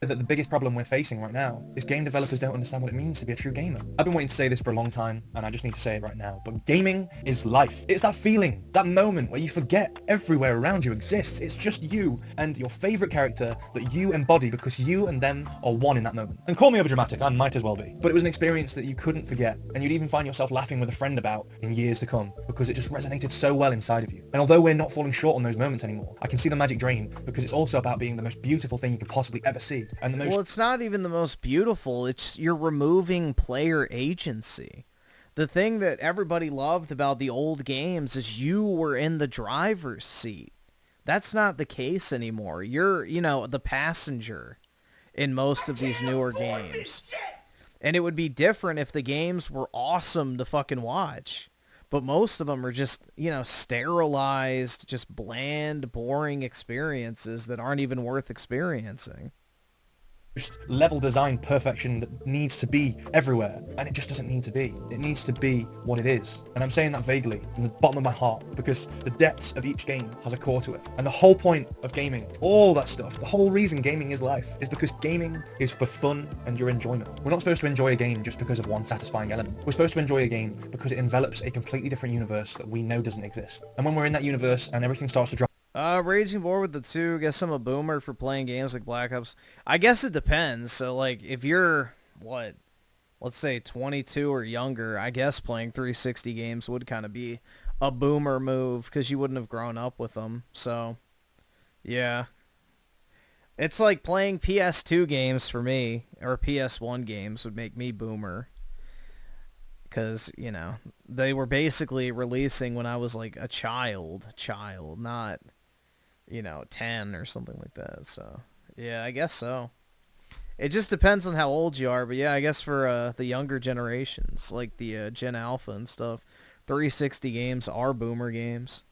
that the biggest problem we're facing right now is game developers don't understand what it means to be a true gamer. I've been waiting to say this for a long time, and I just need to say it right now, but gaming is life. It's that feeling, that moment where you forget everywhere around you exists. It's just you and your favorite character that you embody because you and them are one in that moment. And call me overdramatic, I might as well be. But it was an experience that you couldn't forget, and you'd even find yourself laughing with a friend about in years to come because it just resonated so well inside of you. And although we're not falling short on those moments anymore, I can see the magic drain because it's also about being the most beautiful thing you could possibly ever see. And the most... Well, it's not even the most beautiful. It's you're removing player agency. The thing that everybody loved about the old games is you were in the driver's seat. That's not the case anymore. You're, you know, the passenger in most of these newer games. And it would be different if the games were awesome to fucking watch. But most of them are just, you know, sterilized, just bland, boring experiences that aren't even worth experiencing. Level design perfection that needs to be everywhere, and it just doesn't need to be. It needs to be what it is. And I'm saying that vaguely from the bottom of my heart because the depths of each game has a core to it. And the whole point of gaming, all that stuff, the whole reason gaming is life is because gaming is for fun and your enjoyment. We're not supposed to enjoy a game just because of one satisfying element. We're supposed to enjoy a game because it envelops a completely different universe that we know doesn't exist. And when we're in that universe and everything starts to drop, Raging War with the 2, guess I'm a boomer for playing games like Black Ops. I guess it depends. So, like, if you're, what, let's say 22 or younger, I guess playing 360 games would kind of be a boomer move because you wouldn't have grown up with them. So, yeah. It's like playing PS2 games for me, or PS1 games would make me boomer. Because, you know, they were basically releasing when I was, like, a child, not... you know, 10 or something like that. So, yeah, I guess so. It just depends on how old you are. But, yeah, I guess for the younger generations, like the Gen Alpha and stuff, 360 games are boomer games.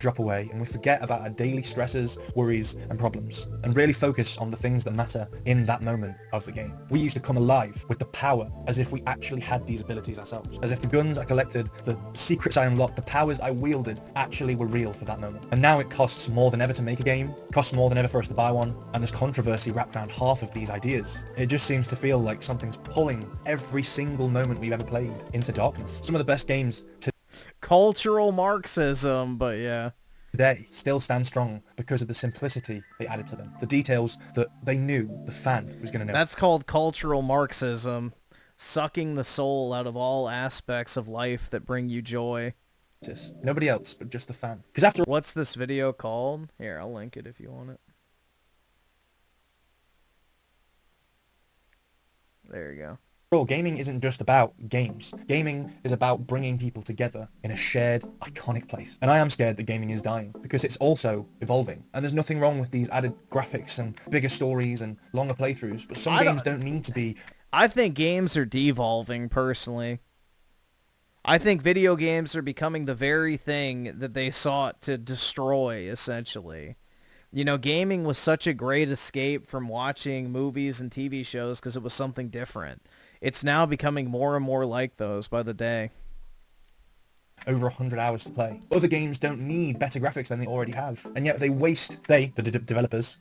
drop away and we forget about our daily stresses, worries and problems, and really focus on the things that matter in that moment of the game. We used to come alive with the power as if we actually had these abilities ourselves, as if the guns I collected, the secrets I unlocked, the powers I wielded actually were real for that moment. And now it costs more than ever to make a game, costs more than ever for us to buy one, and there's controversy wrapped around half of these ideas. It just seems to feel like something's pulling every single moment we've ever played into darkness. Some of the best games cultural Marxism, but yeah. Today still stand strong because of the simplicity they added to them. The details that they knew the fan was going to know. That's called cultural Marxism. Sucking the soul out of all aspects of life that bring you joy. Nobody else but just the fan. Because after... What's this video called? Here, I'll link it if you want it. There you go. Gaming isn't just about games. Gaming is about bringing people together in a shared, iconic place. And I am scared that gaming is dying, because it's also evolving. And there's nothing wrong with these added graphics and bigger stories and longer playthroughs, but some games don't need to be... I think games are devolving, personally. I think video games are becoming the very thing that they sought to destroy, essentially. You know, gaming was such a great escape from watching movies and TV shows because it was something different. It's now becoming more and more like those by the day. Over 100 hours to play. Other games don't need better graphics than they already have, and yet they waste. The developers,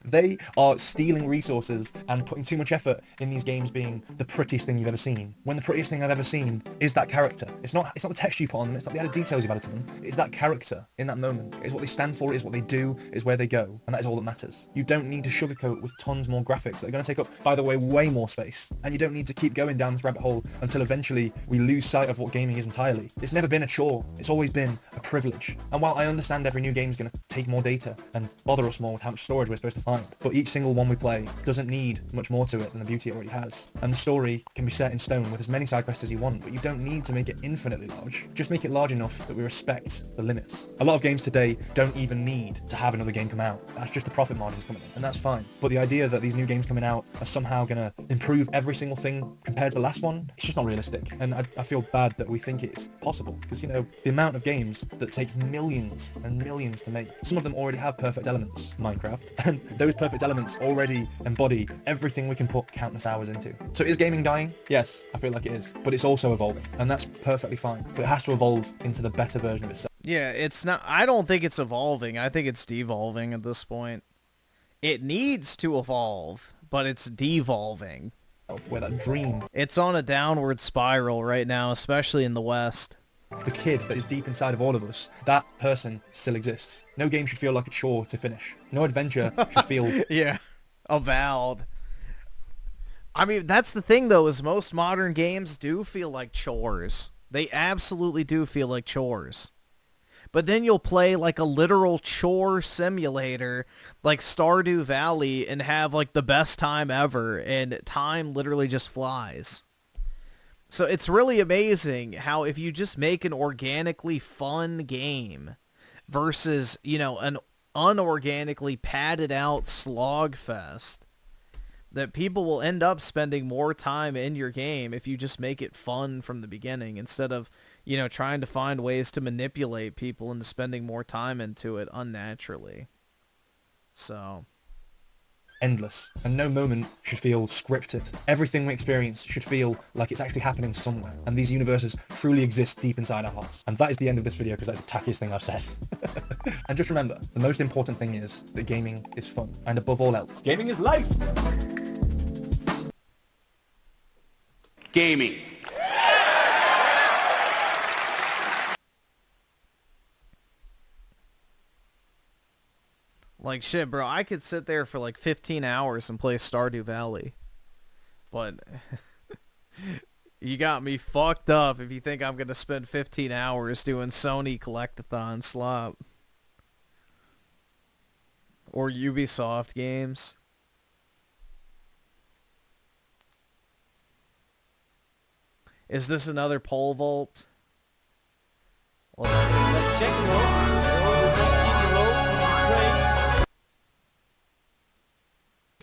they are stealing resources and putting too much effort in these games being the prettiest thing you've ever seen. When the prettiest thing I've ever seen is that character. It's not the text you put on them. It's not the added details you've added to them. It's that character in that moment. It's what they stand for. It's what they do. It's where they go, and that is all that matters. You don't need to sugarcoat with tons more graphics that are going to take up, by the way, way more space, and you don't need to keep going down this rabbit hole until eventually we lose sight of what gaming is entirely. It's never been a chore. It's always been a privilege. And while I understand every new game is going to take more data and bother us more with how much storage we're supposed to find, but each single one we play doesn't need much more to it than the beauty it already has. And the story can be set in stone with as many side quests as you want, but you don't need to make it infinitely large. Just make it large enough that we respect the limits. A lot of games today don't even need to have another game come out. That's just the profit margins coming in, and that's fine. But the idea that these new games coming out are somehow going to improve every single thing compared to the last one, it's just not realistic. And I feel bad that we think it's possible, because, you know, the amount of games that take millions and millions to make, some of them already have perfect elements, Minecraft, and those perfect elements already embody everything we can put countless hours into. So is gaming dying? Yes, I feel like it is, but it's also evolving, and that's perfectly fine, but it has to evolve into the better version of itself. Yeah, it's not, I don't think it's evolving. I think it's devolving at this point. It needs to evolve, but it's devolving. Where that dream. It's on a downward spiral right now, especially in the West. The kid that is deep inside of all of us, that person still exists. No game should feel like a chore to finish. No adventure should feel... Yeah, Avowed. I mean, that's the thing, though, is most modern games do feel like chores. They absolutely do feel like chores. But then you'll play like a literal chore simulator like Stardew Valley and have like the best time ever, and time literally just flies. So it's really amazing how if you just make an organically fun game versus, you know, an unorganically padded out slog fest, that people will end up spending more time in your game if you just make it fun from the beginning instead of, you know, trying to find ways to manipulate people into spending more time into it unnaturally. So... endless, and no moment should feel scripted. Everything we experience should feel like it's actually happening somewhere, and these universes truly exist deep inside our hearts. And that is the end of this video, because that's the tackiest thing I've said. And just remember, the most important thing is that gaming is fun, and above all else, gaming is life! Gaming. Like, shit, bro, I could sit there for like 15 hours and play Stardew Valley. But you got me fucked up if you think I'm going to spend 15 hours doing Sony Collectathon slop. Or Ubisoft games. Is this another pole vault? Let's see. Let's check it out.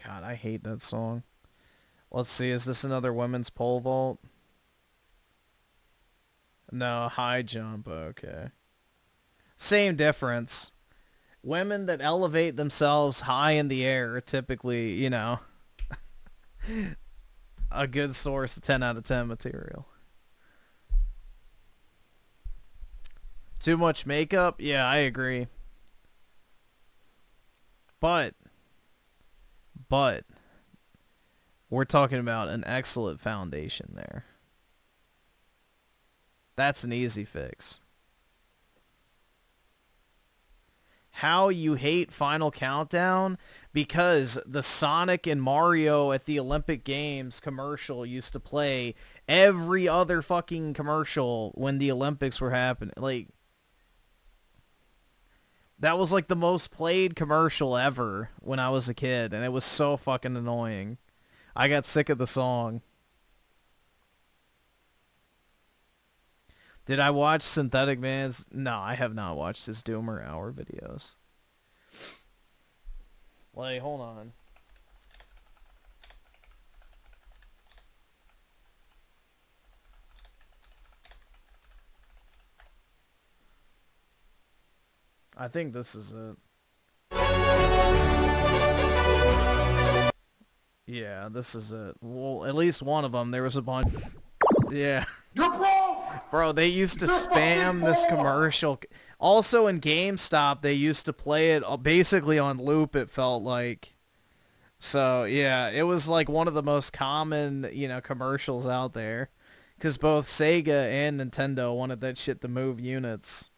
God, I hate that song. Let's see, is this another women's pole vault? No, high jump, okay. Same difference. Women that elevate themselves high in the air are typically, you know, a good source of 10 out of 10 material. Too much makeup? Yeah, I agree. But we're talking about an excellent foundation there. That's an easy fix. How you hate Final Countdown? Because the Sonic and Mario at the Olympic Games commercial used to play every other fucking commercial when the Olympics were happening. Like, that was like the most played commercial ever when I was a kid, and it was so fucking annoying. I got sick of the song. Did I watch Synthetic Man's? No, I have not watched his Doomer Hour videos. Like, hold on. I think this is it. Yeah, this is it. Well, at least one of them. There was a bunch. Yeah. Bro, they used to spam this commercial. Also in GameStop, they used to play it basically on loop, it felt like. So, yeah, it was like one of the most common, you know, commercials out there. Because both Sega and Nintendo wanted that shit to move units.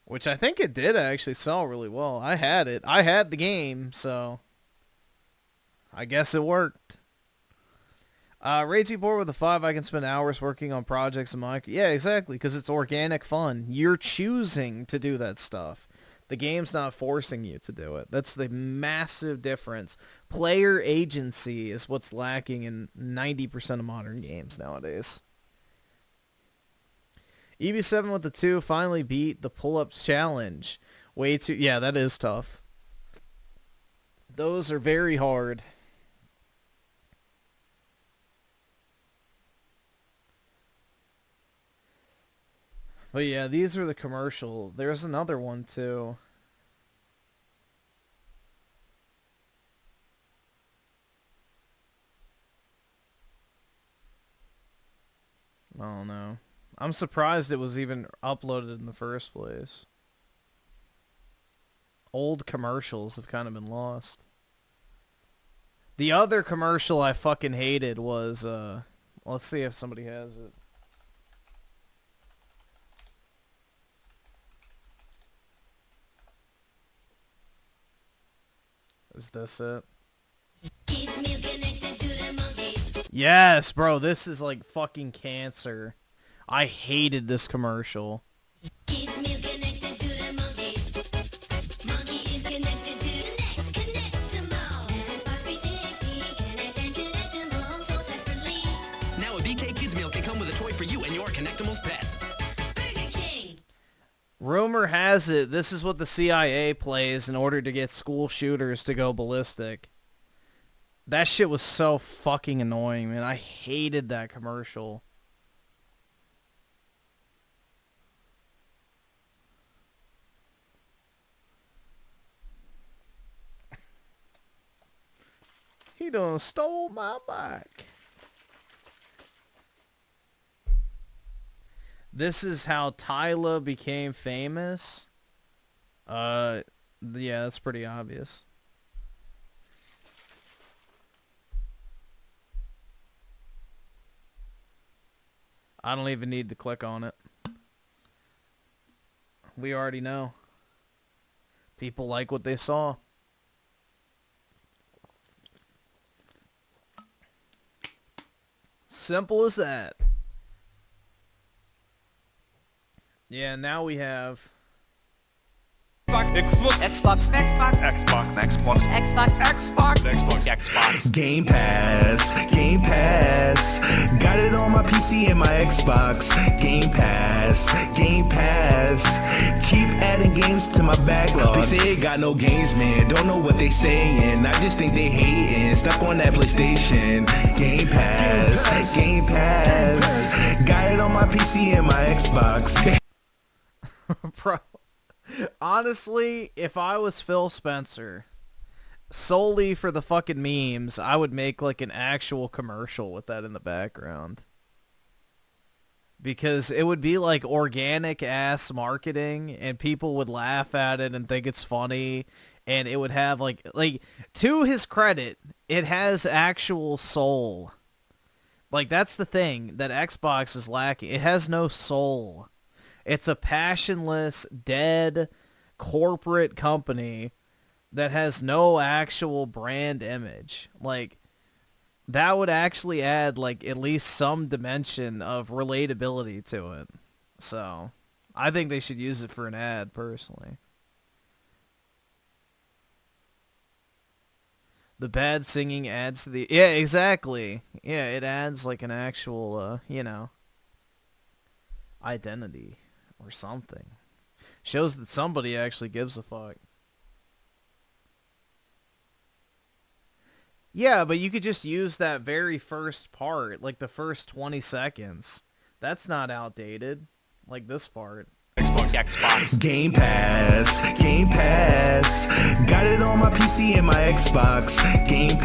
Which I think it did actually sell really well. I had it. I had the game, so I guess it worked. Raging Board with a 5, I can spend hours working on projects in my... Yeah, exactly, because it's organic fun. You're choosing to do that stuff. The game's not forcing you to do it. That's the massive difference. Player agency is what's lacking in 90% of modern games nowadays. EB7 with the 2 finally beat the pull-ups challenge. Way too... Yeah, that is tough. Those are very hard. But yeah, these are the commercial. There's another one too. I don't know. I'm surprised it was even uploaded in the first place. Old commercials have kind of been lost. The other commercial I fucking hated was, let's see if somebody has it. Is this it? Yes, bro, this is like fucking cancer. I hated this commercial. Now a BK Kids meal can come with a toy for you and your Connectimals pet. Rumor has it this is what the CIA plays in order to get school shooters to go ballistic. That shit was so fucking annoying, man. I hated that commercial. He done stole my bike. This is how Tyla became famous. Yeah, that's pretty obvious. I don't even need to click on it. We already know. People like what they saw. Simple as that. Yeah, now we have Xbox. Game Pass. Got it on my PC and my Xbox. Game Pass. Keep adding games to my backlog. They say it got no games, man. Don't know what they saying. I just think they hating. Stuck on that PlayStation. Game Pass. Got it on my PC and my Xbox. Bro, honestly, if I was Phil Spencer, solely for the fucking memes, I would make like an actual commercial with that in the background. Because it would be like organic ass marketing and people would laugh at it and think it's funny, and it would have like to his credit, it has actual soul. Like that's the thing that Xbox is lacking. It has no soul. It's a passionless, dead corporate company that has no actual brand image. Like, that would actually add, like, at least some dimension of relatability to it. So, I think they should use it for an ad, personally. The bad singing adds to the... Yeah, exactly. Yeah, it adds, like, an actual, you know, identity or something. Shows that somebody actually gives a fuck. Yeah, but you could just use that very first part, like the first 20 seconds. That's not outdated, like this part. Xbox. Game Pass. Got it on my PC and my Xbox. Game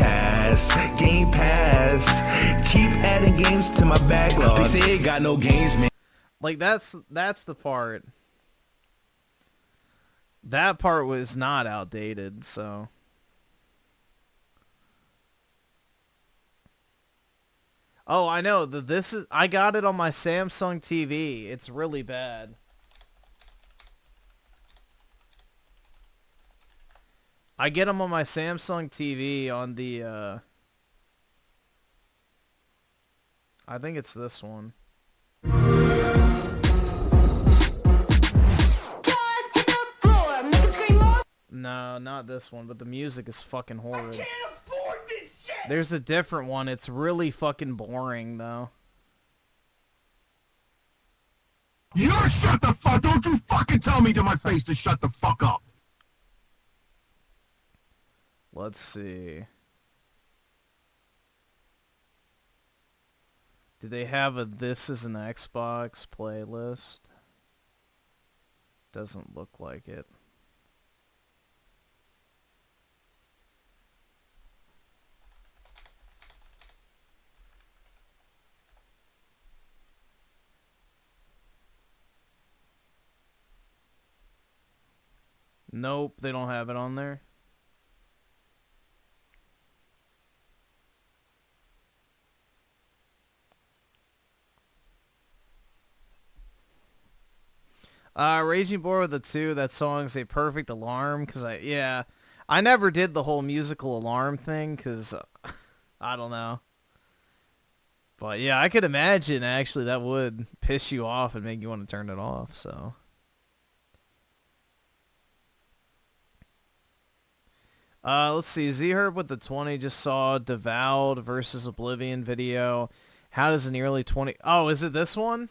Pass. Keep adding games to my backlog. They say it got no games, man. Like, that's the part. That part was not outdated, so... Oh, I know. I got it on my Samsung TV. It's really bad. I get them on my Samsung TV on the, I think it's this one. No, not this one, but the music is fucking horrid. There's a different one. It's really fucking boring, though. You shut the fuck! Don't you fucking tell me to my face to shut the fuck up! Let's see. Do they have a This Is an Xbox playlist? Doesn't look like it. Nope, they don't have it on there. Raging Boy with the 2, that song's a perfect alarm, because I never did the whole musical alarm thing, because, I don't know. But yeah, I could imagine, actually, that would piss you off and make you want to turn it off, so... Let's see. Z-Herb with the 20 just saw Avowed versus Oblivion video. How does an early 20... Oh, is it this one?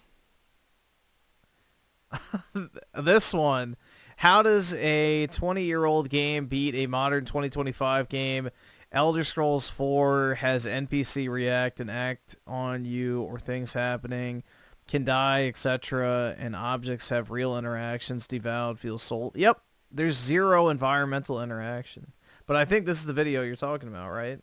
This one. How does a 20-year-old game beat a modern 2025 game? Elder Scrolls 4 has NPC react and act on you or things happening. Can die, etc. And objects have real interactions. Devoured feels soul. Yep. There's zero environmental interaction. But I think this is the video you're talking about, right?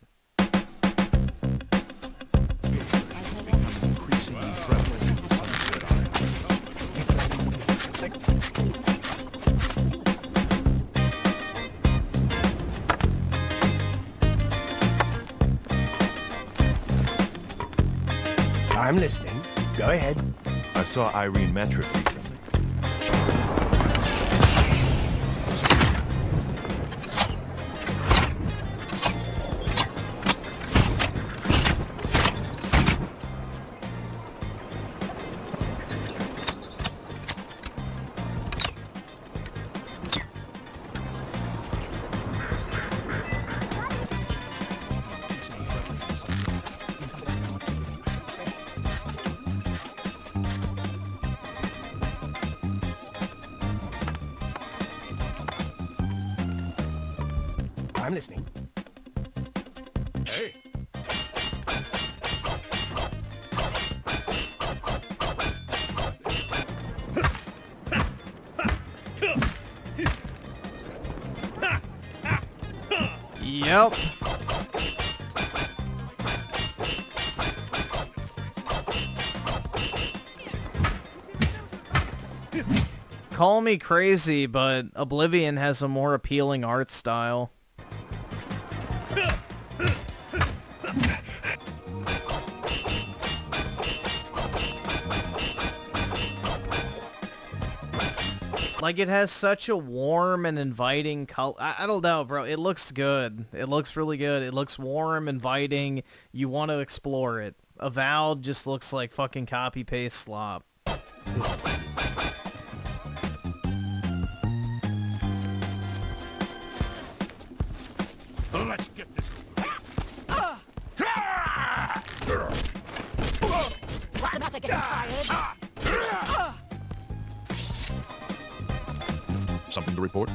I'm listening. Go ahead. I saw Irene Metric recently. I'm listening. Hey. Yep. Call me crazy, but Oblivion has a more appealing art style. Like, it has such a warm and inviting color. I don't know, bro. It looks good. It looks really good. It looks warm, inviting. You want to explore it. Avowed just looks like fucking copy-paste slop. Let's get this. What's about to get tired? Something to report?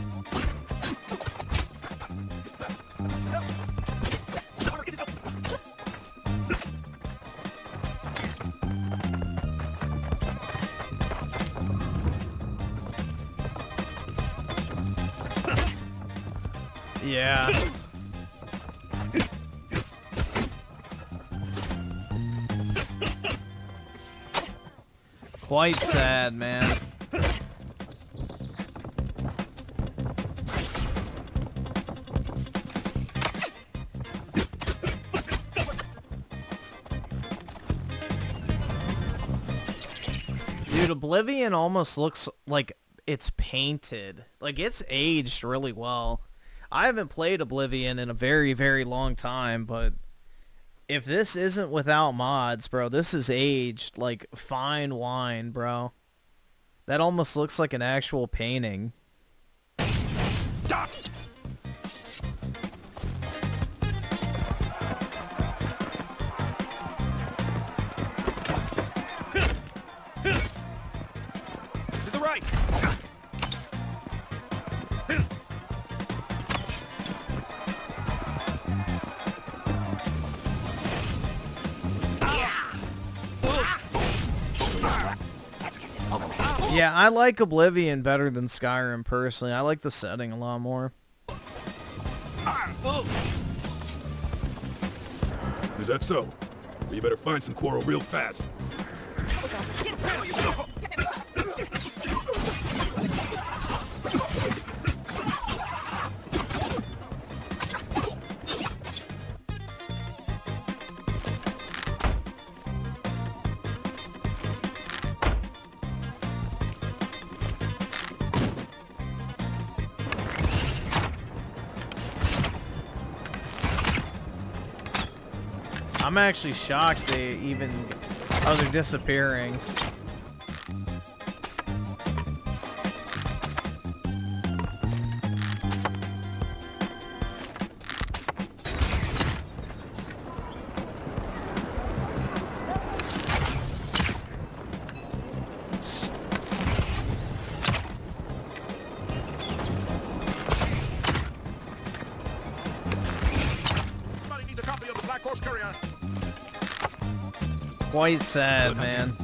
Yeah. Quite sad, man. Dude, Oblivion almost looks like it's painted. Like, it's aged really well. I haven't played Oblivion in a very, very long time, but if this isn't without mods, bro, this is aged like fine wine, bro. That almost looks like an actual painting. To the right. Yeah, I like Oblivion better than Skyrim personally. I like the setting a lot more. Is that so? Well, you better find some quarrel real fast. I'm actually shocked they even... Oh, they're disappearing. Somebody needs a copy of the Black Horse Courier. Quite sad, man.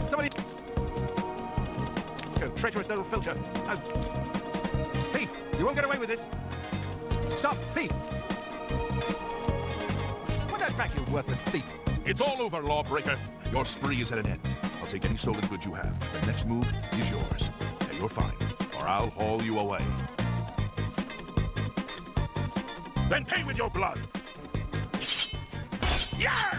Somebody... Oh, treacherous little filcher. Oh. Thief! You won't get away with this. Stop, thief! Put that back, you worthless thief. It's all over, lawbreaker. Your spree is at an end. I'll take any stolen goods you have. The next move is yours. Now you're fine, or I'll haul you away. Then pay with your blood! Yeah!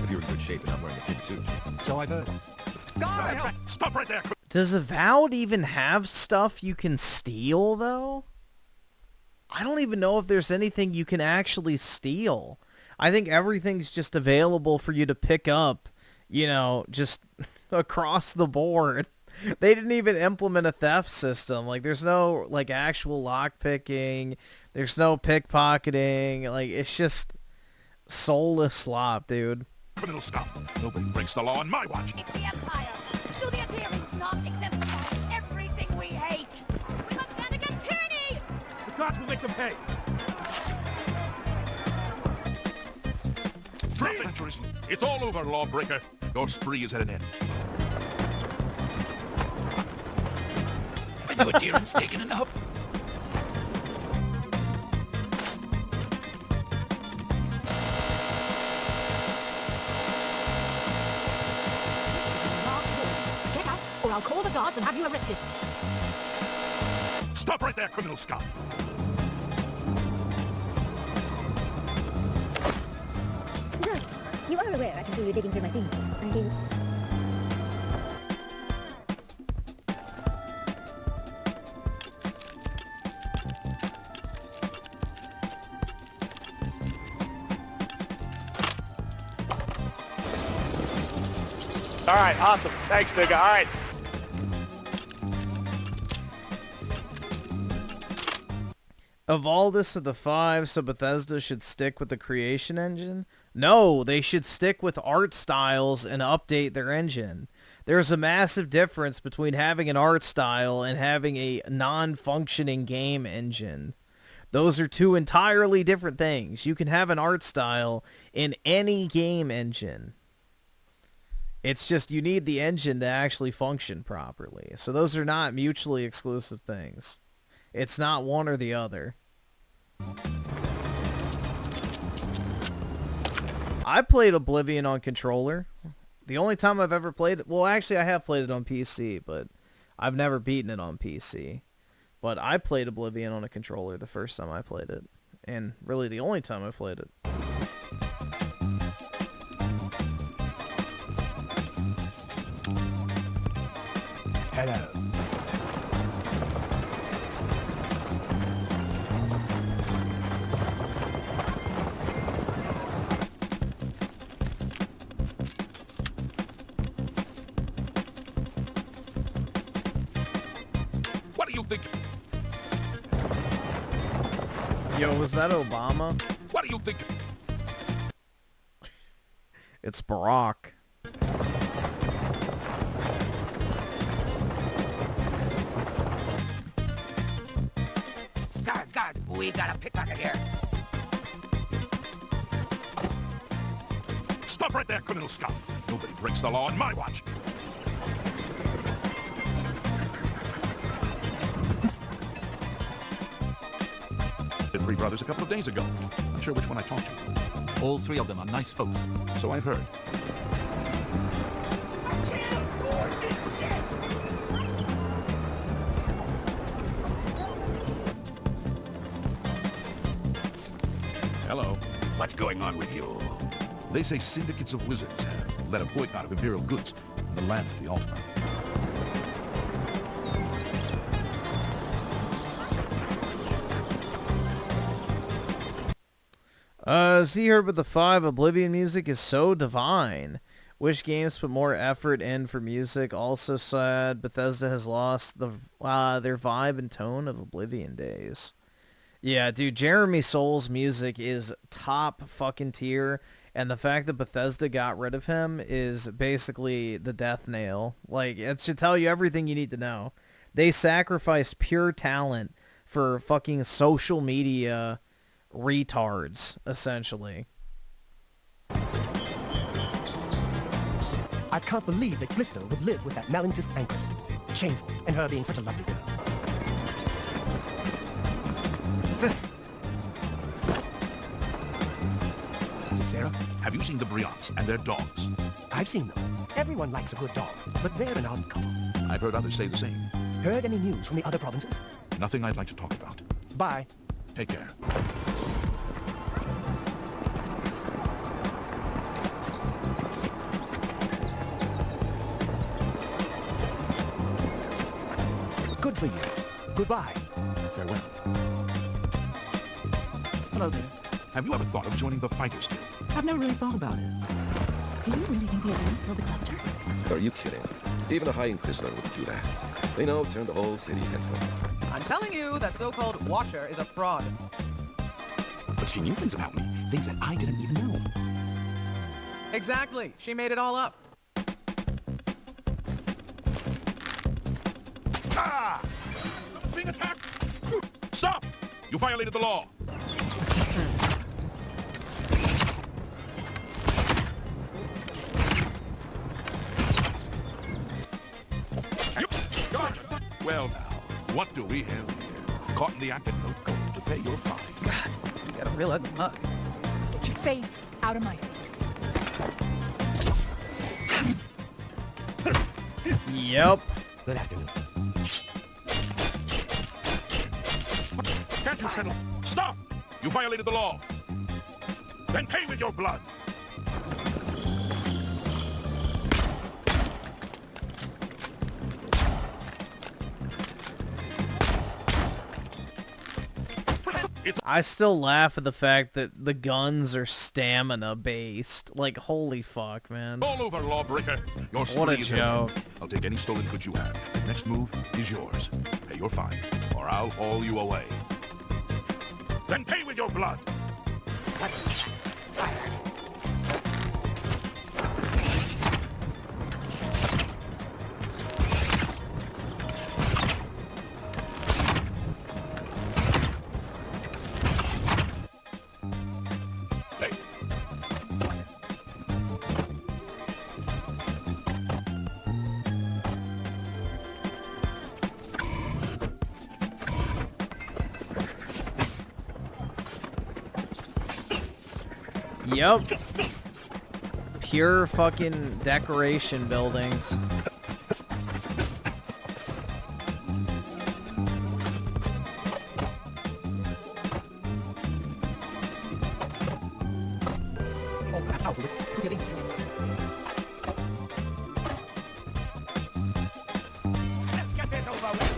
If you're in good shape and I'm wearing a tin suit. So I've heard. Stop right there! Does Avowed even have stuff you can steal, though? I don't even know if there's anything you can actually steal. I think everything's just available for you to pick up you know, just across the board. They didn't even implement a theft system. Like, there's no, like, actual lockpicking. There's no pickpocketing. Like, it's just soulless slop, dude. Criminal scum. Nobody breaks the law on my watch. It's the Empire. Do the adherents not exemplify everything we hate? We must stand against tyranny! The gods will make them pay. Drop it. It's all over, lawbreaker. Your spree is at an end. Have you adherents taken enough? Get out, or I'll call the guards and have you arrested. Stop right there, criminal scum. Good. You are aware I can see you digging through my things, aren't you? All right, awesome. Thanks, nigga. All right. Evolve this to the 5, so Bethesda should stick with the creation engine? No, they should stick with art styles and update their engine. There's a massive difference between having an art style and having a non-functioning game engine. Those are two entirely different things. You can have an art style in any game engine. It's just you need the engine to actually function properly. So those are not mutually exclusive things. It's not one or the other. I played Oblivion on controller. The only time I've ever played it... Well, actually, I have played it on PC, but I've never beaten it on PC. But I played Oblivion on a controller the first time I played it. And really the only time I played it. Hello. What do you think? Yo, was that Obama? What do you think? It's Barack. Guards, we got a pickpocket here. Stop right there, criminal scum. Nobody breaks the law on my watch. The three brothers a couple of days ago. Not sure which one I talked to. All three of them are nice folks. So I've heard. Hello. What's going on with you? They say syndicates of wizards have led a boycott of imperial goods in the land of the altar. Z-Herb with the 5, Oblivion music is so divine. Wish games put more effort in for music. Also sad Bethesda has lost their vibe and tone of Oblivion days. Yeah, dude, Jeremy Soul's music is top fucking tier, and the fact that Bethesda got rid of him is basically the death nail. Like, it should tell you everything you need to know. They sacrificed pure talent for fucking social media retards, essentially. I can't believe that Glisto would live with that Malintist Anchoress. Shameful, and her being such a lovely girl. Is it Sarah? Have you seen the Briants and their dogs? I've seen them. Everyone likes a good dog, but they're an odd couple. I've heard others say the same. Heard any news from the other provinces? Nothing I'd like to talk about. Bye. Take care. Good for you. Goodbye. Farewell. Hello there. Have you ever thought of joining the Fighters Guild? I've never really thought about it. Do you really think the Adins killed the Clevenger? Are you kidding? Even a High Inquisitor wouldn't do that. They know turn the whole city against them. I'm telling you, that so-called Watcher is a fraud. But she knew things about me, things that I didn't even know. Exactly. She made it all up. Ah! Being attacked! Stop! You violated the law. Well now, what do we have here? Caught in the act and no gold to pay your fine. God, you got a real ugly mug. Get your face out of my face. Yep. Good afternoon. Can't you settle? Stop! You violated the law. Then pay with your blood. I still laugh at the fact that the guns are stamina based. Like, holy fuck, man. All over, lawbreaker. Your What a spree is joke. ended. I'll take any stolen goods you have. Next move is yours. Pay your fine, or I'll haul you away. Then pay with your blood. Yep. Pure fucking decoration buildings. Let's get this over with.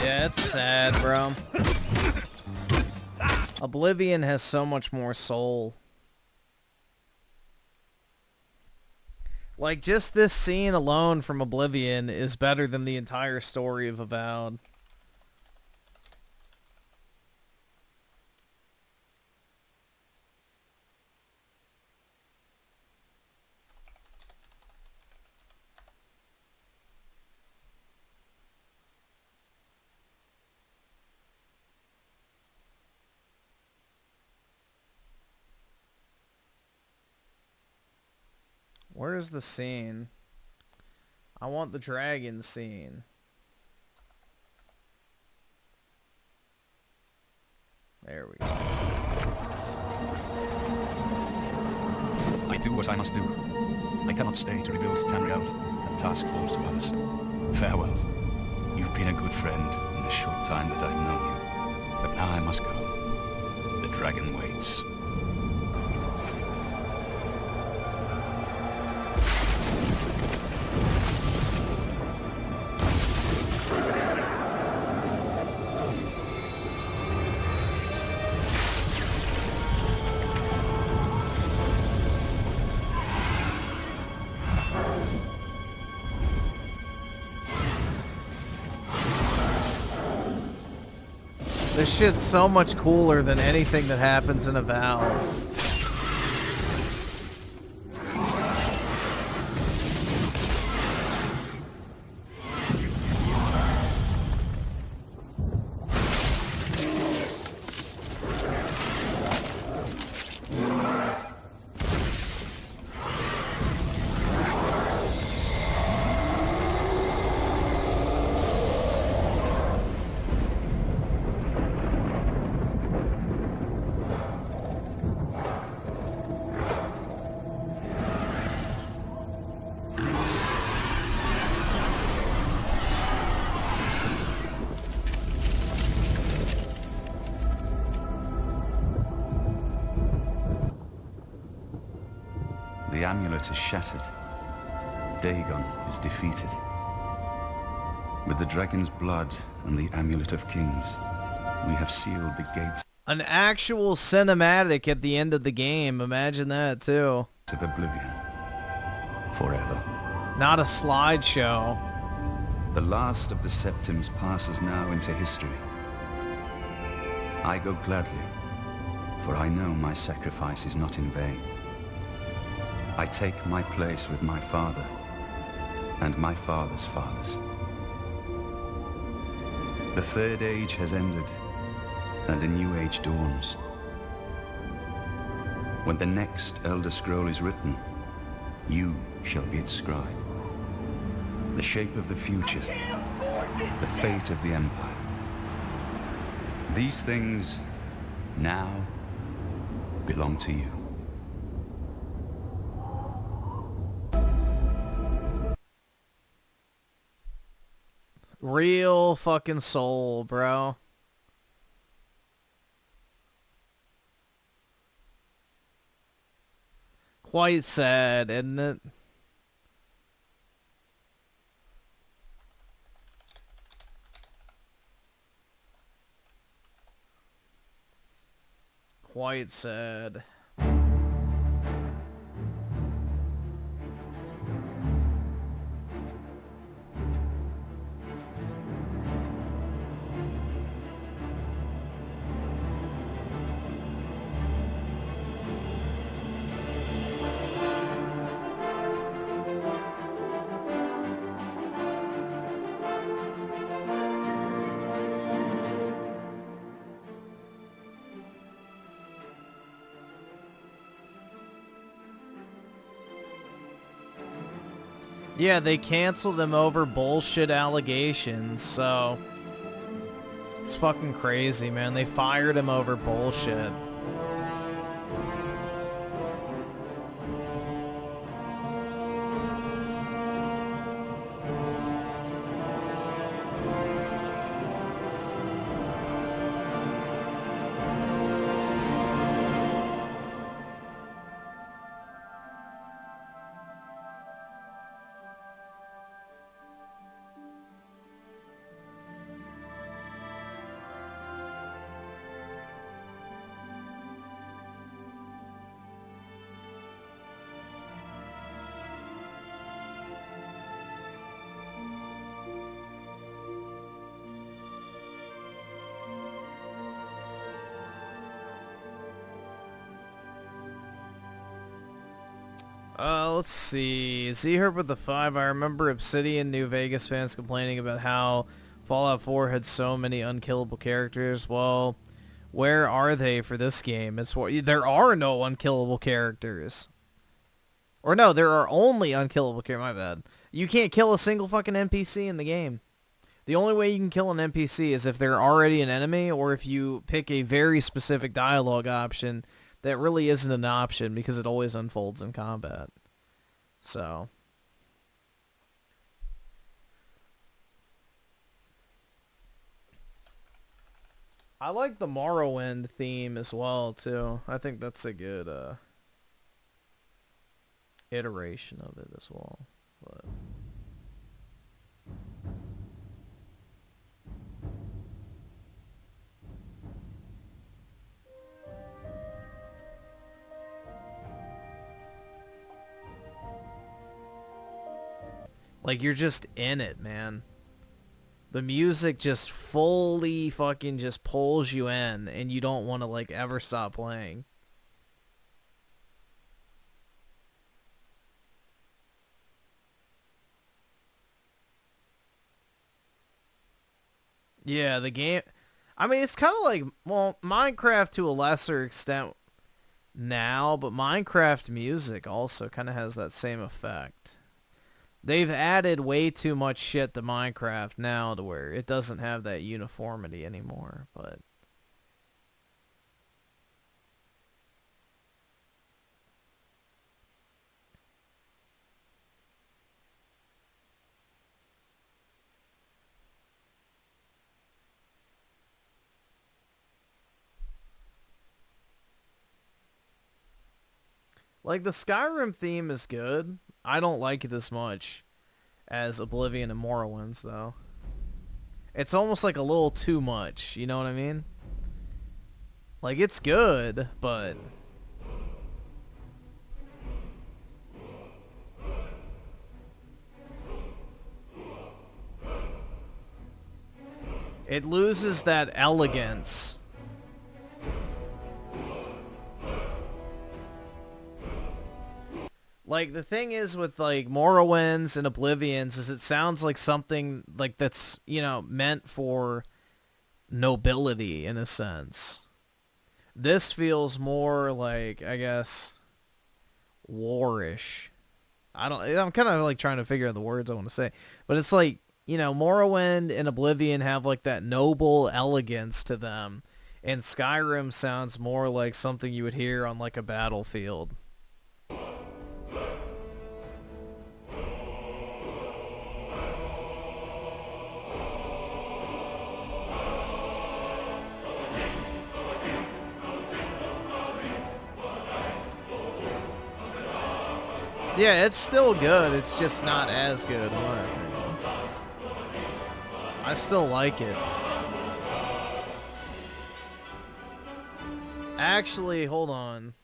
Yeah, it's sad, bro. Oblivion has so much more soul. Like, just this scene alone from Oblivion is better than the entire story of Avowed. Where's the scene? I want the dragon scene. There we go. I do what I must do. I cannot stay to rebuild Tamriel. The task falls to others. Farewell. You've been a good friend in the short time that I've known you. But now I must go. The dragon waits. This shit's so much cooler than anything that happens in Avowed. The amulet is shattered. Dagon is defeated. With the dragon's blood and the amulet of kings, we have sealed the gates An actual cinematic at the end of the game. Imagine that, too. of oblivion. Forever. Not a slideshow. The last of the Septims passes now into history. I go gladly, for I know my sacrifice is not in vain. I take my place with my father and my father's fathers. The third age has ended, and a new age dawns. When the next Elder Scroll is written, you shall be its scribe. The shape of the future, the fate of the Empire. These things now belong to you. Real fucking soul, bro. Quite sad, isn't it? Quite sad. Yeah, they canceled them over bullshit allegations, so it's fucking crazy, man. They fired him over bullshit. Let's see. Z-Herb with the 5. I remember Obsidian New Vegas fans complaining about how Fallout 4 had so many unkillable characters. Well, where are they for this game? There are no unkillable characters. Or no, there are only unkillable characters. My bad. You can't kill a single fucking NPC in the game. The only way you can kill an NPC is if they're already an enemy, or if you pick a very specific dialogue option that really isn't an option because it always unfolds in combat. So I like the Morrowind theme as well too. I think that's a good iteration of it as well. But like, you're just in it, man. The music just fully fucking just pulls you in, and you don't want to, like, ever stop playing. Yeah, the game... I mean, it's kind of like, well, Minecraft to a lesser extent now, but Minecraft music also kind of has that same effect. They've added way too much shit to Minecraft now to where it doesn't have that uniformity anymore, but... Like, the Skyrim theme is good. I don't like it as much as Oblivion and Morrowind's, though. It's almost like a little too much, you know what I mean? Like, it's good, but... it loses that elegance. Like, the thing is with, like, Morrowinds and Oblivions is it sounds like something, like, that's, you know, meant for nobility, in a sense. This feels more like, I guess, warish. I'm kind of, like, trying to figure out the words I want to say. But it's like, you know, Morrowind and Oblivion have, like, that noble elegance to them. And Skyrim sounds more like something you would hear on, like, a battlefield. Yeah, it's still good. It's just not as good, in my opinion. I still like it. Actually, hold on.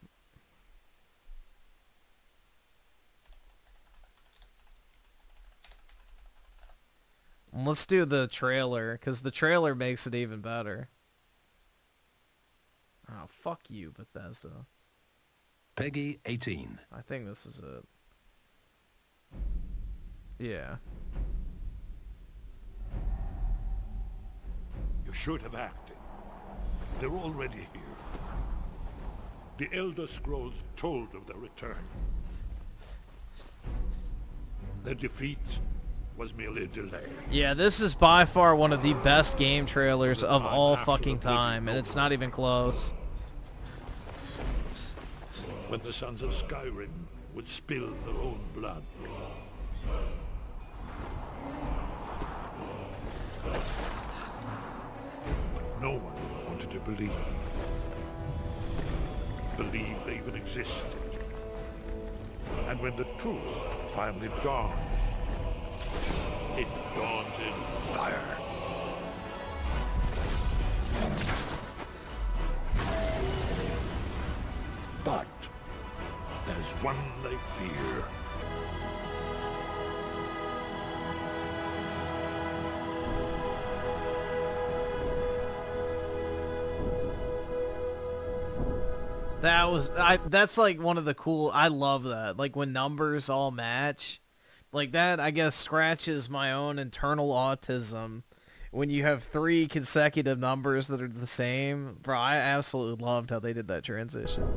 Let's do the trailer, because the trailer makes it even better. Oh, fuck you, Bethesda. Peggy 18. I think this is it. Yeah. You should have acted. They're already here. The Elder Scrolls told of their return. Their defeat was merely a delay. Yeah, this is by far one of the best game trailers of all fucking time, and it's not even close. When the sons of Skyrim would spill their own blood. But no one wanted to believe they even existed. And when the truth finally dawns, it dawns in fire. But there's one they fear. That's like one of the cool, I love that. Like when numbers all match. Like that, I guess, scratches my own internal autism. When you have 3 consecutive numbers that are the same. Bro, I absolutely loved how they did that transition.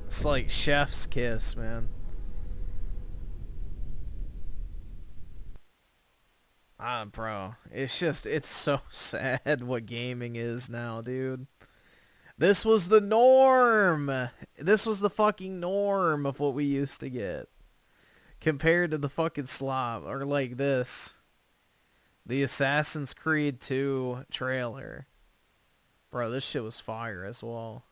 It's like chef's kiss, man. Bro, it's so sad what gaming is now, dude. This was the norm. This was the fucking norm of what we used to get. Compared to the fucking slop, or like this. The Assassin's Creed 2 trailer. Bro, this shit was fire as well.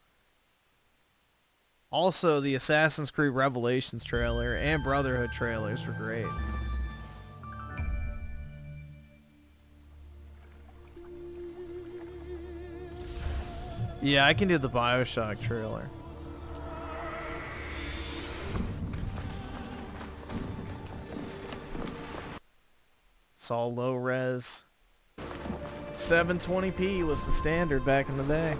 Also, the Assassin's Creed Revelations trailer and Brotherhood trailers were great. Yeah, I can do the BioShock trailer. It's all low res. 720p was the standard back in the day.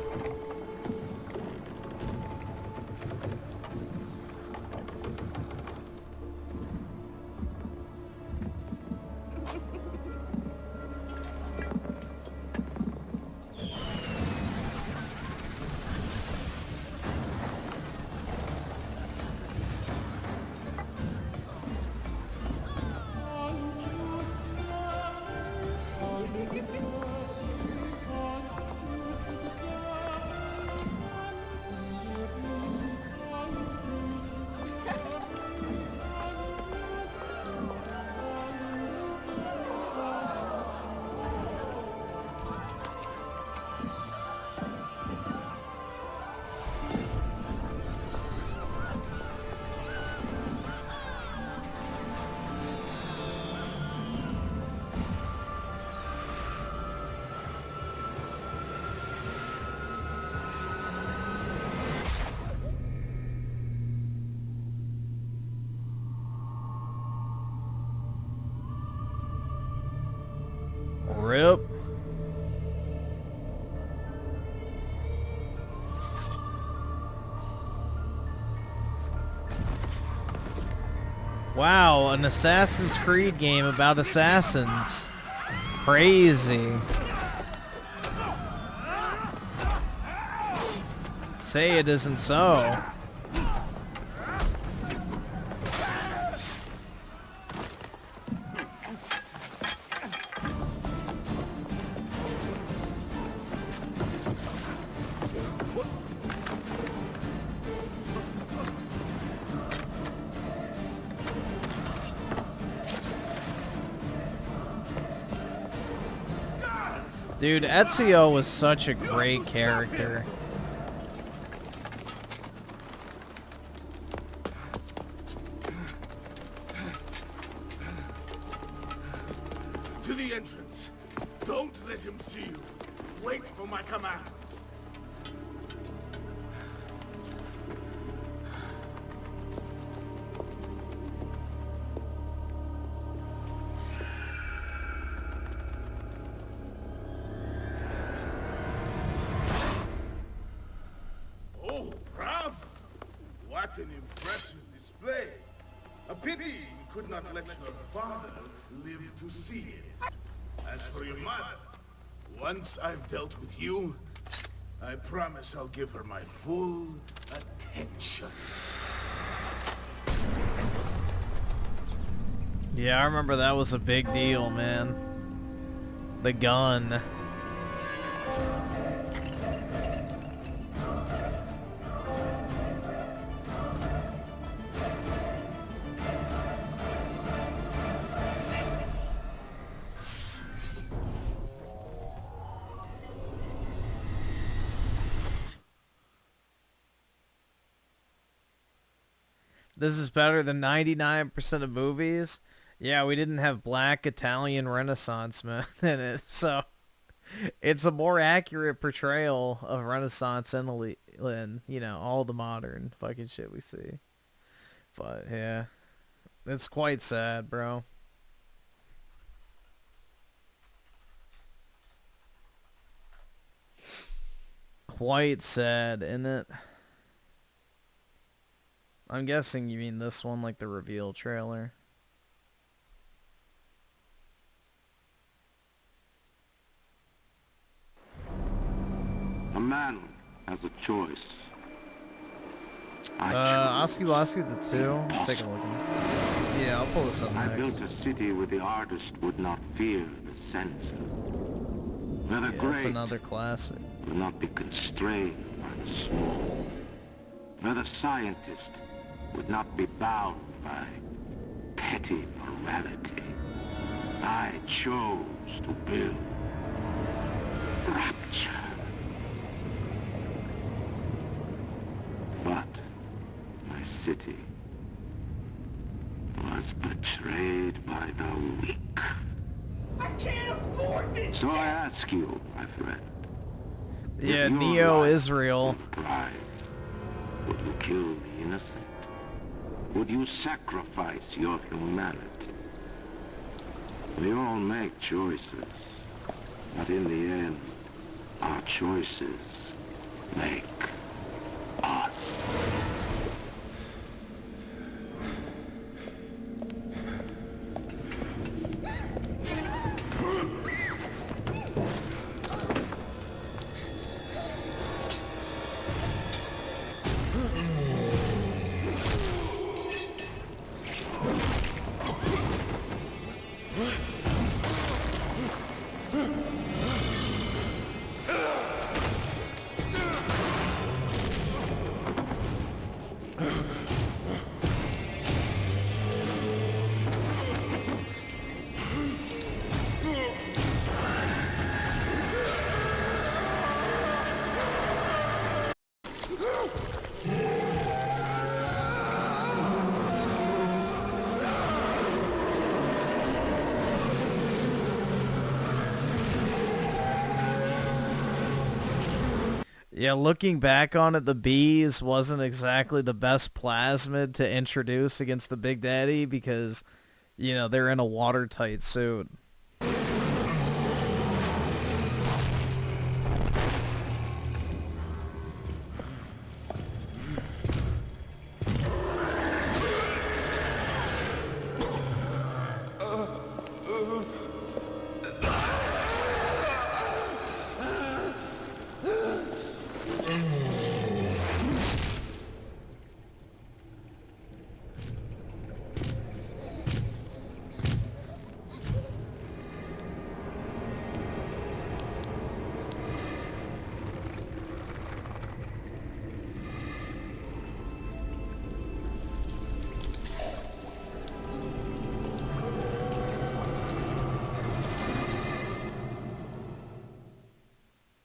Rip. Wow, an Assassin's Creed game about assassins. Crazy. Say it isn't so. Dude, Ezio was such a great character. To the entrance. Don't let him see you. Wait for my command. Oh, bravo! What an impressive display. A pity you could not let your father live to see it. As for your mother, once I've dealt with you, I promise I'll give her my full attention. Yeah, I remember that was a big deal, man. The gun. This is better than 99% of movies. Yeah, we didn't have black Italian Renaissance men in it, so it's a more accurate portrayal of Renaissance Italy than, you know, all the modern fucking shit we see. But yeah, it's quite sad, bro. Quite sad, isn't it? I'm guessing you mean this one, like the reveal trailer. A man has a choice. Oski the 2. Let's take a look at this. Yeah, I'll pull this up I next. built a city where the artist would not fear the censor. Where the Yeah, that's great another classic. will not be constrained by the small. Where the scientist would not be bound by petty morality. I chose to build rapture. But my city was betrayed by the weak. I can't afford this! So I ask you, my friend. Yeah, if your Neo life Israel. were prized, would you kill the innocent? Would you sacrifice your humanity? We all make choices, but in the end, our choices make us. Yeah, looking back on it, the bees wasn't exactly the best plasmid to introduce against the Big Daddy because, you know, they're in a watertight suit.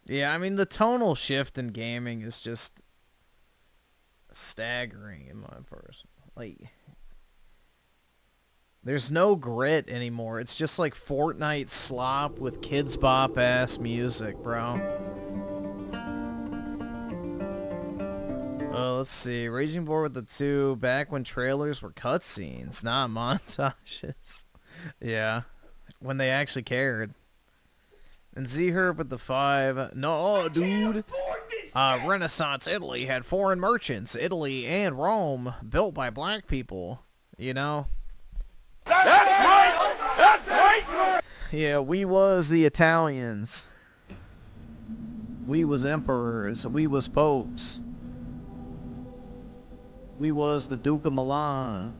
Yeah, I mean, the tonal shift in gaming is just staggering in my person. Like, there's no grit anymore. It's just like Fortnite slop with Kids Bop ass music, bro. Let's see. Raging War with the 2, back when trailers were cutscenes, not montages. Yeah, when they actually cared. And Z-Herb with the 5. No, dude. Renaissance Italy had foreign merchants. Italy and Rome, built by black people. You know? That's right! That's right! Yeah, we was the Italians. We was emperors. We was popes. We was the Duke of Milan.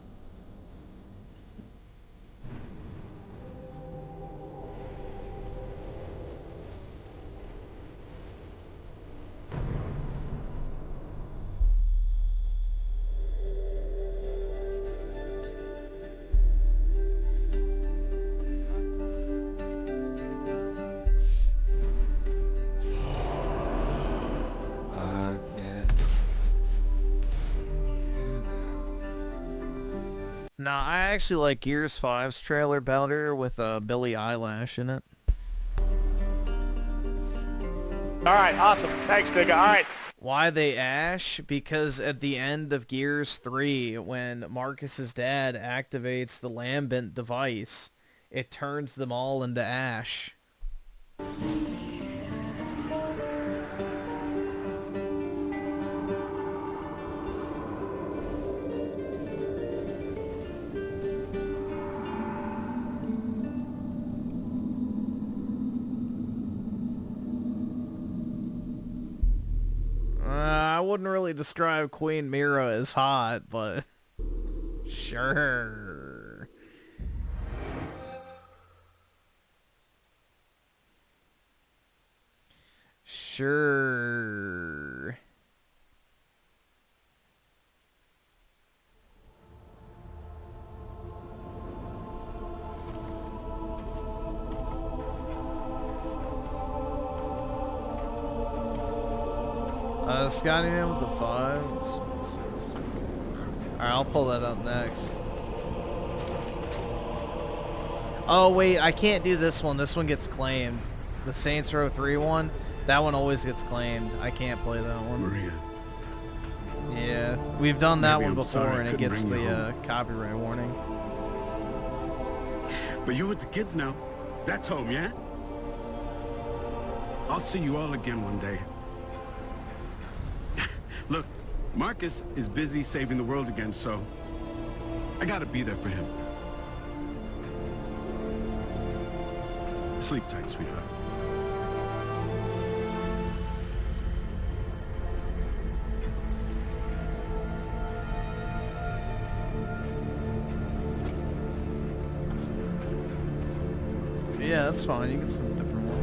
Nah, I actually like Gears 5's trailer better with Billie Eilish in it. Alright, awesome. Thanks, nigga. Alright. Why they ash? Because at the end of Gears 3, when Marcus's dad activates the lambent device, it turns them all into ash. I wouldn't really describe Queen Mira as hot, but sure. Sure. Scotty Man with the 5. Alright, I'll pull that up next. Oh, wait, I can't do this one. This one gets claimed. The Saints Row 3 one, that one always gets claimed. I can't play that one. Maria. Yeah, we've done that one I'm before, sorry I and it couldn't gets bring you the home. copyright warning. But you're with the kids now. That's home, yeah? I'll see you all again one day. Look, Marcus is busy saving the world again, so I gotta be there for him. Sleep tight, sweetheart. Yeah, that's fine. You can send a different one.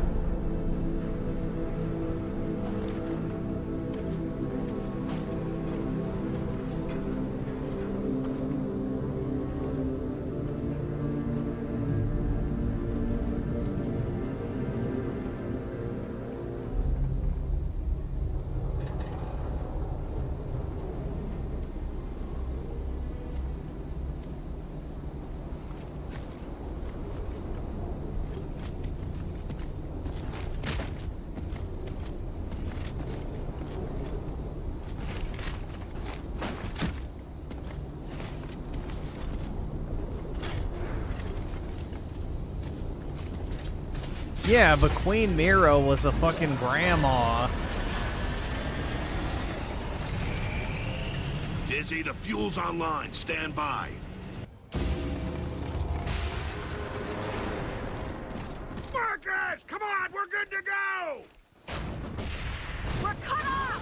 Yeah, but Queen Mira was a fucking grandma. Dizzy, the fuel's online. Stand by. Marcus! Come on, we're good to go! We're cut off!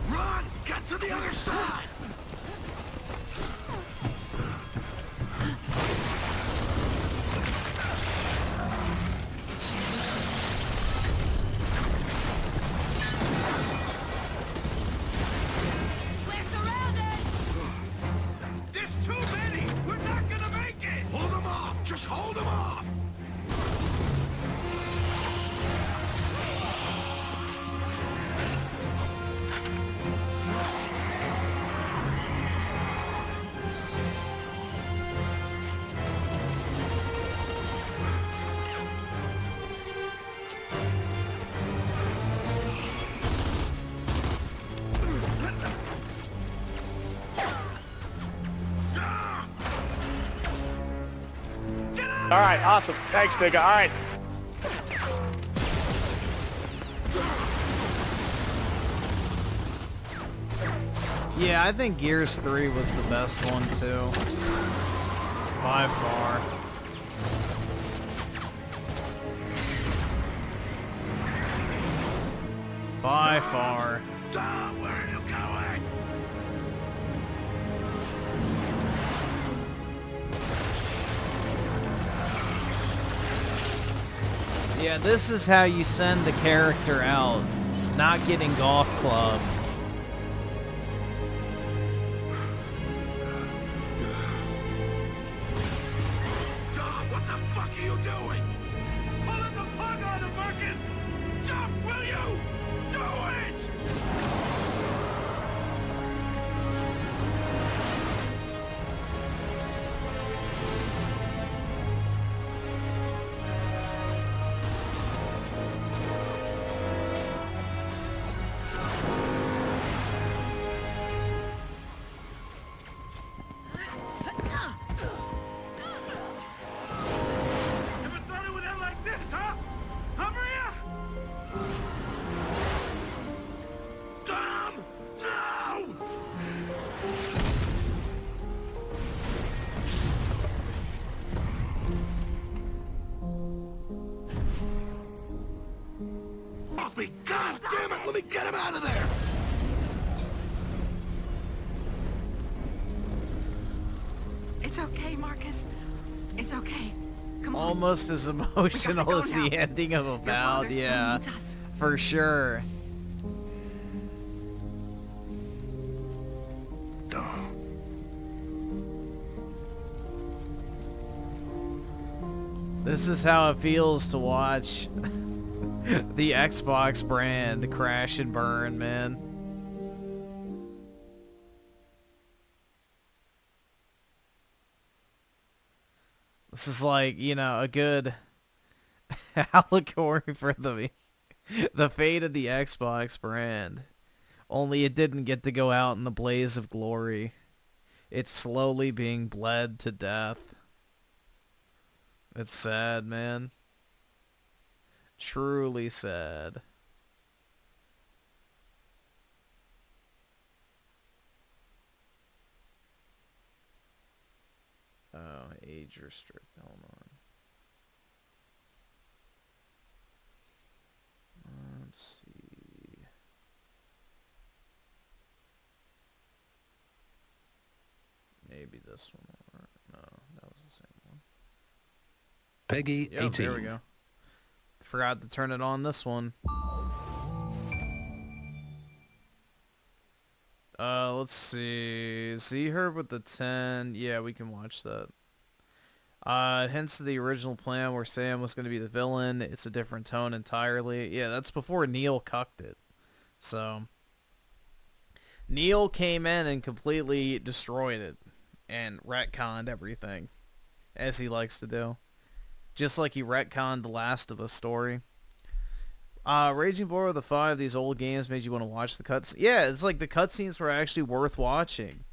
Run! Get to the other side! We're surrounded! There's too many! We're not gonna make it! Hold them off! Just Alright, awesome. Thanks, nigga. Alright. Yeah, I think Gears 3 was the best one, too. By far. By far. Where are you going? Yeah, this is how you send a character out, not getting golf clubbed. What the fuck are you doing? Pulling the plug on him, Marcus! Jump, will you? Do it! Never thought it would end like this, huh? Huh, Maria? Tom! No! Off me! God damn it! Let me get him out of there! It's okay, Marcus. It's okay. Come on. Almost as emotional as the ending of Avowed, yeah. For sure. This is how it feels to watch the Xbox brand crash and burn, man. This is like, you know, a good allegory for the fate of the Xbox brand. Only it didn't get to go out in the blaze of glory. It's slowly being bled to death. It's sad, man. Truly sad. Oh, age restrict. Hold on. Let's see. Maybe this one will work. No, that was the same one. Peggy 18. There we go. Forgot to turn it on this one. Let's see. Z-Herb with the 10. Yeah, we can watch that. Hints to the original plan where Sam was going to be the villain. It's a different tone entirely. Yeah, that's before Neil cucked it. So, Neil came in and completely destroyed it. And retconned everything. As he likes to do. Just like he retconned the Last of Us story. Raging Bull with the 5, these old games made you want to watch the cuts. Yeah, it's like the cutscenes were actually worth watching.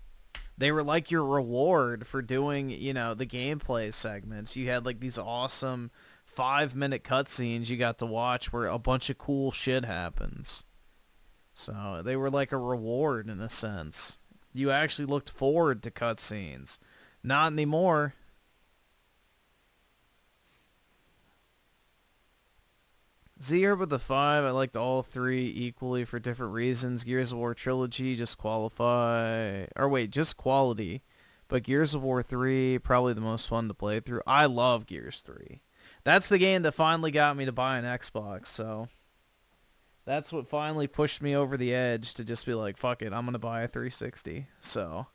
They were like your reward for doing, you know, the gameplay segments. You had like these awesome 5-minute cutscenes you got to watch where a bunch of cool shit happens. So they were like a reward in a sense. You actually looked forward to cutscenes. Not anymore. Z-Herb with the 5, I liked all 3 equally for different reasons. Gears of War Trilogy, just quality. But Gears of War 3, probably the most fun to play through. I love Gears 3. That's the game that finally got me to buy an Xbox, so that's what finally pushed me over the edge to just be like, fuck it, I'm going to buy a 360. So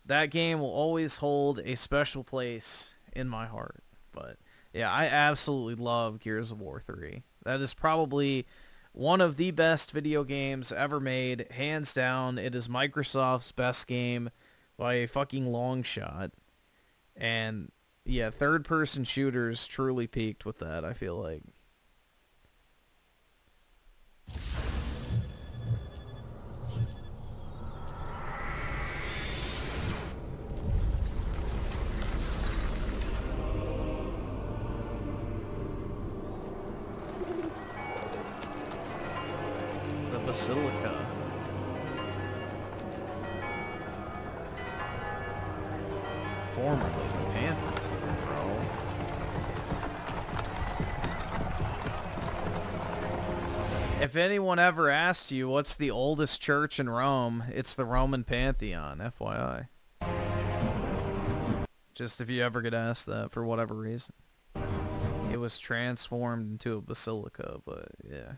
that game will always hold a special place in my heart. But yeah, I absolutely love Gears of War 3. That is probably one of the best video games ever made. Hands down, it is Microsoft's best game by a fucking long shot. And yeah, third-person shooters truly peaked with that, I feel like. basilica. Formerly the Pantheon, bro. If anyone ever asks you what's the oldest church in Rome, it's the Roman Pantheon, FYI. Just if you ever get asked that for whatever reason. It was transformed into a basilica, but yeah.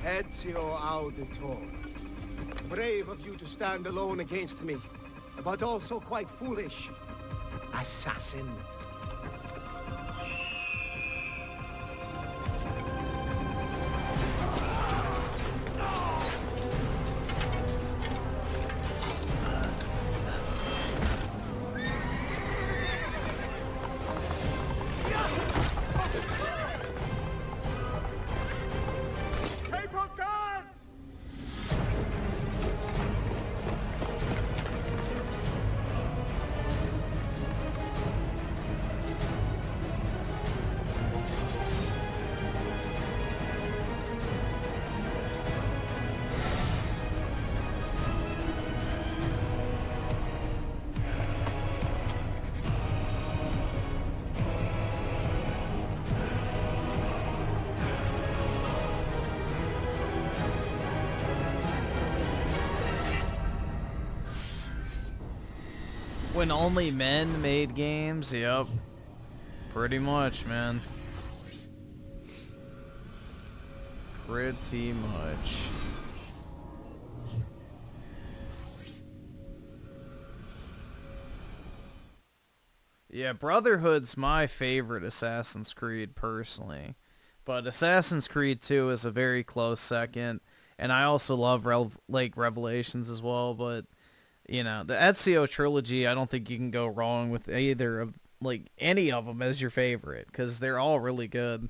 Ezio Auditor. Brave of you to stand alone against me, but also quite foolish. Assassin. When only men made games? Yep. Pretty much, man. Pretty much. Yeah, Brotherhood's my favorite Assassin's Creed, personally. But Assassin's Creed 2 is a very close second. And I also love Revelations as well, but... You know, the Ezio trilogy, I don't think you can go wrong with either of, any of them as your favorite, because they're all really good.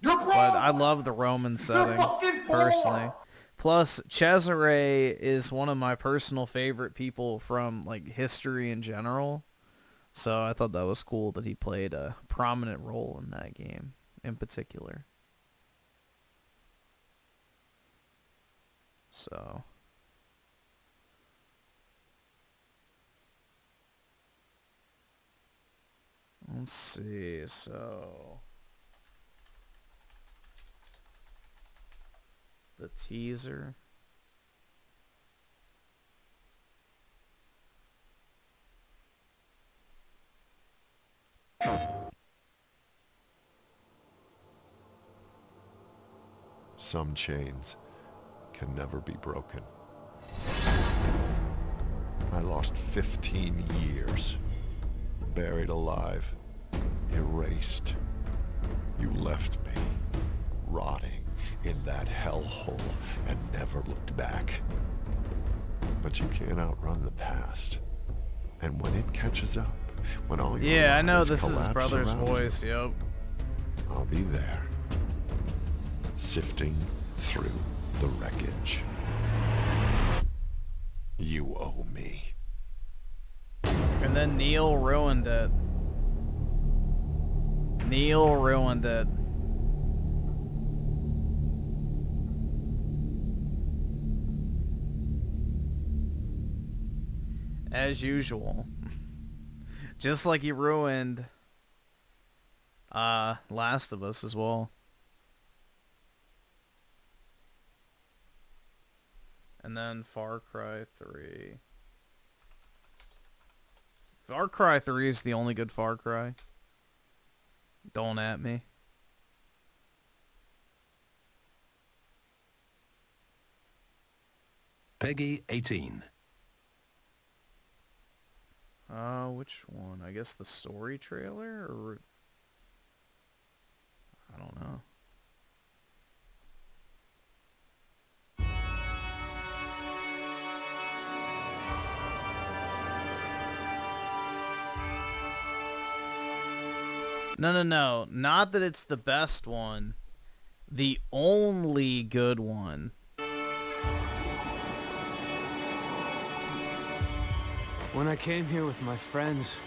But I love the Roman setting, personally. Plus, Cesare is one of my personal favorite people from, history in general. So I thought that was cool that he played a prominent role in that game, in particular. So... Let's see, so... The teaser. Some chains can never be broken. I lost 15 years. Buried alive. Erased. You left me, rotting in that hellhole and never looked back. But you can't outrun the past. And when it catches up, when all your yeah, I know lives this is his collapse brother's around voice, you, yep. I'll be there, sifting through the wreckage. You owe me. And then Neil ruined it. Neil ruined it. As usual. Just like he ruined Last of Us as well. And then Far Cry 3. Far Cry 3 is the only good Far Cry. Don't at me. Peggy 18. Which one? I guess the story trailer, or I don't know. No. Not that it's the best one. The only good one. When I came here with my friends,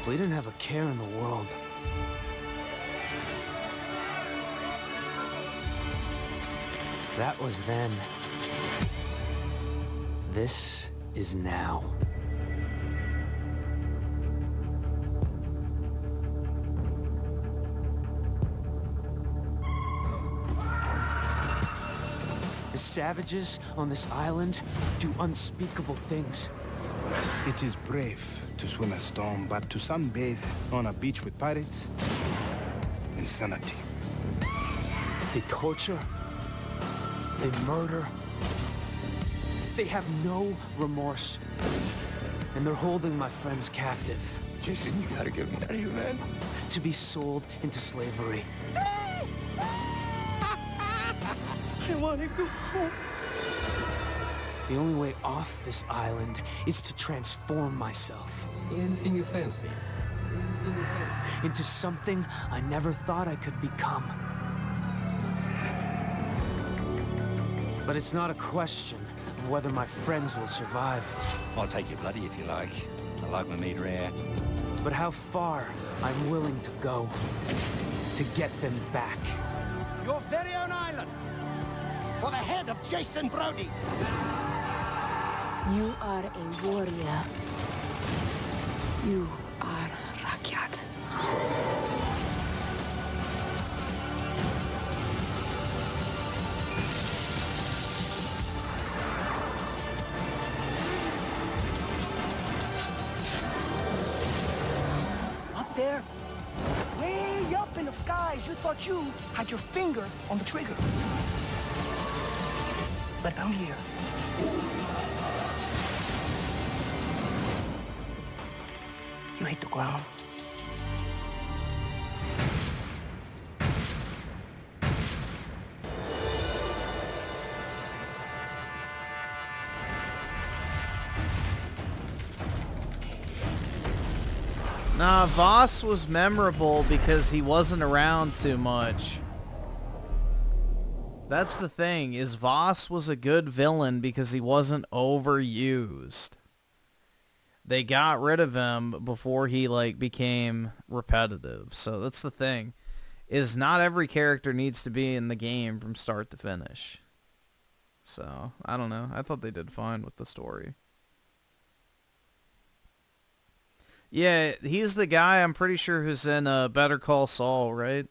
we didn't have a care in the world. That was then. This is now. The savages on this island do unspeakable things. It is brave to swim a storm, but to sunbathe on a beach with pirates, insanity. They torture. They murder. They have no remorse. And they're holding my friends captive. Jason, you gotta get me out of here, man. To be sold into slavery. I want to go home. The only way off this island is to transform myself. See anything you fancy? Into something I never thought I could become. But it's not a question of whether my friends will survive. I'll take your bloody if you like. I like my meat rare. But how far I'm willing to go to get them back. Your very own island! For the head of Jason Brody! You are a warrior. You are Rakyat. Up there, way up in the skies, you thought you had your finger on the trigger. But down here, you hit the ground. Nah, Voss was memorable because he wasn't around too much. That's the thing, is Voss was a good villain because he wasn't overused. They got rid of him before he, like, became repetitive. So that's the thing, is not every character needs to be in the game from start to finish. So, I don't know. I thought they did fine with the story. Yeah, he's the guy, I'm pretty sure, who's in Better Call Saul, right?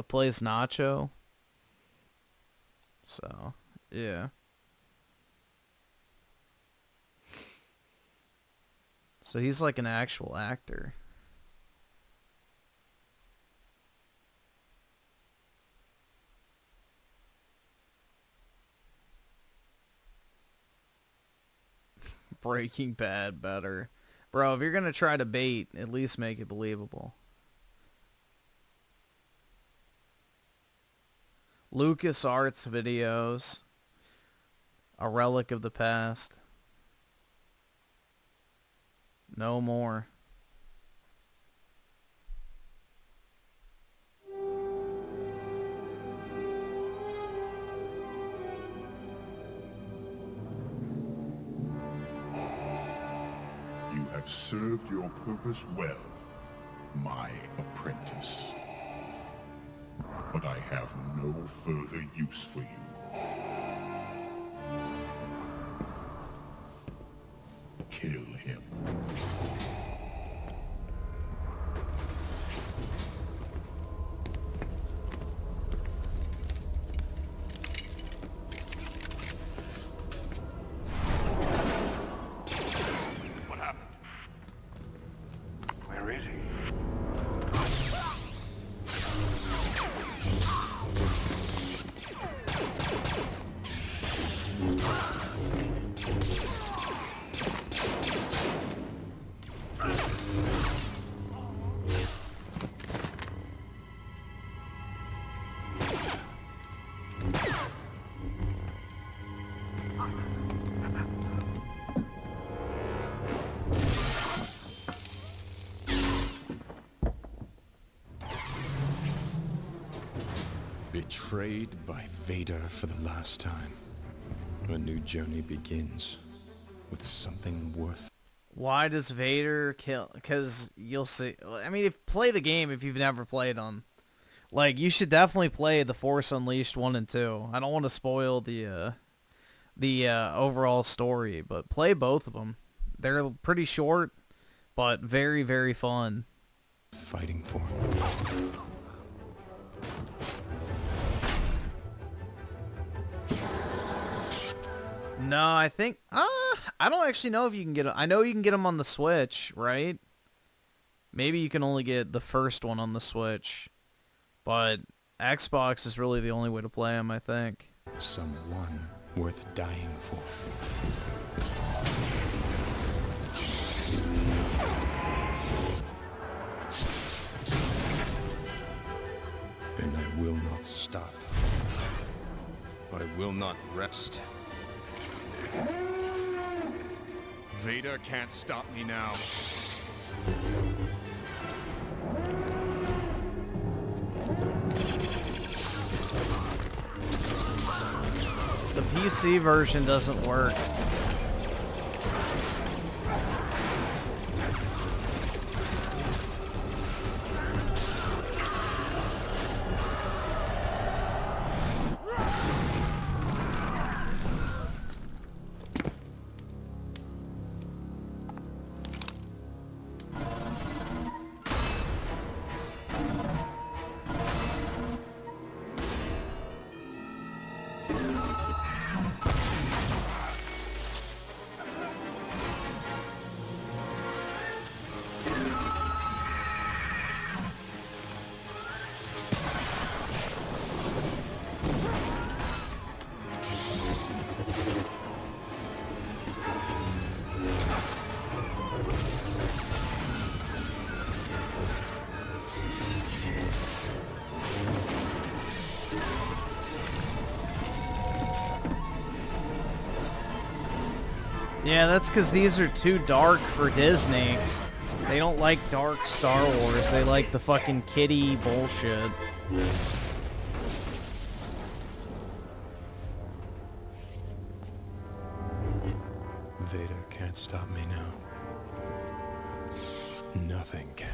Plays Nacho. So, yeah. So he's like an actual actor. Breaking Bad better. Bro, if you're gonna try to bait, at least make it believable. LucasArts videos. A relic of the past. No more. You have served your purpose well, my apprentice. But I have no further use for you. Kill him. What happened? Where is he? betrayed by Vader for the last time. A new journey begins with something worth. Why does Vader kill? Because you'll see. I mean, play the game if you've never played them. Like, you should definitely play The Force Unleashed 1 and 2. I don't want to spoil the overall story, but play both of them. They're pretty short, but very, very fun. Fighting for. No, I think... I don't actually know if you can get them. I know you can get them on the Switch, right? Maybe you can only get the first one on the Switch. But Xbox is really the only way to play them, I think. Someone worth dying for. And I will not stop. I will not rest. Vader can't stop me now. The PC version doesn't work. Yeah, that's because these are too dark for Disney. They don't like dark Star Wars. They like the fucking kiddie bullshit. Vader can't stop me now. Nothing can.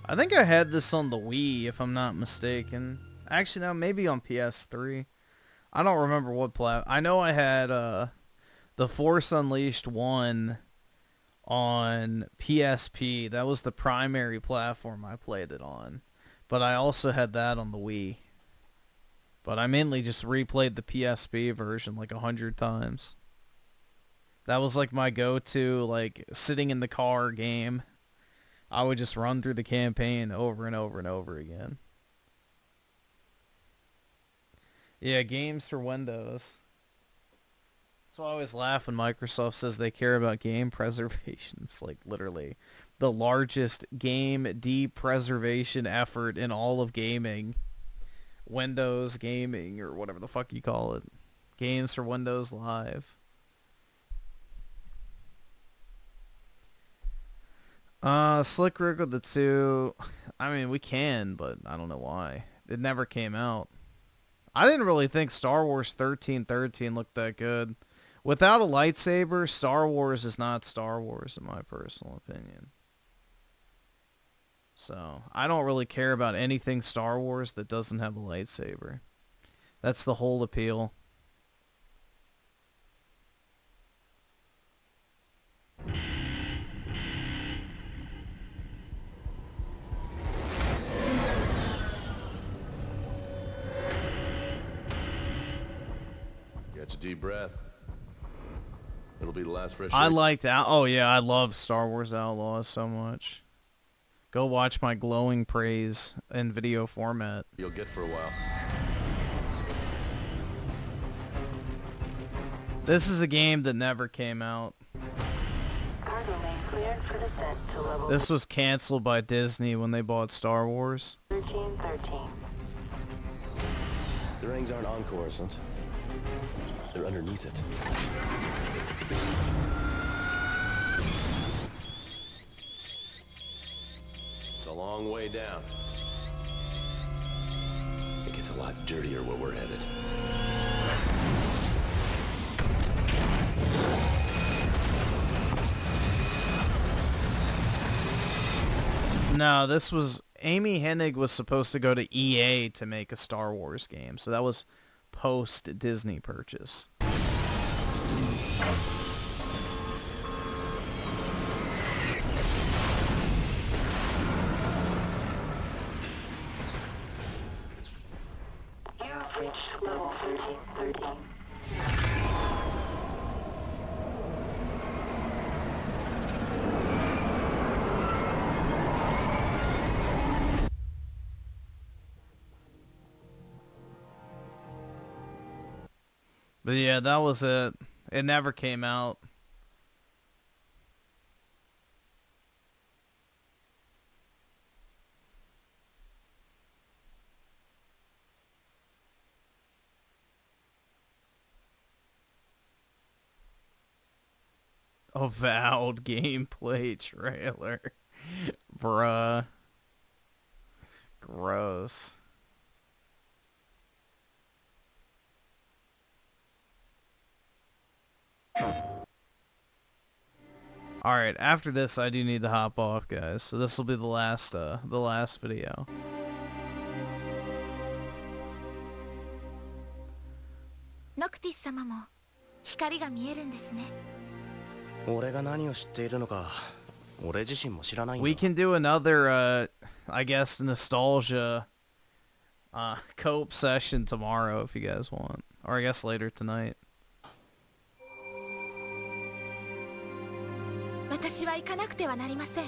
I think I had this on the Wii, if I'm not mistaken. Actually, no, maybe on PS3. I don't remember what I know I had The Force Unleashed 1 on PSP. That was the primary platform I played it on. But I also had that on the Wii. But I mainly just replayed the PSP version like 100 times. That was like my go-to, like, sitting in the car game. I would just run through the campaign over and over and over again. Yeah, games for Windows. So I always laugh when Microsoft says they care about game preservation. It's like literally the largest game depreservation effort in all of gaming. Windows gaming, or whatever the fuck you call it. Games for Windows Live. Slick Rick with the 2. I mean, we can, but I don't know why. It never came out. I didn't really think Star Wars 1313 looked that good. Without a lightsaber, Star Wars is not Star Wars, in my personal opinion. So, I don't really care about anything Star Wars that doesn't have a lightsaber. That's the whole appeal. Catch a deep breath. It'll be the last fresh. I liked oh yeah, I love Star Wars Outlaws so much. Go watch my glowing praise in video format. You'll get for a while. This is a game that never came out. This was canceled by Disney when they bought Star Wars. 1313. The rings aren't on Coruscant. They're underneath it. It's a long way down. It gets a lot dirtier where we're headed. No, this was... Amy Hennig was supposed to go to EA to make a Star Wars game, so that was post-Disney purchase. You have reached level 1313. But yeah, that was it. It never came out. Avowed gameplay trailer. Bruh. Gross. Alright, after this I do need to hop off, guys. So this will be the last video. Noctis 様も光が見えるんですね。俺が何を知っているのか、俺自身も知らないんだ。 We can do another, I guess, nostalgia co-op session tomorrow if you guys want. Or I guess later tonight. 私は行かなくてはなりません。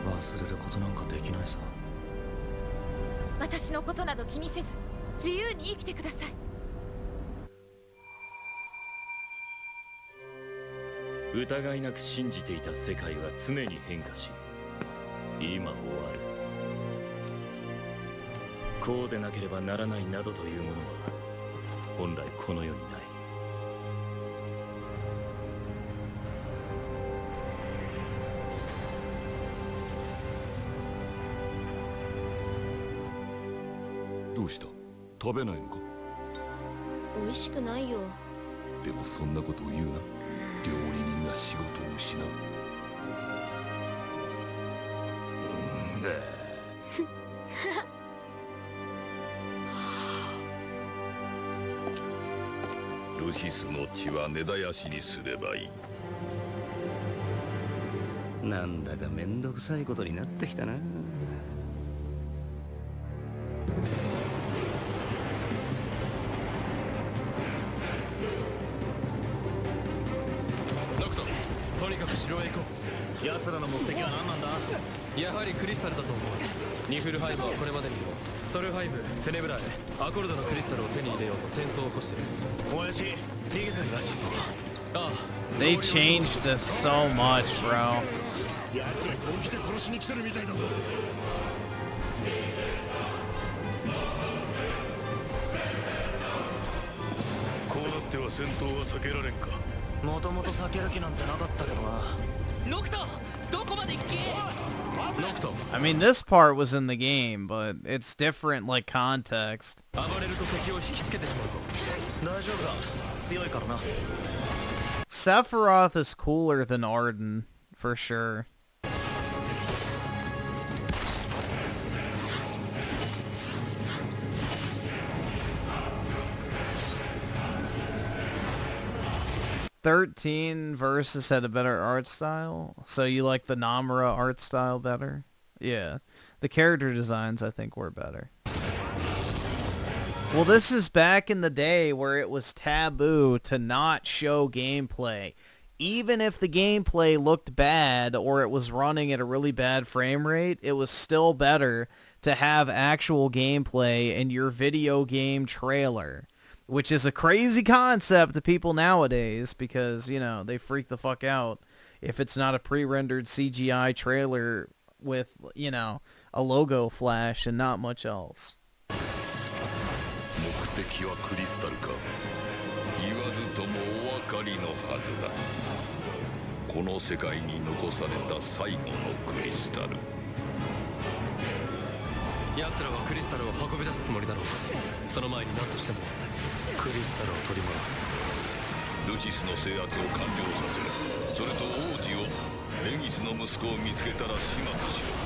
忘れることなんかできないさ。私のことなど気にせず、自由に生きてください。疑いなく信じていた世界は常に変化し、今終わる。こうでなければならないなどというものは本来この世にない。どうした？食べないのか？美味しくないよ。でもそんなことを言うな。料理人が仕事を失う。ルシスの血は根絶やしにすればいい。なんだかめんどくさいことになってきたな。とにかく城へ行こう。奴らの目的は何なんだ？やはりクリスタルだと思う。ニフルハイブはこれまでにもソルハイブ、テネブラへアコルドのクリスタルを手に入れようと戦争を起こしてる。親父、逃げてるらしいぞ。ああ。They changed this so much, bro. 奴ら本気で殺しに来てるみたいだぞ。こうなっては戦闘は避けられんか。もともと避ける気なんてなかったけどな。ノクト、どこまで行け？ノクト。I mean, this part was in the game, but it's different, like, context. 暴れると敵を引きつけてしまうぞ。大丈夫だ。強いからな。Sephiroth is cooler than Arden, for sure. "13 Versus had a better art style." So you like the Namura art style better? Yeah. The character designs, I think, were better. Well, this is back in the day where it was taboo to not show gameplay. Even if the gameplay looked bad or it was running at a really bad frame rate, it was still better to have actual gameplay in your video game trailer, which is a crazy concept to people nowadays because, you know, they freak the fuck out if it's not a pre-rendered CGI trailer with, you know, a logo flash and not much else. 目的はクリスタルか言わずともお分かりのはずだこの世界に残された最後のクリスタル奴らはクリスタルを運び出すつもりだろうその前に何としてもクリスタルを取り戻すルシスの制圧を完了させそれと王子をレギスの息子を見つけたら始末しろ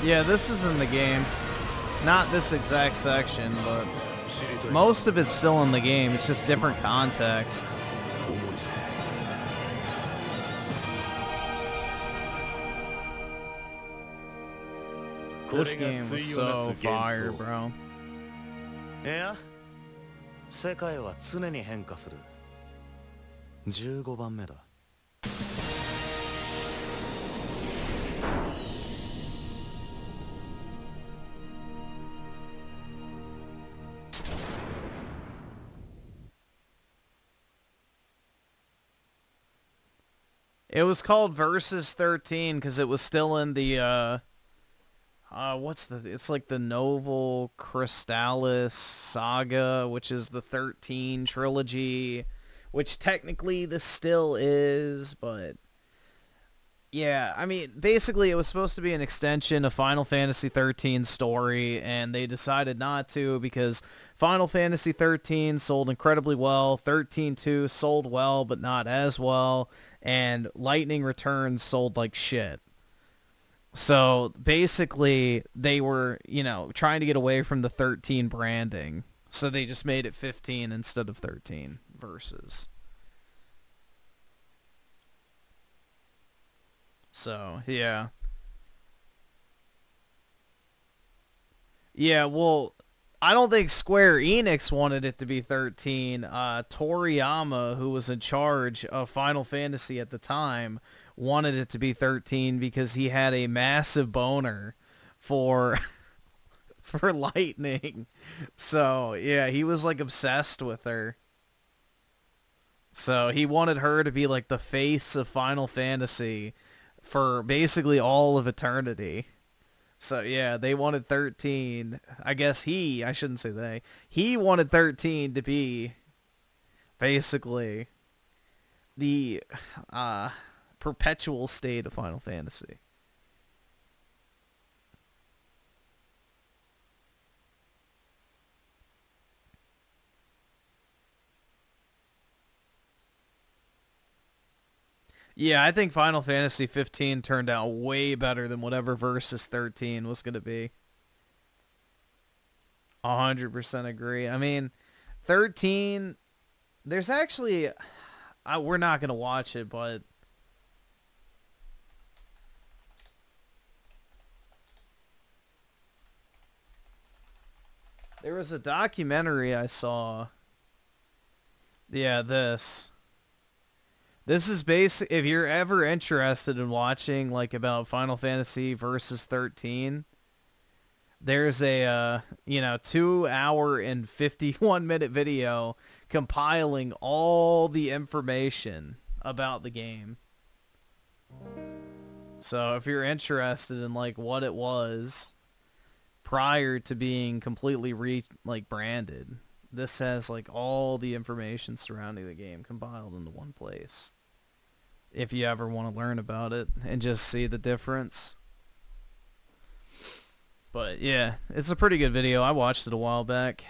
Yeah, this is in the game. Not this exact section, but most of it's still in the game. It's just different context. This game was so fire, bro. いや、世界は常に変化する。15番目だ。It was called Versus 13 because it was still in the, it's like the Novel Crystallis Saga, which is the 13 trilogy, which technically this still is, but yeah, I mean, basically it was supposed to be an extension of Final Fantasy 13 story, and they decided not to because Final Fantasy 13 sold incredibly well, 13-2 sold well, but not as well, and Lightning Returns sold like shit. So basically they were, you know, trying to get away from the 13 branding. So they just made it 15 instead of 13 versus. So, yeah. Yeah, well, I don't think Square Enix wanted it to be 13. Toriyama, who was in charge of Final Fantasy at the time, wanted it to be 13 because he had a massive boner for for Lightning. So, yeah, he was like obsessed with her. So, he wanted her to be like the face of Final Fantasy for basically all of eternity. So, yeah, they wanted 13. I guess I shouldn't say they. He wanted 13 to be basically the perpetual state of Final Fantasy. Yeah, I think Final Fantasy 15 turned out way better than whatever Versus 13 was going to be. 100% agree. I mean, 13, there's actually, we're not going to watch it, but there was a documentary I saw. Yeah, this is basic. If you're ever interested in watching like about Final Fantasy Versus 13, there's a 2 hour and 51 minute video compiling all the information about the game. So if you're interested in like what it was prior to being completely branded, this has like all the information surrounding the game compiled into one place. If you ever want to learn about it and just see the difference. But yeah, it's a pretty good video. I watched it a while back.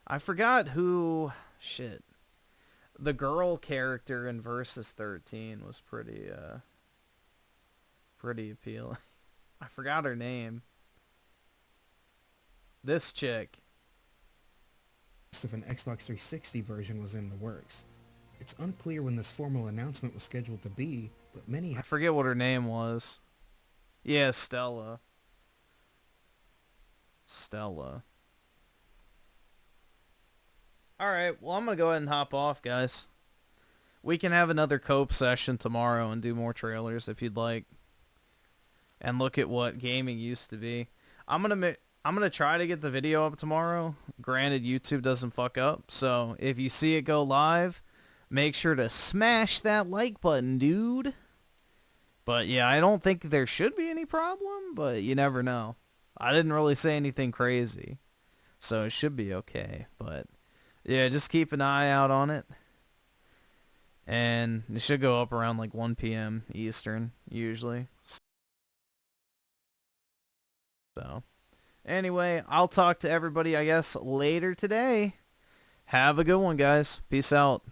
I forgot who... Shit. The girl character in Versus 13 was pretty appealing. I forgot her name. This chick. if an Xbox 360 version was in the works. It's unclear when this formal announcement was scheduled to be, but many I forget what her name was. Yeah, Stella. Stella. Alright, well I'm going to go ahead and hop off, guys. We can have another cope session tomorrow and do more trailers if you'd like. And look at what gaming used to be. I'm gonna try to get the video up tomorrow. Granted, YouTube doesn't fuck up, so if you see it go live, make sure to smash that like button, dude. But yeah, I don't think there should be any problem, but you never know. I didn't really say anything crazy, so it should be okay. But yeah, just keep an eye out on it. And it should go up around like 1 p.m. Eastern, usually. So, anyway, I'll talk to everybody, I guess, later today. Have a good one, guys. Peace out.